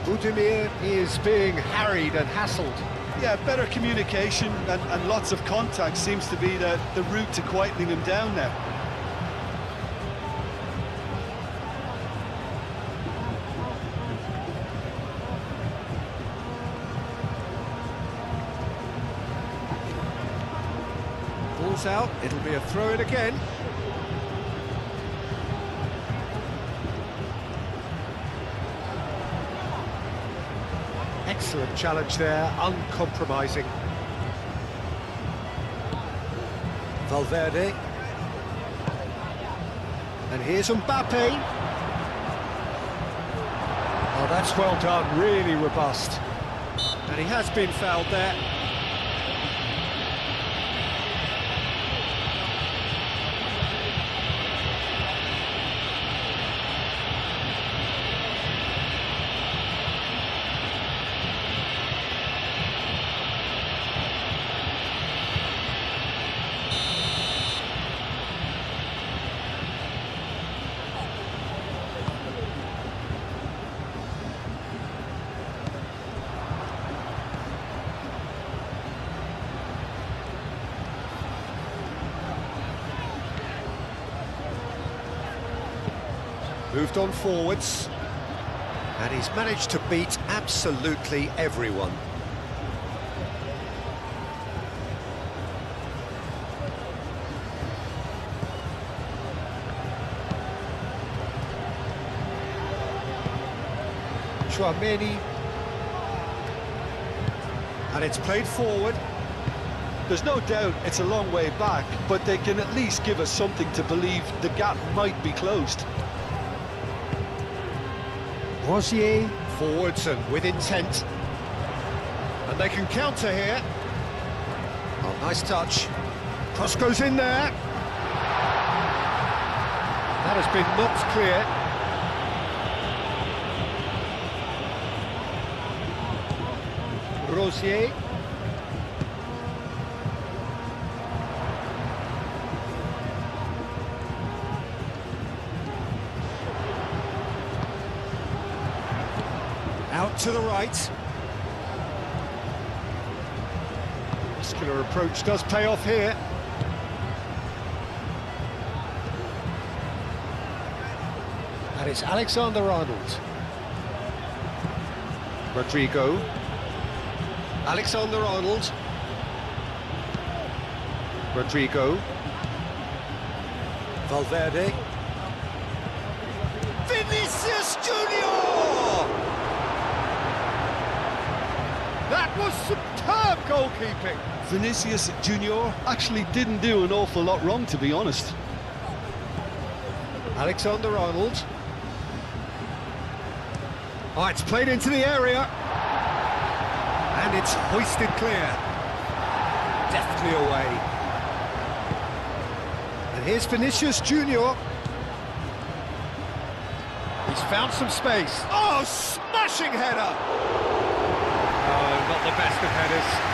Budimir is being harried and hassled. Yeah, better communication and lots of contact seems to be the route to quietening him down now. Ball's out, it'll be a throw-in again. Excellent challenge there, uncompromising. Valverde. And here's Mbappe. Oh, that's well done, really robust. And he has been fouled there. Moved on forwards, and he's managed to beat absolutely everyone. Chouameni, and it's played forward. There's no doubt it's a long way back, but they can at least give us something to believe the gap might be closed. Rosier, forwards and with intent. And they can counter here. Oh, nice touch. Cross goes in there. That has been knocked clear. Rosier. Out to the right. Muscular approach does pay off here. And it's Alexander-Arnold. Rodrigo. Alexander-Arnold. Rodrigo. Valverde. Vinicius Junior! That was superb goalkeeping. Vinicius Junior actually didn't do an awful lot wrong, to be honest. Alexander-Arnold. Oh, it's played into the area. And it's hoisted clear. Deftly away. And here's Vinicius Junior. He's found some space. Oh, smashing header! Oh, not the best of headers.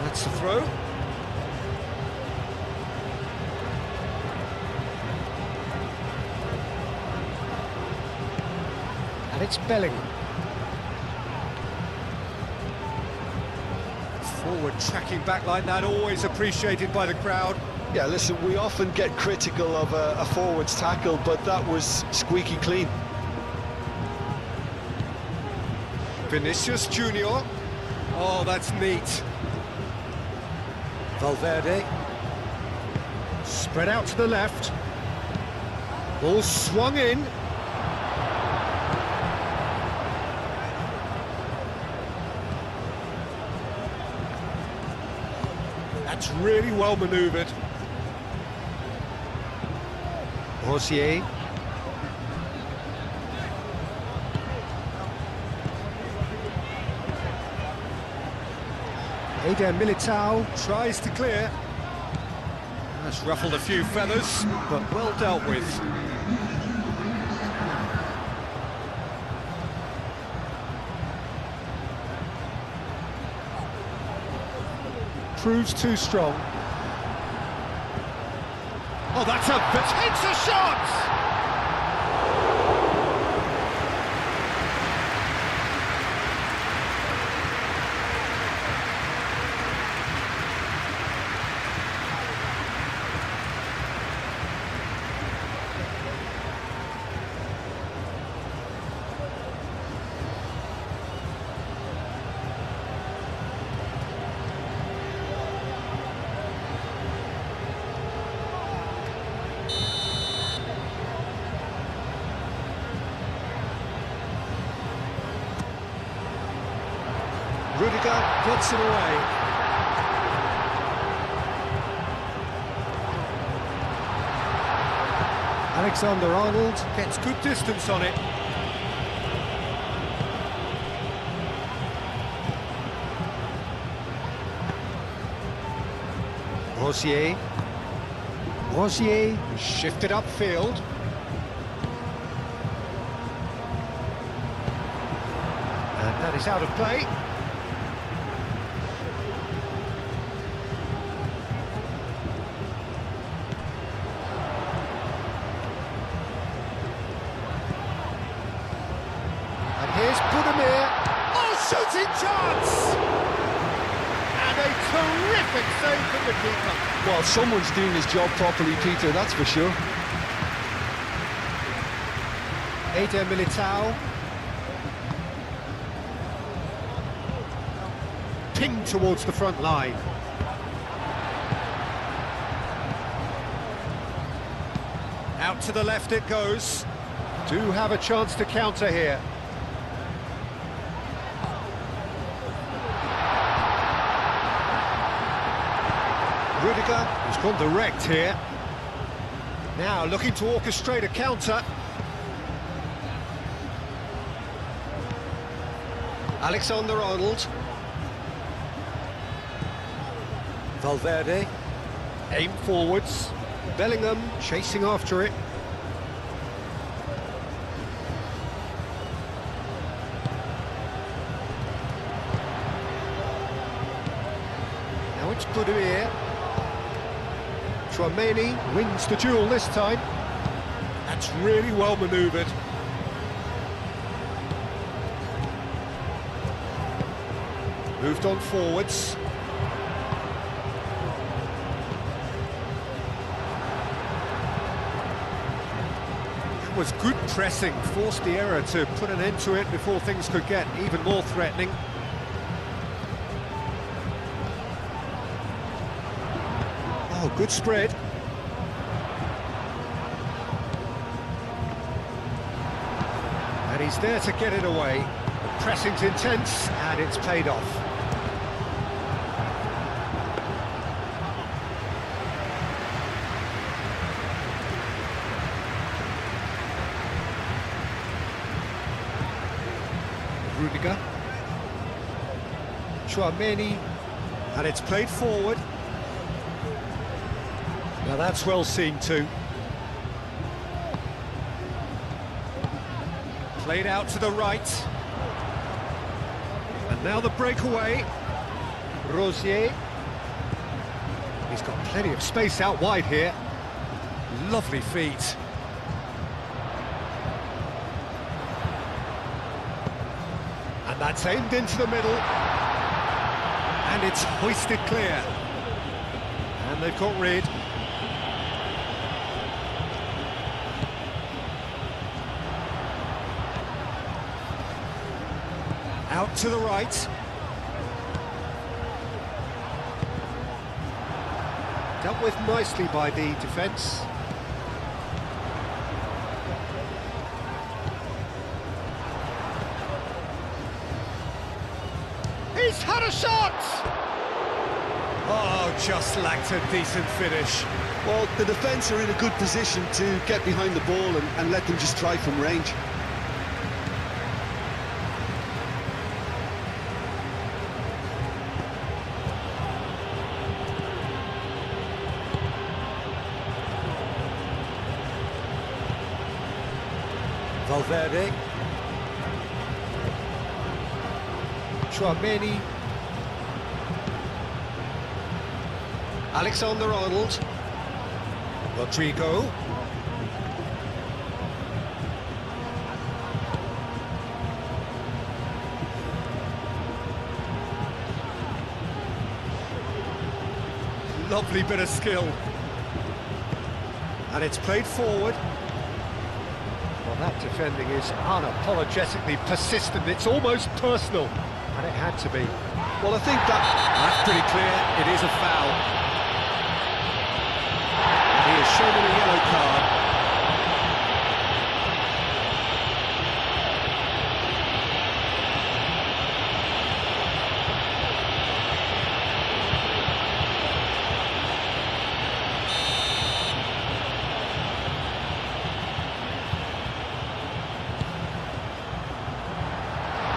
That's a throw. And it's Bellingham. Forward tracking back like that, always appreciated by the crowd. Yeah, listen, we often get critical of a forward's tackle, but that was squeaky clean. Vinicius Junior. Oh, that's neat. Valverde. Spread out to the left. Ball swung in. That's really well manoeuvred. Rosier. Eder Militao tries to clear. That's ruffled a few feathers, but well dealt with. Proves too strong. Oh, that's a... It's a shot! Rudiger puts it away. Alexander-Arnold gets good distance on it. Rosier. Rosier shifted upfield. And that is out of play. And here's Budimir. Oh, shooting chance! And a terrific save from the keeper. Well, someone's doing his job properly, Peter, that's for sure. Eder Militao. Pinged towards the front line. Out to the left it goes. Do have a chance to counter here. Rudiger has gone direct here. Now looking to orchestrate a counter. Alexander-Arnold. Valverde. Aim forwards. Bellingham chasing after it. Now it's Budimir. Tchouaméni wins the duel this time. That's really well manoeuvred. Moved on forwards. That was good pressing, forced the error to put an end to it before things could get even more threatening. Oh, good spread. And he's there to get it away. The pressing's intense, and it's paid off. Rudiger. Tchouaméni. And it's played forward. Now that's well seen too. Played out to the right. And now the breakaway. Rosier. He's got plenty of space out wide here. Lovely feet. And that's aimed into the middle. And it's hoisted clear. And they've got rid. Out to the right. Dealt with nicely by the defence. He's had a shot! Oh, just lacked a decent finish. Well, the defence are in a good position to get behind the ball and let them just try from range. Valverde. Chouameni. Alexander-Arnold. Rodrigo. Lovely bit of skill. And it's played forward. Well, that defending is unapologetically persistent. It's almost personal. And it had to be. Well, I think That's pretty clear. It is a foul. And he is shown a yellow card.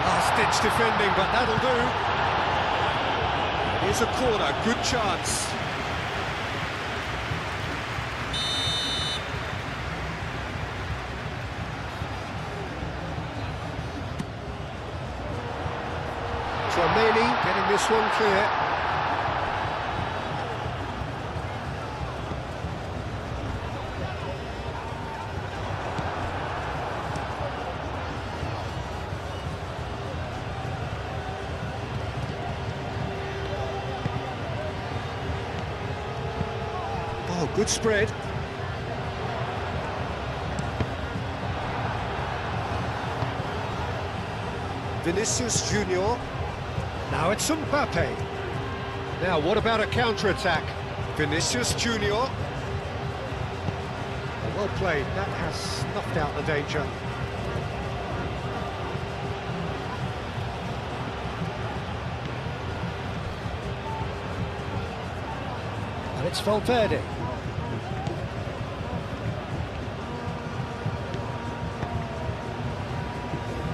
Last-ditch defending, but that'll do. Here's a corner, good chance. Chouameni getting this one clear. Oh, good spread. Vinicius Junior. Now it's Mbappe. Now, what about a counter-attack? Vinicius Junior. Well played. That has snuffed out the danger. And it's Valverde.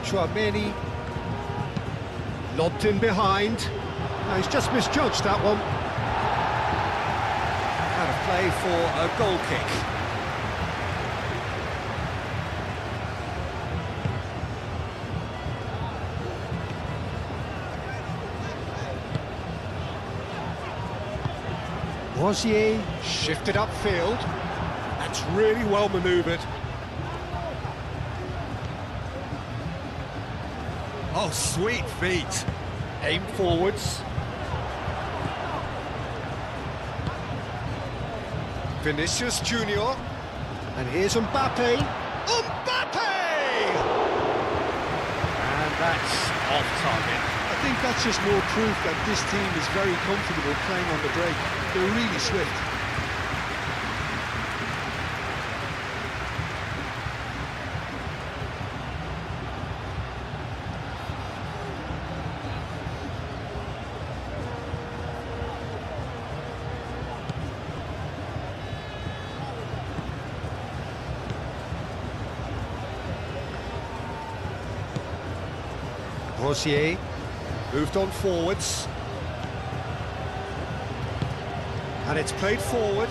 Chouameni. Lobbed in behind. No, he's just misjudged that one. Out of play for a goal kick. Rosier shifted upfield. That's really well manoeuvred. Oh, sweet feet. Aim forwards. Vinicius Junior. And here's Mbappe. Mbappe! And that's off target. I think that's just more proof that this team is very comfortable playing on the break. They're really swift. Rosier moved on forwards. And it's played forward.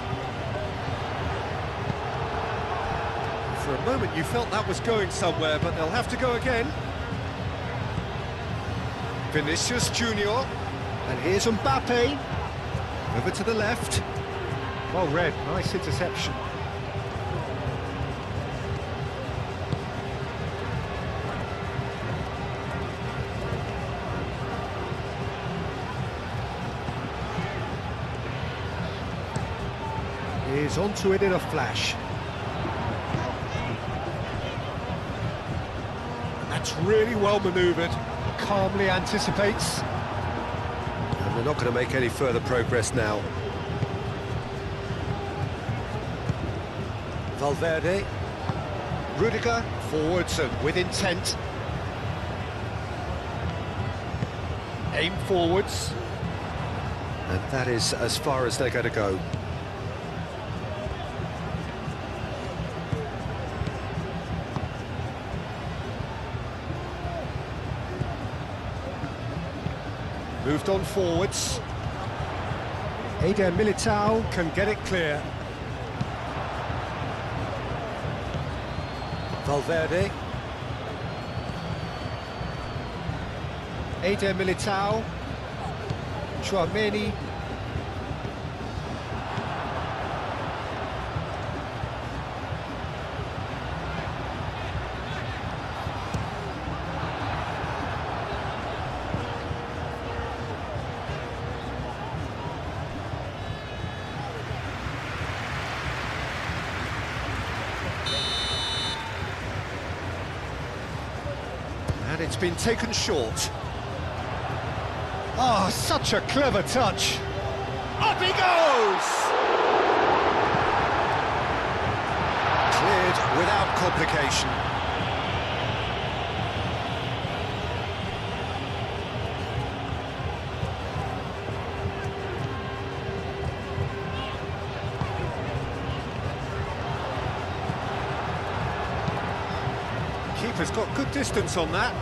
For a moment you felt that was going somewhere, but they'll have to go again. Vinicius Junior. And here's Mbappe. Over to the left. Well read, nice interception. Is onto it in a flash. That's really well manoeuvred. Calmly anticipates. And they're not going to make any further progress now. Valverde. Rudiger forwards and with intent. Aim forwards. And that is as far as they're going to go. Moved on forwards. Eder Militao can get it clear. Valverde. Eder Militao. Chouameni. And it's been taken short. Oh, such a clever touch. Up he goes! Cleared without complication. Keeper's got good distance on that.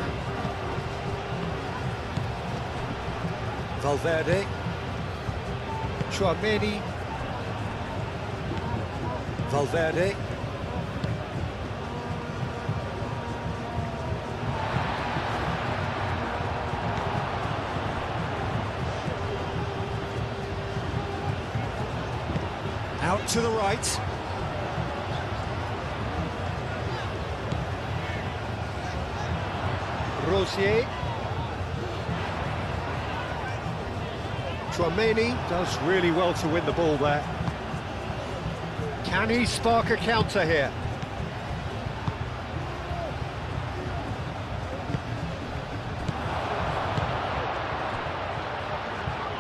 Valverde. Chouameni. Valverde. Out to the right. Rosier. Chouameni does really well to win the ball there. Can he spark a counter here?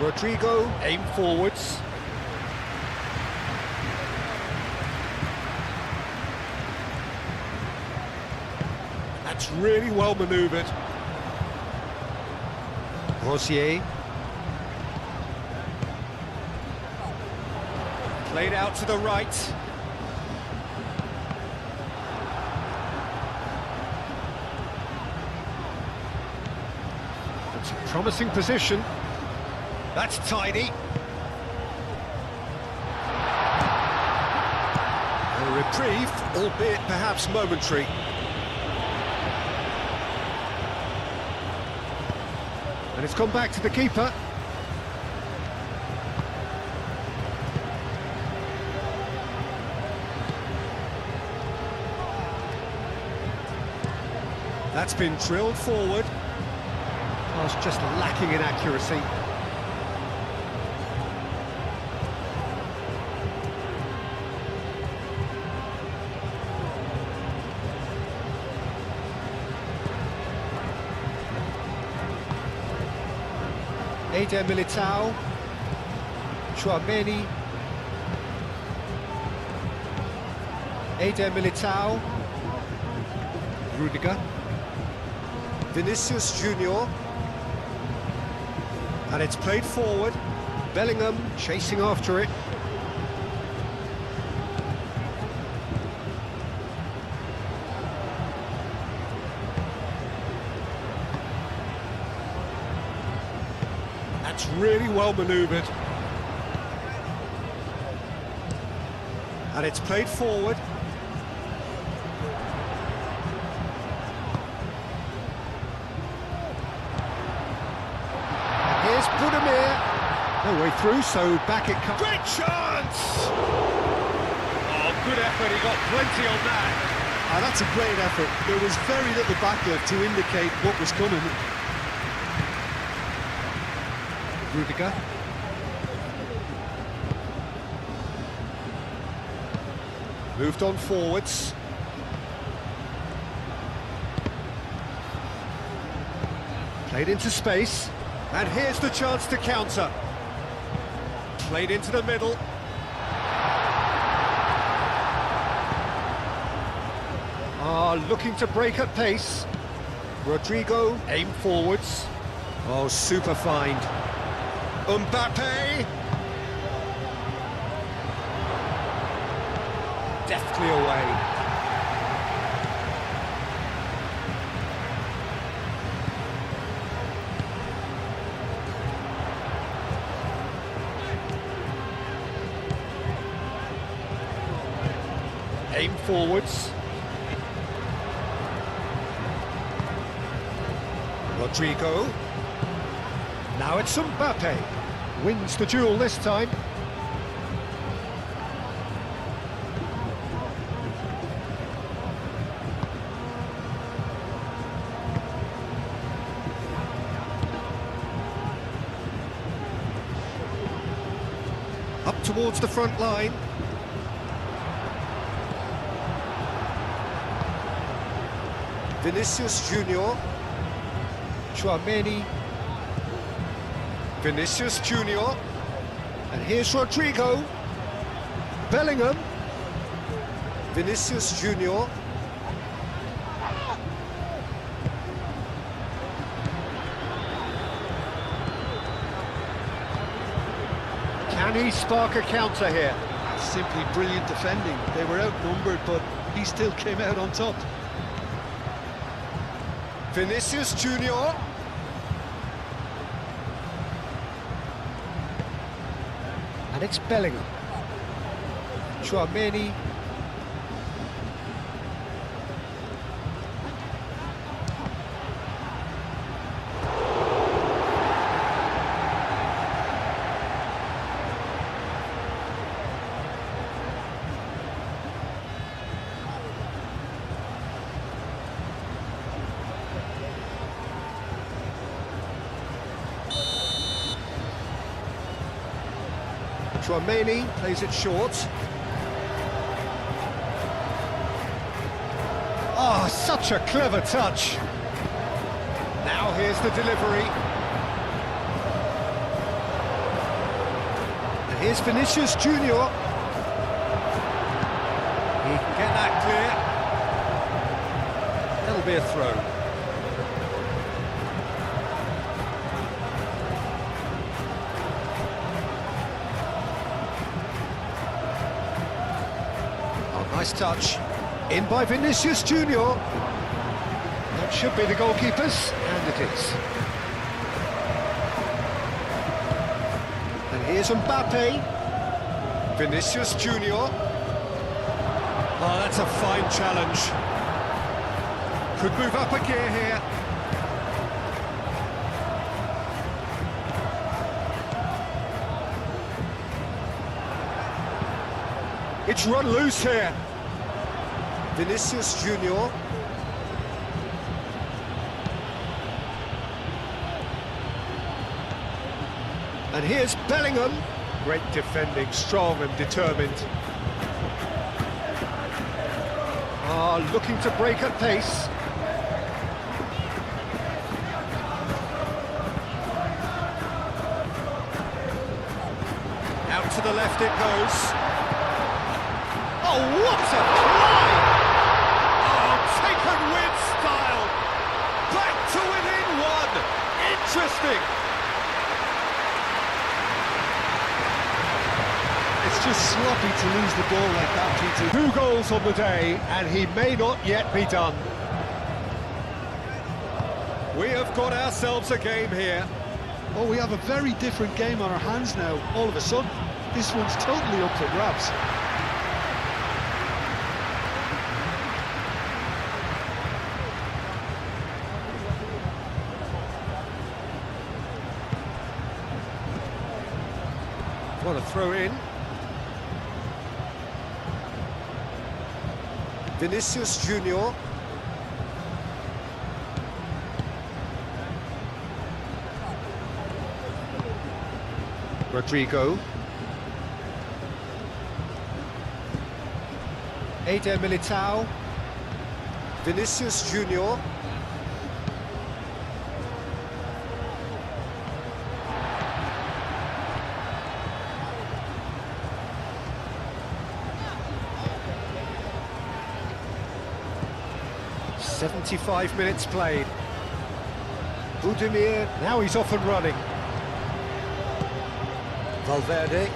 Rodrigo, aim forwards. That's really well manoeuvred. Rosier. Played out to the right. It's a promising position. That's tidy. A reprieve, albeit perhaps momentary. And it's gone back to the keeper. That's been drilled forward. Pass just lacking in accuracy. Eder Militao. Chouameni. Eder Militao. Rudiger. Vinicius Junior. And it's played forward. Bellingham chasing after it. That's really well manoeuvred. And it's played forward. Here's Budimir. No way through, so back it comes. Great chance! Oh, good effort, he got plenty on that. That's a great effort. There was very little backlift to indicate what was coming. Rudiger. Moved on forwards. Played into space. And here's the chance to counter. Played into the middle. Looking to break at pace. Rodrigo, aim forwards. Oh, super find. Mbappe. Deftly away. Aim forwards. Rodrigo. Now it's Mbappe. Wins the duel this time. Up towards the front line. Vinicius Junior. Chouameni. Vinicius Junior. And here's Rodrigo. Bellingham. Vinicius Junior. Can he spark a counter here? Simply brilliant defending. They were outnumbered, but he still came out on top. Vinicius Junior. And it's Bellingham. Chouameni. Chouameni plays it short. Oh, such a clever touch. Now here's the delivery. And here's Vinicius Junior. He can get that clear. That'll be a throw. Nice touch. In by Vinicius Junior. That should be the goalkeeper's, and it is. And here's Mbappe. Vinicius Junior. Oh, that's a fine challenge. Could move up a gear here. It's run loose here. Vinicius Junior. And here's Bellingham. Great defending, strong and determined. Looking to break at pace. Out to the left it goes. Oh, what a climb! Oh, taken with style! Back to within one! Interesting! It's just sloppy to lose the ball like that, Peter. 2 goals on the day, and he may not yet be done. We have got ourselves a game here. Oh, we have a very different game on our hands now, all of a sudden. This one's totally up for grabs. What a throw in. Vinicius Junior. Rodrigo. Eder Militao. Vinicius Junior. "75 minutes played. Budimir, now he's off and running. Valverde.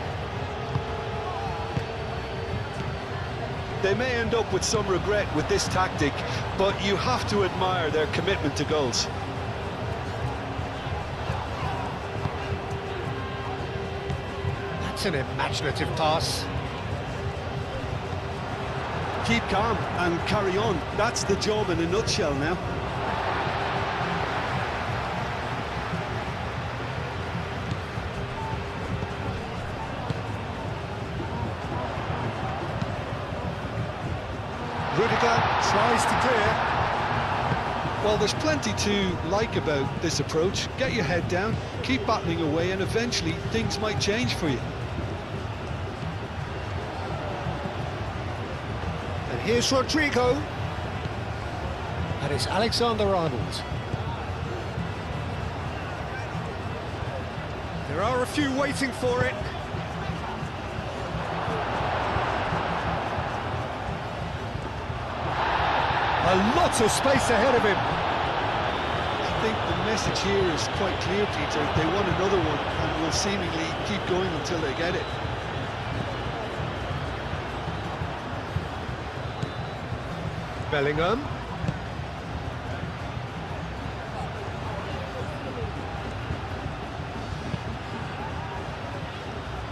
They may end up with some regret with this tactic, but you have to admire their commitment to goals. That's an imaginative pass. Keep calm and carry on. That's the job in a nutshell now. Rudiger tries to clear. Well, there's plenty to like about this approach. Get your head down, keep battling away, and eventually things might change for you. And here's Rodrigo. And it's Alexander-Arnold. There are a few waiting for it. A lot of space ahead of him. I think the message here is quite clear, Peter. They want another one and will seemingly keep going until they get it. Bellingham.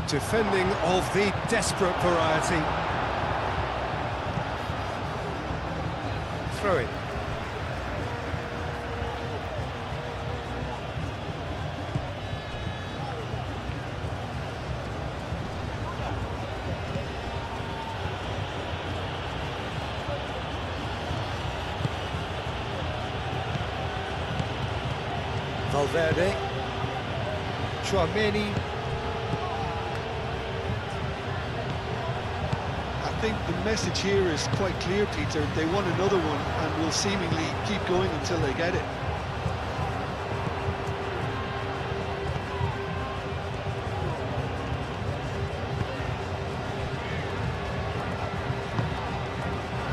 Defending of the desperate variety. Throw it. Valverde. Chouameni. I think the message here is quite clear, Peter. They want another one and will seemingly keep going until they get it.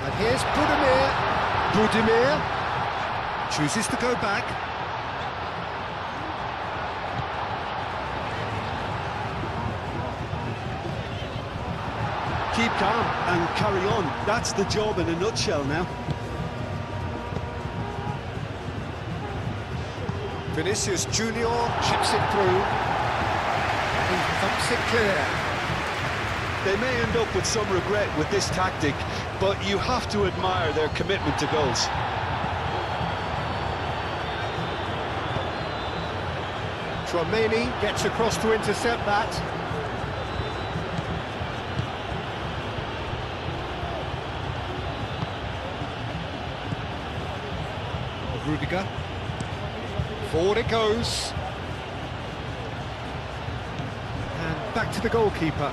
And here's Budimir. Budimir chooses to go back. Keep calm and carry on. That's the job in a nutshell now. Vinicius Junior chips it through. He thumps it clear. They may end up with some regret with this tactic, but you have to admire their commitment to goals. Chouameni gets across to intercept that. Rudiger. Forward it goes. And back to the goalkeeper.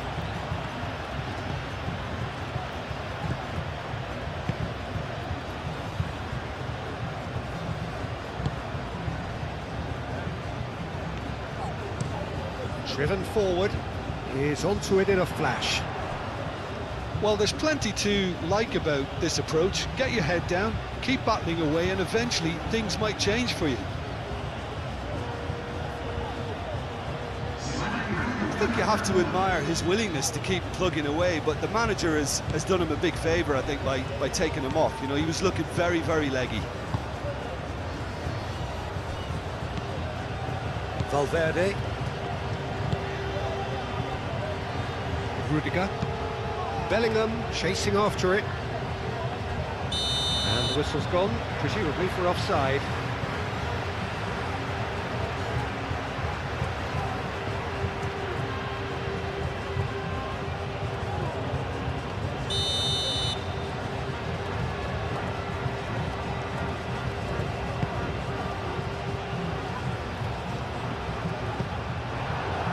Driven forward. Is onto it in a flash. Well, there's plenty to like about this approach. Get your head down, keep battling away, and eventually things might change for you. I think you have to admire his willingness to keep plugging away, but the manager has done him a big favour, I think, by taking him off. You know, he was looking very, very leggy. Valverde. Rudiger. Bellingham chasing after it. And the whistle's gone, presumably for offside.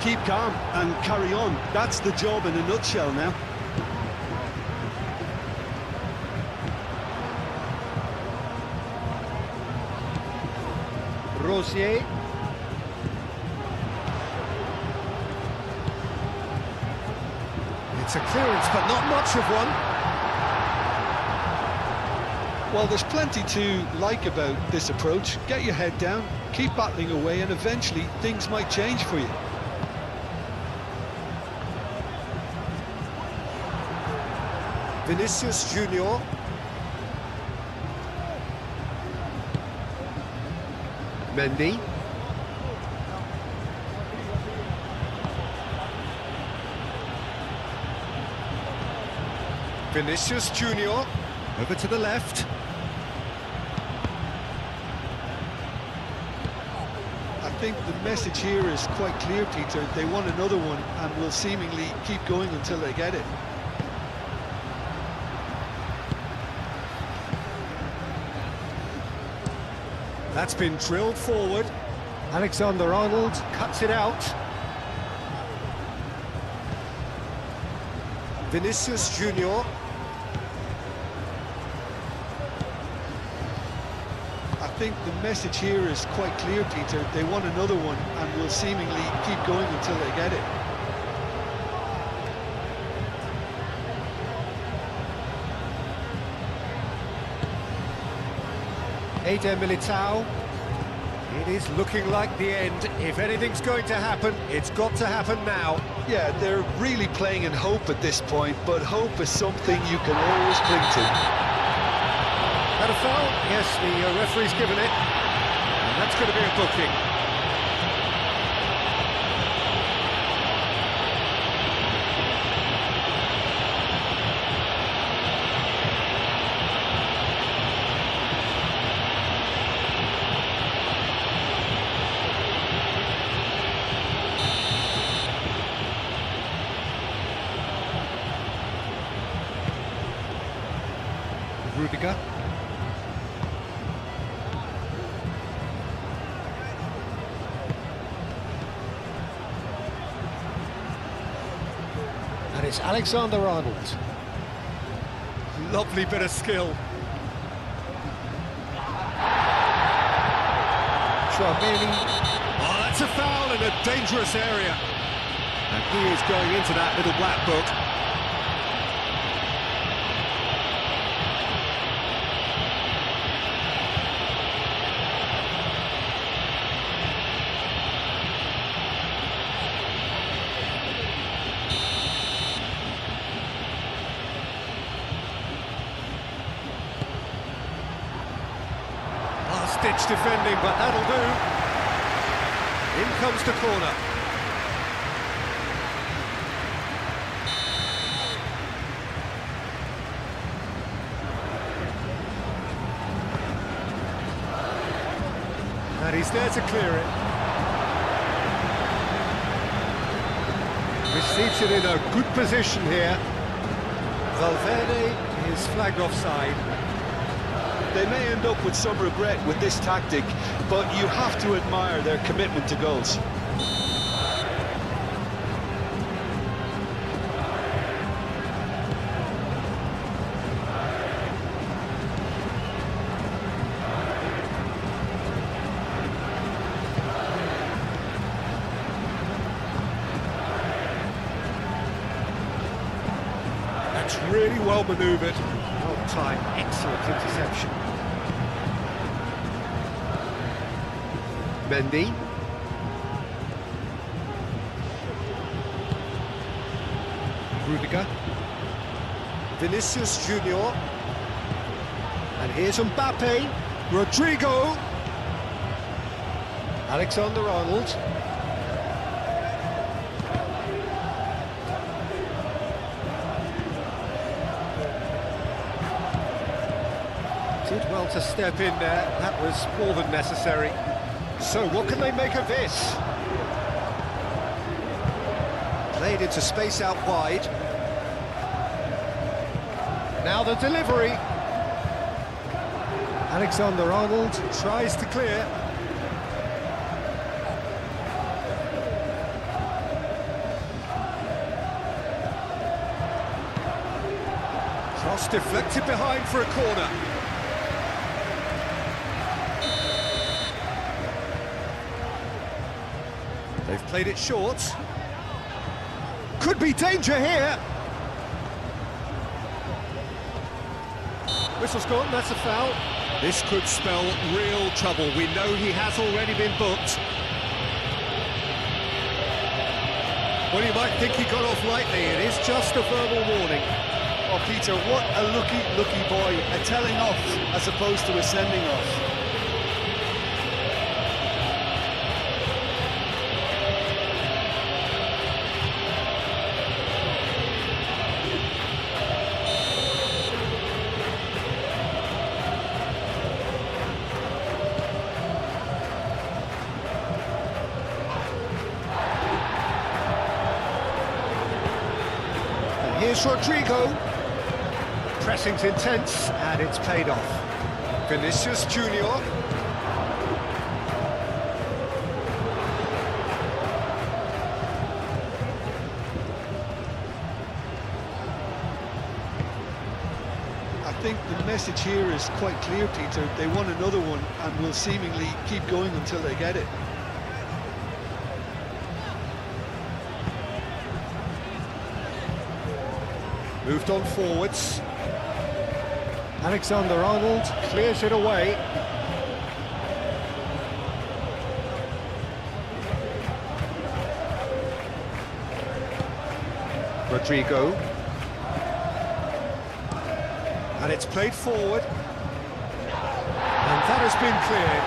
Keep calm and carry on. That's the job in a nutshell now. Rosier. It's a clearance, but not much of one. Well, there's plenty to like about this approach. Get your head down, keep battling away, and eventually things might change for you. Vinicius Junior. Mendy. Vinicius Junior over to the left. I think the message here is quite clear, Peter. They want another one and will seemingly keep going until they get it. That's been drilled forward. Alexander-Arnold cuts it out. Vinicius Junior. I think the message here is quite clear, Peter. They want another one and will seemingly keep going until they get it. Eder Militao. It is looking like the end. If anything's going to happen, it's got to happen now. Yeah, they're really playing in hope at this point, but hope is something you can always cling to. Had a foul? Yes, the referee's given it. And that's going to be a booking. Rudiger. And it's Alexander-Arnold. Lovely bit of skill. Tchouameni. Oh, that's a foul in a dangerous area. And he is going into that little black book. Ditch defending, but that'll do. In comes the corner. And he's there to clear it. Receives it in a good position here. Valverde is flagged offside. They may end up with some regret with this tactic, but you have to admire their commitment to goals. That's really well manoeuvred. Well timed, excellent interception. Mendy. Rudiger. Vinicius Junior. And here's Mbappe. Rodrigo. Alexander-Arnold. Did well to step in there. That was more than necessary. So what can they make of this? Played into space out wide. Now the delivery. Alexander-Arnold tries to clear. Cross deflected behind for a corner. They've played it short. Could be danger here. Whistle's gone, that's a foul. This could spell real trouble. We know he has already been booked. Well, you might think he got off lightly. It is just a verbal warning. Oh, Peter, what a lucky boy. A telling off as opposed to a sending off. Here's Rodrigo. Pressing's intense, and it's paid off. Vinicius Junior. think the message here is quite clear, Peter. They want another one and will seemingly keep going until they get it. Moved on forwards. Alexander-Arnold clears it away. Rodrigo. And it's played forward. And that has been cleared.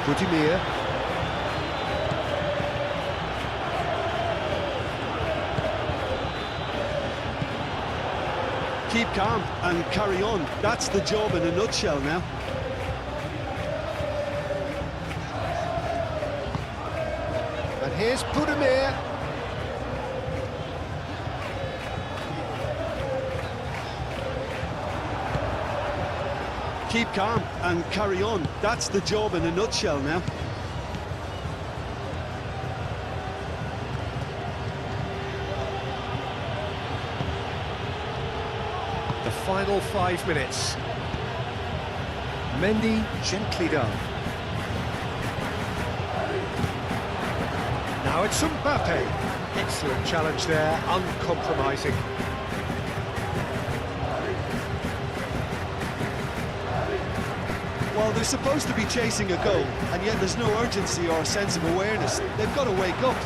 Budimir. Keep calm and carry on. That's the job in a nutshell now. And here's Budimir. Keep calm and carry on. That's the job in a nutshell now. The final 5 minutes. Mendy gently done. Now it's Mbappe. Excellent challenge there, uncompromising. Well, they're supposed to be chasing a goal, and yet there's no urgency or a sense of awareness. They've got to wake up.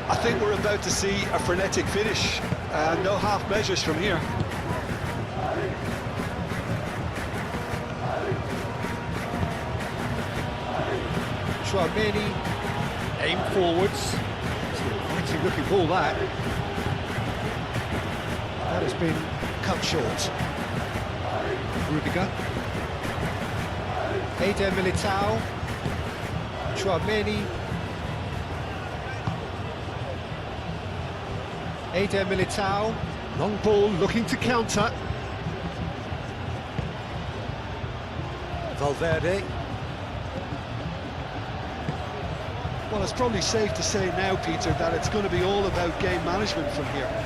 I think we're about to see a frenetic finish, and no half measures from here. Chouameni, aim forwards. It's an inviting looking ball that. That has been cut short. Rudiger. Eder Militao. Chouameni. Eder Militao. Long ball looking to counter. Valverde. Well, it's probably safe to say now, Peter, that it's going to be all about game management from here.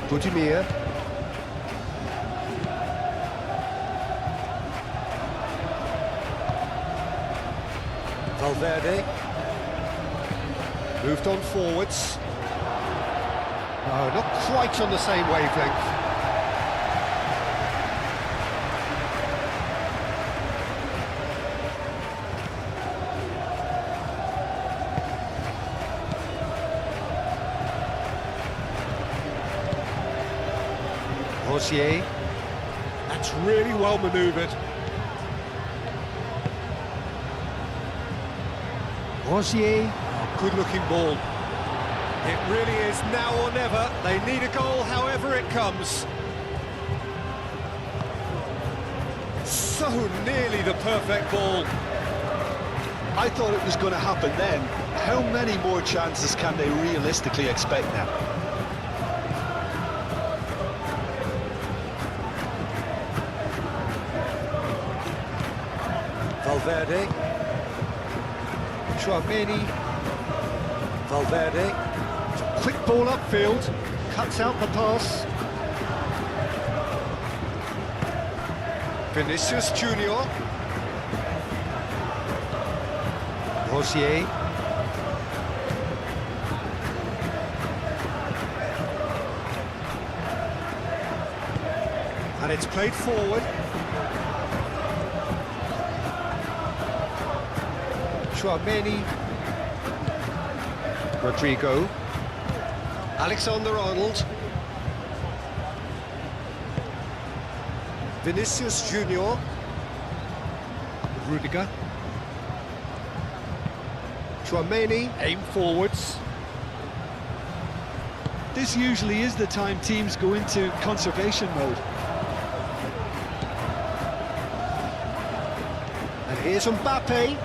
Budimir. Valverde. Moved on forwards. No, not quite on the same wavelength. Rosier. That's really well manoeuvred. Rosier. Oh, good-looking ball. It really is now or never. They need a goal however it comes. So nearly the perfect ball. I thought it was going to happen then. How many more chances can they realistically expect now? Valverde. Chouameni. Valverde. Quick ball upfield, cuts out the pass. Vinicius Junior. Rosier. And it's played forward. Chouameni. Rodrigo. Alexander-Arnold. Vinicius Junior. Rudiger. Chouameni, aim forwards. This usually is the time teams go into conservation mode. And here's Mbappe.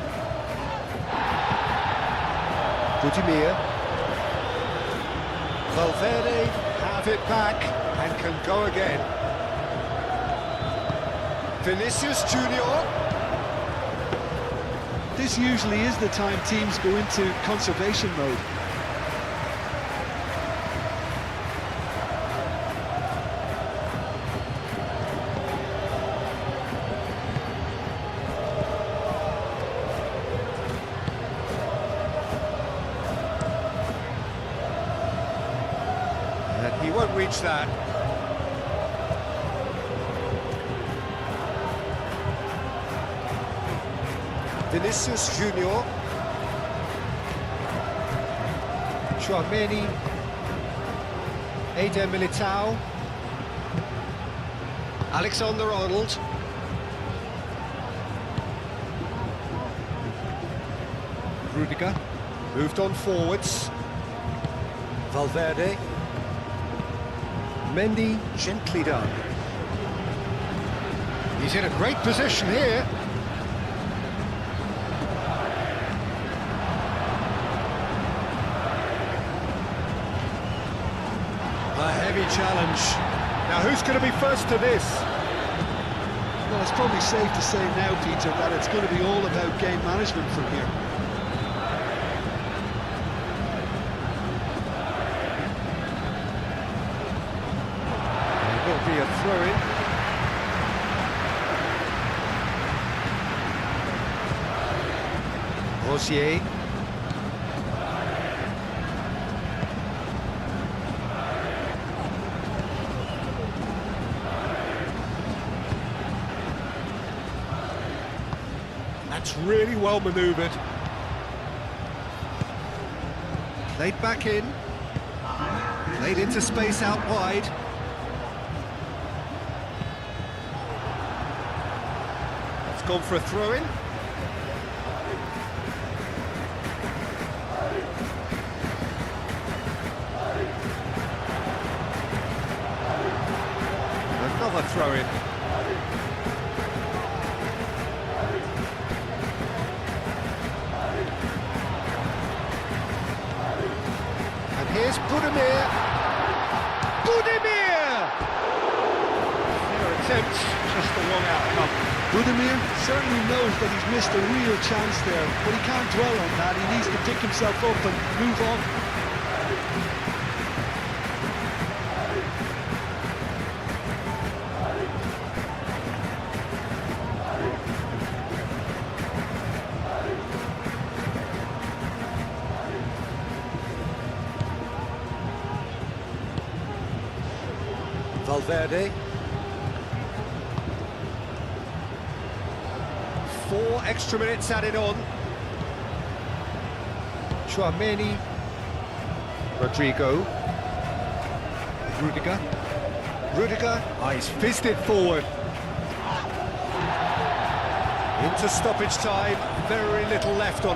Budimir. Valverde have it back and can go again. Vinicius Junior. This usually is the time teams go into conservation mode. And he won't reach that. Vinicius Junior. Chouameni. Eder Militao. Alexander-Arnold. Rudiger. Moved on forwards. Valverde. Mendy, gently done. He's in a great position here. A heavy challenge. Now who's going to be first to this? Well, it's probably safe to say now, Peter, that it's going to be all about game management from here. There will be a throw-in. Rosier. That's really well manoeuvred. Played back in. Played into space out wide. It's gone for a throw-in. Another throw-in. And here's Budimir. Budimir! Their attempt, just the wrong outcome. Budimir certainly knows that he's missed a real chance there, but he can't dwell on that. He needs to pick himself up and move on. Valverde. 4 extra minutes added on. Chouameni. Rodrigo. Rudiger. Rudiger. Ah, he's fizzed it forward. Into stoppage time. Very little left on it.